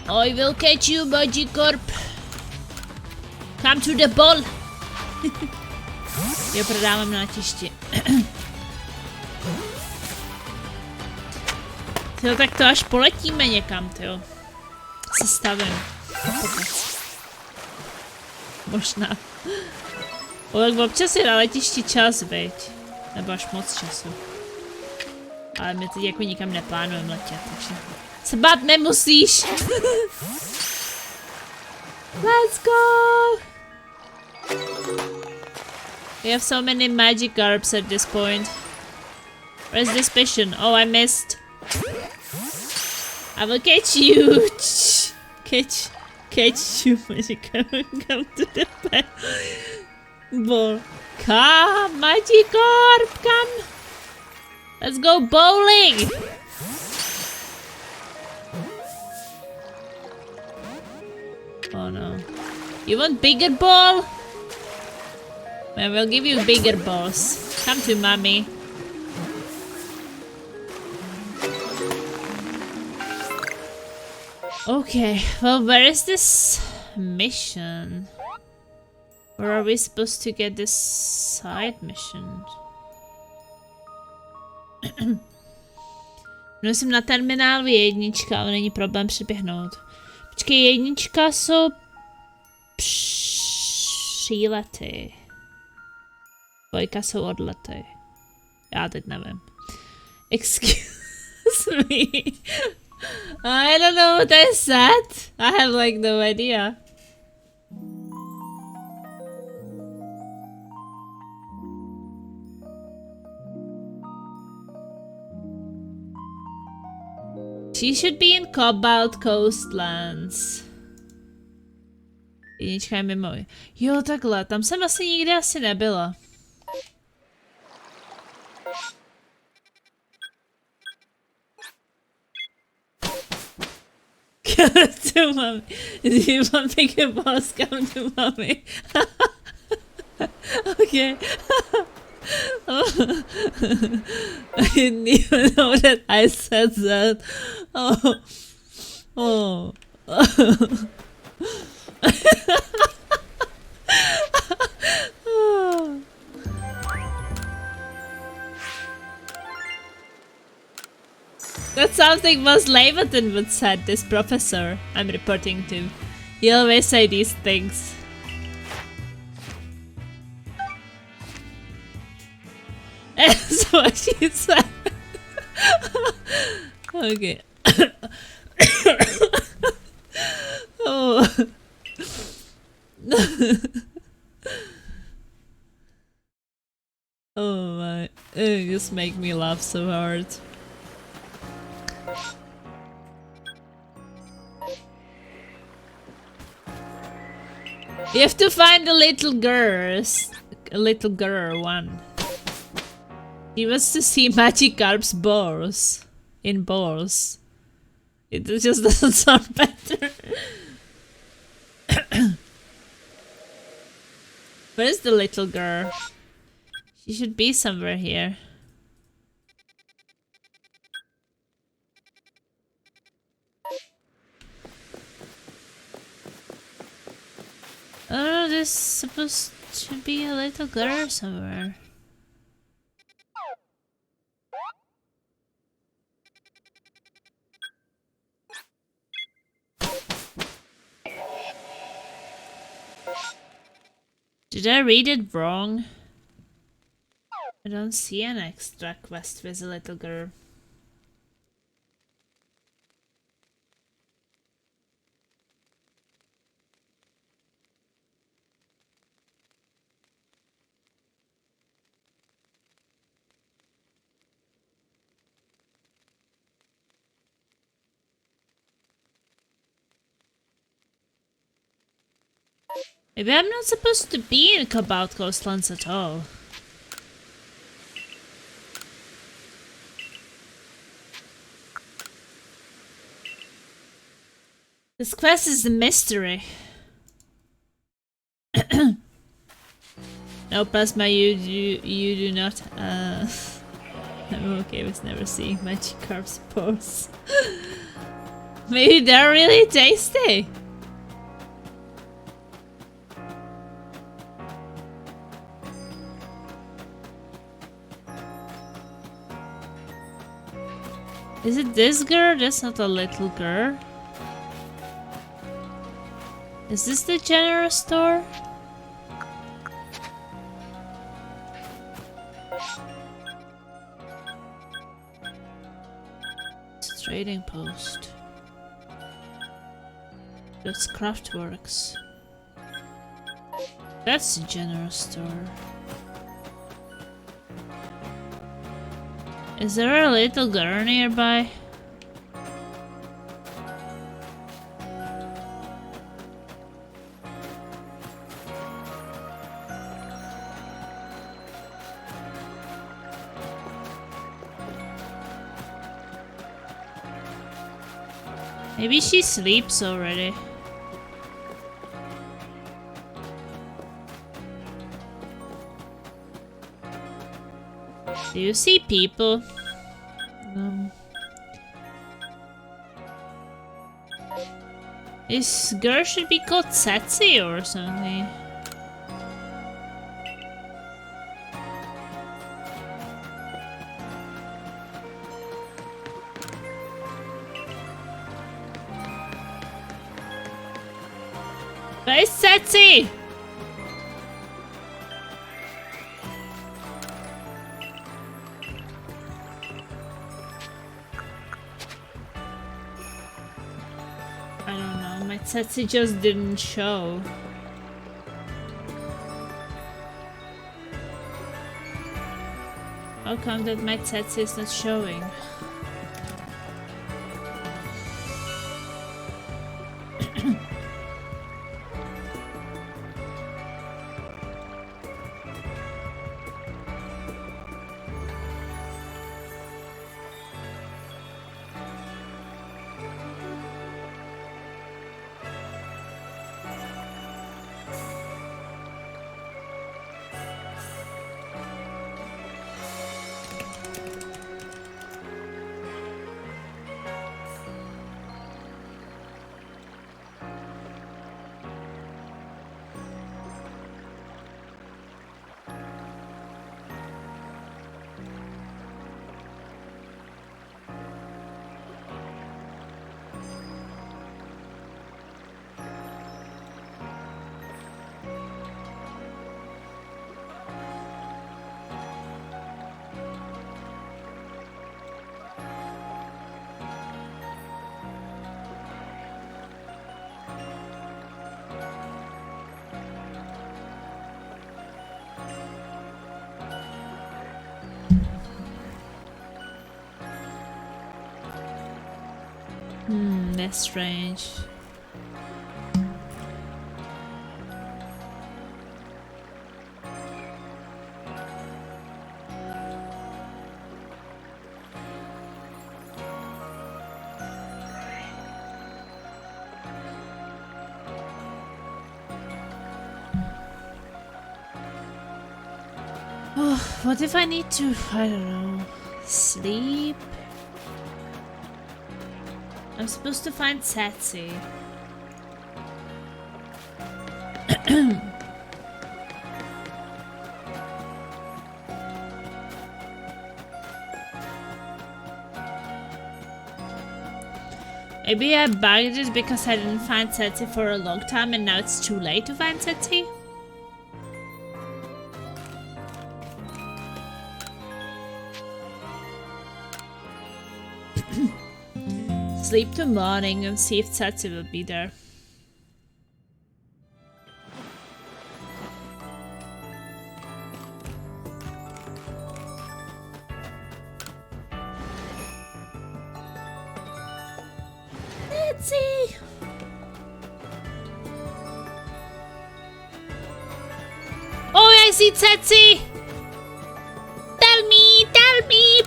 I will catch you, Magikarp. Come to the ball. Jo, prodávám na letišti. Jo, tak to až poletíme někam, tyjo. Se stavím. Možná. O, tak občas je na letišti čas, viď? Nebo až moc času. Ale my teď jako nikam neplánujeme letět, takže... Se bát nemusíš! Let's go! We have so many Magikarps at this point. Where's this mission? Oh, I missed. I will catch you! Catch you, Magikarp. Come to the ball. Come, Magikarp, come! Let's go bowling! Oh no. You want bigger ball? Well, we'll give you bigger balls. Come to mommy. Okay, well, where is this mission? Where are we supposed to get this side mission? No, jsem na terminálu jednička, ale není problém přiběhnout. Počkej, jednička jsou přílety. Dvojka jsou odlety. Já teď nevím. Excuse me. I don't know what I said. I have like no idea. She should be in Cobalt Coastlands. Jednička je mimo. Jo, takhle, tam jsem asi nikdy nebyla. Come to mommy. Do you want bigger balls? Come to mommy. Okay. I didn't even know that I said that. Oh. Oh. That's something Buzz Laverton would said, this professor I'm reporting to. He always say these things. That's what she said. Okay. Oh. Oh my. It just make me laugh so hard. You have to find the little girls. A little girl one. He wants to see Magikarp's balls. In balls. It just doesn't sound better. Where's the little girl? She should be somewhere here. Oh, there's supposed to be a little girl somewhere. Did I read it wrong? I don't see an extra quest with a little girl. Maybe I'm not supposed to be in Cobalt Coastlands at all. This quest is a mystery. No, Plasma, you do not. I'm okay with never seeing Magikarp's pose. Maybe they're really tasty. Is it this girl? That's not a little girl. Is this the general store? It's a trading post. That's Craftworks. That's the general store. Is there a little girl nearby? Maybe she sleeps already. Do you see people? This girl should be called Setsi or something. Where's Setsi? I don't know, my Setsi just didn't show. How come that my Setsi is not showing? That's strange. Oh, what if I need to, I don't know, sleep? I'm supposed to find Setsi. Maybe I bugged it because I didn't find Setsi for a long time and now it's too late to find Setsi? Sleep till morning and see if Setsi will be there. Setsi! see Tsetse? Tell me,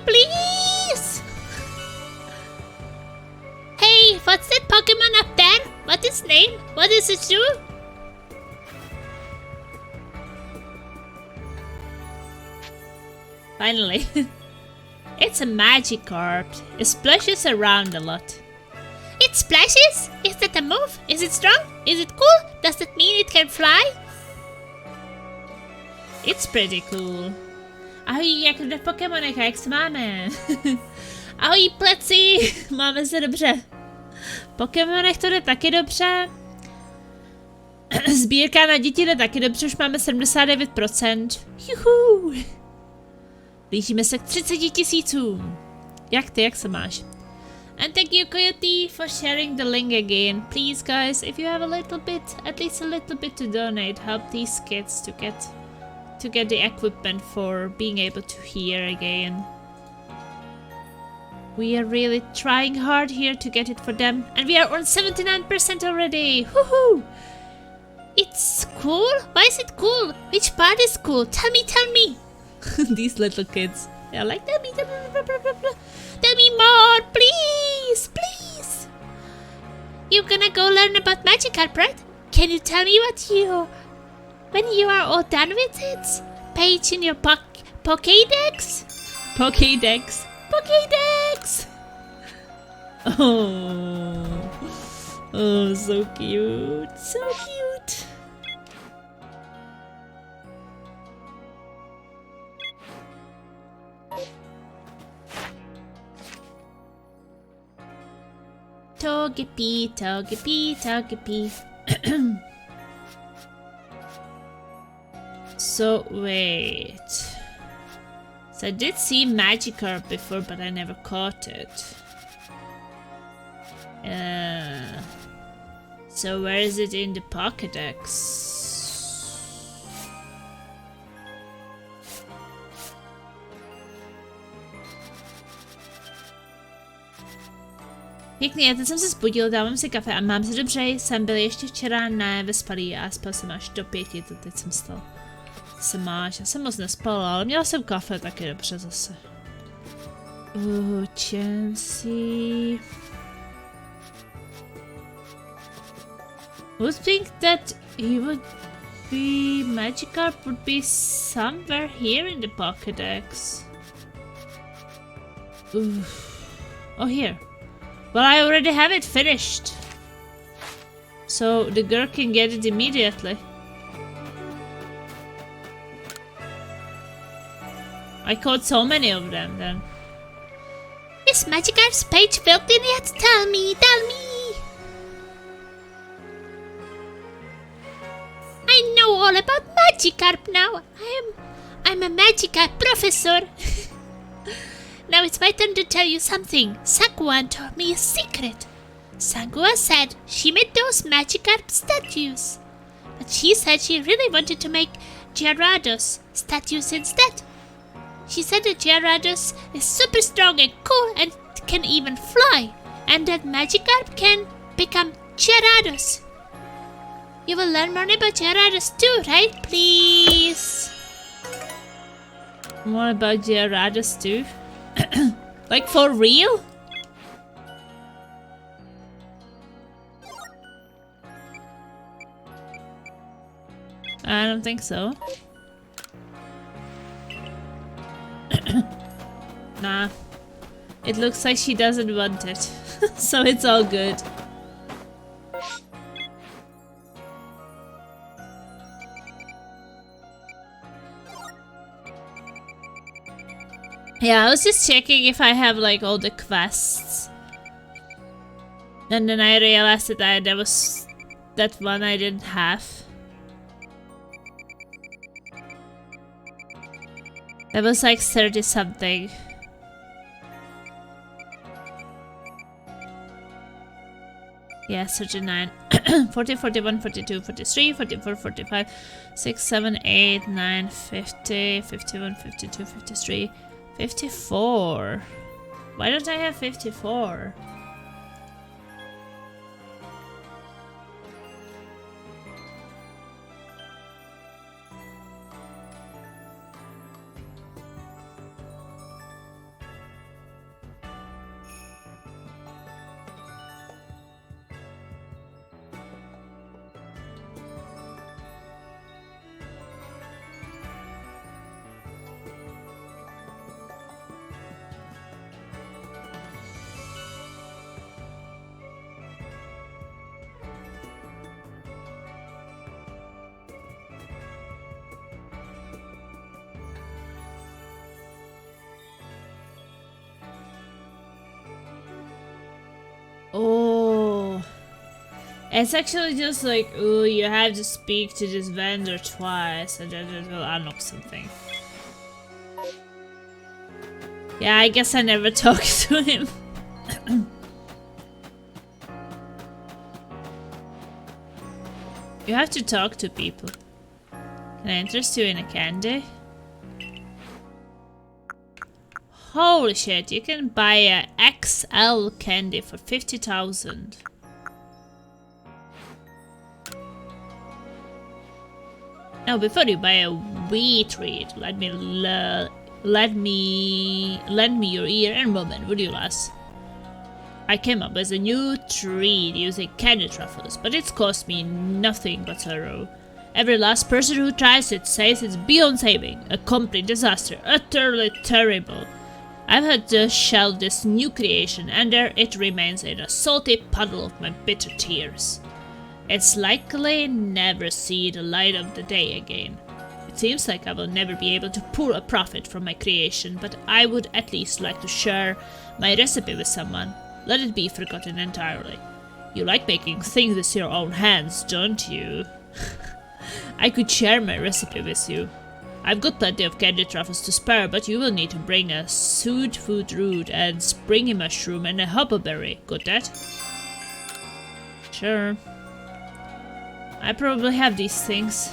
please! Hey, what's that Pokemon up there? What is its name? What does it do? Finally. It's a Magikarp. It splashes around a lot. It splashes? Is that a move? Is it strong? Is it cool? Does that mean it can fly? It's pretty cool. Ahoj, jak jde v Pokémonech, jak se máme? Ahoj, pleci! Máme se dobře. V Pokémonech to jde taky dobře. Sbírka na děti jde taky dobře, už máme 79%. Juhu! Blížíme se k 30 000. Jak se máš? And thank you, Coyote, for sharing the link again. Please, guys, if you have a little bit, at least a little bit to donate, help these kids to get the equipment for being able to hear again. We are really trying hard here to get it for them, and we are on 79% already. Woohoo! It's cool? Why is it cool? Which part is cool? Tell me. These little kids. They're like, tell me, blah, blah, blah, blah. Tell me more, please. You're gonna go learn about Magikarp, right? Can you tell me when you are all done with it? Page in your Pokédex? Pokédex. Oh, so cute. Togepi. So, wait. So I did see Magikarp before, but I never caught it. So where is it in the Pokédex? Pěkný, já teď jsem se zbudil, dávám si kafe a mám se dobře, jsem byl ještě včera nevyspalý a spal jsem až do 5, to teď jsem stal. Se máš, já jsem moc nespal, ale měla jsem kafe taky dobře zase. Chansey. Would think that he would be Magikarp would be somewhere here in the Pokédex. Oh, here. Well, I already have it finished. So the girl can get it immediately. I caught so many of them then. Is Magikarp's page filled in yet? Tell me. I know all about Magikarp now. I'm a Magikarp professor. Now it's my turn to tell you something. Sakura told me a secret. Sakura said she made those Magikarp statues. But she said she really wanted to make Gyarados statues instead. She said that Gyarados is super strong and cool and can even fly. And that Magikarp can become Gyarados. You will learn more about Gyarados too, right? Please. More about Gyarados too? Like for real? I don't think so. Nah. It looks like she doesn't want it. So it's all good. Yeah, I was just checking if I have like all the quests. And then I realized that there was that one I didn't have. That was like 30 something. Yeah, 39. 40, 41, 42, 43, 44, 45, 6, 7, 8, 9, 50, 51, 52, 53, 54. Why don't I have 54? It's actually just like, oh, you have to speak to this vendor twice and then it will unlock something. Yeah, I guess I never talked to him. You have to talk to people. Can I interest you in a candy? Holy shit, you can buy a XL candy for 50,000. Now, before you buy a wheat treat, lend me your ear and moment, would you, lass? I came up with a new treat using candy truffles, but it's cost me nothing but sorrow. Every last person who tries it says it's beyond saving, a complete disaster, utterly terrible. I've had to shelve this new creation, and there it remains in a salty puddle of my bitter tears. It's likely never see the light of the day again. It seems like I will never be able to pull a profit from my creation, but I would at least like to share my recipe with someone. Let it be forgotten entirely. You like making things with your own hands, don't you? I could share my recipe with you. I've got plenty of candy truffles to spare, but you will need to bring a sweet-foot root and springy mushroom and a huckleberry. Got that? Sure. I probably have these things.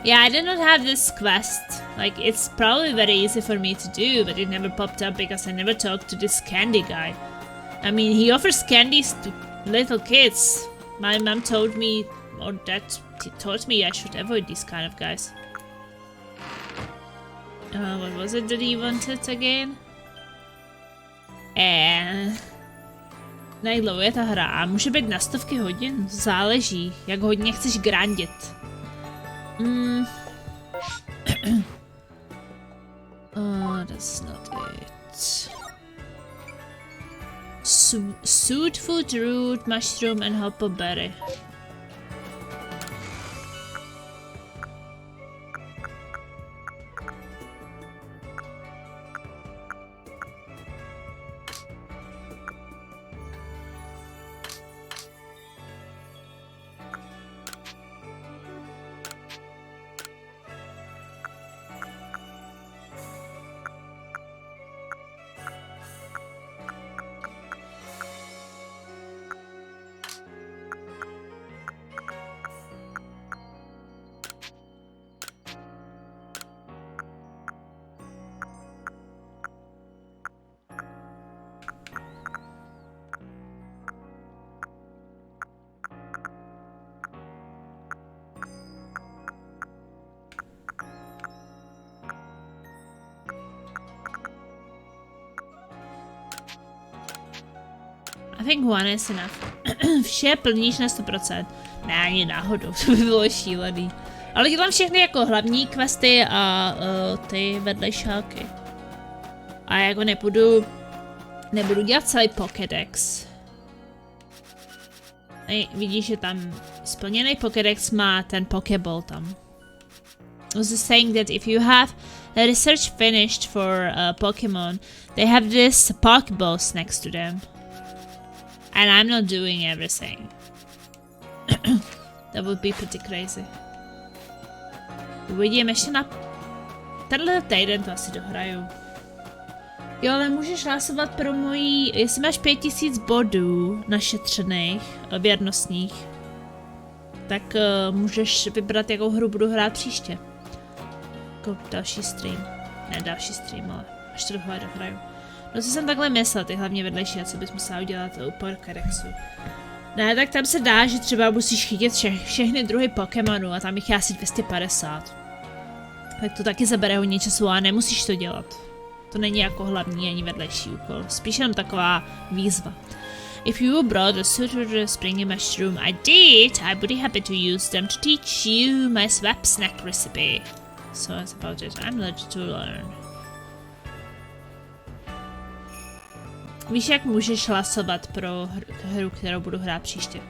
Yeah, I did not have this quest. Like, it's probably very easy for me to do, but it never popped up because I never talked to this candy guy. I mean, he offers candies to little kids. My mom told me, or that taught me I should avoid these kind of guys. What was it that he wanted again? Na jak dlouho je ta hra? Může být na stovky hodin? Záleží, jak hodně chceš grindit. Oh, that's not it. Sweet-foot root, mushroom and huckleberry. I think one is enough. Vše plníš na 100%. Ne, ani náhodou, to by bylo šílený. Ale dělám všechny jako hlavní questy a ty vedlejšáky. A jako nebudu dělat celý Pokédex. Vidíš, že tam splněný Pokédex má ten Pokéball tam. I was just saying that if you have a research finished for Pokémon, they have this Pokeballs next to them. And I'm not doing everything. That would be pretty crazy. Uvidím ještě na tenhle týden, to asi dohraju. Jo, ale můžeš hlasovat pro mojí, jestli máš 5000 bodů našetřených, věrnostních, tak můžeš vybrat, jakou hru budu hrát příště. Jako další stream. Ne další stream, ale až to dohraju. No co jsem takhle myslel, ty hlavně vedlejší, co bys musela udělat u Pokédexu. Ne, tak tam se dá, že třeba musíš chytit všechny druhy Pokémonů a tam jich je asi 250. Tak to taky zabere hodně času a nemusíš to dělat. To není jako hlavní ani vedlejší úkol, spíš jenom taková výzva. If you brought a suitor springy mushroom I did, I would be happy to use them to teach you my swap snack recipe. So that's about it, I'm ready to learn. Víš, jak můžeš hlasovat pro hru, kterou budu hrát příště.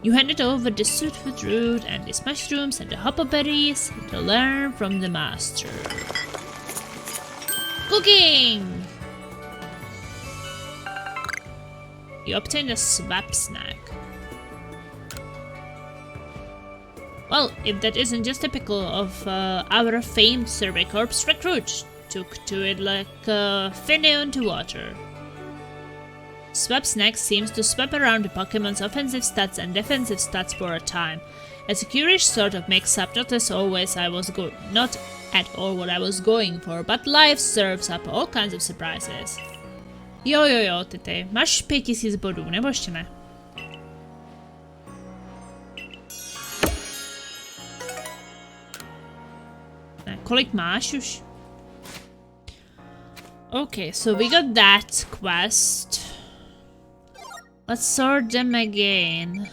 You handed over the sweet root and these mushrooms and the huckleberries to learn from the master. Cooking! You obtained a swap snack. Well, if that isn't just typical of our famed Survey Corps recruit, took to it like a fin to water. Swap Snack seems to swap around the Pokemon's offensive stats and defensive stats for a time. It's a curious sort of mix-up, not at all what I was going for, but life serves up all kinds of surprises. Jo, Tete, máš 5000 bodů, nebo ještě ne? Kolik máš už? Okay, so we got that quest. Let's sort them again.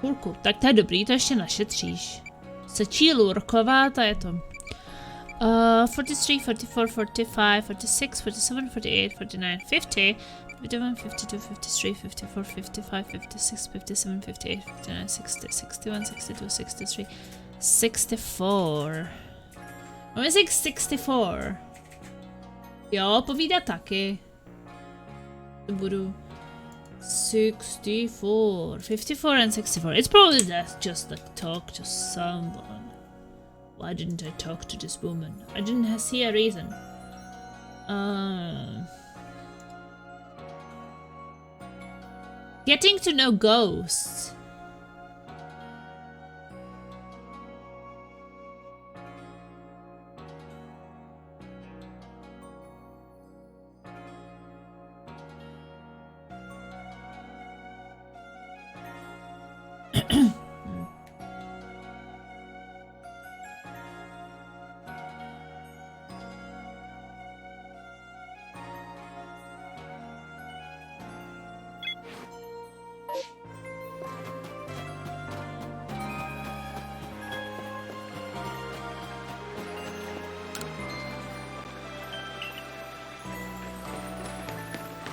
Kurku, tak to je dobrý, to ještě našetříš. Stačí lurkovat a je to. 43, 44, 45, 46, 47, 48, 49, 50, 51, 52, 53, 54, 55, 56, 57, 58, 59, 60, 61, 62, 63, 64. Mám jazyk 64. Jo, povídat taky. Budu 64, 54 and 64. It's probably that just like talk to someone. Why didn't I talk to this woman? I didn't see a reason. Getting to know ghosts.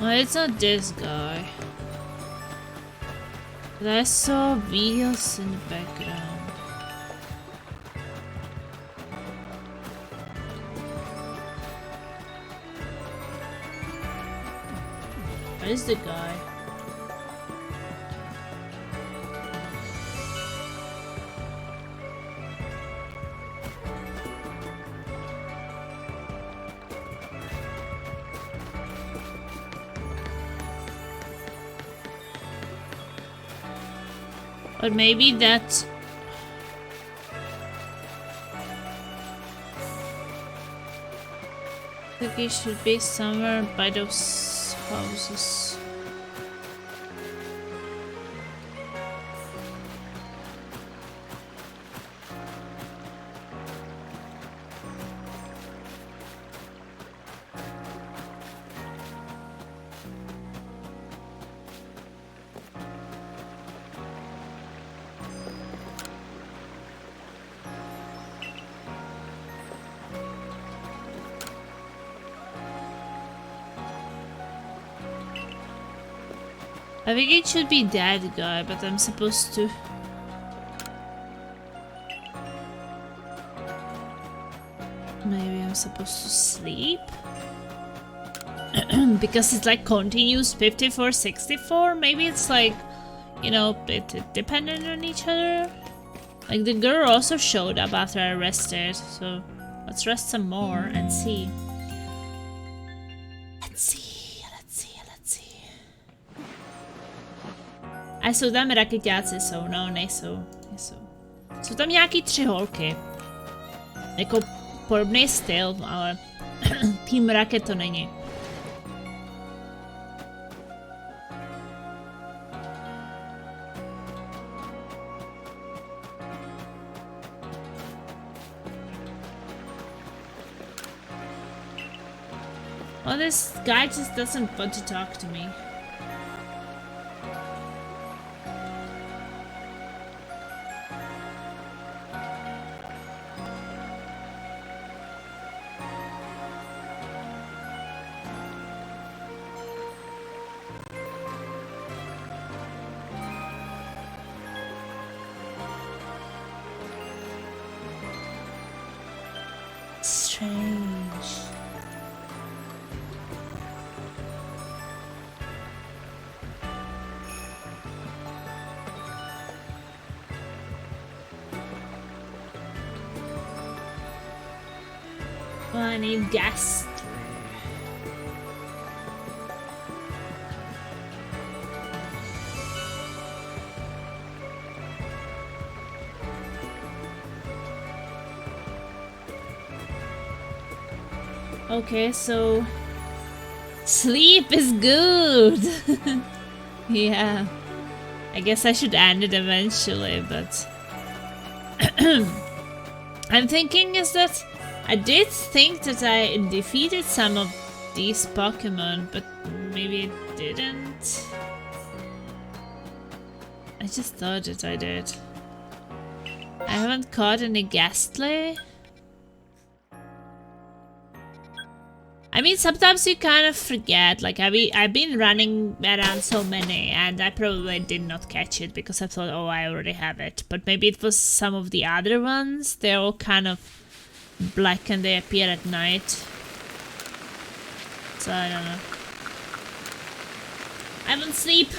Oh, it's not this guy. But I saw wheels in the background. Where is the guy? But maybe that... I think it should be somewhere by those houses. I think it should be that guy, but I'm supposed to... Maybe I'm supposed to sleep? Because it's like continuous 54, 64? Maybe it's like, you know, dependent on each other? Like the girl also showed up after I rested, so let's rest some more and see. A jsou tam rakeťáci, nejsou. Jsou tam nějaký 3 holky. Jako podobný styl, ale tým raket to není. Well, this guy just doesn't want to talk to me. Strange. Oh, I need gas. Okay, so sleep is good. Yeah, I guess I should end it eventually, but I'm thinking is that I did think that I defeated some of these Pokemon, but maybe I didn't. I just thought that I did. I haven't caught any Ghastly. I mean, sometimes you kind of forget, like I've been running around so many and I probably did not catch it because I thought, oh, I already have it. But maybe it was some of the other ones. They're all kind of black and they appear at night. So I don't know. I won't sleep.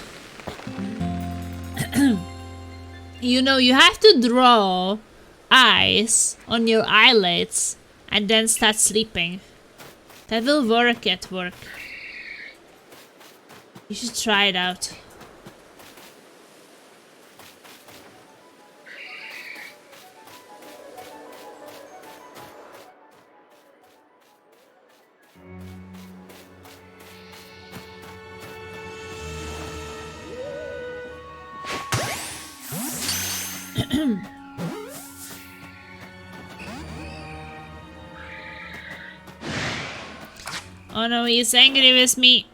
You know, you have to draw eyes on your eyelids and then start sleeping. That will work at work. You should try it out. Oh no, he's angry with me.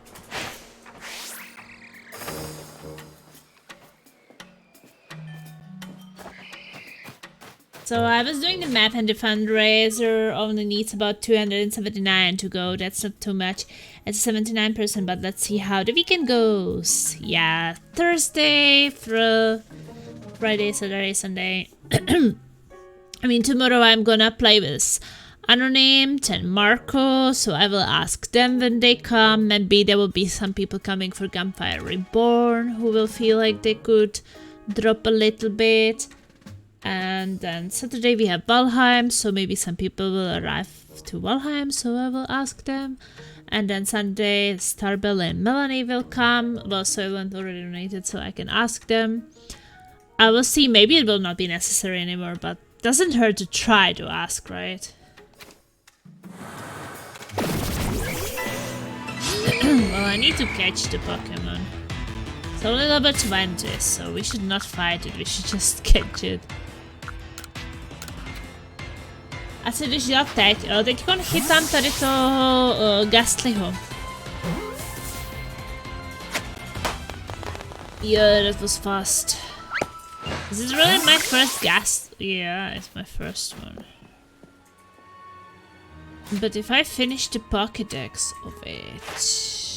So I was doing the map and the fundraiser only needs about 279 to go. That's not too much. It's 79%, but let's see how the weekend goes. Yeah, Thursday, Friday, Saturday, Sunday. I mean, tomorrow I'm gonna play with Unnamed and Marco, so I will ask them when they come. Maybe there will be some people coming for Gunfire Reborn who will feel like they could drop a little bit. And then Saturday we have Valheim, so maybe some people will arrive to Valheim, so I will ask them. And then Sunday Starbell and Melanie will come. Well, Soylent already donated, so I can ask them. I will see, maybe it will not be necessary anymore, but doesn't hurt to try to ask, right? Well, I need to catch the Pokémon. It's only level 20, so we should not fight it, we should just catch it. Asi když dělat teď, teďkon chytám tady toho Ghastlyho. Yeah, that was fast. Is this really my first Ghast? Yeah, it's my first one. But if I finish the Pokédex of it...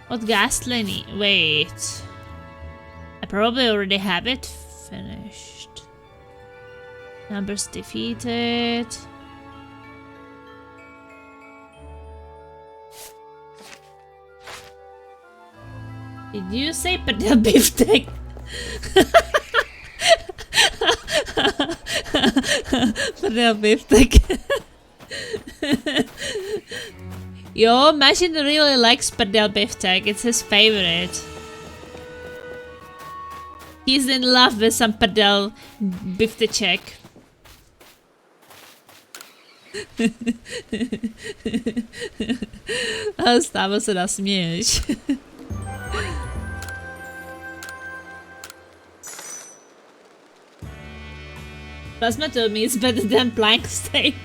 What Ghastly need? Wait. I probably already have it finished. Numbers defeated. Did you say Padel Beefsteak? Padel Beefsteak. Yo, Mashin really likes Padel Beefsteak. It's his favorite. He's in love with some Padel Beefsteak. Stava se nasměješ. Plasma told me it's better than plank steak.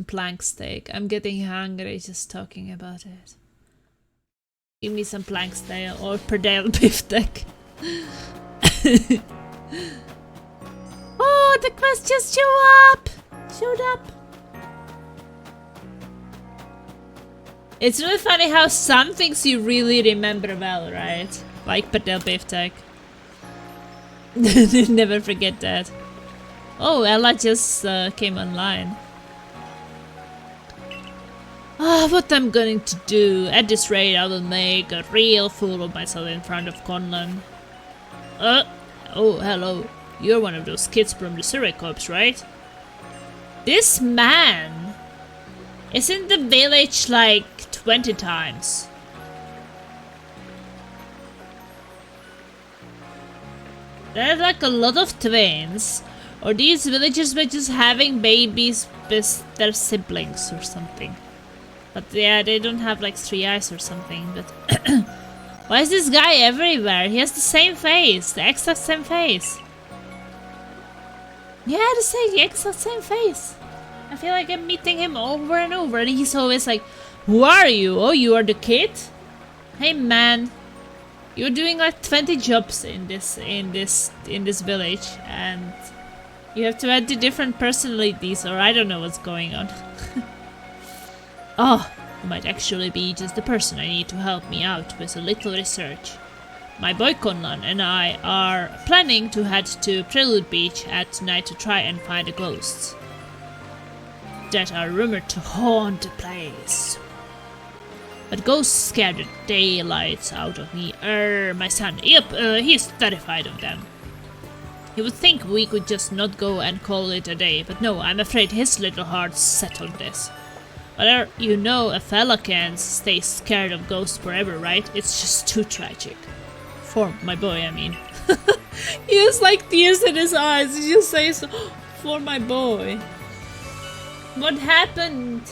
Plank steak. I'm getting hungry just talking about it. Give me some plank steak or Padel Beefsteak. Oh, the quest just showed up! It's really funny how some things you really remember well, right? Like Patel Biftek. Never forget that. Oh, Ella just came online. What I'm going to do. At this rate, I will make a real fool of myself in front of Conlan. Oh, hello. You're one of those kids from the Surrey Corps, right? This man is in the village like 20 times. There's like a lot of twins. Or these villagers were just having babies with their siblings or something. But yeah, they don't have like 3 eyes or something, but... Why is this guy everywhere? He has the same face, the exact same face. Yeah, the exact same face. I feel like I'm meeting him over and over, and he's always like, "Who are you? Oh, you are the kid? Hey man, you're doing like 20 jobs in this village, and you have to add the different personalities, or I don't know what's going on." Oh, you might actually be just the person I need to help me out with a little research. My boy Conlan and I are planning to head to Prelude Beach at night to try and find the ghosts that are rumored to haunt the place. But ghosts scare the daylights out of me. My son, yep, he's terrified of them. He would think we could just not go and call it a day, but no, I'm afraid his little heart's set on this. But you know a fella can't stay scared of ghosts forever, right? It's just too tragic. For my boy, I mean. He has like tears in his eyes. He just says, "For my boy." What happened?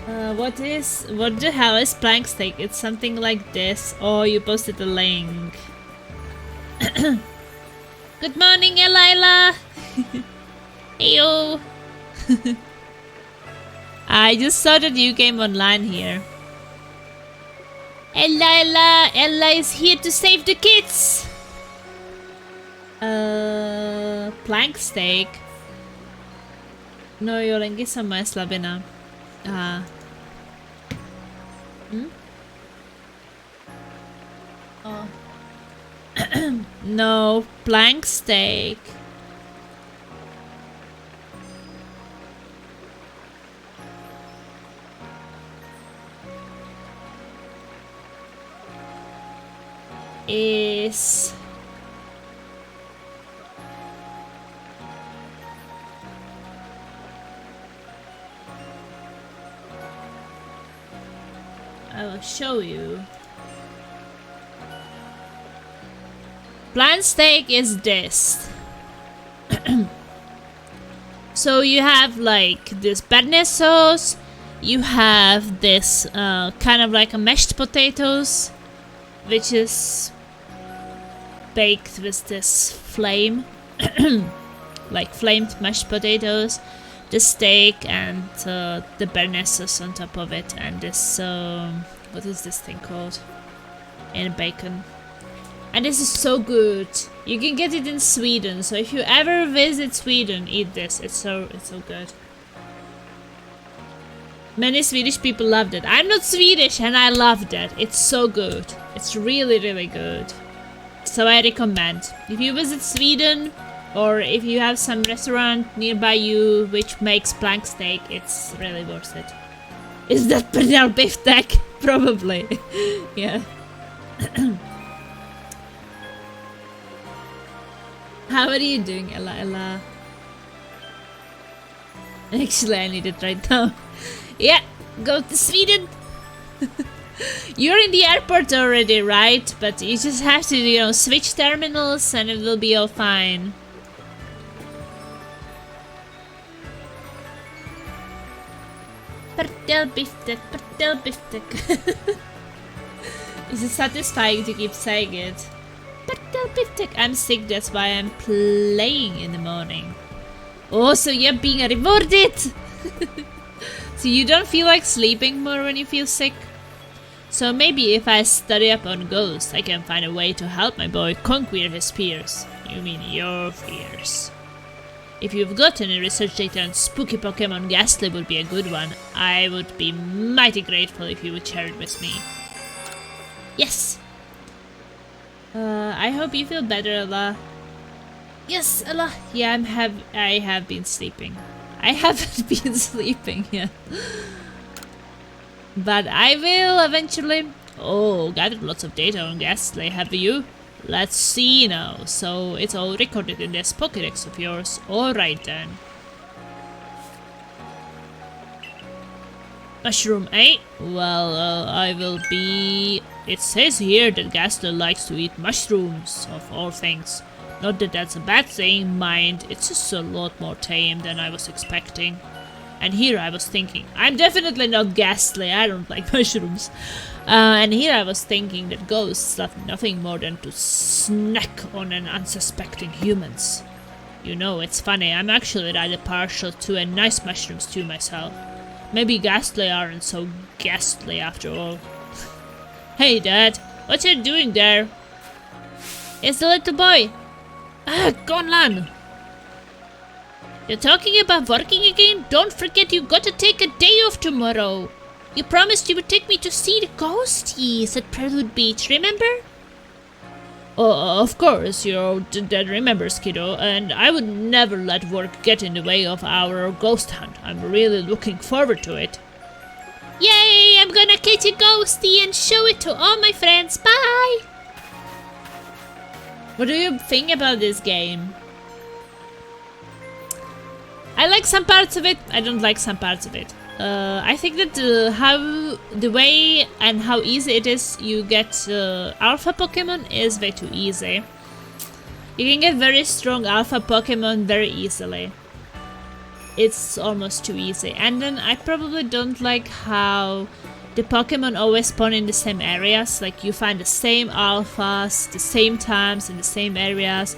What the hell is plank steak? It's something like this. Oh, you posted the link. Good morning, Elila. Heyo. I just saw that you came online here. Ella is here to save the kids. Plank steak. No, jotenkin sama slabina. Oh. No, plank steak. Is I will show you. Plant steak is this. So you have like this béarnaise sauce, you have this kind of like a mashed potatoes, which is baked with this flame, like flamed mashed potatoes, the steak and the béarnaise sauce on top of it, and this what is this thing called? And bacon. And this is so good. You can get it in Sweden, so if you ever visit Sweden, eat this. It's so good. Many Swedish people loved it. I'm not Swedish and I loved it. It's so good. It's really, really good. So I recommend. If you visit Sweden, or if you have some restaurant nearby you which makes plank steak, it's really worth it. Is that Pernell Biftek? Probably. Yeah. How are you doing, Ella? Actually, I need it right now. Yeah, go to Sweden. You're in the airport already, right? But you just have to, you know, switch terminals and it will be all fine. Pernell Biftek. Is it satisfying to keep saying it? I'm sick, that's why I'm playing in the morning. Oh, so you're being rewarded! So you don't feel like sleeping more when you feel sick? So maybe if I study up on ghosts, I can find a way to help my boy conquer his fears. You mean your fears. If you've got any research data on spooky Pokemon, Ghastly would be a good one. I would be mighty grateful if you would share it with me. Yes! I hope you feel better, Ella. Yes, Ella. Yeah, I have been sleeping. I haven't been sleeping yet. But I will eventually. Oh, gathered lots of data on Ghastly, have you? Let's see now. So it's all recorded in this Pokédex of yours. Alright then. Mushroom, eh? Well, I will be... It says here that Ghastly likes to eat mushrooms, of all things. Not that that's a bad thing, mind. It's just a lot more tame than I was expecting. And here I was thinking, I'm definitely not Ghastly, I don't like mushrooms. And here I was thinking that ghosts love nothing more than to snack on an unsuspecting humans. You know, it's funny, I'm actually rather partial to a nice mushroom stew myself. Maybe Ghastly aren't so ghastly after all. Hey Dad, what you doing there? It's the little boy. Ah, Gonlan! You're talking about working again? Don't forget you got to take a day off tomorrow. You promised you would take me to see the ghosties at Prelude Beach, remember? Oh, of course, your dad remembers, kiddo, and I would never let work get in the way of our ghost hunt. I'm really looking forward to it. Yay! I'm gonna catch a ghostie and show it to all my friends. Bye! What do you think about this game? I like some parts of it, I don't like some parts of it. I think that the way and how easy it is you get alpha Pokemon is way too easy. You can get very strong alpha Pokemon very easily. It's almost too easy. And then I probably don't like how the Pokemon always spawn in the same areas. Like you find the same alphas, the same times in the same areas.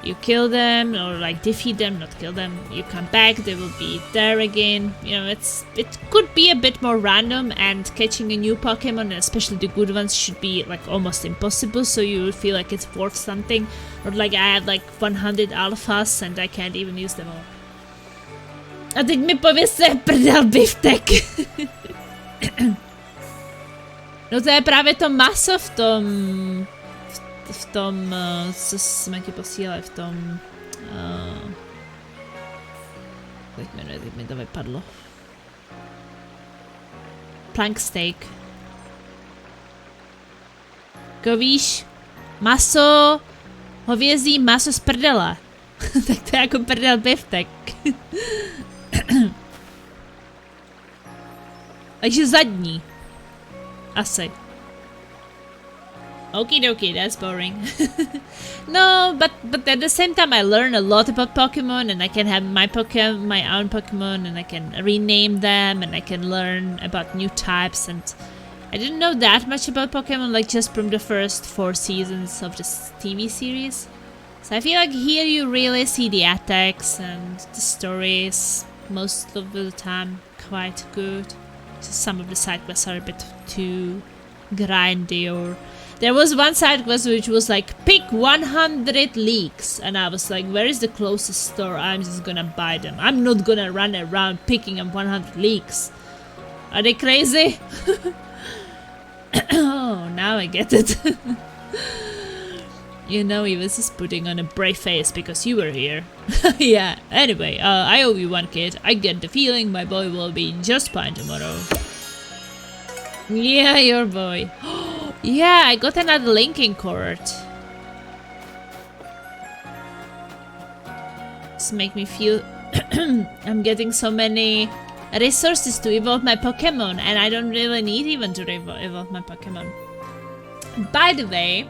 You kill them or like defeat them, not kill them. You come back, they will be there again. You know, it could be a bit more random, and catching a new Pokemon, and especially the good ones, should be like almost impossible. So you would feel like it's worth something. Or like I have like 100 alphas and I can't even use them all. A teď mi pověste prdel biftek. No to je právě to maso v tom, co jsme ti posílali, v tom, teď mi to vypadlo. Plank steak. Jako víš, maso, hovězí maso z prdele. Tak to je jako prdel biftek. Takže zadní. Asi. Okie dokie, that's boring. No, but at the same time I learn a lot about Pokemon, and I can have my own Pokemon, and I can rename them, and I can learn about new types, and I didn't know that much about Pokemon, like just from the first 4 seasons of this TV series. So I feel like here you really see the attacks, and the stories most of the time quite good. Just some of the side quests are a bit too grindy, or there was one side quest which was like, pick 100 leeks, and I was like, where is the closest store? I'm just gonna buy them. I'm not gonna run around picking up 100 leeks. Are they crazy? Oh, now I get it. You know, he was just putting on a brave face because you were here. Yeah, anyway, I owe you one, kid. I get the feeling my boy will be just fine tomorrow. Yeah, your boy. Yeah, I got another linking cord. This make me feel I'm getting so many resources to evolve my Pokemon, and I don't really need even to evolve my Pokemon. By the way,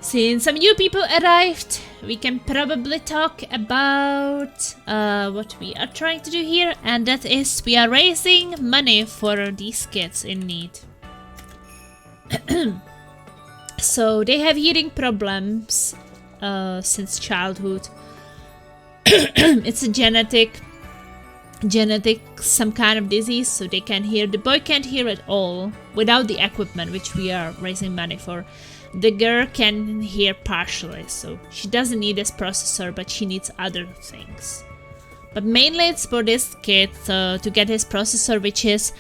since some new people arrived, we can probably talk about what we are trying to do here, and that is we are raising money for these kids in need. So they have hearing problems since childhood. It's a genetic some kind of disease, so they can't hear. The boy can't hear at all without the equipment which we are raising money for. the girl can hear partially, so she doesn't need this processor, but she needs other things. But mainly it's for this kid to get his processor, which is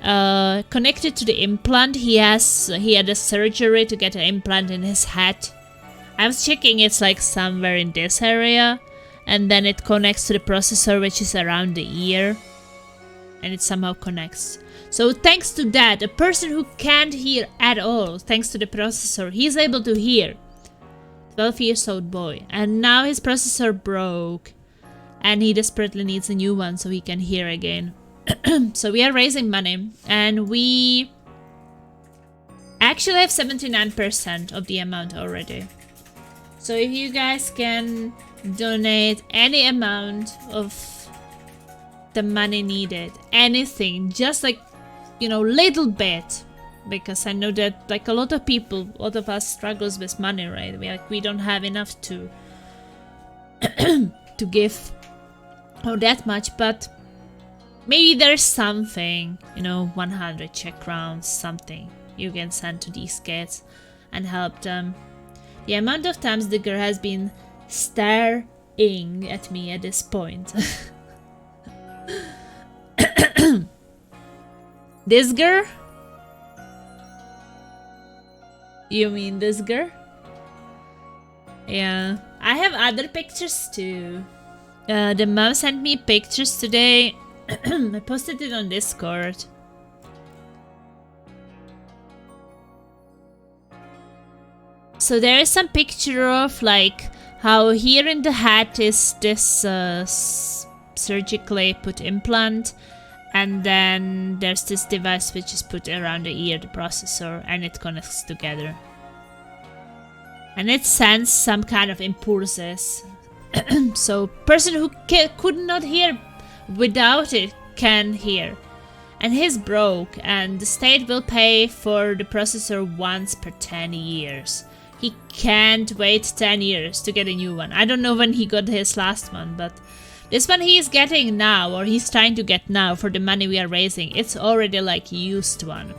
connected to the implant. He had a surgery to get an implant in his head. I was checking, it's like somewhere in this area, and then it connects to the processor, which is around the ear, and it somehow connects. So thanks to that, a person who can't hear at all, thanks to the processor, he's able to hear. 12-year-old boy, and now his processor broke, and he desperately needs a new one so he can hear again. So we are raising money, and we actually have 79% of the amount already. So if you guys can donate any amount of the money needed, anything, just like, you know, little bit, because I know that like a lot of people, a lot of us struggles with money, right? We don't have enough to to give or that much, but maybe there's something, you know, 100 Czech crowns, something you can send to these kids and help them. The amount of times the girl has been staring at me at this point. This girl? You mean this girl? Yeah. I have other pictures too. The mom sent me pictures today. I posted it on Discord. So there is some picture of like how here in the hat is this surgically put implant, and then there's this device which is put around the ear, the processor, and it connects together. And it sends some kind of impulses. So person who could not hear without it can hear. And his broke, and the state will pay for the processor once per 10 years. He can't wait 10 years to get a new one. I don't know when he got his last one, but this one he is getting now, or he's trying to get now for the money we are raising. It's already like used one,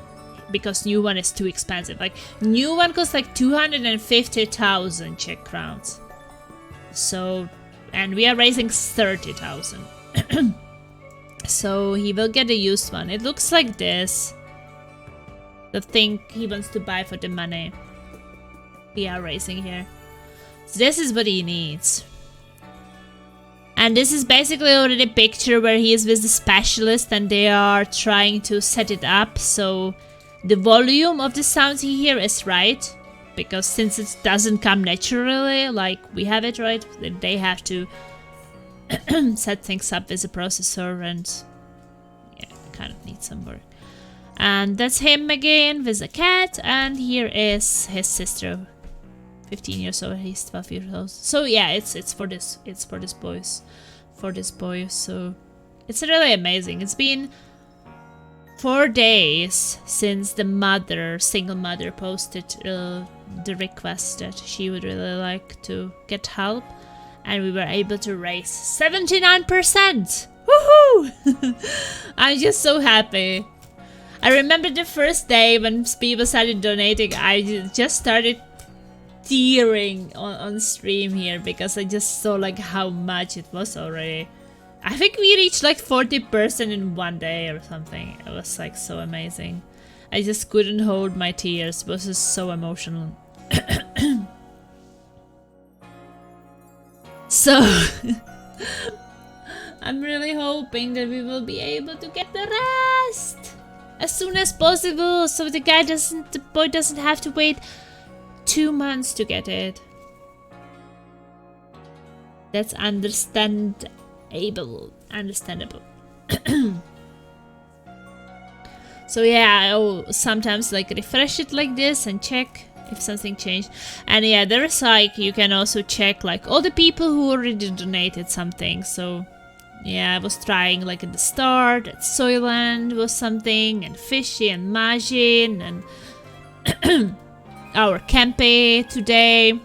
because new one is too expensive. Like new one costs like 250,000 Czech crowns. So, and we are raising 30,000. So he will get a used one. It looks like this. The thing he wants to buy for the money we are raising here. So this is what he needs. And this is basically already a picture where he is with the specialist and they are trying to set it up so the volume of the sounds he hears is right. Because since it doesn't come naturally, like we have it right, they have to set things up with a processor, and yeah, kind of need some work. And that's him again with a cat, and here is his sister, 15 years old, he's 12 years old. So yeah, it's for this boy. So it's really amazing. It's been 4 days since the single mother posted the request that she would really like to get help, and we were able to raise 79%. Woohoo! I'm just so happy. I remember the first day when people started donating, I just started tearing on stream here because I just saw like how much it was already. I think we reached like 40% in 1 day or something. It was like so amazing. I just couldn't hold my tears. It was just so emotional. So I'm really hoping that we will be able to get the rest as soon as possible, so the boy doesn't have to wait 2 months to get it. That's understandable. So yeah, I'll sometimes like refresh it like this and check if something changed. And yeah, there's like, you can also check like all the people who already donated something. So yeah, I was trying like at the start, at Soyland was something, and Fishy and Majin and our Kempe today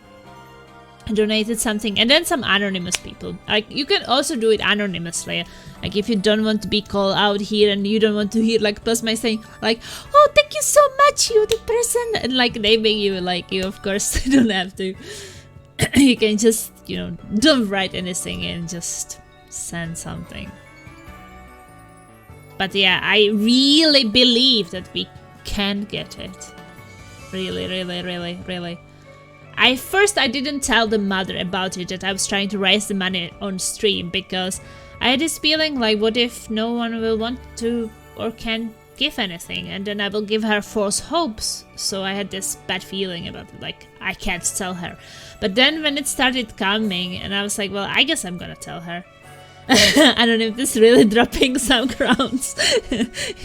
donated something, and then some anonymous people. Like you can also do it anonymously. Like if you don't want to be called out here and you don't want to hear like Plasma saying like, oh, thank you so much, you the person, and like naming you, like you of course don't have to. You can just, you know, don't write anything and just send something. But yeah, I really believe that we can get it. Really, really, really, really. I didn't tell the mother about it, that I was trying to raise the money on stream, because I had this feeling like, what if no one will want to or can give anything, and then I will give her false hopes. So I had this bad feeling about it, like I can't tell her. But then when it started coming, and I was like, well, I guess I'm gonna tell her. I don't know if this is really dropping some crowns.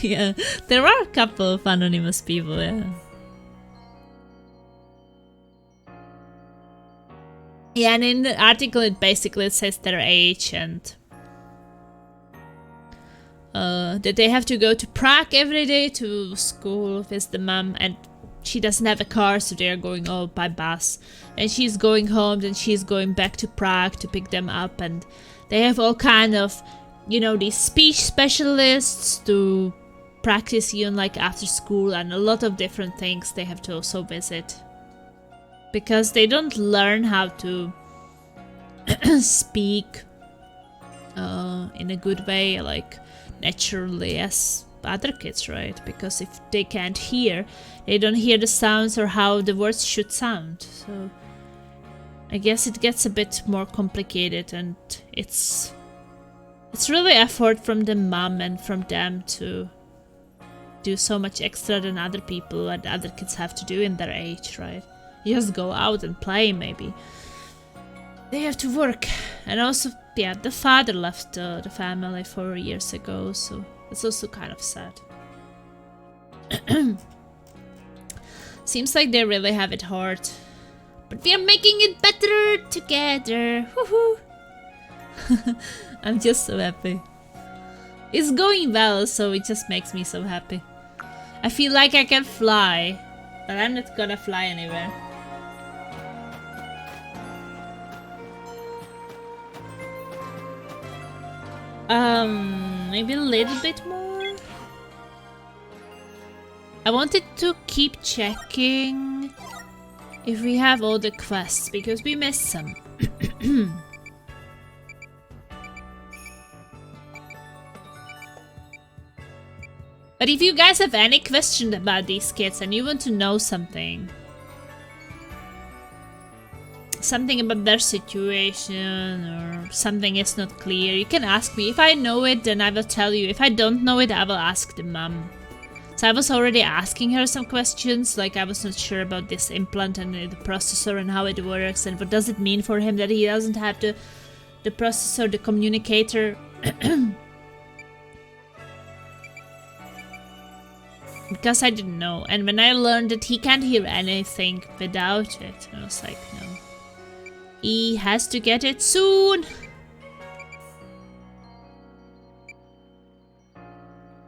Yeah, there are a couple of anonymous people, yeah. Yeah, and in the article it basically says their age and that they have to go to Prague every day to school with the mom, and she doesn't have a car, so they are going all by bus. And she's going home, then she's going back to Prague to pick them up, and they have all kind of, you know, these speech specialists to practice you like after school, and a lot of different things they have to also visit. Because they don't learn how to speak in a good way, like naturally as other kids, right? Because if they can't hear, they don't hear the sounds or how the words should sound. So I guess it gets a bit more complicated, and it's really effort from the mom and from them to do so much extra than other people and other kids have to do in their age, right? You just go out and play, maybe. They have to work. And also, yeah, the father left the family 4 years ago, so it's also kind of sad. Seems like they really have it hard. But we are making it better together. Woohoo! I'm just so happy. It's going well, so it just makes me so happy. I feel like I can fly, but I'm not gonna fly anywhere. Maybe a little bit more. I wanted to keep checking if we have all the quests, because we missed some. But if you guys have any questions about these kids and you want to know something about their situation, or something is not clear, you can ask me. If I know it, then I will tell you. If I don't know it, I will ask the mom. So I was already asking her some questions, like I was not sure about this implant and the processor and how it works, and what does it mean for him that he doesn't have the processor, the communicator. Because I didn't know, and when I learned that he can't hear anything without it, I was like, no. He has to get it soon!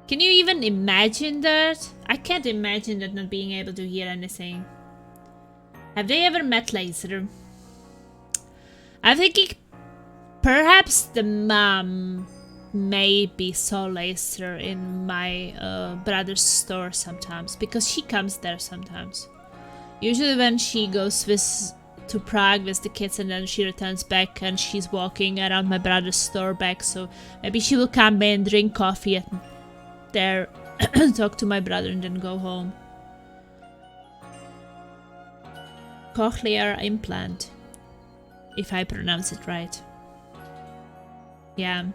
Can you even imagine that? I can't imagine that, not being able to hear anything. Have they ever met Laser? I'm thinking perhaps the mom maybe saw Laser in my brother's store sometimes, because she comes there sometimes. Usually when she goes to Prague with the kids and then she returns back, and she's walking around my brother's store back, so maybe she will come in, drink coffee at there, talk to my brother, and then go home. Cochlear implant, if I pronounce it right. Yeah.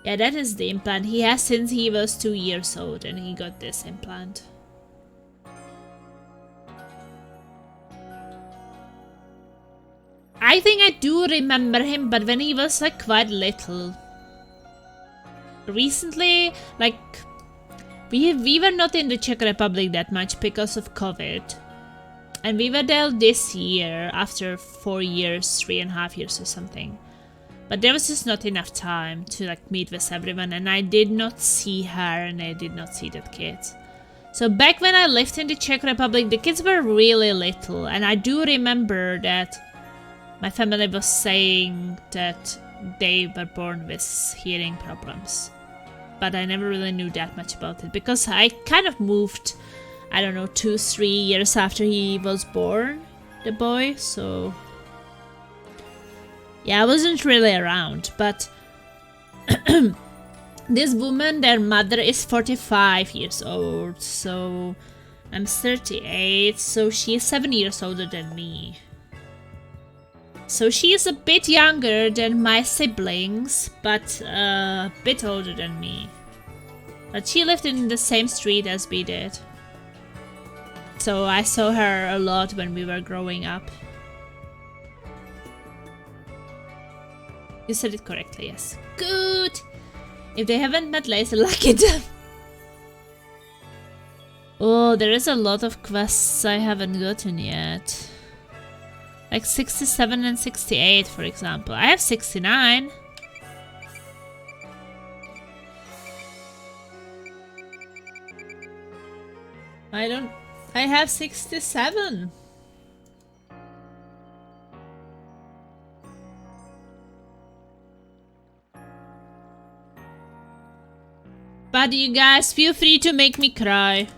Yeah, that is the implant he has since he was 2 years old, and he got this implant. I think I do remember him, but when he was like quite little. Recently, like, we were not in the Czech Republic that much because of COVID. And we were there this year after 4 years, 3.5 years or something. But there was just not enough time to like meet with everyone, and I did not see her and I did not see that kid. So back when I lived in the Czech Republic, the kids were really little, and I do remember that my family was saying that they were born with hearing problems. But I never really knew that much about it because I kind of moved, I don't know, 2-3 years after he was born, the boy, so yeah, I wasn't really around. But this woman, their mother is 45 years old, so I'm 38, so she is 7 years older than me. So she is a bit younger than my siblings, but a bit older than me. But she lived in the same street as we did. So I saw her a lot when we were growing up. You said it correctly, yes. Good! If they haven't met later, lucky them! Oh, there is a lot of quests I haven't gotten yet. Like 67 and 68, for example. I have 69. I have 67. But you guys, feel free to make me cry.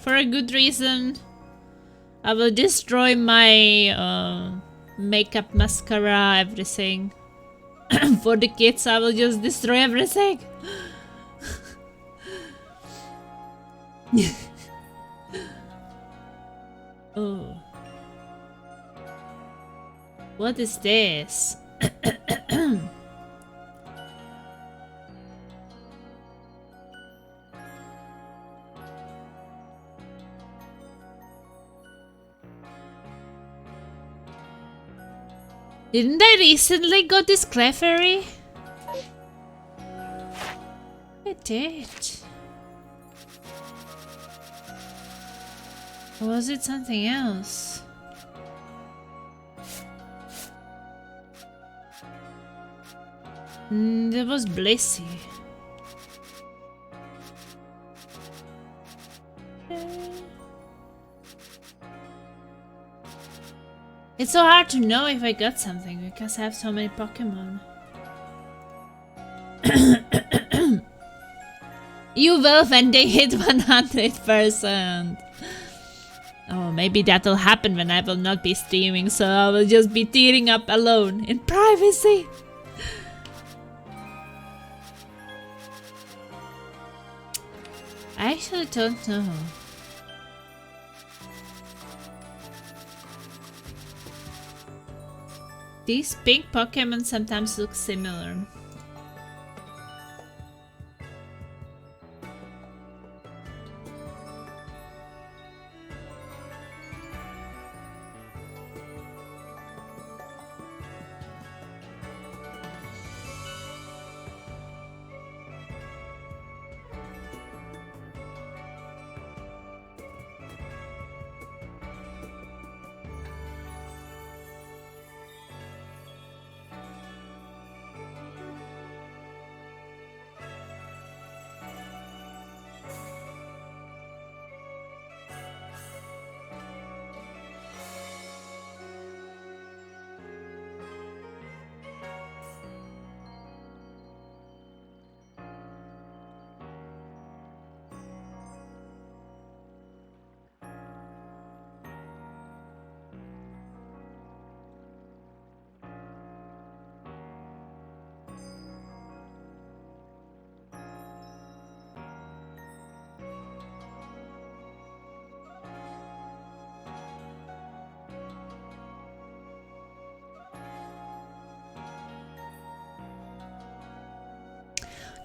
For a good reason. I will destroy my makeup, mascara, everything. For the kids, I will just destroy everything. Oh. What is this? Didn't I recently got this Clefairy? I did. Or was it something else? That was Blissey. It's so hard to know if I got something because I have so many Pokémon. You will when they hit 100%. Oh, maybe that'll happen when I will not be streaming, so I will just be tearing up alone in privacy. I actually don't know. These pink Pokémon sometimes look similar.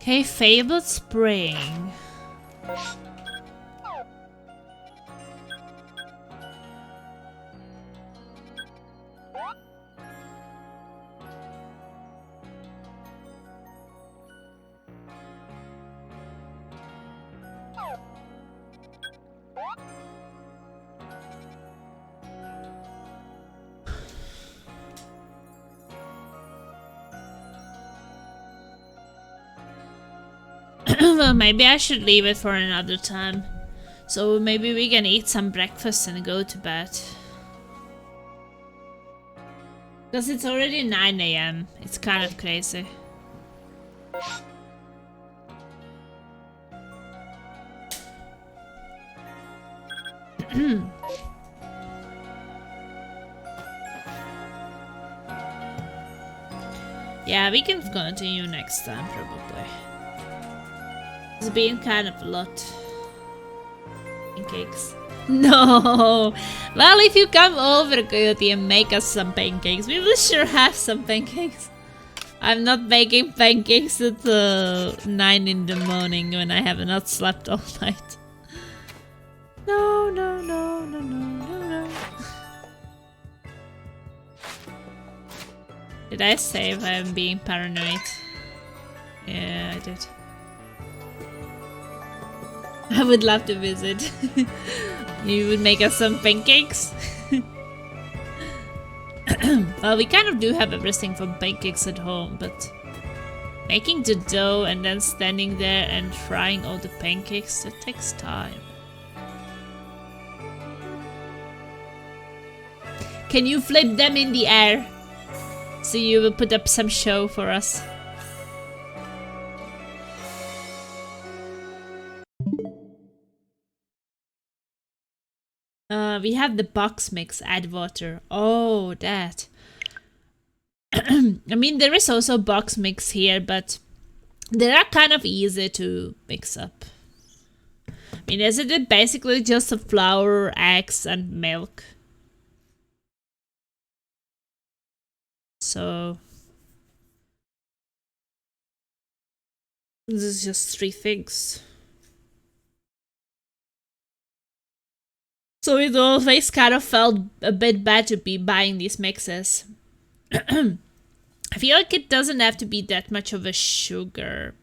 Okay, Fabled Spring. Well, maybe I should leave it for another time. So maybe we can eat some breakfast and go to bed. Because it's already 9 AM. It's kind of crazy. Yeah, we can continue next time, probably. It's been kind of a lot. Pancakes. No! Well, if you come over, Coyote, and make us some pancakes, we will sure have some pancakes. I'm not making pancakes at 9 in the morning when I have not slept all night. No, no, no, no, no, no, no. Did I save I'm being paranoid? Yeah, I did. I would love to visit. You would make us some pancakes? Well, we kind of do have everything for pancakes at home, but making the dough and then standing there and frying all the pancakes, that takes time. Can you flip them in the air? So you will put up some show for us. We have the box mix, add water. Oh, that. I mean, there is also box mix here, but they are kind of easy to mix up. I mean, isn't it basically just a flour, eggs, and milk? So this is just 3 things. So it always kind of felt a bit bad to be buying these mixes. I feel like it doesn't have to be that much of a sugar,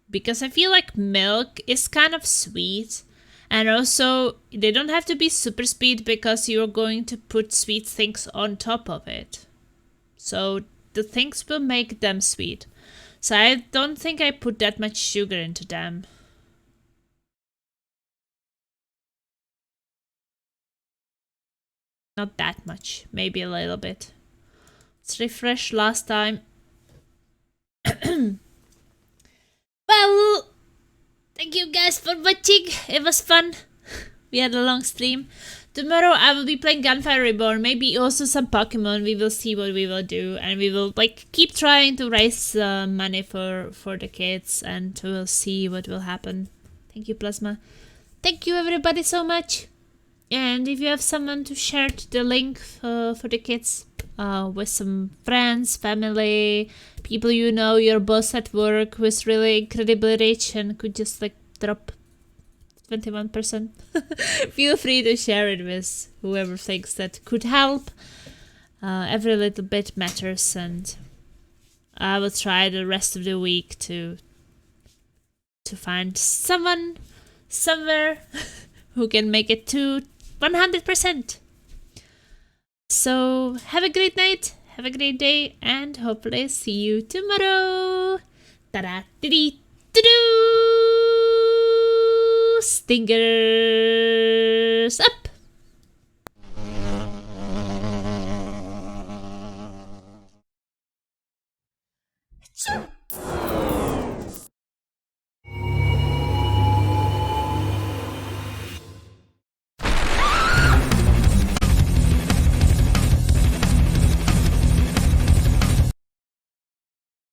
because I feel like milk is kind of sweet, and also they don't have to be super sweet because you're going to put sweet things on top of it. So the things will make them sweet. So I don't think I put that much sugar into them. Not that much, maybe a little bit. Let's refresh last time. Well, thank you guys for watching. It was fun. We had a long stream. Tomorrow I will be playing Gunfire Reborn, maybe also some Pokémon. We will see what we will do, and we will like keep trying to raise money for the kids, and we'll see what will happen. Thank you, Plasma. Thank you everybody so much. And if you have someone to share the link for the kids with some friends, family, people you know, your boss at work who is really incredibly rich and could just like drop 21%, feel free to share it with whoever thinks that could help. Every little bit matters, and I will try the rest of the week to find someone somewhere who can make it to 100%. So have a great night, have a great day, and hopefully see you tomorrow. Ta-da-dee-dee-doo-doo! Stingers up!